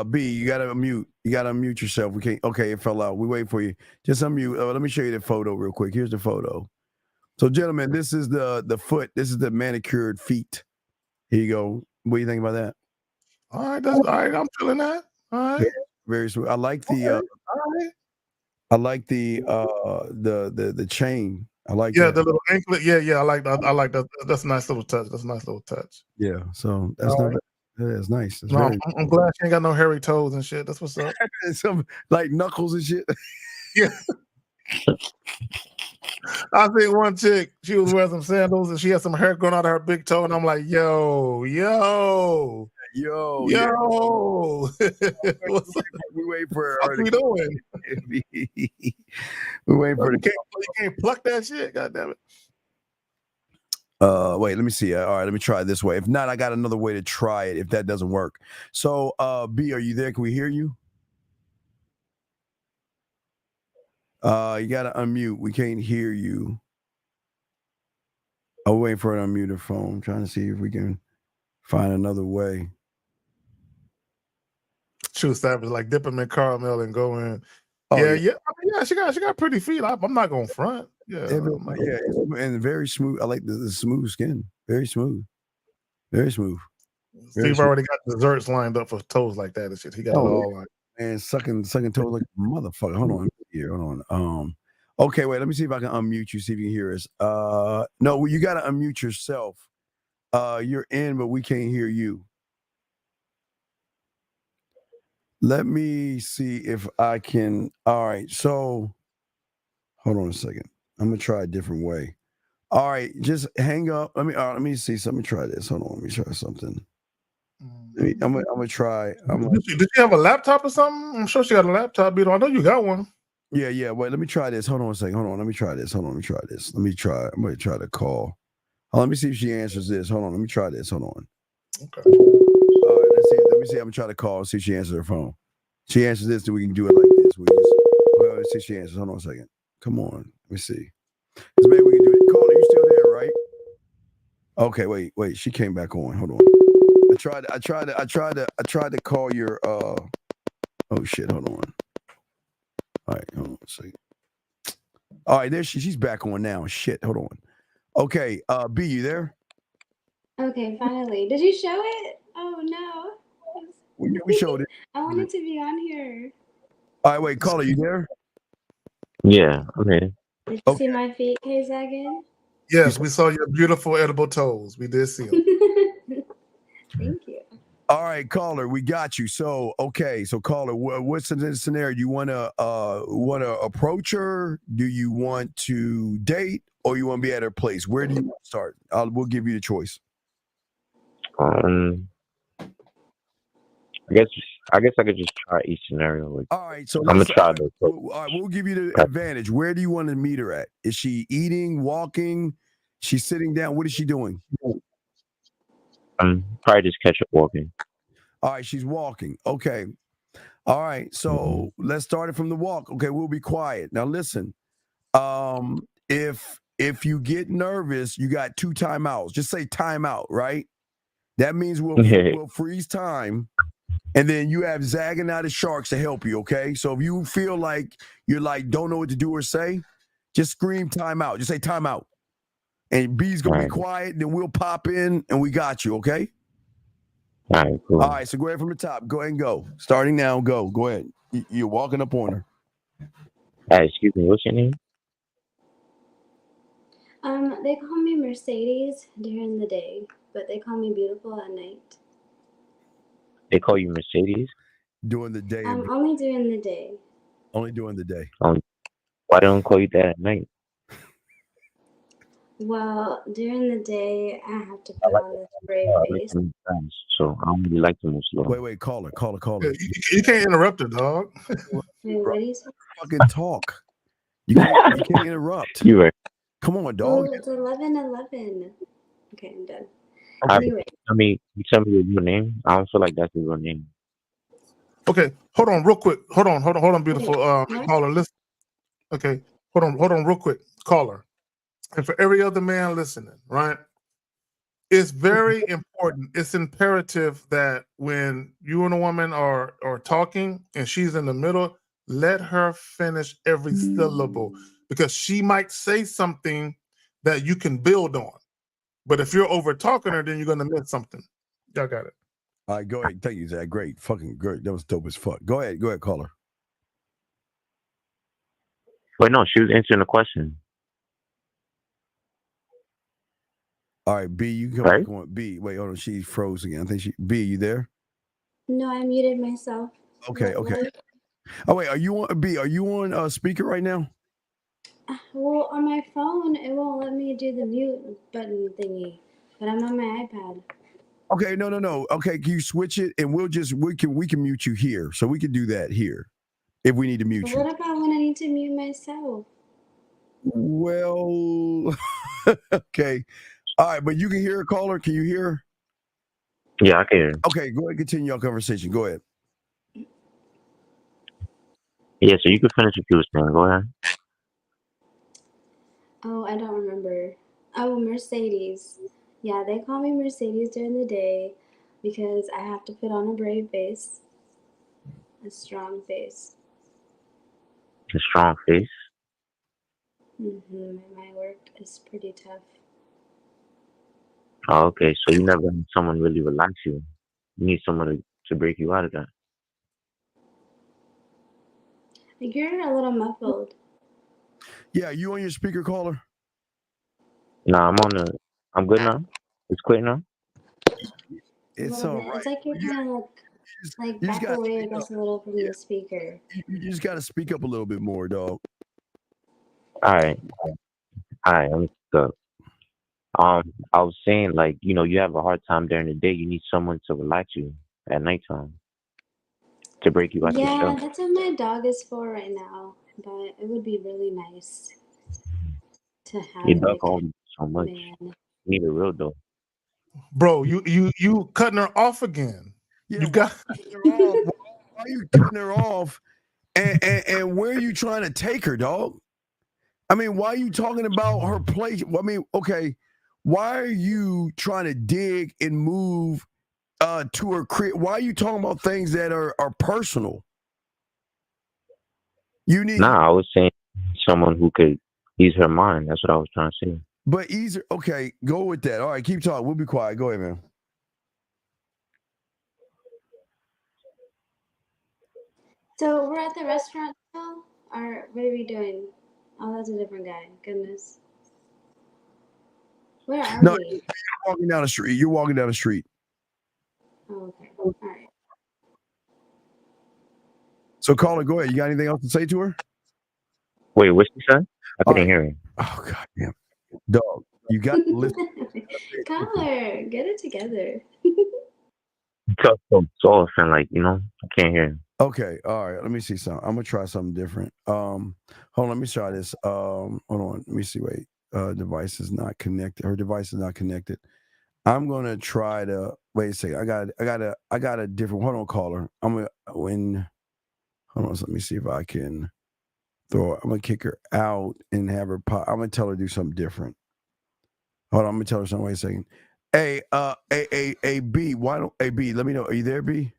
Speaker 14: B, you gotta unmute. You gotta unmute yourself. We can't. Okay, it fell out. We wait for you. Just unmute. Let me show you the photo real quick. Here's the photo. So, gentlemen, this is the foot. This is the manicured feet. Here you go. What do you think about that?
Speaker 13: All right, all right. I'm feeling that. All right.
Speaker 14: Very smooth. I like the. I like the chain. I like that.
Speaker 13: The little anklet. Yeah. I like that. I like that. That's a nice little touch.
Speaker 14: Yeah. So that's not. That's nice. That's
Speaker 13: I'm glad she ain't got no hairy toes and shit. That's what's up.
Speaker 14: Some like knuckles and shit.
Speaker 13: Yeah. I think one chick, she was wearing some sandals and she had some hair growing out of her big toe, and I'm like, yo.
Speaker 14: What's up? We wait for her.
Speaker 13: What are we doing?
Speaker 14: We wait for
Speaker 13: you can't pluck that shit. God damn it.
Speaker 14: Wait, let me see. All right, let me try it this way. If not, I got another way to try it if that doesn't work. So, B, are you there? Can we hear you? You gotta unmute. We can't hear you. I'm waiting for her to unmute her phone. I'm trying to see if we can find another way.
Speaker 13: True savage, like dip them in caramel and go in.
Speaker 14: Oh,
Speaker 13: yeah. I mean, yeah, she got pretty feet. I'm not going front. Yeah,
Speaker 14: and very smooth. I like the smooth skin. Very smooth. Very smooth.
Speaker 13: Steve already got desserts lined up for toes like that and shit. He got it all like.
Speaker 14: And sucking toes like a motherfucker. Hold on here. Hold on. Okay, wait. Let me see if I can unmute you. See if you can hear us. No, you got to unmute yourself. You're in, but we can't hear you. Let me see if I can. All right. So, hold on a second. I'm gonna try a different way. All right, just hang up. Let me see. Let me try this. Hold on. Let me try something. I'm gonna try.
Speaker 13: Did you have a laptop or something? I'm sure she got a laptop. I know you got one.
Speaker 14: Yeah. Wait, let me try this. Hold on a second. Hold on. Let me try this. I'm gonna try to call. Let me see if she answers this. Hold on. Let me try this. Hold on.
Speaker 13: Okay.
Speaker 14: All right. Let me see. I'm gonna try to call. See if she answers her phone. She answers this, then we can do it like this. Let's see if she answers. Hold on a second. Come on. Let me see. Because maybe we can do it. Caller, you still there, right? Okay. Wait. She came back on. Hold on. I tried to call your. Oh shit. Hold on. All right. Hold on a second. All right. There she's back on now. Shit. Hold on. Okay. B, you there?
Speaker 6: Okay, finally. Did you show it? Oh no.
Speaker 14: We showed it.
Speaker 6: I wanted to be on here.
Speaker 14: All right. Wait. Caller, you there?
Speaker 4: Yeah, I'm here.
Speaker 6: Did you see my feet, K-Zaggin?
Speaker 13: Yes, we saw your beautiful edible toes. We did see them.
Speaker 6: Thank you.
Speaker 14: All right, caller, we got you. So, okay, so caller, what's the scenario? You want to approach her? Do you want to date, or you want to be at her place? Where do you want to start? We'll give you the choice.
Speaker 4: I guess I could just try each scenario.
Speaker 14: All right, so
Speaker 4: I'm gonna try those.
Speaker 14: we'll give you the advantage. Where do you want to meet her at? Is she eating, walking? She's sitting down. What is she doing?
Speaker 4: Probably just catch up walking.
Speaker 14: All right, she's walking. Okay. All right, so let's start it from the walk. Okay, we'll be quiet. Now listen, if you get nervous, you got 2 timeouts. Just say timeout, right? That means we'll freeze time, and then you have Zagging Out of Sharks to help you, okay? So if you feel like you're don't know what to do or say, just scream timeout. Just say timeout. And B's gonna be quiet, then we'll pop in and we got you, okay?
Speaker 4: All right, cool.
Speaker 14: All right, so go ahead from the top. Go ahead and go. Starting now, go. Go ahead. You're walking up on her.
Speaker 4: Excuse me, what's your name?
Speaker 6: They call me Mercedes during the day, but they call me beautiful at night.
Speaker 4: They call you Mercedes?
Speaker 14: During the day.
Speaker 6: Only during the day.
Speaker 14: Only during the day.
Speaker 4: Why don't call you that at night?
Speaker 6: Well, during the day, I have to put on this brave face.
Speaker 4: So I don't really like to move slow.
Speaker 14: Wait, caller.
Speaker 13: You can't interrupt her, dog.
Speaker 6: Wait, what do you say?
Speaker 14: Fucking talk. You can't interrupt.
Speaker 4: You right.
Speaker 14: Come on,
Speaker 6: Oh,
Speaker 14: dog.
Speaker 6: it's 11:11. Okay, I'm done.
Speaker 4: Right,
Speaker 6: Anyway.
Speaker 4: you tell me your name. I don't feel like that's your name.
Speaker 13: Okay, hold on real quick. Hold on, beautiful caller. Listen. Okay, hold on real quick. Caller. And for every other man listening, right? It's very important. It's imperative that when you and a woman are talking and she's in the middle, let her finish every syllable, because she might say something that you can build on. But if you're over talking her, then you're gonna miss something. Y'all got it.
Speaker 14: All right, go ahead. Thank you, Zach. Great. Fucking great. That was dope as fuck. Go ahead, caller.
Speaker 4: Wait, no, she was answering the question.
Speaker 14: All right, B, you come back on. B, wait, hold on. She froze again. I think B, you there?
Speaker 6: No, I muted myself.
Speaker 14: Okay. Oh wait, are you on B? Are you on speaker right now?
Speaker 6: Well, on my phone, it won't let me do the mute button thingy, but I'm on my iPad.
Speaker 14: Okay, no. Okay, can you switch it and we can mute you here, so we can do that here if we need to mute
Speaker 6: But
Speaker 14: you.
Speaker 6: what about when I need to mute myself?
Speaker 14: Well, okay. All right, but you can hear a caller. Can you hear her?
Speaker 4: Yeah, I can hear.
Speaker 14: Okay, go ahead, continue your conversation. Go ahead.
Speaker 4: Yeah, so you can finish what you were saying. Go ahead.
Speaker 6: Oh, I don't remember. Oh, Mercedes. Yeah, they call me Mercedes during the day because I have to put on a brave face, a strong face.
Speaker 4: A strong face?
Speaker 6: My work is pretty tough.
Speaker 4: Oh, okay, so you never had someone really relax you. You need someone to break you out of that.
Speaker 6: You're a little muffled.
Speaker 14: Yeah, you on your speaker, caller?
Speaker 4: Nah, I'm good now. It's clear now.
Speaker 14: It's all right.
Speaker 6: It's like you're kind of like back away, I guess, a little from the speaker.
Speaker 14: You just got to speak up a little bit more, dog.
Speaker 4: All right, I'm good. I was saying, like, you have a hard time during the day. You need someone to relax you at nighttime, to break you out of your
Speaker 6: Yeah,
Speaker 4: shell.
Speaker 6: that's what my dog is for right now. but it would be really nice to have
Speaker 4: You duck
Speaker 6: like
Speaker 4: home so
Speaker 6: a
Speaker 4: much.
Speaker 6: man.
Speaker 4: Need a real though.
Speaker 13: Bro, you cutting her off again.
Speaker 14: Yeah,
Speaker 13: You got
Speaker 14: why are you cutting her off? And where are you trying to take her, dog? I mean, why are you talking about her place? I mean, okay, why are you trying to dig and move to her crib? Why are you talking about things that are personal? You need,
Speaker 4: Nah, I was saying someone who could ease her mind. That's what I was trying to say.
Speaker 14: but easier. Okay, go with that. All right, keep talking. We'll be quiet. Go ahead, man.
Speaker 6: So we're at the restaurant now, or what are we doing? Oh, that's a different guy. Goodness. Where are
Speaker 14: No,
Speaker 6: we?
Speaker 14: you're walking down the street. You're walking down the street.
Speaker 6: Oh, okay. All right.
Speaker 14: So, caller, go ahead. You got anything else to say to her?
Speaker 4: Wait, what she said? I
Speaker 14: All
Speaker 4: couldn't
Speaker 14: right.
Speaker 4: hear her.
Speaker 14: Oh, God damn. Dog, you got to listen.
Speaker 6: Caller, get it together.
Speaker 4: Tough so soft and like, I can't hear her.
Speaker 14: Okay, all right. Let me see something. I'm gonna try something different. Hold on, let me try this. Hold on, let me see. Wait, device is not connected. Her device is not connected. I'm gonna try to wait a second. I got a different. Hold on, caller. Hold on. So let me see if I can I'm gonna kick her out and have her pop. I'm gonna tell her to do something different. Hold on, I'm gonna tell her something. Wait a second. Hey, B. Why don't B? Let me know. Are you there, B?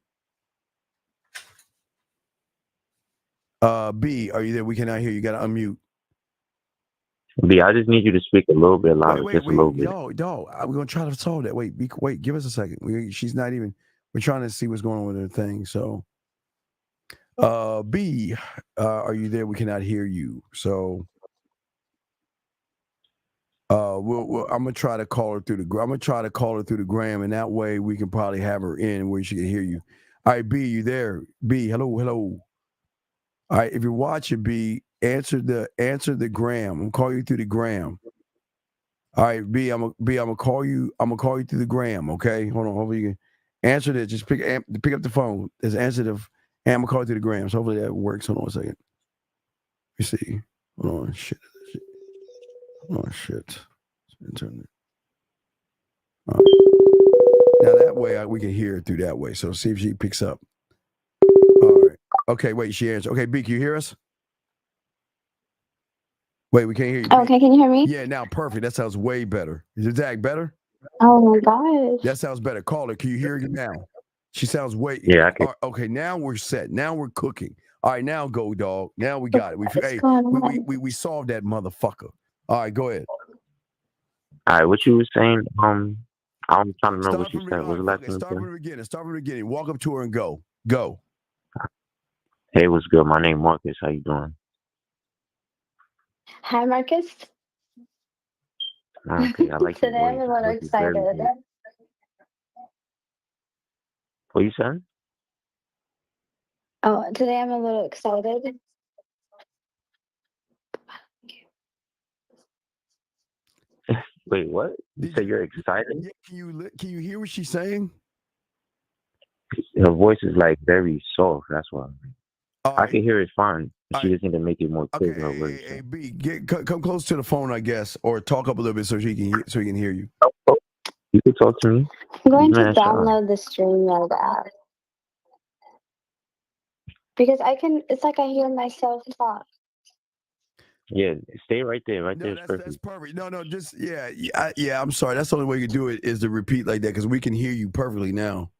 Speaker 14: B, are you there? We cannot hear you. Got to unmute.
Speaker 4: B, I just need you to speak a little bit louder,
Speaker 14: Wait,
Speaker 4: just a little bit.
Speaker 14: Yo, I'm gonna try to solve that. Wait, give us a second. She's not even. We're trying to see what's going on with her thing. So, B, are you there? We cannot hear you. So, I'm gonna try to call her through the gram, and that way we can probably have her in where she can hear you. All right, B, you there? B, hello. All right, if you're watching, B, answer the gram. I'm gonna call you through the gram. All right, B, I'm gonna call you. I'm gonna call you through the gram. Okay, hold on. Hopefully you can answer that. Just pick up the phone. There's Assertive, and I'm gonna call you through the gram. So hopefully that works. Hold on a second. Let me see. Hold on, shit. Oh shit. Internet. All right. Now that way we can hear it through that way. So see if she picks up. All right. Okay, wait. She answered. Okay, B, can you hear us? Wait, we can't hear you.
Speaker 6: Okay, can you hear me?
Speaker 14: Yeah, now perfect. That sounds way better. Is it Zach better?
Speaker 6: Oh my gosh.
Speaker 14: That sounds better. Call her. Can you hear her now? She sounds way.
Speaker 4: Yeah, I can.
Speaker 14: Right, okay, now we're set. Now we're cooking. All right, now go, dog. Now we got it. We solved that motherfucker. All right, go ahead.
Speaker 4: All right, what you were saying? I'm trying to remember what you said. What was the last thing you
Speaker 14: Start from
Speaker 4: said?
Speaker 14: the beginning. Start from the beginning. Walk up to her and go. Go.
Speaker 4: Hey, what's good? My name Marcus. How you doing?
Speaker 6: Hi, Marcus.
Speaker 4: Okay, I like your
Speaker 6: Today I'm
Speaker 4: voice.
Speaker 6: a little
Speaker 4: Your voice is very
Speaker 6: excited.
Speaker 4: good. What you said?
Speaker 6: Oh, today I'm a little excited.
Speaker 4: Wait, what? You said you're excited?
Speaker 14: Yeah, can you hear what she's saying?
Speaker 4: Her voice is like very soft. That's why.
Speaker 14: All
Speaker 4: I
Speaker 14: right.
Speaker 4: can hear it fine. She just need to make it more clear. Her voice.
Speaker 14: Hey, B, come close to the phone, I guess, or talk up a little bit so he can hear you.
Speaker 4: You can talk to me.
Speaker 6: I'm going to
Speaker 4: Man, shy.
Speaker 6: download the StreamYard app because it's like I hear myself talk.
Speaker 4: Yeah, stay right there. Right there is perfect.
Speaker 14: That's perfect. No, just yeah. I'm sorry. That's the only way you can do it is to repeat like that because we can hear you perfectly now.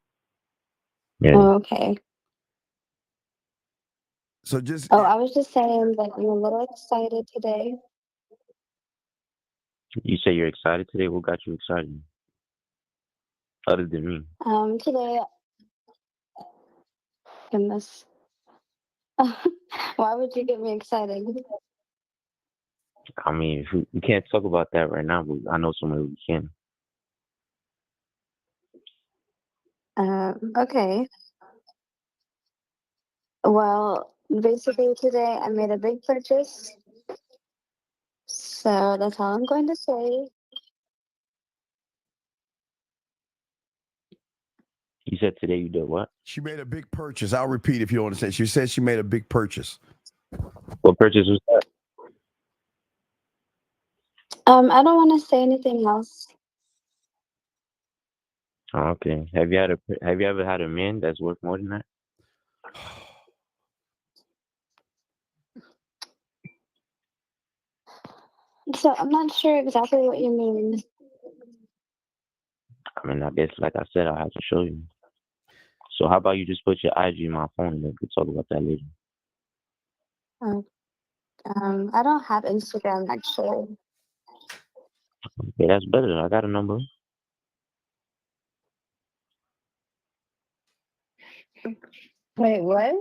Speaker 4: Yeah.
Speaker 6: Oh, okay.
Speaker 14: So just.
Speaker 6: Oh, I was just saying that I'm a little excited today.
Speaker 4: You say you're excited today. What got you excited? Other than me.
Speaker 6: Today. Goodness. Why would you get me excited?
Speaker 4: I mean, we can't talk about that right now, but I know somewhere we can.
Speaker 6: Okay. Well, basically today I made a big purchase. So that's all I'm going to say.
Speaker 4: You said today you did what?
Speaker 14: She made a big purchase. I'll repeat if you don't understand. She said she made a big purchase.
Speaker 4: What purchase was that?
Speaker 6: I don't want to say anything else.
Speaker 4: Oh, okay. Have you ever had a man that's worth more than that?
Speaker 6: So I'm not sure exactly what you mean.
Speaker 4: I mean, I guess like I said, I'll have to show you. So how about you just put your IG in my phone and then we can talk about that later.
Speaker 6: Oh, I don't have Instagram actually.
Speaker 4: Okay, that's better. I got a number.
Speaker 6: Wait, what?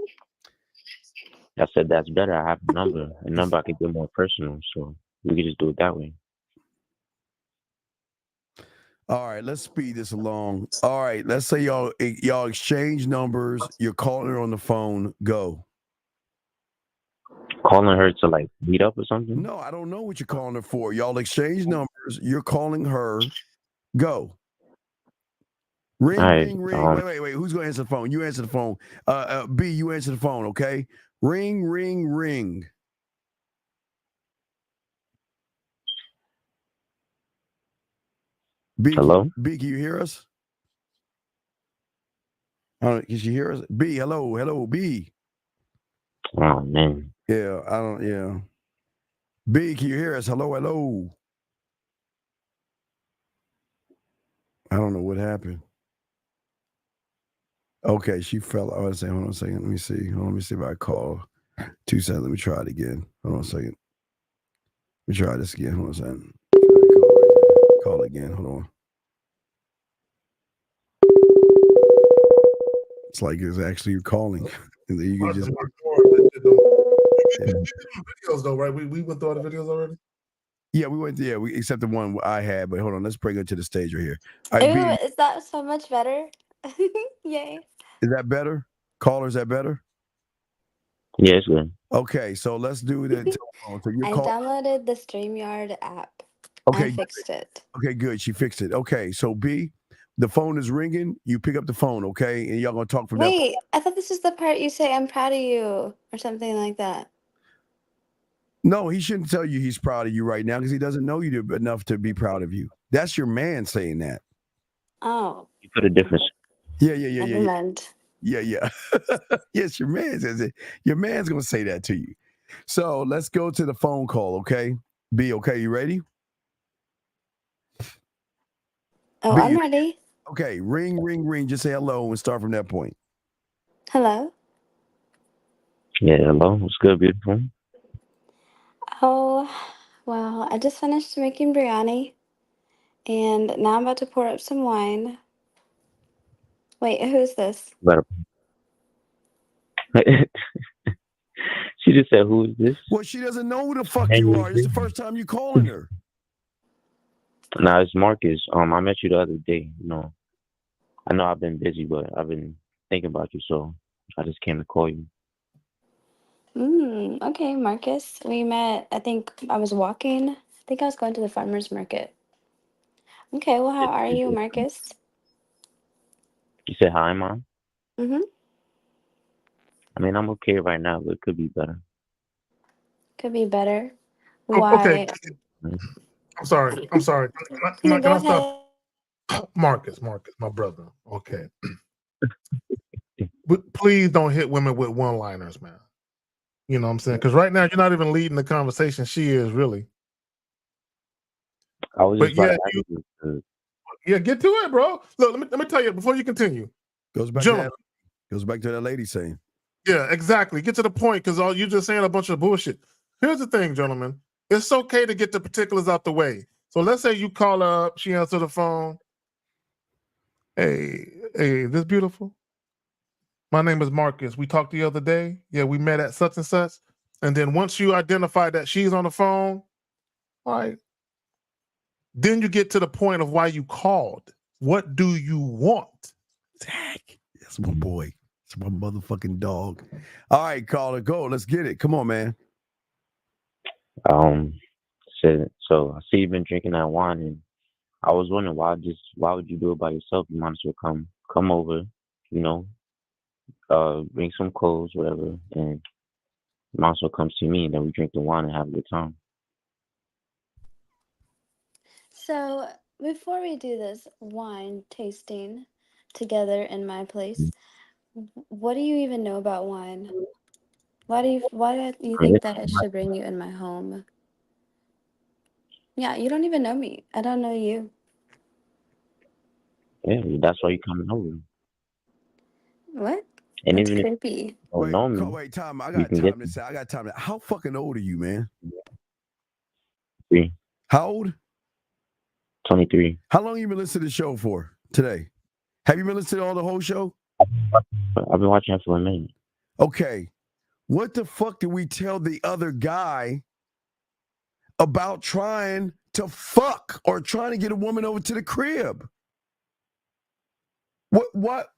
Speaker 4: I said that's better. I have a number I can get more personal, so we can just do it that way.
Speaker 14: All right, let's speed this along. All right, let's say y'all exchange numbers. You're calling her on the phone. Go.
Speaker 4: Calling her to like meet up or something?
Speaker 14: No, I don't know what you're calling her for. Y'all exchange numbers. You're calling her. Go. Ring,
Speaker 4: All right.
Speaker 14: ring, ring. Wait. Who's gonna answer the phone? You answer the phone. B, you answer the phone. Okay. Ring, ring, ring. B,
Speaker 4: Hello?
Speaker 14: B, can you hear us? Can she hear us? B, hello, B.
Speaker 4: Oh man.
Speaker 14: Yeah, I don't. Yeah. B, can you hear us? Hello. I don't know what happened. Okay, she fell. I was saying, hold on a second. Let me see. Let me see if I call. 2 seconds. Let me try it again. Hold on a second. Let me try this again. Hold on a second. Call again. Hold on. It's like it's actually calling. And then you can just.
Speaker 13: Videos though, right? We went through all the videos already.
Speaker 14: Yeah, we went. Yeah, except the one I had. But hold on, let's bring her to the stage right here.
Speaker 6: Ew, is that so much better? Yay.
Speaker 14: Is that better? Caller, is that better?
Speaker 4: Yeah, it's good.
Speaker 14: Okay, so let's do the telephone. So you're
Speaker 6: I
Speaker 14: calling.
Speaker 6: downloaded the StreamYard app.
Speaker 14: Okay,
Speaker 6: I fixed it.
Speaker 14: Okay, good. She fixed it. Okay, so B, the phone is ringing. You pick up the phone, okay, and y'all gonna talk from that.
Speaker 6: Wait, I thought this was the part you say I'm proud of you or something like that.
Speaker 14: No, he shouldn't tell you he's proud of you right now because he doesn't know you enough to be proud of you. That's your man saying that.
Speaker 6: Oh.
Speaker 4: You put a difference.
Speaker 14: Yeah.
Speaker 6: Never mind.
Speaker 14: Yeah. Yes, your man says it. Your man's gonna say that to you. So let's go to the phone call, okay? B, okay, you ready?
Speaker 6: Oh, I'm ready.
Speaker 14: Okay, ring. Just say hello and start from that point.
Speaker 6: Hello.
Speaker 4: Yeah, hello. What's good, beautiful?
Speaker 6: Oh, well, I just finished making biryani, and now I'm about to pour up some wine. Wait, who's this?
Speaker 4: She just said, "Who is this?"
Speaker 14: Well, she doesn't know who the fuck you are. It's the first time you calling her.
Speaker 4: Nah, it's Marcus. I met you the other day. You know, I know I've been busy, but I've been thinking about you, so I just came to call you.
Speaker 6: Okay, Marcus. We met, I think I was walking. I think I was going to the farmer's market. Okay, well, how are you, Marcus?
Speaker 4: You said hi, Mom.
Speaker 6: Mm-hmm.
Speaker 4: I mean, I'm okay right now, but it could be better.
Speaker 6: Could be better.
Speaker 13: Okay.
Speaker 6: Why?
Speaker 13: I'm sorry.
Speaker 6: No,
Speaker 13: Can
Speaker 6: go
Speaker 13: I
Speaker 6: ahead.
Speaker 13: stop? Marcus, my brother. Okay. But please don't hit women with one-liners, man. You know what I'm saying? Because right now you're not even leading the conversation. She is really.
Speaker 4: I was just
Speaker 13: But
Speaker 4: about
Speaker 13: yeah,
Speaker 4: to ask you.
Speaker 13: Yeah, get to it, bro. Look, let me tell you before you continue.
Speaker 14: Goes back
Speaker 13: Gentlemen.
Speaker 14: to that lady saying.
Speaker 13: Yeah, exactly. Get to the point because all you just saying a bunch of bullshit. Here's the thing, gentlemen. It's okay to get the particulars out the way. So let's say you call her up, she answers the phone. Hey, this beautiful. My name is Marcus. We talked the other day. Yeah, we met at such and such. And then once you identify that she's on the phone, all right, then you get to the point of why you called. What do you want?
Speaker 14: Zach, that's my boy. It's my motherfucking dog. All right, caller, go. Let's get it. Come on, man.
Speaker 4: So I see you've been drinking that wine, and I was wondering why would you do it by yourself? You might as well come over, you know, bring some clothes, whatever, and Mom comes to me, and then we drink the wine and have a good time.
Speaker 6: So before we do this wine tasting together in my place, what do you even know about wine? Why do you
Speaker 4: I mean,
Speaker 6: think that I should bring you in my home? Yeah, you don't even know me. I don't know you.
Speaker 4: yeah, that's why you coming over.
Speaker 6: What?
Speaker 4: And
Speaker 6: That's
Speaker 4: even if
Speaker 6: creepy.
Speaker 4: you don't know me,
Speaker 14: Wait, Tom. I
Speaker 4: you
Speaker 14: got
Speaker 4: can get
Speaker 14: time to say. I got time to. How fucking old are you, man?
Speaker 4: 3,
Speaker 14: How old?
Speaker 4: 23.
Speaker 14: How long you been listening to the show for today? Have you been listening to all the whole show?
Speaker 4: I've been watching it for a minute.
Speaker 14: Okay. What the fuck did we tell the other guy about trying to fuck or trying to get a woman over to the crib? What?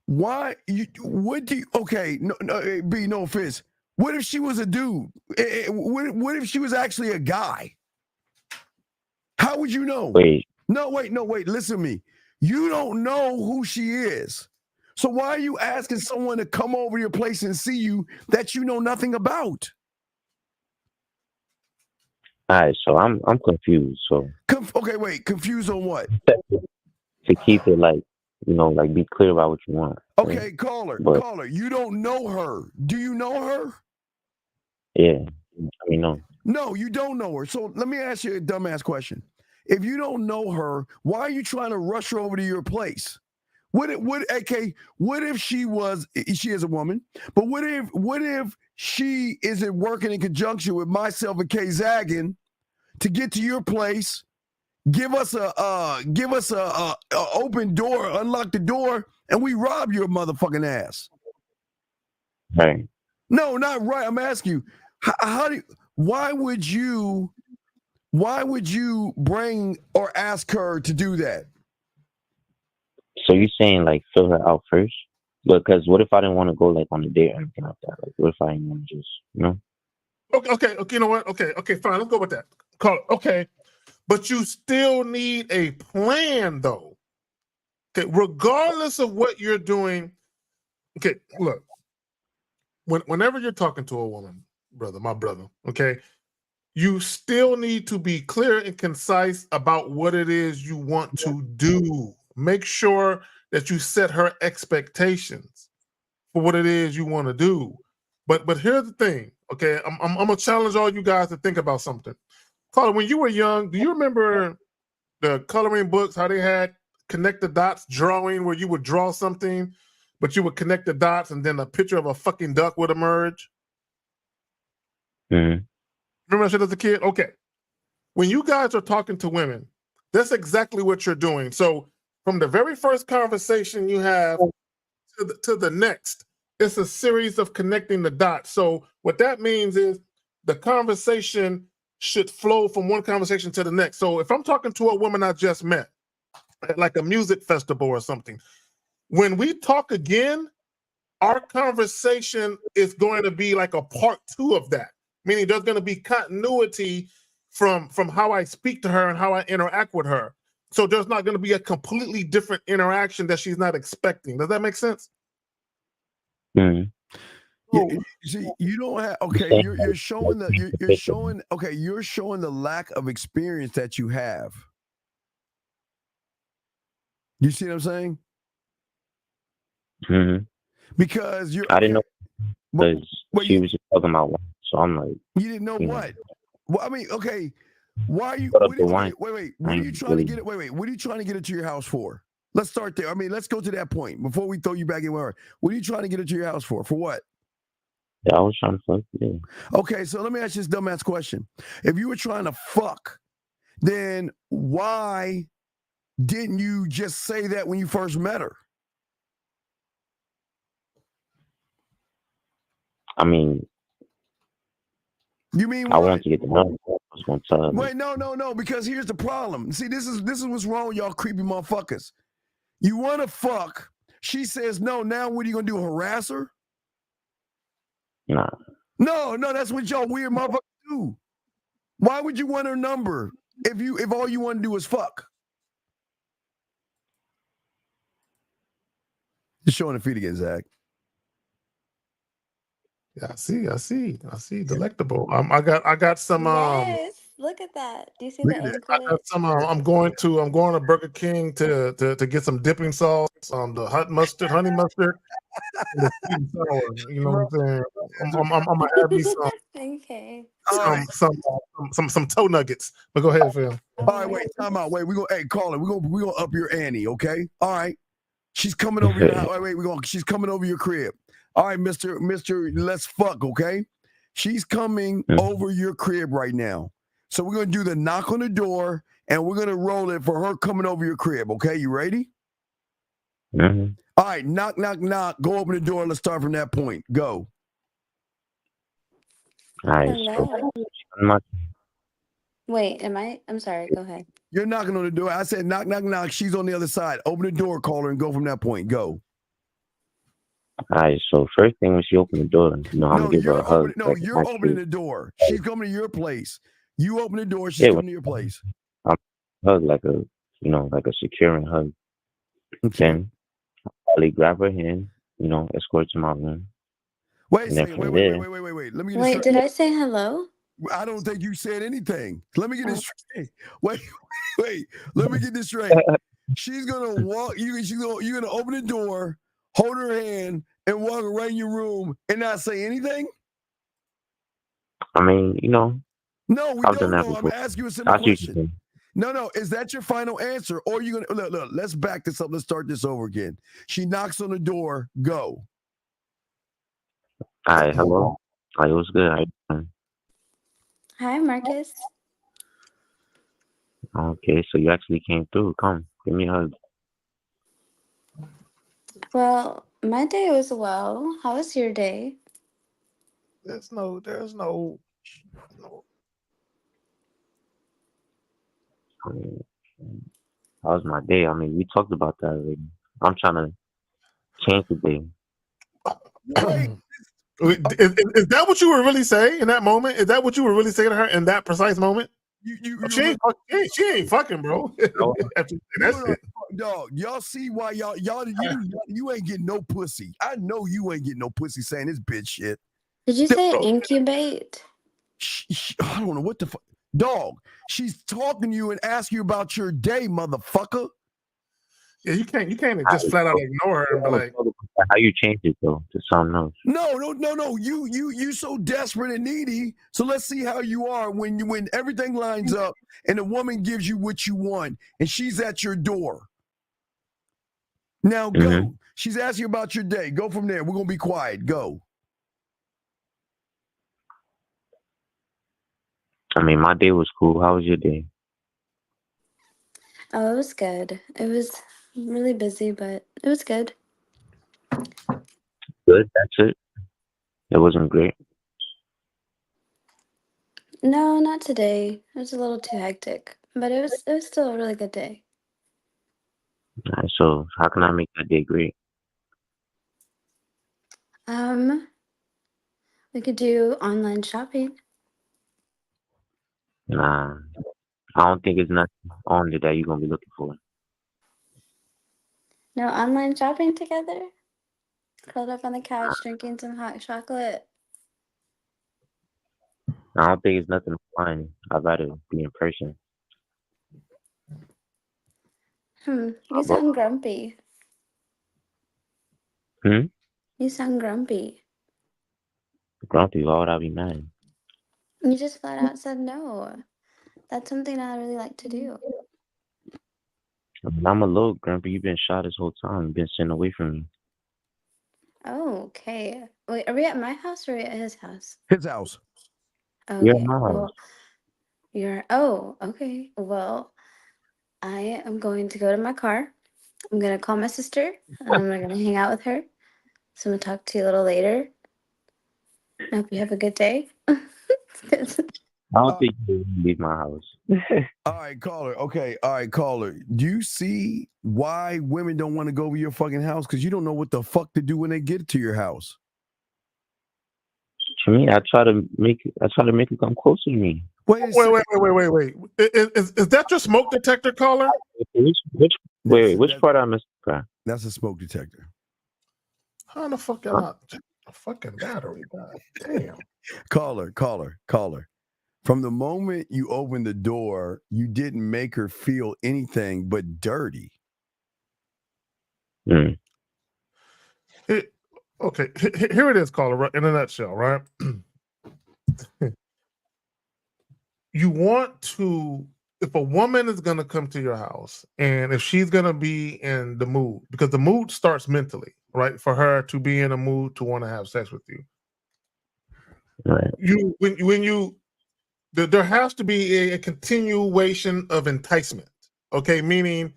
Speaker 14: Why? What do you, okay, no, B, no offense. What if she was a dude? What if she was actually a guy? How would you know?
Speaker 4: Wait.
Speaker 14: No, wait, listen to me. You don't know who she is. So why are you asking someone to come over your place and see you that you know nothing about?
Speaker 4: All right, so I'm confused. So
Speaker 14: Okay, wait, confused on what?
Speaker 4: to keep it like, like be clear about what you want.
Speaker 14: Okay,
Speaker 4: right?
Speaker 14: caller, you don't know her. Do you know her?
Speaker 4: Yeah, I mean, no.
Speaker 14: No, you don't know her. So let me ask you a dumbass question. If you don't know her, why are you trying to rush her over to your place? What if she is a woman, but what if she isn't working in conjunction with myself and Kay Zaggin to get to your place, give us a open door, unlock the door, and we rob your motherfucking ass?
Speaker 4: Right.
Speaker 14: No, not right. I'm asking you, why would you bring or ask her to do that?
Speaker 4: So you saying like fill her out first? Because what if I didn't want to go like on a date or anything like that? Like what if I didn't want to just,
Speaker 13: Okay, you know what? Okay, fine. Let's go with that. Okay, but you still need a plan, though. Okay, regardless of what you're doing. Okay, look. Whenever you're talking to a woman, my brother, okay, you still need to be clear and concise about what it is you want to do. Make sure that you set her expectations for what it is you want to do. But here's the thing, okay? I'm gonna challenge all you guys to think about something. Carla, when you were young, do you remember the coloring books? How they had connect the dots drawing, where you would draw something, but you would connect the dots, and then a picture of a fucking duck would emerge.
Speaker 4: Mm-hmm.
Speaker 13: Remember that shit as a kid? Okay. When you guys are talking to women, that's exactly what you're doing. So from the very first conversation you have to the next, it's a series of connecting the dots. So what that means is the conversation should flow from one conversation to the next. So if I'm talking to a woman I just met at like a music festival or something, when we talk again, our conversation is going to be like a part 2 of that, meaning there's going to be continuity from how I speak to her and how I interact with her. So there's not going to be a completely different interaction that she's not expecting. Does that make sense?
Speaker 4: Mm-hmm.
Speaker 14: You see, you don't have okay. You're showing you're showing the lack of experience that you have. You see what I'm saying?
Speaker 4: Mm-hmm.
Speaker 14: Because you're.
Speaker 4: I didn't know because she was just talking about wine, so I'm like.
Speaker 14: You didn't know what? Well, I mean, okay. Why are you?
Speaker 4: Wait.
Speaker 14: What are you trying to get? Wait. What are you trying to get into your house for? Let's start there. I mean, let's go to that point before we throw you back in where. What are you trying to get into your house for? For what?
Speaker 4: Yeah, I was trying to fuck. Yeah.
Speaker 14: Okay, so let me ask you this dumbass question. If you were trying to fuck, then why didn't you just say that when you first met her?
Speaker 4: I mean,
Speaker 14: you mean
Speaker 4: I want to get the number. I was going to tell her.
Speaker 14: Wait, no, because here's the problem. See, this is what's wrong with y'all creepy motherfuckers. You want to fuck. She says no. Now what are you going to do, harass her?
Speaker 4: Nah.
Speaker 14: No, that's what y'all weird motherfuckers do. Why would you want her number if all you want to do is fuck? Just showing the feet again, Zach.
Speaker 13: Yeah, I see. Delectable. I got some.
Speaker 6: Yes, look at that. Do you see
Speaker 13: Look
Speaker 6: the
Speaker 13: at it.
Speaker 6: ink
Speaker 13: I
Speaker 6: with
Speaker 13: got
Speaker 6: it?
Speaker 13: some. I'm going to Burger King to get some dipping sauce, the hot mustard, honey mustard, and the sweet and sour. You know what I'm saying? I'm gonna have me
Speaker 6: Okay.
Speaker 13: some toe nuggets. But go ahead, Phil.
Speaker 6: Oh
Speaker 14: All right,
Speaker 6: my
Speaker 14: wait, time
Speaker 6: goodness.
Speaker 14: out. Wait, caller. We gonna up your ante, okay? All right. She's coming over your house. Wait, she's coming over your crib. All right, Mr. Let's fuck, okay? She's coming over your crib right now. So we're gonna do the knock on the door and we're gonna roll it for her coming over your crib, okay? You ready?
Speaker 4: Mm-hmm.
Speaker 14: All right, knock, knock, knock. Go open the door. Let's start from that point. Go.
Speaker 4: All right,
Speaker 6: Hello.
Speaker 4: so
Speaker 6: Wait, I'm sorry, go ahead.
Speaker 14: You're knocking on the door. I said knock, knock, knock. She's on the other side. Open the door, call her, and go from that point. Go.
Speaker 4: all right, so first thing when she opened the door, I'm gonna give her a hug.
Speaker 14: You're opening the door. She's coming to your place. You open the door. She's coming to your place.
Speaker 4: I'm hug like a securing hug. Then I'll probably grab her hand, escort to my room.
Speaker 14: Wait a second. Wait. Let me get
Speaker 6: Wait, did I say hello?
Speaker 14: I don't think you said anything. Let me get this straight. Wait. Let me get this straight. She's gonna walk. You're gonna open the door, hold her hand, and walk around your room and not say anything.
Speaker 4: I mean,
Speaker 14: No, we
Speaker 4: I've done
Speaker 14: don't
Speaker 4: that
Speaker 14: know. I'm
Speaker 4: before.
Speaker 14: asking you a simple
Speaker 4: I see what you're
Speaker 14: question.
Speaker 4: saying.
Speaker 14: No. Is that your final answer? Or are you gonna look? Let's back this up. Let's start this over again. She knocks on the door. Go.
Speaker 4: All right, hello. Like, what's good? How you doing?
Speaker 6: Hi, Marcus.
Speaker 4: Okay, so you actually came through. Come, give me a hug.
Speaker 6: Well, my day was well. How was your day?
Speaker 13: There's no.
Speaker 4: I mean, how was my day? I mean, we talked about that already. I'm trying to change the day.
Speaker 13: Is that what you were really saying in that moment? Is that what you were really saying to her in that precise moment? She ain't fucking, bro.
Speaker 14: Dog, y'all see why you ain't getting no pussy. I know you ain't getting no pussy saying this bitch shit.
Speaker 6: Did you say incubate?
Speaker 14: I don't know what the fuck. Dog, she's talking to you and asking you about your day, motherfucker.
Speaker 13: Yeah, you can't just flat out ignore her and be like,
Speaker 4: how you change it though to something else?
Speaker 14: No. You so desperate and needy. So let's see how you are when everything lines up and a woman gives you what you want and she's at your door. Now go. She's asking about your day. Go from there. We're gonna be quiet. Go.
Speaker 4: I mean, my day was cool. How was your day?
Speaker 6: Oh, it was good. It was really busy, but it was good.
Speaker 4: Good. That's it. It wasn't great.
Speaker 6: No, not today. It was a little too hectic, but it was still a really good day.
Speaker 4: All right, so how can I make that day great?
Speaker 6: We could do online shopping.
Speaker 4: Nah, I don't think it's nothing on there that you're gonna be looking for.
Speaker 6: No online shopping together? Curled up on the couch drinking some hot chocolate.
Speaker 4: I don't think it's nothing online. I'd rather be in person.
Speaker 6: You sound grumpy. You sound grumpy.
Speaker 4: Grumpy, why would I be mad?
Speaker 6: You just flat out said no. That's something I really like to do.
Speaker 4: I mean, I'm a little grumpy. You've been shy this whole time. You've been sitting away from me.
Speaker 6: Oh, okay. Wait, are we at my house or are we at his house?
Speaker 14: His house.
Speaker 6: Okay.
Speaker 4: You're at my
Speaker 6: Well,
Speaker 4: house.
Speaker 6: okay. Well, I am going to go to my car. I'm going to call my sister and I'm going to hang out with her. So I'm going to talk to you a little later. I hope you have a good day.
Speaker 4: I don't think you can leave my house.
Speaker 14: All right, caller. Okay, all right, caller. Do you see why women don't want to go over your fucking house? Because you don't know what the fuck to do when they get to your house.
Speaker 4: To me, I try to make it come closer to me.
Speaker 13: Wait. Is that your smoke detector, caller?
Speaker 4: Which part I missed?
Speaker 14: That's a smoke detector.
Speaker 13: How the fuck am I? A fucking battery, god damn.
Speaker 14: Caller. From the moment you opened the door, you didn't make her feel anything but dirty.
Speaker 13: Okay, here it is, caller, right, in a nutshell, right? You want to, if a woman is going to come to your house and if she's going to be in the mood, because the mood starts mentally, right? For her to be in a mood to want to have sex with you.
Speaker 4: Right.
Speaker 13: There has to be a continuation of enticement. Okay, meaning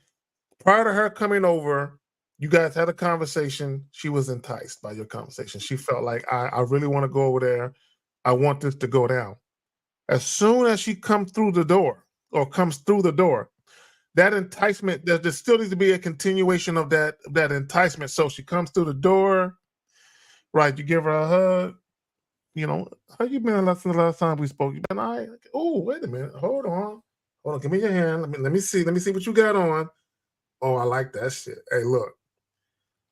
Speaker 13: prior to her coming over, you guys had a conversation. She was enticed by your conversation. She felt like, I really want to go over there. I want this to go down. As soon as she comes through the door, that enticement, there still needs to be a continuation of that enticement. So she comes through the door, right? You give her a hug. You know, how you been since the last time we spoke? You been all right? Oh, wait a minute. Hold on. Give me your hand. Let me see what you got on. Oh, I like that shit. Hey, look.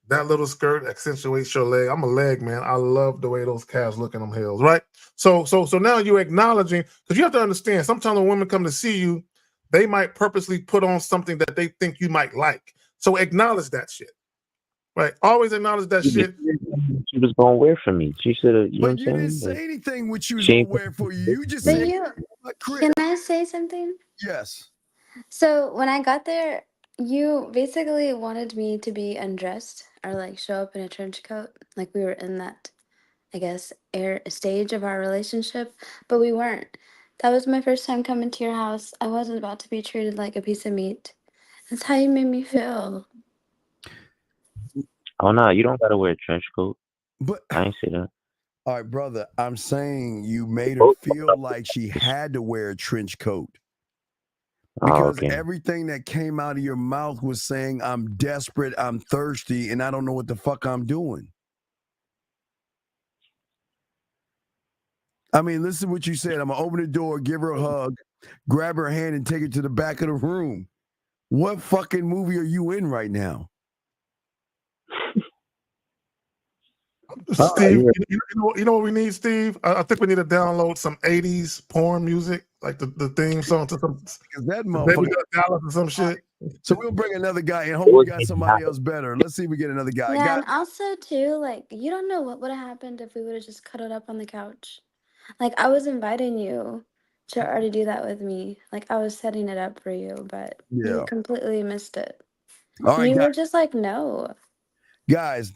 Speaker 13: That little skirt accentuates your leg. I'm a leg man. I love the way those calves look in them heels, right? So now you're acknowledging, because you have to understand, sometimes when women come to see you, they might purposely put on something that they think you might like. So acknowledge that shit, right? Always acknowledge that shit.
Speaker 4: She was gonna wear for me. She should have. You know what I'm saying?
Speaker 14: You didn't say anything what you was
Speaker 4: She
Speaker 14: gonna
Speaker 4: ain't-
Speaker 14: wear for you. You just
Speaker 6: But
Speaker 14: said,
Speaker 6: you, can I say something?
Speaker 14: yes.
Speaker 6: So when I got there, you basically wanted me to be undressed or like show up in a trench coat. Like we were in that, I guess, stage of our relationship, but we weren't. That was my first time coming to your house. I wasn't about to be treated like a piece of meat. That's how you made me feel.
Speaker 4: Oh no, you don't gotta wear a trench coat.
Speaker 14: But
Speaker 4: I ain't say that.
Speaker 14: All right, brother. I'm saying you made her feel like she had to wear a trench coat. Because
Speaker 4: okay.
Speaker 14: everything that came out of your mouth was saying, I'm desperate, I'm thirsty, and I don't know what the fuck I'm doing. I mean, listen to what you said. I'm going to open the door, give her a hug, grab her hand, and take her to the back of the room. What fucking movie are you in right now?
Speaker 13: Steve, you know what we need, Steve? I think we need to download some 80s porn music, like the theme song to some
Speaker 14: that
Speaker 13: Baby Dallas or some shit.
Speaker 14: So we'll bring another guy in. Hopefully we got somebody else better. Let's see if we get another guy.
Speaker 6: Yeah, and also too, like you don't know what would have happened if we would have just cuddled up on the couch. Like I was inviting you to already do that with me. Like I was setting it up for you, but you
Speaker 14: Yeah.
Speaker 6: completely missed it.
Speaker 14: All right,
Speaker 6: You
Speaker 14: guys.
Speaker 6: were just like, no.
Speaker 14: Guys,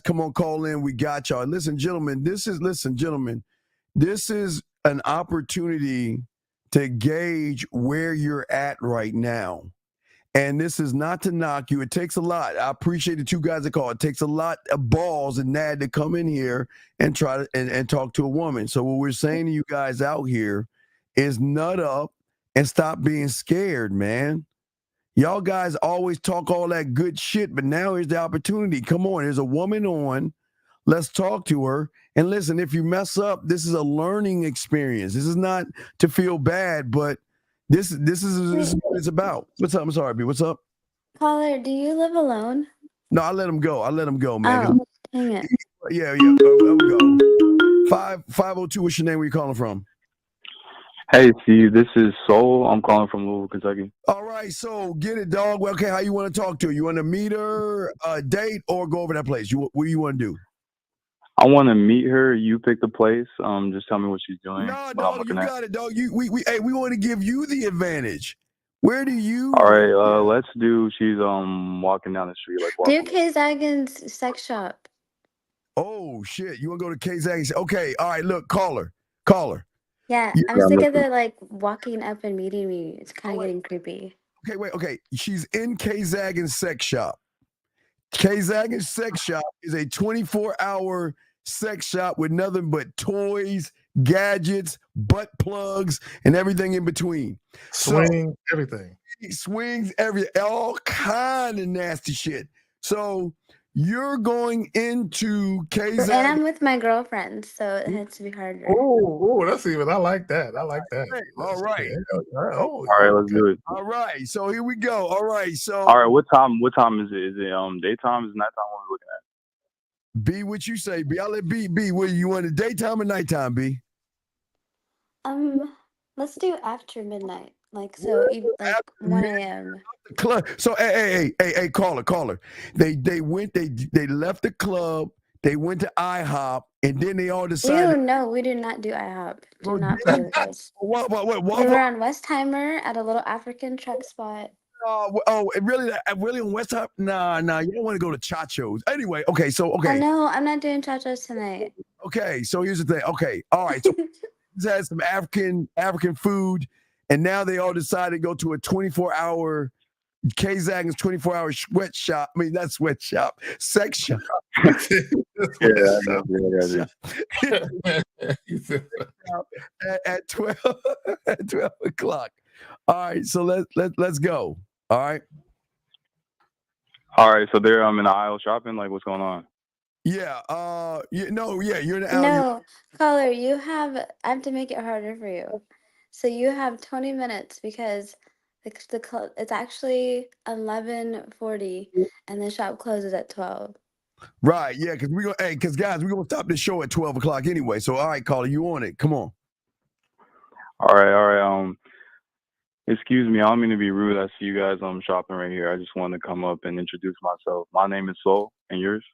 Speaker 14: come on, call in. We got y'all. Listen, gentlemen, this is an opportunity to gauge where you're at right now. And this is not to knock you. It takes a lot. I appreciate the two guys that call. It takes a lot of balls and nad to come in here and try to and talk to a woman. So what we're saying to you guys out here is nut up and stop being scared, man. Y'all guys always talk all that good shit, but now here's the opportunity. Come on, there's a woman on. Let's talk to her. And listen, if you mess up, this is a learning experience. This is not to feel bad, but this is what it's about. What's up? I'm sorry, B. What's up?
Speaker 6: Caller, do you live alone?
Speaker 14: No, I let him go. Man.
Speaker 6: Oh, dang it.
Speaker 14: Yeah. There we go. 502, what's your name? Where you calling from?
Speaker 8: Hey, Steve, this is Soul. I'm calling from Louisville, Kentucky.
Speaker 14: All right, so get it, dog. Well, okay, how you want to talk to her? You want to meet her, date, or go over that place? What do you want to do?
Speaker 8: I want to meet her. You pick the place. Just tell me what she's doing.
Speaker 14: No, dog, you got it, dog. We want to give you the advantage. Where do you?
Speaker 8: All right, let's do. She's walking down the street, like
Speaker 6: Do
Speaker 8: walking.
Speaker 6: K-Zagin's sex shop.
Speaker 14: Oh shit! You want to go to K-Zagin? Okay, all right. Look, call her.
Speaker 6: Yeah,
Speaker 14: Yeah,
Speaker 6: I'm sick
Speaker 14: look-
Speaker 6: of the like walking up and meeting me. It's kind of getting creepy.
Speaker 14: Okay, wait. Okay, she's in K-Zagin's sex shop. K-Zagin's sex shop is a 24-hour sex shop with nothing but toys, gadgets, butt plugs, and everything in between.
Speaker 13: Swing, everything.
Speaker 14: Swings, all kind of nasty shit. So you're going into
Speaker 6: And
Speaker 14: K-Zagin.
Speaker 6: I'm with my girlfriend, so it has to be harder.
Speaker 13: Oh, that's even. I like that.
Speaker 14: All right.
Speaker 8: All right, let's do it.
Speaker 14: All right. So here we go. All right. So
Speaker 8: All right, what time? What time is it? Is it daytime? Is it nighttime? What are we looking at?
Speaker 14: B, what you say? B, I'll let B. What you want it daytime or nighttime? B.
Speaker 6: Let's do after midnight. Like so, like 1 a.m.
Speaker 14: Club. So hey, caller. They left the club. They went to IHOP, and then they all decided.
Speaker 6: No, we do not do IHOP. Do not play with us.
Speaker 14: What?
Speaker 6: We were on Westheimer at a little African truck spot.
Speaker 14: Really on West Top? Nah, you don't want to go to Chacho's. Anyway, okay.
Speaker 6: No, I'm not doing chachos tonight.
Speaker 14: Okay, so here's the thing. Okay, all right. So we had some African food, and now they all decided to go to a 24-hour K-Zag's 24-hour sweat shop. I mean, not sweat shop, sex shop. At 12 o'clock. All right, so let's go. All right.
Speaker 8: All right, so they're in the aisle shopping. Like, what's going on?
Speaker 14: Yeah. You're in the aisle.
Speaker 6: No, caller, I have to make it harder for you. So you have 20 minutes because it's actually 11:40 and the shop closes at 12.
Speaker 14: Right. Yeah. Because guys, we're gonna stop the show at 12 o'clock anyway. So all right, caller, you on it? Come on.
Speaker 8: All right. Excuse me, I don't mean to be rude. I see you guys shopping right here. I just wanted to come up and introduce myself. My name is Soul, and yours?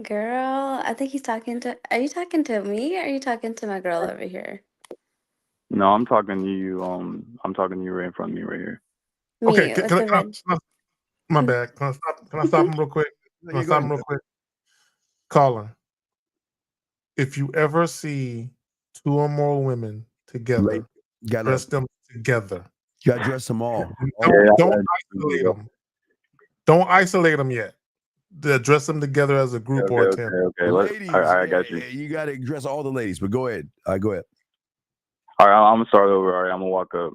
Speaker 6: Girl, I think he's talking to. Are you talking to me or are you talking to my girl over here?
Speaker 8: No, I'm talking to you. I'm talking to you right in front of me right here.
Speaker 13: Okay, my bad. Can I stop him real quick? Caller, if you ever see two or more women together, dress them together.
Speaker 14: You gotta dress them all.
Speaker 13: Don't isolate them. Don't isolate them yet. Dress them together as a group or a team.
Speaker 8: Okay.
Speaker 14: Ladies,
Speaker 8: I got you.
Speaker 14: You gotta dress all the ladies, but go ahead. Go ahead.
Speaker 8: All right, I'm gonna start over. All right, I'm gonna walk up.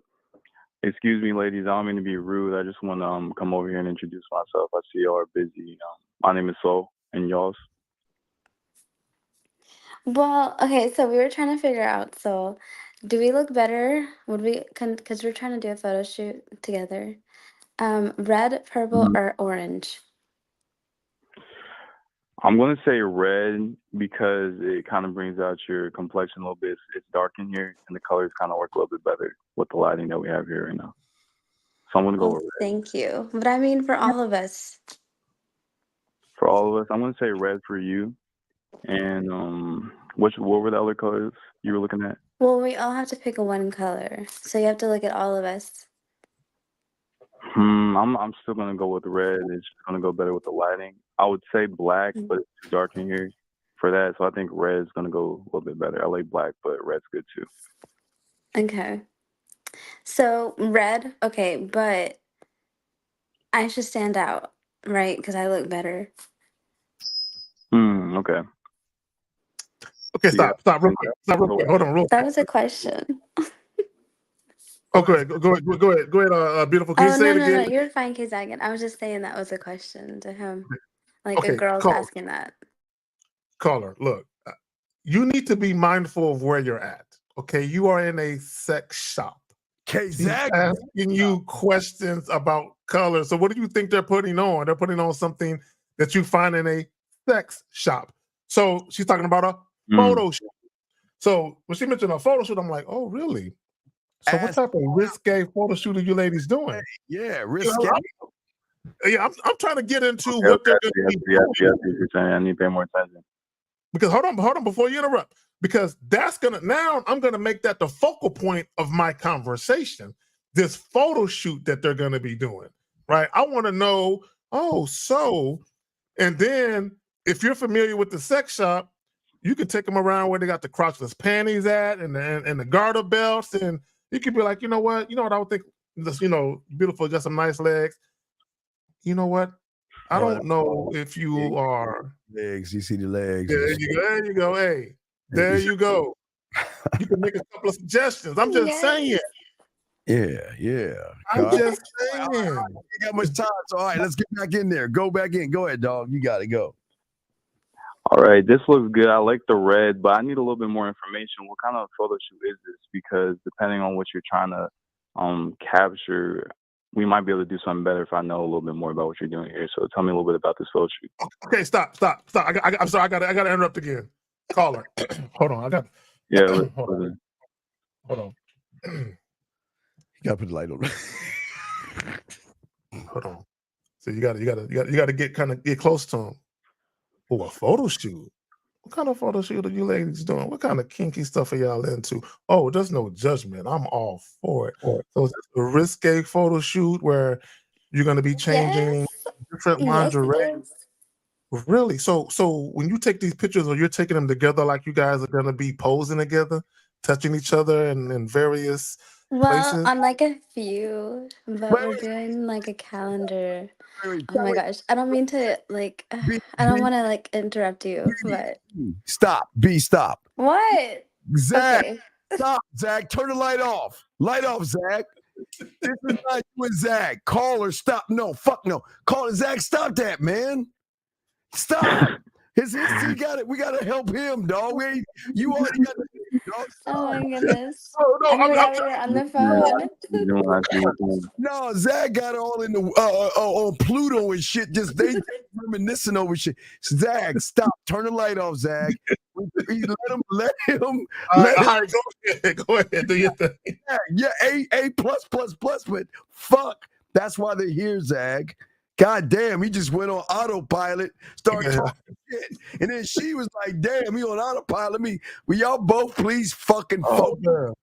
Speaker 8: Excuse me, ladies. I don't mean to be rude. I just want to come over here and introduce myself. I see y'all are busy. My name is Soul, and y'all's?
Speaker 6: Well, okay, so we were trying to figure out. So, do we look better? Would we? Because we're trying to do a photo shoot together. Red, purple, or orange?
Speaker 8: I'm gonna say red because it kind of brings out your complexion a little bit. It's dark in here, and the colors kind of work a little bit better with the lighting that we have here right now. So I'm gonna go with red.
Speaker 6: Thank you. But I mean, for all of us.
Speaker 8: For all of us, I'm gonna say red for you. And what were the other colors you were looking at?
Speaker 6: Well, we all have to pick one color, so you have to look at all of us.
Speaker 8: I'm still gonna go with red. It's just gonna go better with the lighting. I would say black, but it's too dark in here for that. So I think red is gonna go a little bit better. I like black, but red's good too.
Speaker 6: Okay. So red, okay, but I should stand out, right? Because I look better.
Speaker 8: Okay.
Speaker 13: Okay, stop real quick. Hold on, real quick.
Speaker 6: That was a question.
Speaker 13: Okay, go ahead, beautiful. Can you say it again?
Speaker 6: No, you're fine, K-Zagan. I was just saying that was a question to him. Like a girl's asking that.
Speaker 13: Caller, look, you need to be mindful of where you're at. Okay, you are in a sex shop. He's asking you questions about color. So what do you think they're putting on? They're putting on something that you find in a sex shop. So she's talking about a photo shoot. So when she mentioned a photo shoot, I'm like, oh, really? So what type of risque photo shoot are you ladies doing?
Speaker 14: Yeah, risque.
Speaker 13: Yeah, I'm trying to get into what they're going to be doing.
Speaker 8: I need to pay more attention.
Speaker 13: Because hold on before you interrupt. Because I'm gonna make that the focal point of my conversation. This photo shoot that they're gonna be doing, right? I want to know. And then if you're familiar with the sex shop, you can take them around where they got the crotchless panties at and the garter belts, and you could be like, you know what I would think, this, beautiful, just some nice legs. You know what? I don't know if you are
Speaker 14: legs. You see the legs.
Speaker 13: There you go. Hey, there you go. You can make a couple of suggestions. I'm just saying.
Speaker 14: Yeah.
Speaker 13: I'm just saying.
Speaker 14: You got much time, so all right, let's get back in there. Go back in. Go ahead, dog. You got to go.
Speaker 8: All right, this looks good. I like the red, but I need a little bit more information. What kind of photo shoot is this? Because depending on what you're trying to capture, we might be able to do something better if I know a little bit more about what you're doing here. So tell me a little bit about this photo shoot.
Speaker 13: Okay, stop. I'm sorry. I got to interrupt again. Caller, hold on.
Speaker 8: Yeah,
Speaker 13: hold on.
Speaker 14: You gotta put the light on.
Speaker 13: Hold on. So you got to get close to him. Oh, a photo shoot. What kind of photo shoot are you ladies doing? What kind of kinky stuff are y'all into? Oh, there's no judgment. I'm all for it. So is this a risque photo shoot where you're going to be changing
Speaker 6: Yes.
Speaker 13: different
Speaker 6: Yes, it
Speaker 13: lingerie?
Speaker 6: is.
Speaker 13: Really? So when you take these pictures or you're taking them together, like you guys are going to be posing together, touching each other in various
Speaker 6: Well,
Speaker 13: places?
Speaker 6: on like a few, but we're doing like a calendar. Oh my gosh. I don't mean to like I don't want to like interrupt you, but
Speaker 14: Stop. B, stop.
Speaker 6: what?
Speaker 14: Zach,
Speaker 6: Okay.
Speaker 14: stop. Zach, turn the light off. Light off, Zach. This is not you and Zach. Call her, stop. No, fuck no. Call her, Zach, stop that, man. Stop. He got it. We gotta help him, dog. You all got dog.
Speaker 6: Oh my goodness.
Speaker 13: Oh no,
Speaker 6: I forgot we were on the phone.
Speaker 14: No, Zach got all in the on Pluto and shit. Just they reminiscing over shit. Zach, stop. Turn the light off, Zach. Let him.
Speaker 13: All right, go ahead. Do your thing.
Speaker 14: Yeah, A plus. But fuck, that's why they're here, Zach. God damn, he just went on autopilot, started talking shit, and then she was like, "Damn, he on autopilot." Will y'all both please fucking focus?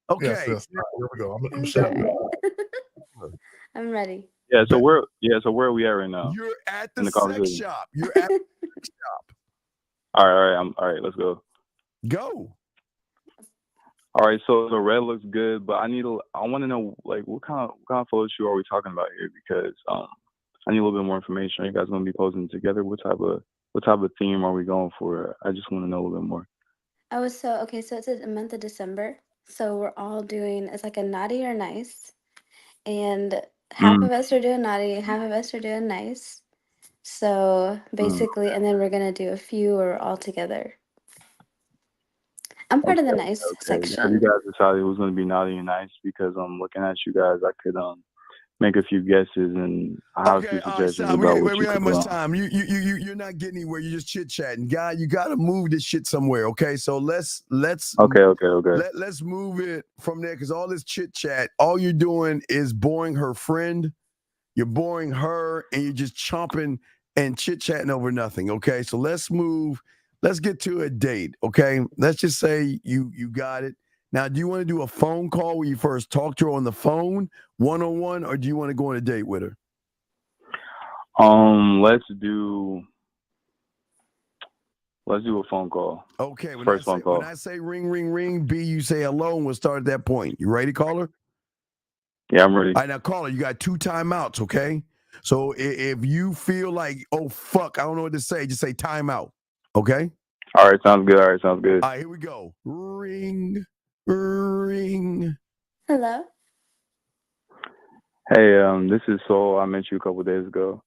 Speaker 14: Okay.
Speaker 13: Yes, here we go. I'm
Speaker 6: Okay. I'm ready.
Speaker 8: Yeah, so where are we at right now?
Speaker 14: You're at
Speaker 8: In
Speaker 14: the
Speaker 8: conversation.
Speaker 14: sex shop. You're at the sex shop.
Speaker 8: All right, let's go.
Speaker 14: Go.
Speaker 8: All right, so the red looks good, but I want to know like what kind of photo shoot are we talking about here? Because I need a little bit more information. Are you guys gonna be posing together? What type of theme are we going for? I just want to know a little bit more.
Speaker 6: Oh, so it's the month of December. So we're all doing it's like a naughty or nice. And half of us are doing naughty, half of us are doing nice. So basically, and then we're gonna do a few or all together. I'm part of the nice
Speaker 8: Have you
Speaker 6: section.
Speaker 8: guys decided who's gonna be naughty and nice? Because I'm looking at you guys, I could make a few guesses and I have a few suggestions about what
Speaker 14: we
Speaker 8: you
Speaker 14: don't have
Speaker 8: could
Speaker 14: much time. You're not getting anywhere. You're just chit chatting, guy. You got to move this shit somewhere. Okay, so let's
Speaker 8: Okay.
Speaker 14: Let's move it from there because all this chit chat, all you're doing is boring her friend. You're boring her, and you're just chomping and chit chatting over nothing. Okay, so let's move. Let's get to a date. Okay, let's just say you got it. Now, do you want to do a phone call where you first talk to her on the phone, one-on-one, or do you want to go on a date with her?
Speaker 8: Let's do a phone call.
Speaker 14: Okay,
Speaker 8: phone call.
Speaker 14: when I say ring, ring, ring, B, you say hello, and we'll start at that point. You ready, caller?
Speaker 8: Yeah, I'm ready.
Speaker 14: All right, now, caller, you got 2 timeouts, okay? So if you feel like, oh, fuck, I don't know what to say, just say timeout, okay?
Speaker 8: All right, sounds good.
Speaker 14: All right, here we go. Ring, ring.
Speaker 6: Hello.
Speaker 8: Hey, this is Sol. I met you a couple days ago.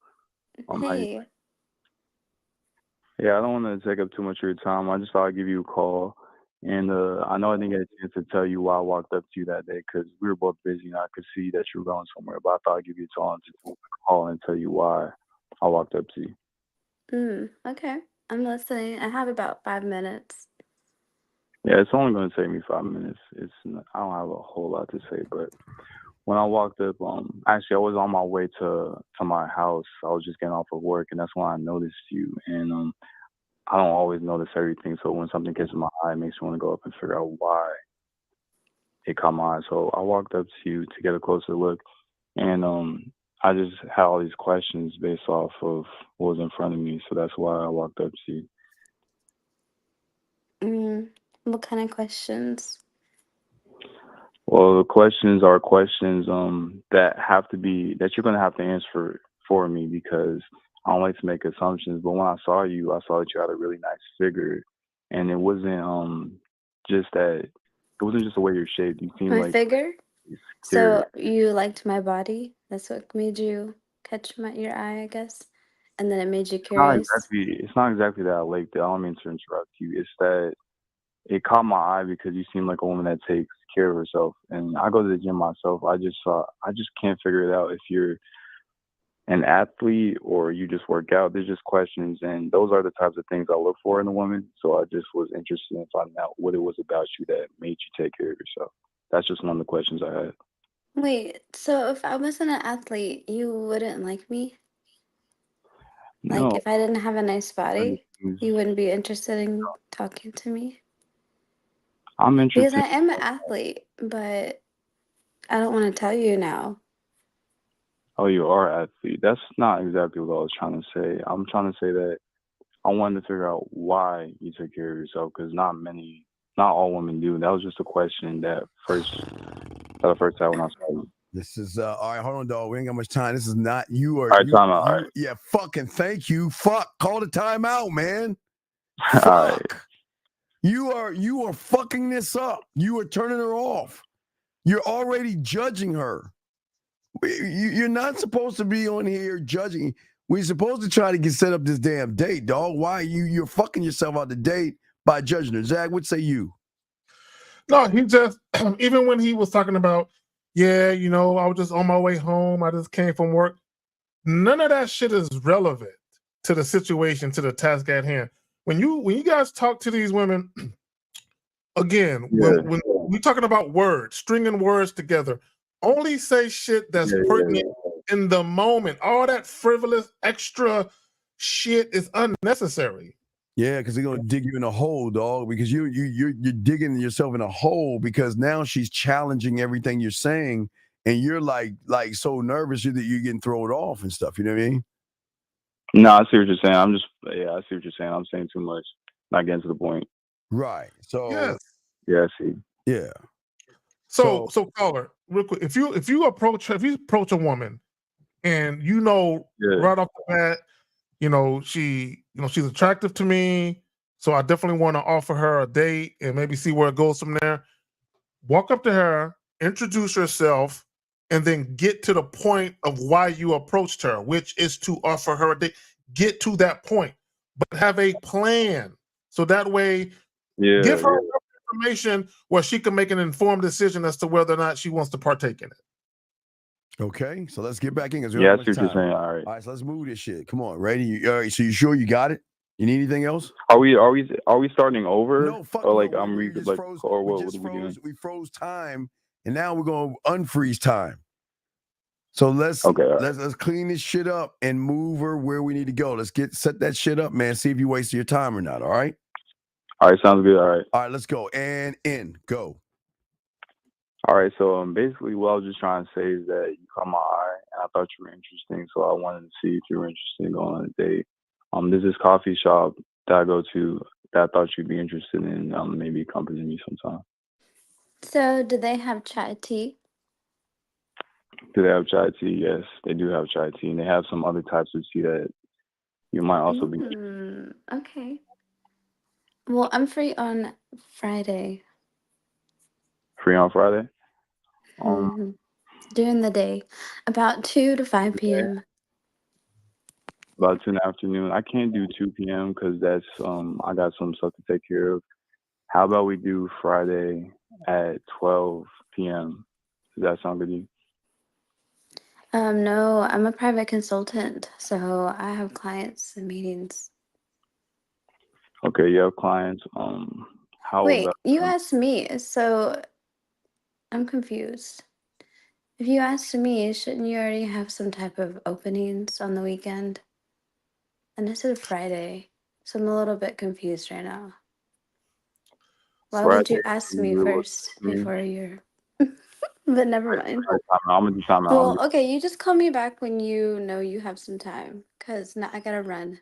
Speaker 6: Hey.
Speaker 8: Yeah, I don't want to take up too much of your time. I just thought I'd give you a call. And I know I didn't get a chance to tell you why I walked up to you that day because we were both busy and I could see that you were going somewhere. But I thought I'd give you a time to call and tell you why I walked up to you.
Speaker 6: Okay. I'm listening. I have about 5 minutes.
Speaker 8: Yeah, it's only going to take me 5 minutes. I don't have a whole lot to say, but when I walked up, actually I was on my way to my house. I was just getting off of work, and that's when I noticed you. And I don't always notice everything, so when something catches my eye, it makes me want to go up and figure out why it caught my eye. So I walked up to you to get a closer look, and I just had all these questions based off of what was in front of me. So that's why I walked up to you.
Speaker 6: What kind of questions?
Speaker 8: Well, the questions are questions that you're gonna have to answer for me because I don't like to make assumptions. But when I saw you, I saw that you had a really nice figure, and it wasn't just the way you're shaped. You seem
Speaker 6: My
Speaker 8: like
Speaker 6: figure?
Speaker 8: scary.
Speaker 6: So you liked my body? That's what made you catch your eye, I guess. And then it made you curious.
Speaker 8: It's not exactly that I liked it. I don't mean to interrupt you. It's that it caught my eye because you seem like a woman that takes care of herself. And I go to the gym myself. I just can't figure it out if you're an athlete or you just work out. There's just questions, and those are the types of things I look for in a woman. So I just was interested in finding out what it was about you that made you take care of yourself. That's just one of the questions I had.
Speaker 6: Wait, so if I wasn't an athlete, you wouldn't like me? Like,
Speaker 8: No,
Speaker 6: if I didn't have a nice body,
Speaker 8: I'm
Speaker 6: you wouldn't be interested in talking to me? Because
Speaker 8: interested.
Speaker 6: I am an athlete, but I don't want to tell you now.
Speaker 8: Oh, you are an athlete. That's not exactly what I was trying to say. I'm trying to say that I wanted to figure out why you took care of yourself, because not all women do. That was just a question that I first had when I saw you.
Speaker 14: This is all right. Hold on, dog. We ain't got much time. This is not you or
Speaker 8: All right,
Speaker 14: you.
Speaker 8: time out. All right.
Speaker 14: Yeah, fucking thank you. Fuck. Call the timeout, man.
Speaker 8: All
Speaker 14: Fuck.
Speaker 8: right.
Speaker 14: You are fucking this up. You are turning her off. You're already judging her. You're not supposed to be on here judging. We're supposed to try to get set up this damn date, dog. Why you're fucking yourself out the date by judging her? Zach, what say you?
Speaker 13: No, he just even when he was talking about, yeah, I was just on my way home. I just came from work. None of that shit is relevant to the situation, to the task at hand. When you guys talk to these women, again, when we're talking about words, stringing words together, only say shit that's pertinent in the moment. All that frivolous extra shit is unnecessary.
Speaker 14: Yeah, because they're gonna dig you in a hole, dog. Because you're digging yourself in a hole because now she's challenging everything you're saying, and you're like so nervous that you're getting thrown off and stuff. You know what I mean?
Speaker 8: No, I see what you're saying. I see what you're saying. I'm saying too much, not getting to the point.
Speaker 14: Right. So
Speaker 13: yes.
Speaker 8: Yeah, I see.
Speaker 14: Yeah.
Speaker 13: So caller, real quick, if you approach a woman and right off the bat, she's attractive to me, so I definitely want to offer her a date and maybe see where it goes from there. Walk up to her, introduce yourself, and then get to the point of why you approached her, which is to offer her a date. Get to that point, but have a plan. So that way, give her enough information where she can make an informed decision as to whether or not she wants to partake in it.
Speaker 14: Okay, so let's get back in.
Speaker 8: Yeah, I see what you're saying. All right.
Speaker 14: All right, so let's move this shit. Come on, ready? All right, so you sure you got it? You need anything else?
Speaker 8: Are we starting over?
Speaker 14: No, fuck
Speaker 8: or like
Speaker 14: no,
Speaker 8: I'm
Speaker 14: we
Speaker 8: re-
Speaker 14: just
Speaker 8: like
Speaker 14: froze,
Speaker 8: or what?
Speaker 14: we
Speaker 8: What
Speaker 14: just
Speaker 8: are we doing?
Speaker 14: we froze time, and now we're gonna unfreeze time. So let's clean this shit up and move her where we need to go. Let's set that shit up, man. See if you wasted your time or not. All right.
Speaker 8: All right, sounds good. All right.
Speaker 14: All right, let's go. And go.
Speaker 8: All right, so basically what I was just trying to say is that you caught my eye and I thought you were interesting, so I wanted to see if you were interested in going on a date. There's this coffee shop that I go to that I thought you'd be interested in maybe accompanying me sometime.
Speaker 6: So, do they have chai tea?
Speaker 8: Do they have chai tea? Yes, they do have chai tea, and they have some other types of tea that you might also be.
Speaker 6: Okay. Well, I'm free on Friday.
Speaker 8: Free on Friday?
Speaker 6: During the day, about 2 to 5 p.m.
Speaker 8: About 2 in the afternoon. I can't do 2 p.m. because that's I got some stuff to take care of. How about we do Friday at 12 p.m.? Does that sound good to you?
Speaker 6: No, I'm a private consultant, so I have clients and meetings.
Speaker 8: Okay, you have clients. How
Speaker 6: Wait,
Speaker 8: about
Speaker 6: you asked me, so I'm confused. If you asked me, shouldn't you already have some type of openings on the weekend? And I said Friday, so I'm a little bit confused right now. Why wouldn't you ask me first before you're... But never mind.
Speaker 8: I'm gonna do time out.
Speaker 6: Well, okay, you just call me back when you know you have some time, because now I gotta run.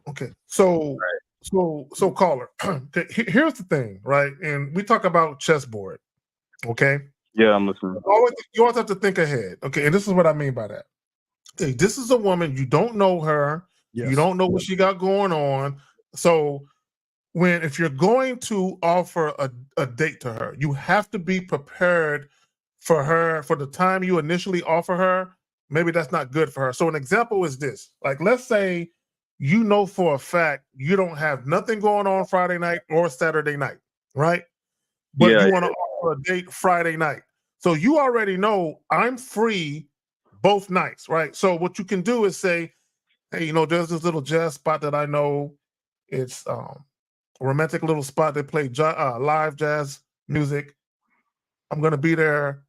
Speaker 13: Okay, so caller, here's the thing, right? And we talk about chessboard, okay?
Speaker 8: Yeah, I'm listening.
Speaker 13: You always have to think ahead, okay? And this is what I mean by that. Okay, this is a woman, you don't know her, you don't know what she got going on. So if you're going to offer a date to her, you have to be prepared for her for the time you initially offer her. Maybe that's not good for her. So an example is this: like, let's say you know for a fact you don't have nothing going on Friday night or Saturday night, right? But you want to offer for a date Friday night. So you already know I'm free both nights, right? So what you can do is say, hey, there's this little jazz spot that I know. It's a romantic little spot. They play live jazz music. I'm going to be there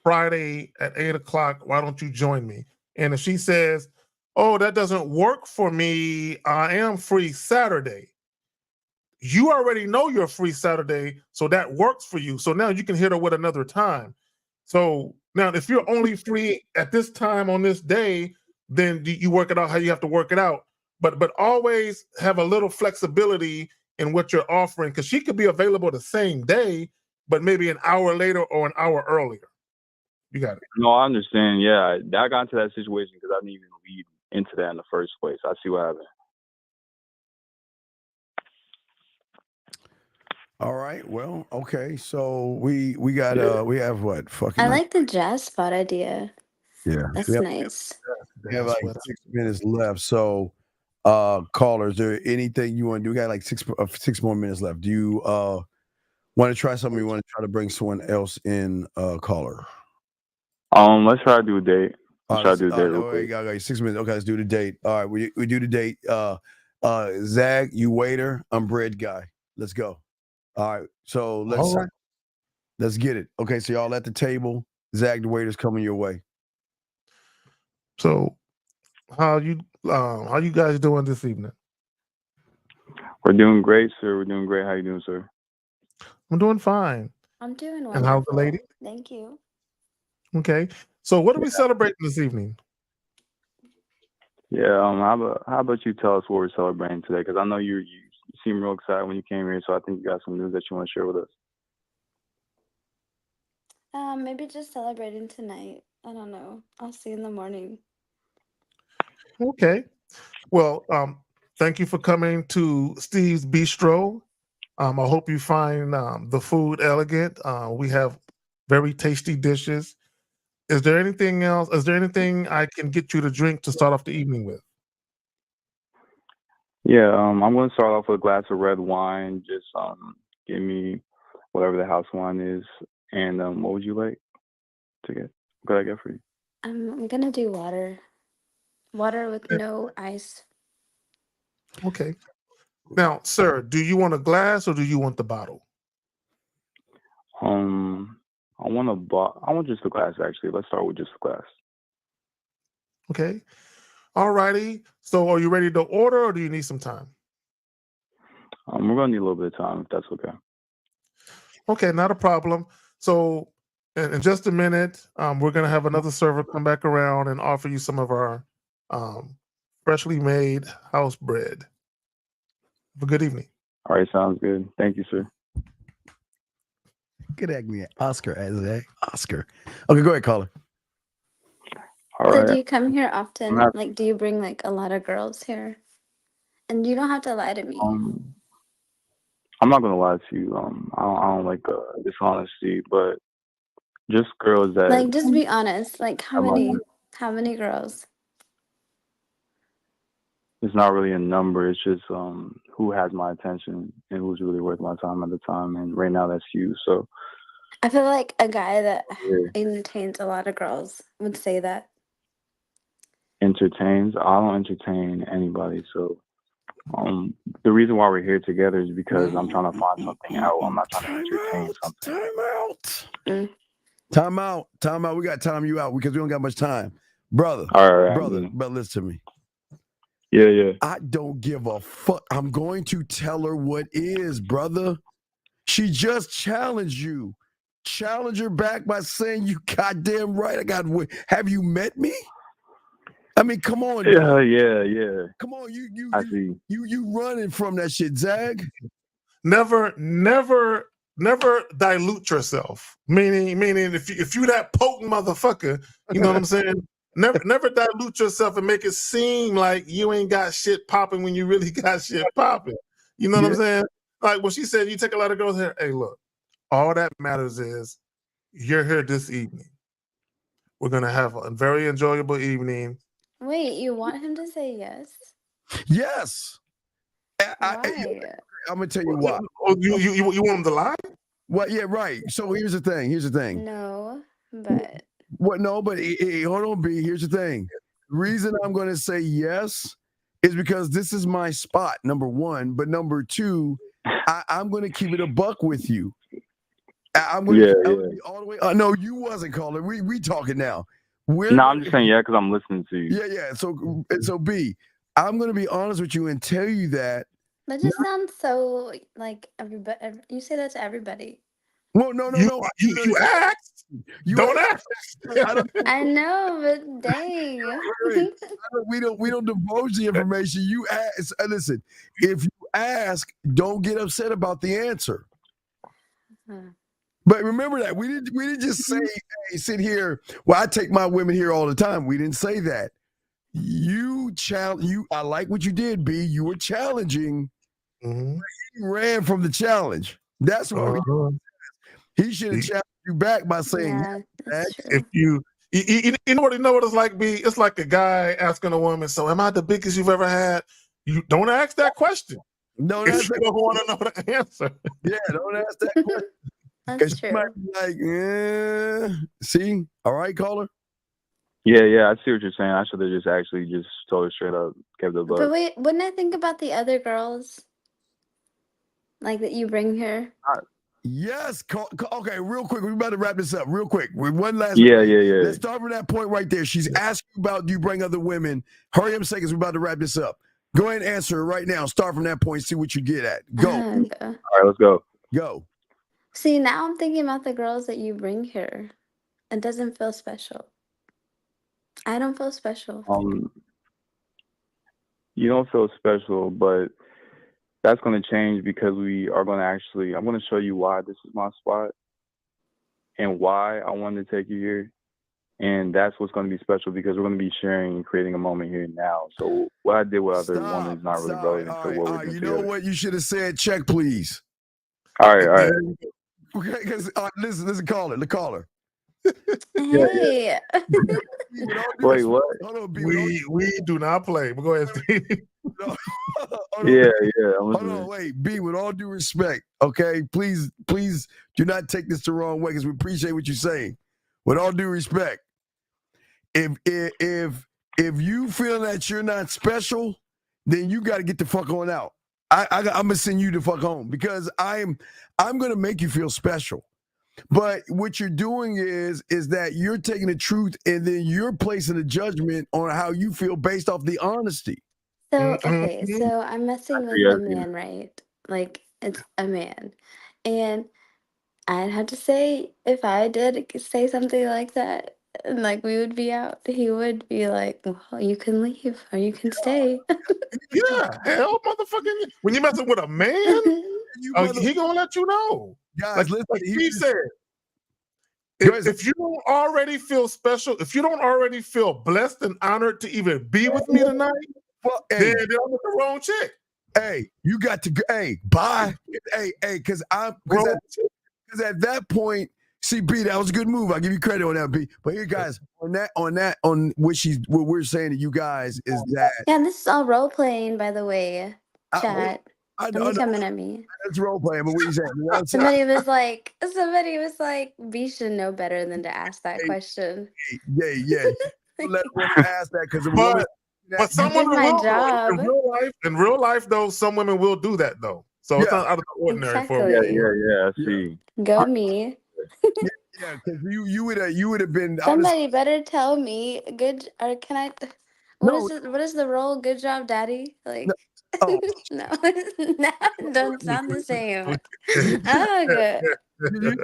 Speaker 13: Friday at 8:00. Why don't you join me? And if she says, oh, that doesn't work for me, I am free Saturday. You already know you're free Saturday, so that works for you. So now you can hit her with another time. So now if you're only free at this time on this day, then you work it out how you have to work it out. But always have a little flexibility in what you're offering, because she could be available the same day, but maybe an hour later or an hour earlier. You got it.
Speaker 8: No, I understand. Yeah, I got into that situation because I didn't even lead into that in the first place. I see what happened.
Speaker 14: All right. Well, okay. So we got we have what? Fucking
Speaker 6: I like the jazz spot idea.
Speaker 14: yeah.
Speaker 6: That's
Speaker 14: We have,
Speaker 6: nice.
Speaker 14: we have like 6 minutes left. So callers, is there anything you want to do? We got like 6 more minutes left. Do you want to try something? You want to try to bring someone else in, caller?
Speaker 8: Let's try to do a date. Let's try to do a date real
Speaker 14: no,
Speaker 8: quick.
Speaker 14: got 6 minutes. Okay, let's do the date. All right, we do the date. Zag, you waiter, I'm bread guy. Let's go. All right, so let's get it. Okay, so y'all at the table. Zag, the waiter's coming your way.
Speaker 13: So how you guys doing this evening?
Speaker 8: We're doing great, sir. We're doing great. How you doing, sir?
Speaker 13: I'm doing fine.
Speaker 6: I'm doing wonderful.
Speaker 13: And how's the lady?
Speaker 6: Thank you.
Speaker 13: Okay. So what are we celebrating this evening?
Speaker 8: Yeah. How about you tell us what we're celebrating today? Because I know you seem real excited when you came here, so I think you got some news that you want to share with us.
Speaker 6: Maybe just celebrating tonight. I don't know. I'll see you in the morning.
Speaker 13: Okay. Well, thank you for coming to Steve's Bistro. I hope you find the food elegant. We have very tasty dishes. Is there anything else? Is there anything I can get you to drink to start off the evening with?
Speaker 8: Yeah. I'm going to start off with a glass of red wine. Just give me whatever the house wine is. And what would you like to get? What could I get for you?
Speaker 6: I'm gonna do water. Water with no ice.
Speaker 13: Okay. Now, sir, do you want a glass or do you want the bottle?
Speaker 8: I want just a glass, actually. Let's start with just a glass.
Speaker 13: Okay. All righty. So are you ready to order or do you need some time?
Speaker 8: We're going to need a little bit of time, if that's okay.
Speaker 13: Okay, not a problem. So in just a minute, we're going to have another server come back around and offer you some of our freshly made house bread. Have a good evening.
Speaker 8: All right, sounds good. Thank you, sir.
Speaker 14: Good at me, Oscar. Oscar. Okay, go ahead, caller.
Speaker 8: All
Speaker 6: So
Speaker 8: right.
Speaker 6: do you come here often?
Speaker 8: not-
Speaker 6: Like, do you bring like a lot of girls here? And you don't have to lie to me.
Speaker 8: I'm not gonna lie to you. I don't like dishonesty, but just girls that
Speaker 6: Like, just be honest. Like, how
Speaker 8: have my-
Speaker 6: many? How many girls?
Speaker 8: it's not really a number. It's just who has my attention and who's really worth my time at the time. And right now, that's you. So
Speaker 6: I feel like a guy that
Speaker 8: yeah.
Speaker 6: entertains a lot of girls would say that.
Speaker 8: Entertains. I don't entertain anybody. So the reason why we're here together is because I'm trying to find something out. I'm not trying to entertain something.
Speaker 14: Time out. We got to time you out because we don't got much time. Brother,
Speaker 8: All right,
Speaker 14: brother, listen to me.
Speaker 8: Yeah.
Speaker 14: I don't give a fuck. I'm going to tell her what is, brother. She just challenged you. Challenge her back by saying, you goddamn right. Have you met me? I mean, come on.
Speaker 8: Yeah.
Speaker 14: Come on,
Speaker 8: I see.
Speaker 14: You running from that shit, Zag.
Speaker 13: Never dilute yourself. Meaning if you that potent motherfucker, you know what I'm saying? Never dilute yourself and make it seem like you ain't got shit popping when you really got shit popping. You know what I'm saying? Like when she said you take a lot of girls here. Hey, look, all that matters is you're here this evening. We're gonna have a very enjoyable evening.
Speaker 6: Wait, you want him to say yes?
Speaker 14: Yes.
Speaker 6: Why?
Speaker 14: I'm gonna tell you why.
Speaker 13: Oh, you want him to lie?
Speaker 14: What? Yeah, right. So here's the thing.
Speaker 6: No, but
Speaker 14: What? No, but hold on, B. Here's the thing. The reason I'm going to say yes is because this is my spot, number one. But number two, I'm going to keep it a buck with you. I'm going to be all the way. No, you wasn't calling. We talking now.
Speaker 8: No, I'm just saying because I'm listening to you.
Speaker 14: Yeah. So B, I'm going to be honest with you and tell you that.
Speaker 6: that just sounds so like everybody. You say that to everybody.
Speaker 14: Well, no.
Speaker 13: You asked. Don't ask.
Speaker 6: I know, but dang.
Speaker 14: We don't divulge the information. You ask. Listen, if you ask, don't get upset about the answer. But remember that we didn't just say, "Hey, sit here." Well, I take my women here all the time. We didn't say that. You challenge. I like what you did, B. You were challenging.
Speaker 13: Mm-hmm.
Speaker 14: He ran from the challenge. That's what he should have challenged you back by saying,
Speaker 13: if you already know what it's like, B. It's like a guy asking a woman, "So, am I the biggest you've ever had?" You don't ask that question.
Speaker 14: No,
Speaker 13: if you don't want to know the answer.
Speaker 14: Yeah, don't ask that question.
Speaker 6: That's true.
Speaker 14: Might be like, see, all right, caller.
Speaker 8: Yeah, I see what you're saying. I should have just told her straight up, kept the buck.
Speaker 6: But wait, wouldn't I think about the other girls? Like that you bring here?
Speaker 14: Yes. Okay, real quick. We're about to wrap this up. Real quick. One last.
Speaker 8: Yeah.
Speaker 14: Let's start from that point right there. She's asking about, do you bring other women? Hurry up seconds. We're about to wrap this up. Go ahead and answer right now. Start from that point. See what you get at. Go.
Speaker 8: All right, let's go.
Speaker 14: Go.
Speaker 6: See, now I'm thinking about the girls that you bring here. It doesn't feel special. I don't feel special.
Speaker 8: You don't feel special, but that's going to change because we are going to I'm going to show you why this is my spot and why I wanted to take you here. And that's what's going to be special because we're going to be sharing and creating a moment here and now. So what I did with other women is not really relevant to what we're doing.
Speaker 14: You know what? You should have said check, please.
Speaker 8: All right.
Speaker 14: Okay, because listen, caller. The caller.
Speaker 6: Hey.
Speaker 8: Wait, what?
Speaker 14: Hold on, B.
Speaker 13: We do not play. But go ahead, Steve.
Speaker 8: Yeah.
Speaker 14: Hold on, wait. B, with all due respect, okay, please do not take this the wrong way because we appreciate what you're saying. With all due respect, if you feel that you're not special, then you got to get the fuck on out. I'm gonna send you the fuck home because I'm gonna make you feel special. But what you're doing is that you're taking the truth and then you're placing a judgment on how you feel based off the honesty.
Speaker 6: So, okay, so I'm messing with a man, right? Like, it's a man. And I'd have to say, if I did say something like that, and like we would be out, he would be like, well, you can leave or you can stay.
Speaker 13: Yeah, hell, motherfucking. When you're messing with a man, he gonna let you know.
Speaker 14: Guys, listen,
Speaker 13: like he said, if you don't already feel special, if you don't already feel blessed and honored to even be with me tonight,
Speaker 14: well,
Speaker 13: then I'm with the wrong chick.
Speaker 14: Hey, you got to go. Hey, bye. Hey, because at that point, see, B, that was a good move. I'll give you credit on that, B. But here, guys, on what we're saying to you guys is that.
Speaker 6: Yeah, this is all role playing, by the way. Chat. Don't be coming at me.
Speaker 14: That's role playing, but what you saying?
Speaker 6: Somebody was like, B should know better than to ask that question.
Speaker 14: Yeah. Let women ask that because
Speaker 13: but some women will. In real life, though, some women will do that, though. So it's not out of the ordinary for
Speaker 6: Exactly.
Speaker 8: Yeah, I see.
Speaker 6: Go me.
Speaker 14: Yeah, because you would have been.
Speaker 6: Somebody better tell me good or can I? What is the role? Good job, daddy. Like no, don't sound the same. Oh, good.
Speaker 14: You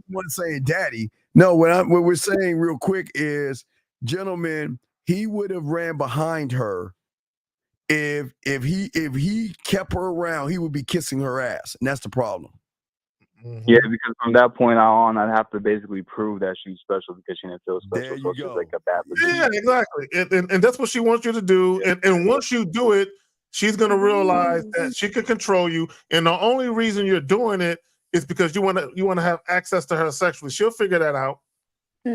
Speaker 14: want to say daddy? No, what we're saying real quick is, gentlemen, he would have ran behind her. If he kept her around, he would be kissing her ass, and that's the problem.
Speaker 8: Mm-hmm. Yeah, because from that point on, I'd have to basically prove that she's special because she didn't feel special. So she's like a bad person.
Speaker 13: Yeah, exactly. And that's what she wants you to do. And once you do it, she's going to realize that she can control you. And the only reason you're doing it is because you want to have access to her sexually. She'll figure that out.
Speaker 8: Yeah,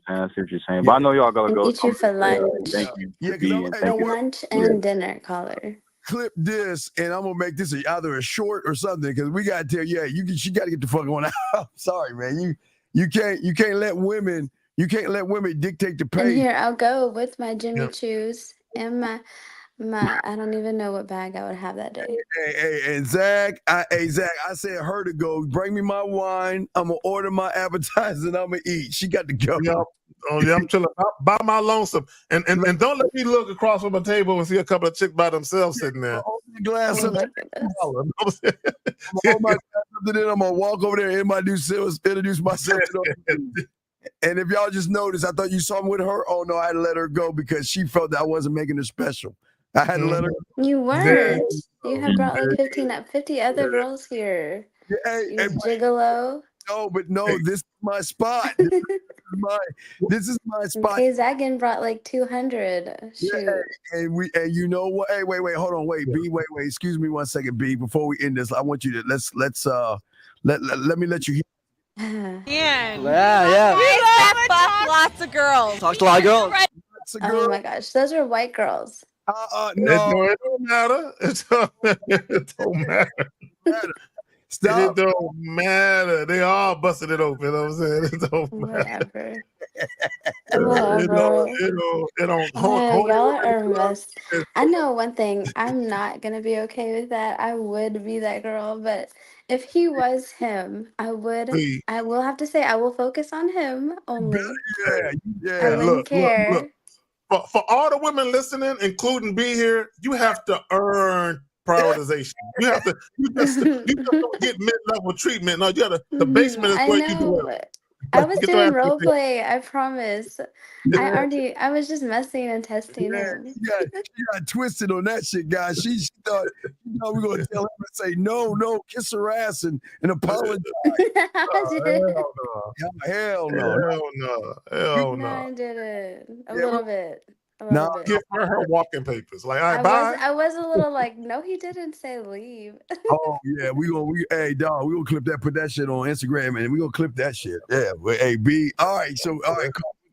Speaker 8: I see what you're saying. But I know y'all gotta go.
Speaker 6: Eat you for lunch.
Speaker 8: Thank you.
Speaker 6: Lunch and dinner, caller.
Speaker 14: clip this, and I'm gonna make this either a short or something because we gotta tell she gotta get the fuck on out. I'm sorry, man. You can't let women dictate the pace.
Speaker 6: And here I'll go with my Jimmy Choos and my I don't even know what bag I would have that day.
Speaker 14: Hey, Zach, I said her to go. Bring me my wine. I'm gonna order my appetizer and I'm gonna eat. She got to go.
Speaker 13: Yeah. Oh yeah, I'm chilling by my lonesome. And don't let me look across from a table and see a couple of chicks by themselves sitting there.
Speaker 14: Glass of
Speaker 6: my
Speaker 14: I'm gonna walk over there and introduce myself to them. And if y'all just noticed, I thought you saw me with her. Oh no, I had to let her go because she felt that I wasn't making her special. I had to let her go.
Speaker 6: You weren't. You have brought like 50 other girls here. You gigolo.
Speaker 14: No, this is my spot. This is my spot.
Speaker 6: Okay, Zagan brought like 200. Shoot.
Speaker 14: Yeah, and you know what? Hey, wait, hold on, B, wait. Excuse me 1 second, B. Before we end this, I want you to let me let you hear.
Speaker 21: Yeah.
Speaker 2: We fuck lots of girls.
Speaker 1: Talks to a lot of girls.
Speaker 6: Oh my gosh, those are white girls.
Speaker 14: No,
Speaker 13: it don't matter. It don't matter.
Speaker 14: Stop.
Speaker 13: It don't matter. They all busted it open. You know what I'm saying? It don't matter.
Speaker 6: Whatever.
Speaker 13: It don't.
Speaker 6: Y'all are messed. I know one thing. I'm not gonna be okay with that. I would be that girl, but if he was him, I will have to say I will focus on him only.
Speaker 14: Yeah.
Speaker 6: I wouldn't care.
Speaker 13: Look. For all the women listening, including B here, you have to earn prioritization. You have to. You just don't get mid-level treatment. No, you got the basement is where you do it.
Speaker 6: I was doing role play. I promise. I was just messing and testing him.
Speaker 14: She got twisted on that shit, guys. She thought we were gonna tell him to say no, kiss her ass and apologize. Hell no.
Speaker 6: No, I didn't. A little bit.
Speaker 13: Give her walking papers. Like, all right, bye.
Speaker 6: I was a little like, no, he didn't say leave.
Speaker 14: Oh yeah, hey dog, we gonna clip that, put that shit on Instagram, and we gonna clip that shit. Yeah, hey B. All right,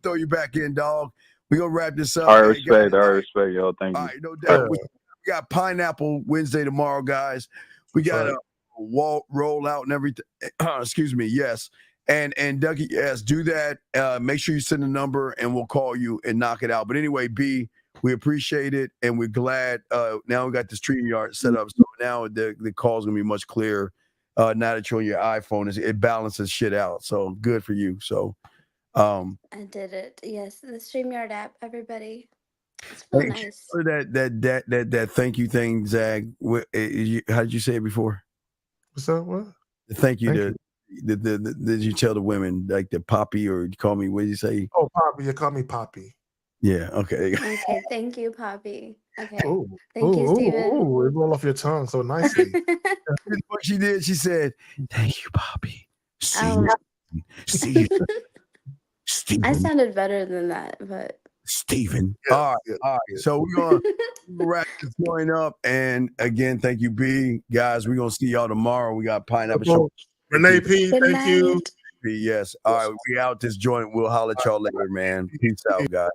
Speaker 14: throw you back in, dog. We gonna wrap this up.
Speaker 8: I respect, y'all. Thank you.
Speaker 14: All right, no doubt. We got Pineapple Wednesday tomorrow, guys. We got a roll out and everything. Excuse me. Yes. And Dougie, yes, do that. Make sure you send a number and we'll call you and knock it out. But anyway, B, we appreciate it and we're glad. Now we got the StreamYard set up, so now the call's gonna be much clearer. Now that you're on your iPhone, it balances shit out. So good for you. So
Speaker 6: I did it. Yes, the StreamYard app, everybody. It's real nice.
Speaker 14: That thank you thing, Zag. How did you say it before?
Speaker 13: What's up? What?
Speaker 14: Thank you. Did you tell the women like the Poppy, or you call me? What did you say?
Speaker 13: Oh, Poppy. You call me Poppy.
Speaker 14: Yeah. Okay.
Speaker 6: Okay. Thank you, Poppy. Okay.
Speaker 13: Thank
Speaker 6: you, Steven.
Speaker 13: Ooh, it rolled off your tongue so nicely.
Speaker 14: What she did? She said, "Thank you, Poppy." See you. Steven.
Speaker 6: I sounded better than that, but
Speaker 14: Steven. All right. So we're gonna wrap this joint up, and again, thank you, B. Guys, we're gonna see y'all tomorrow. We got Pineapple Show.
Speaker 13: Renee P, thank you.
Speaker 14: Yes. All right, we out this joint. We'll holler at y'all later, man. Peace out, guys.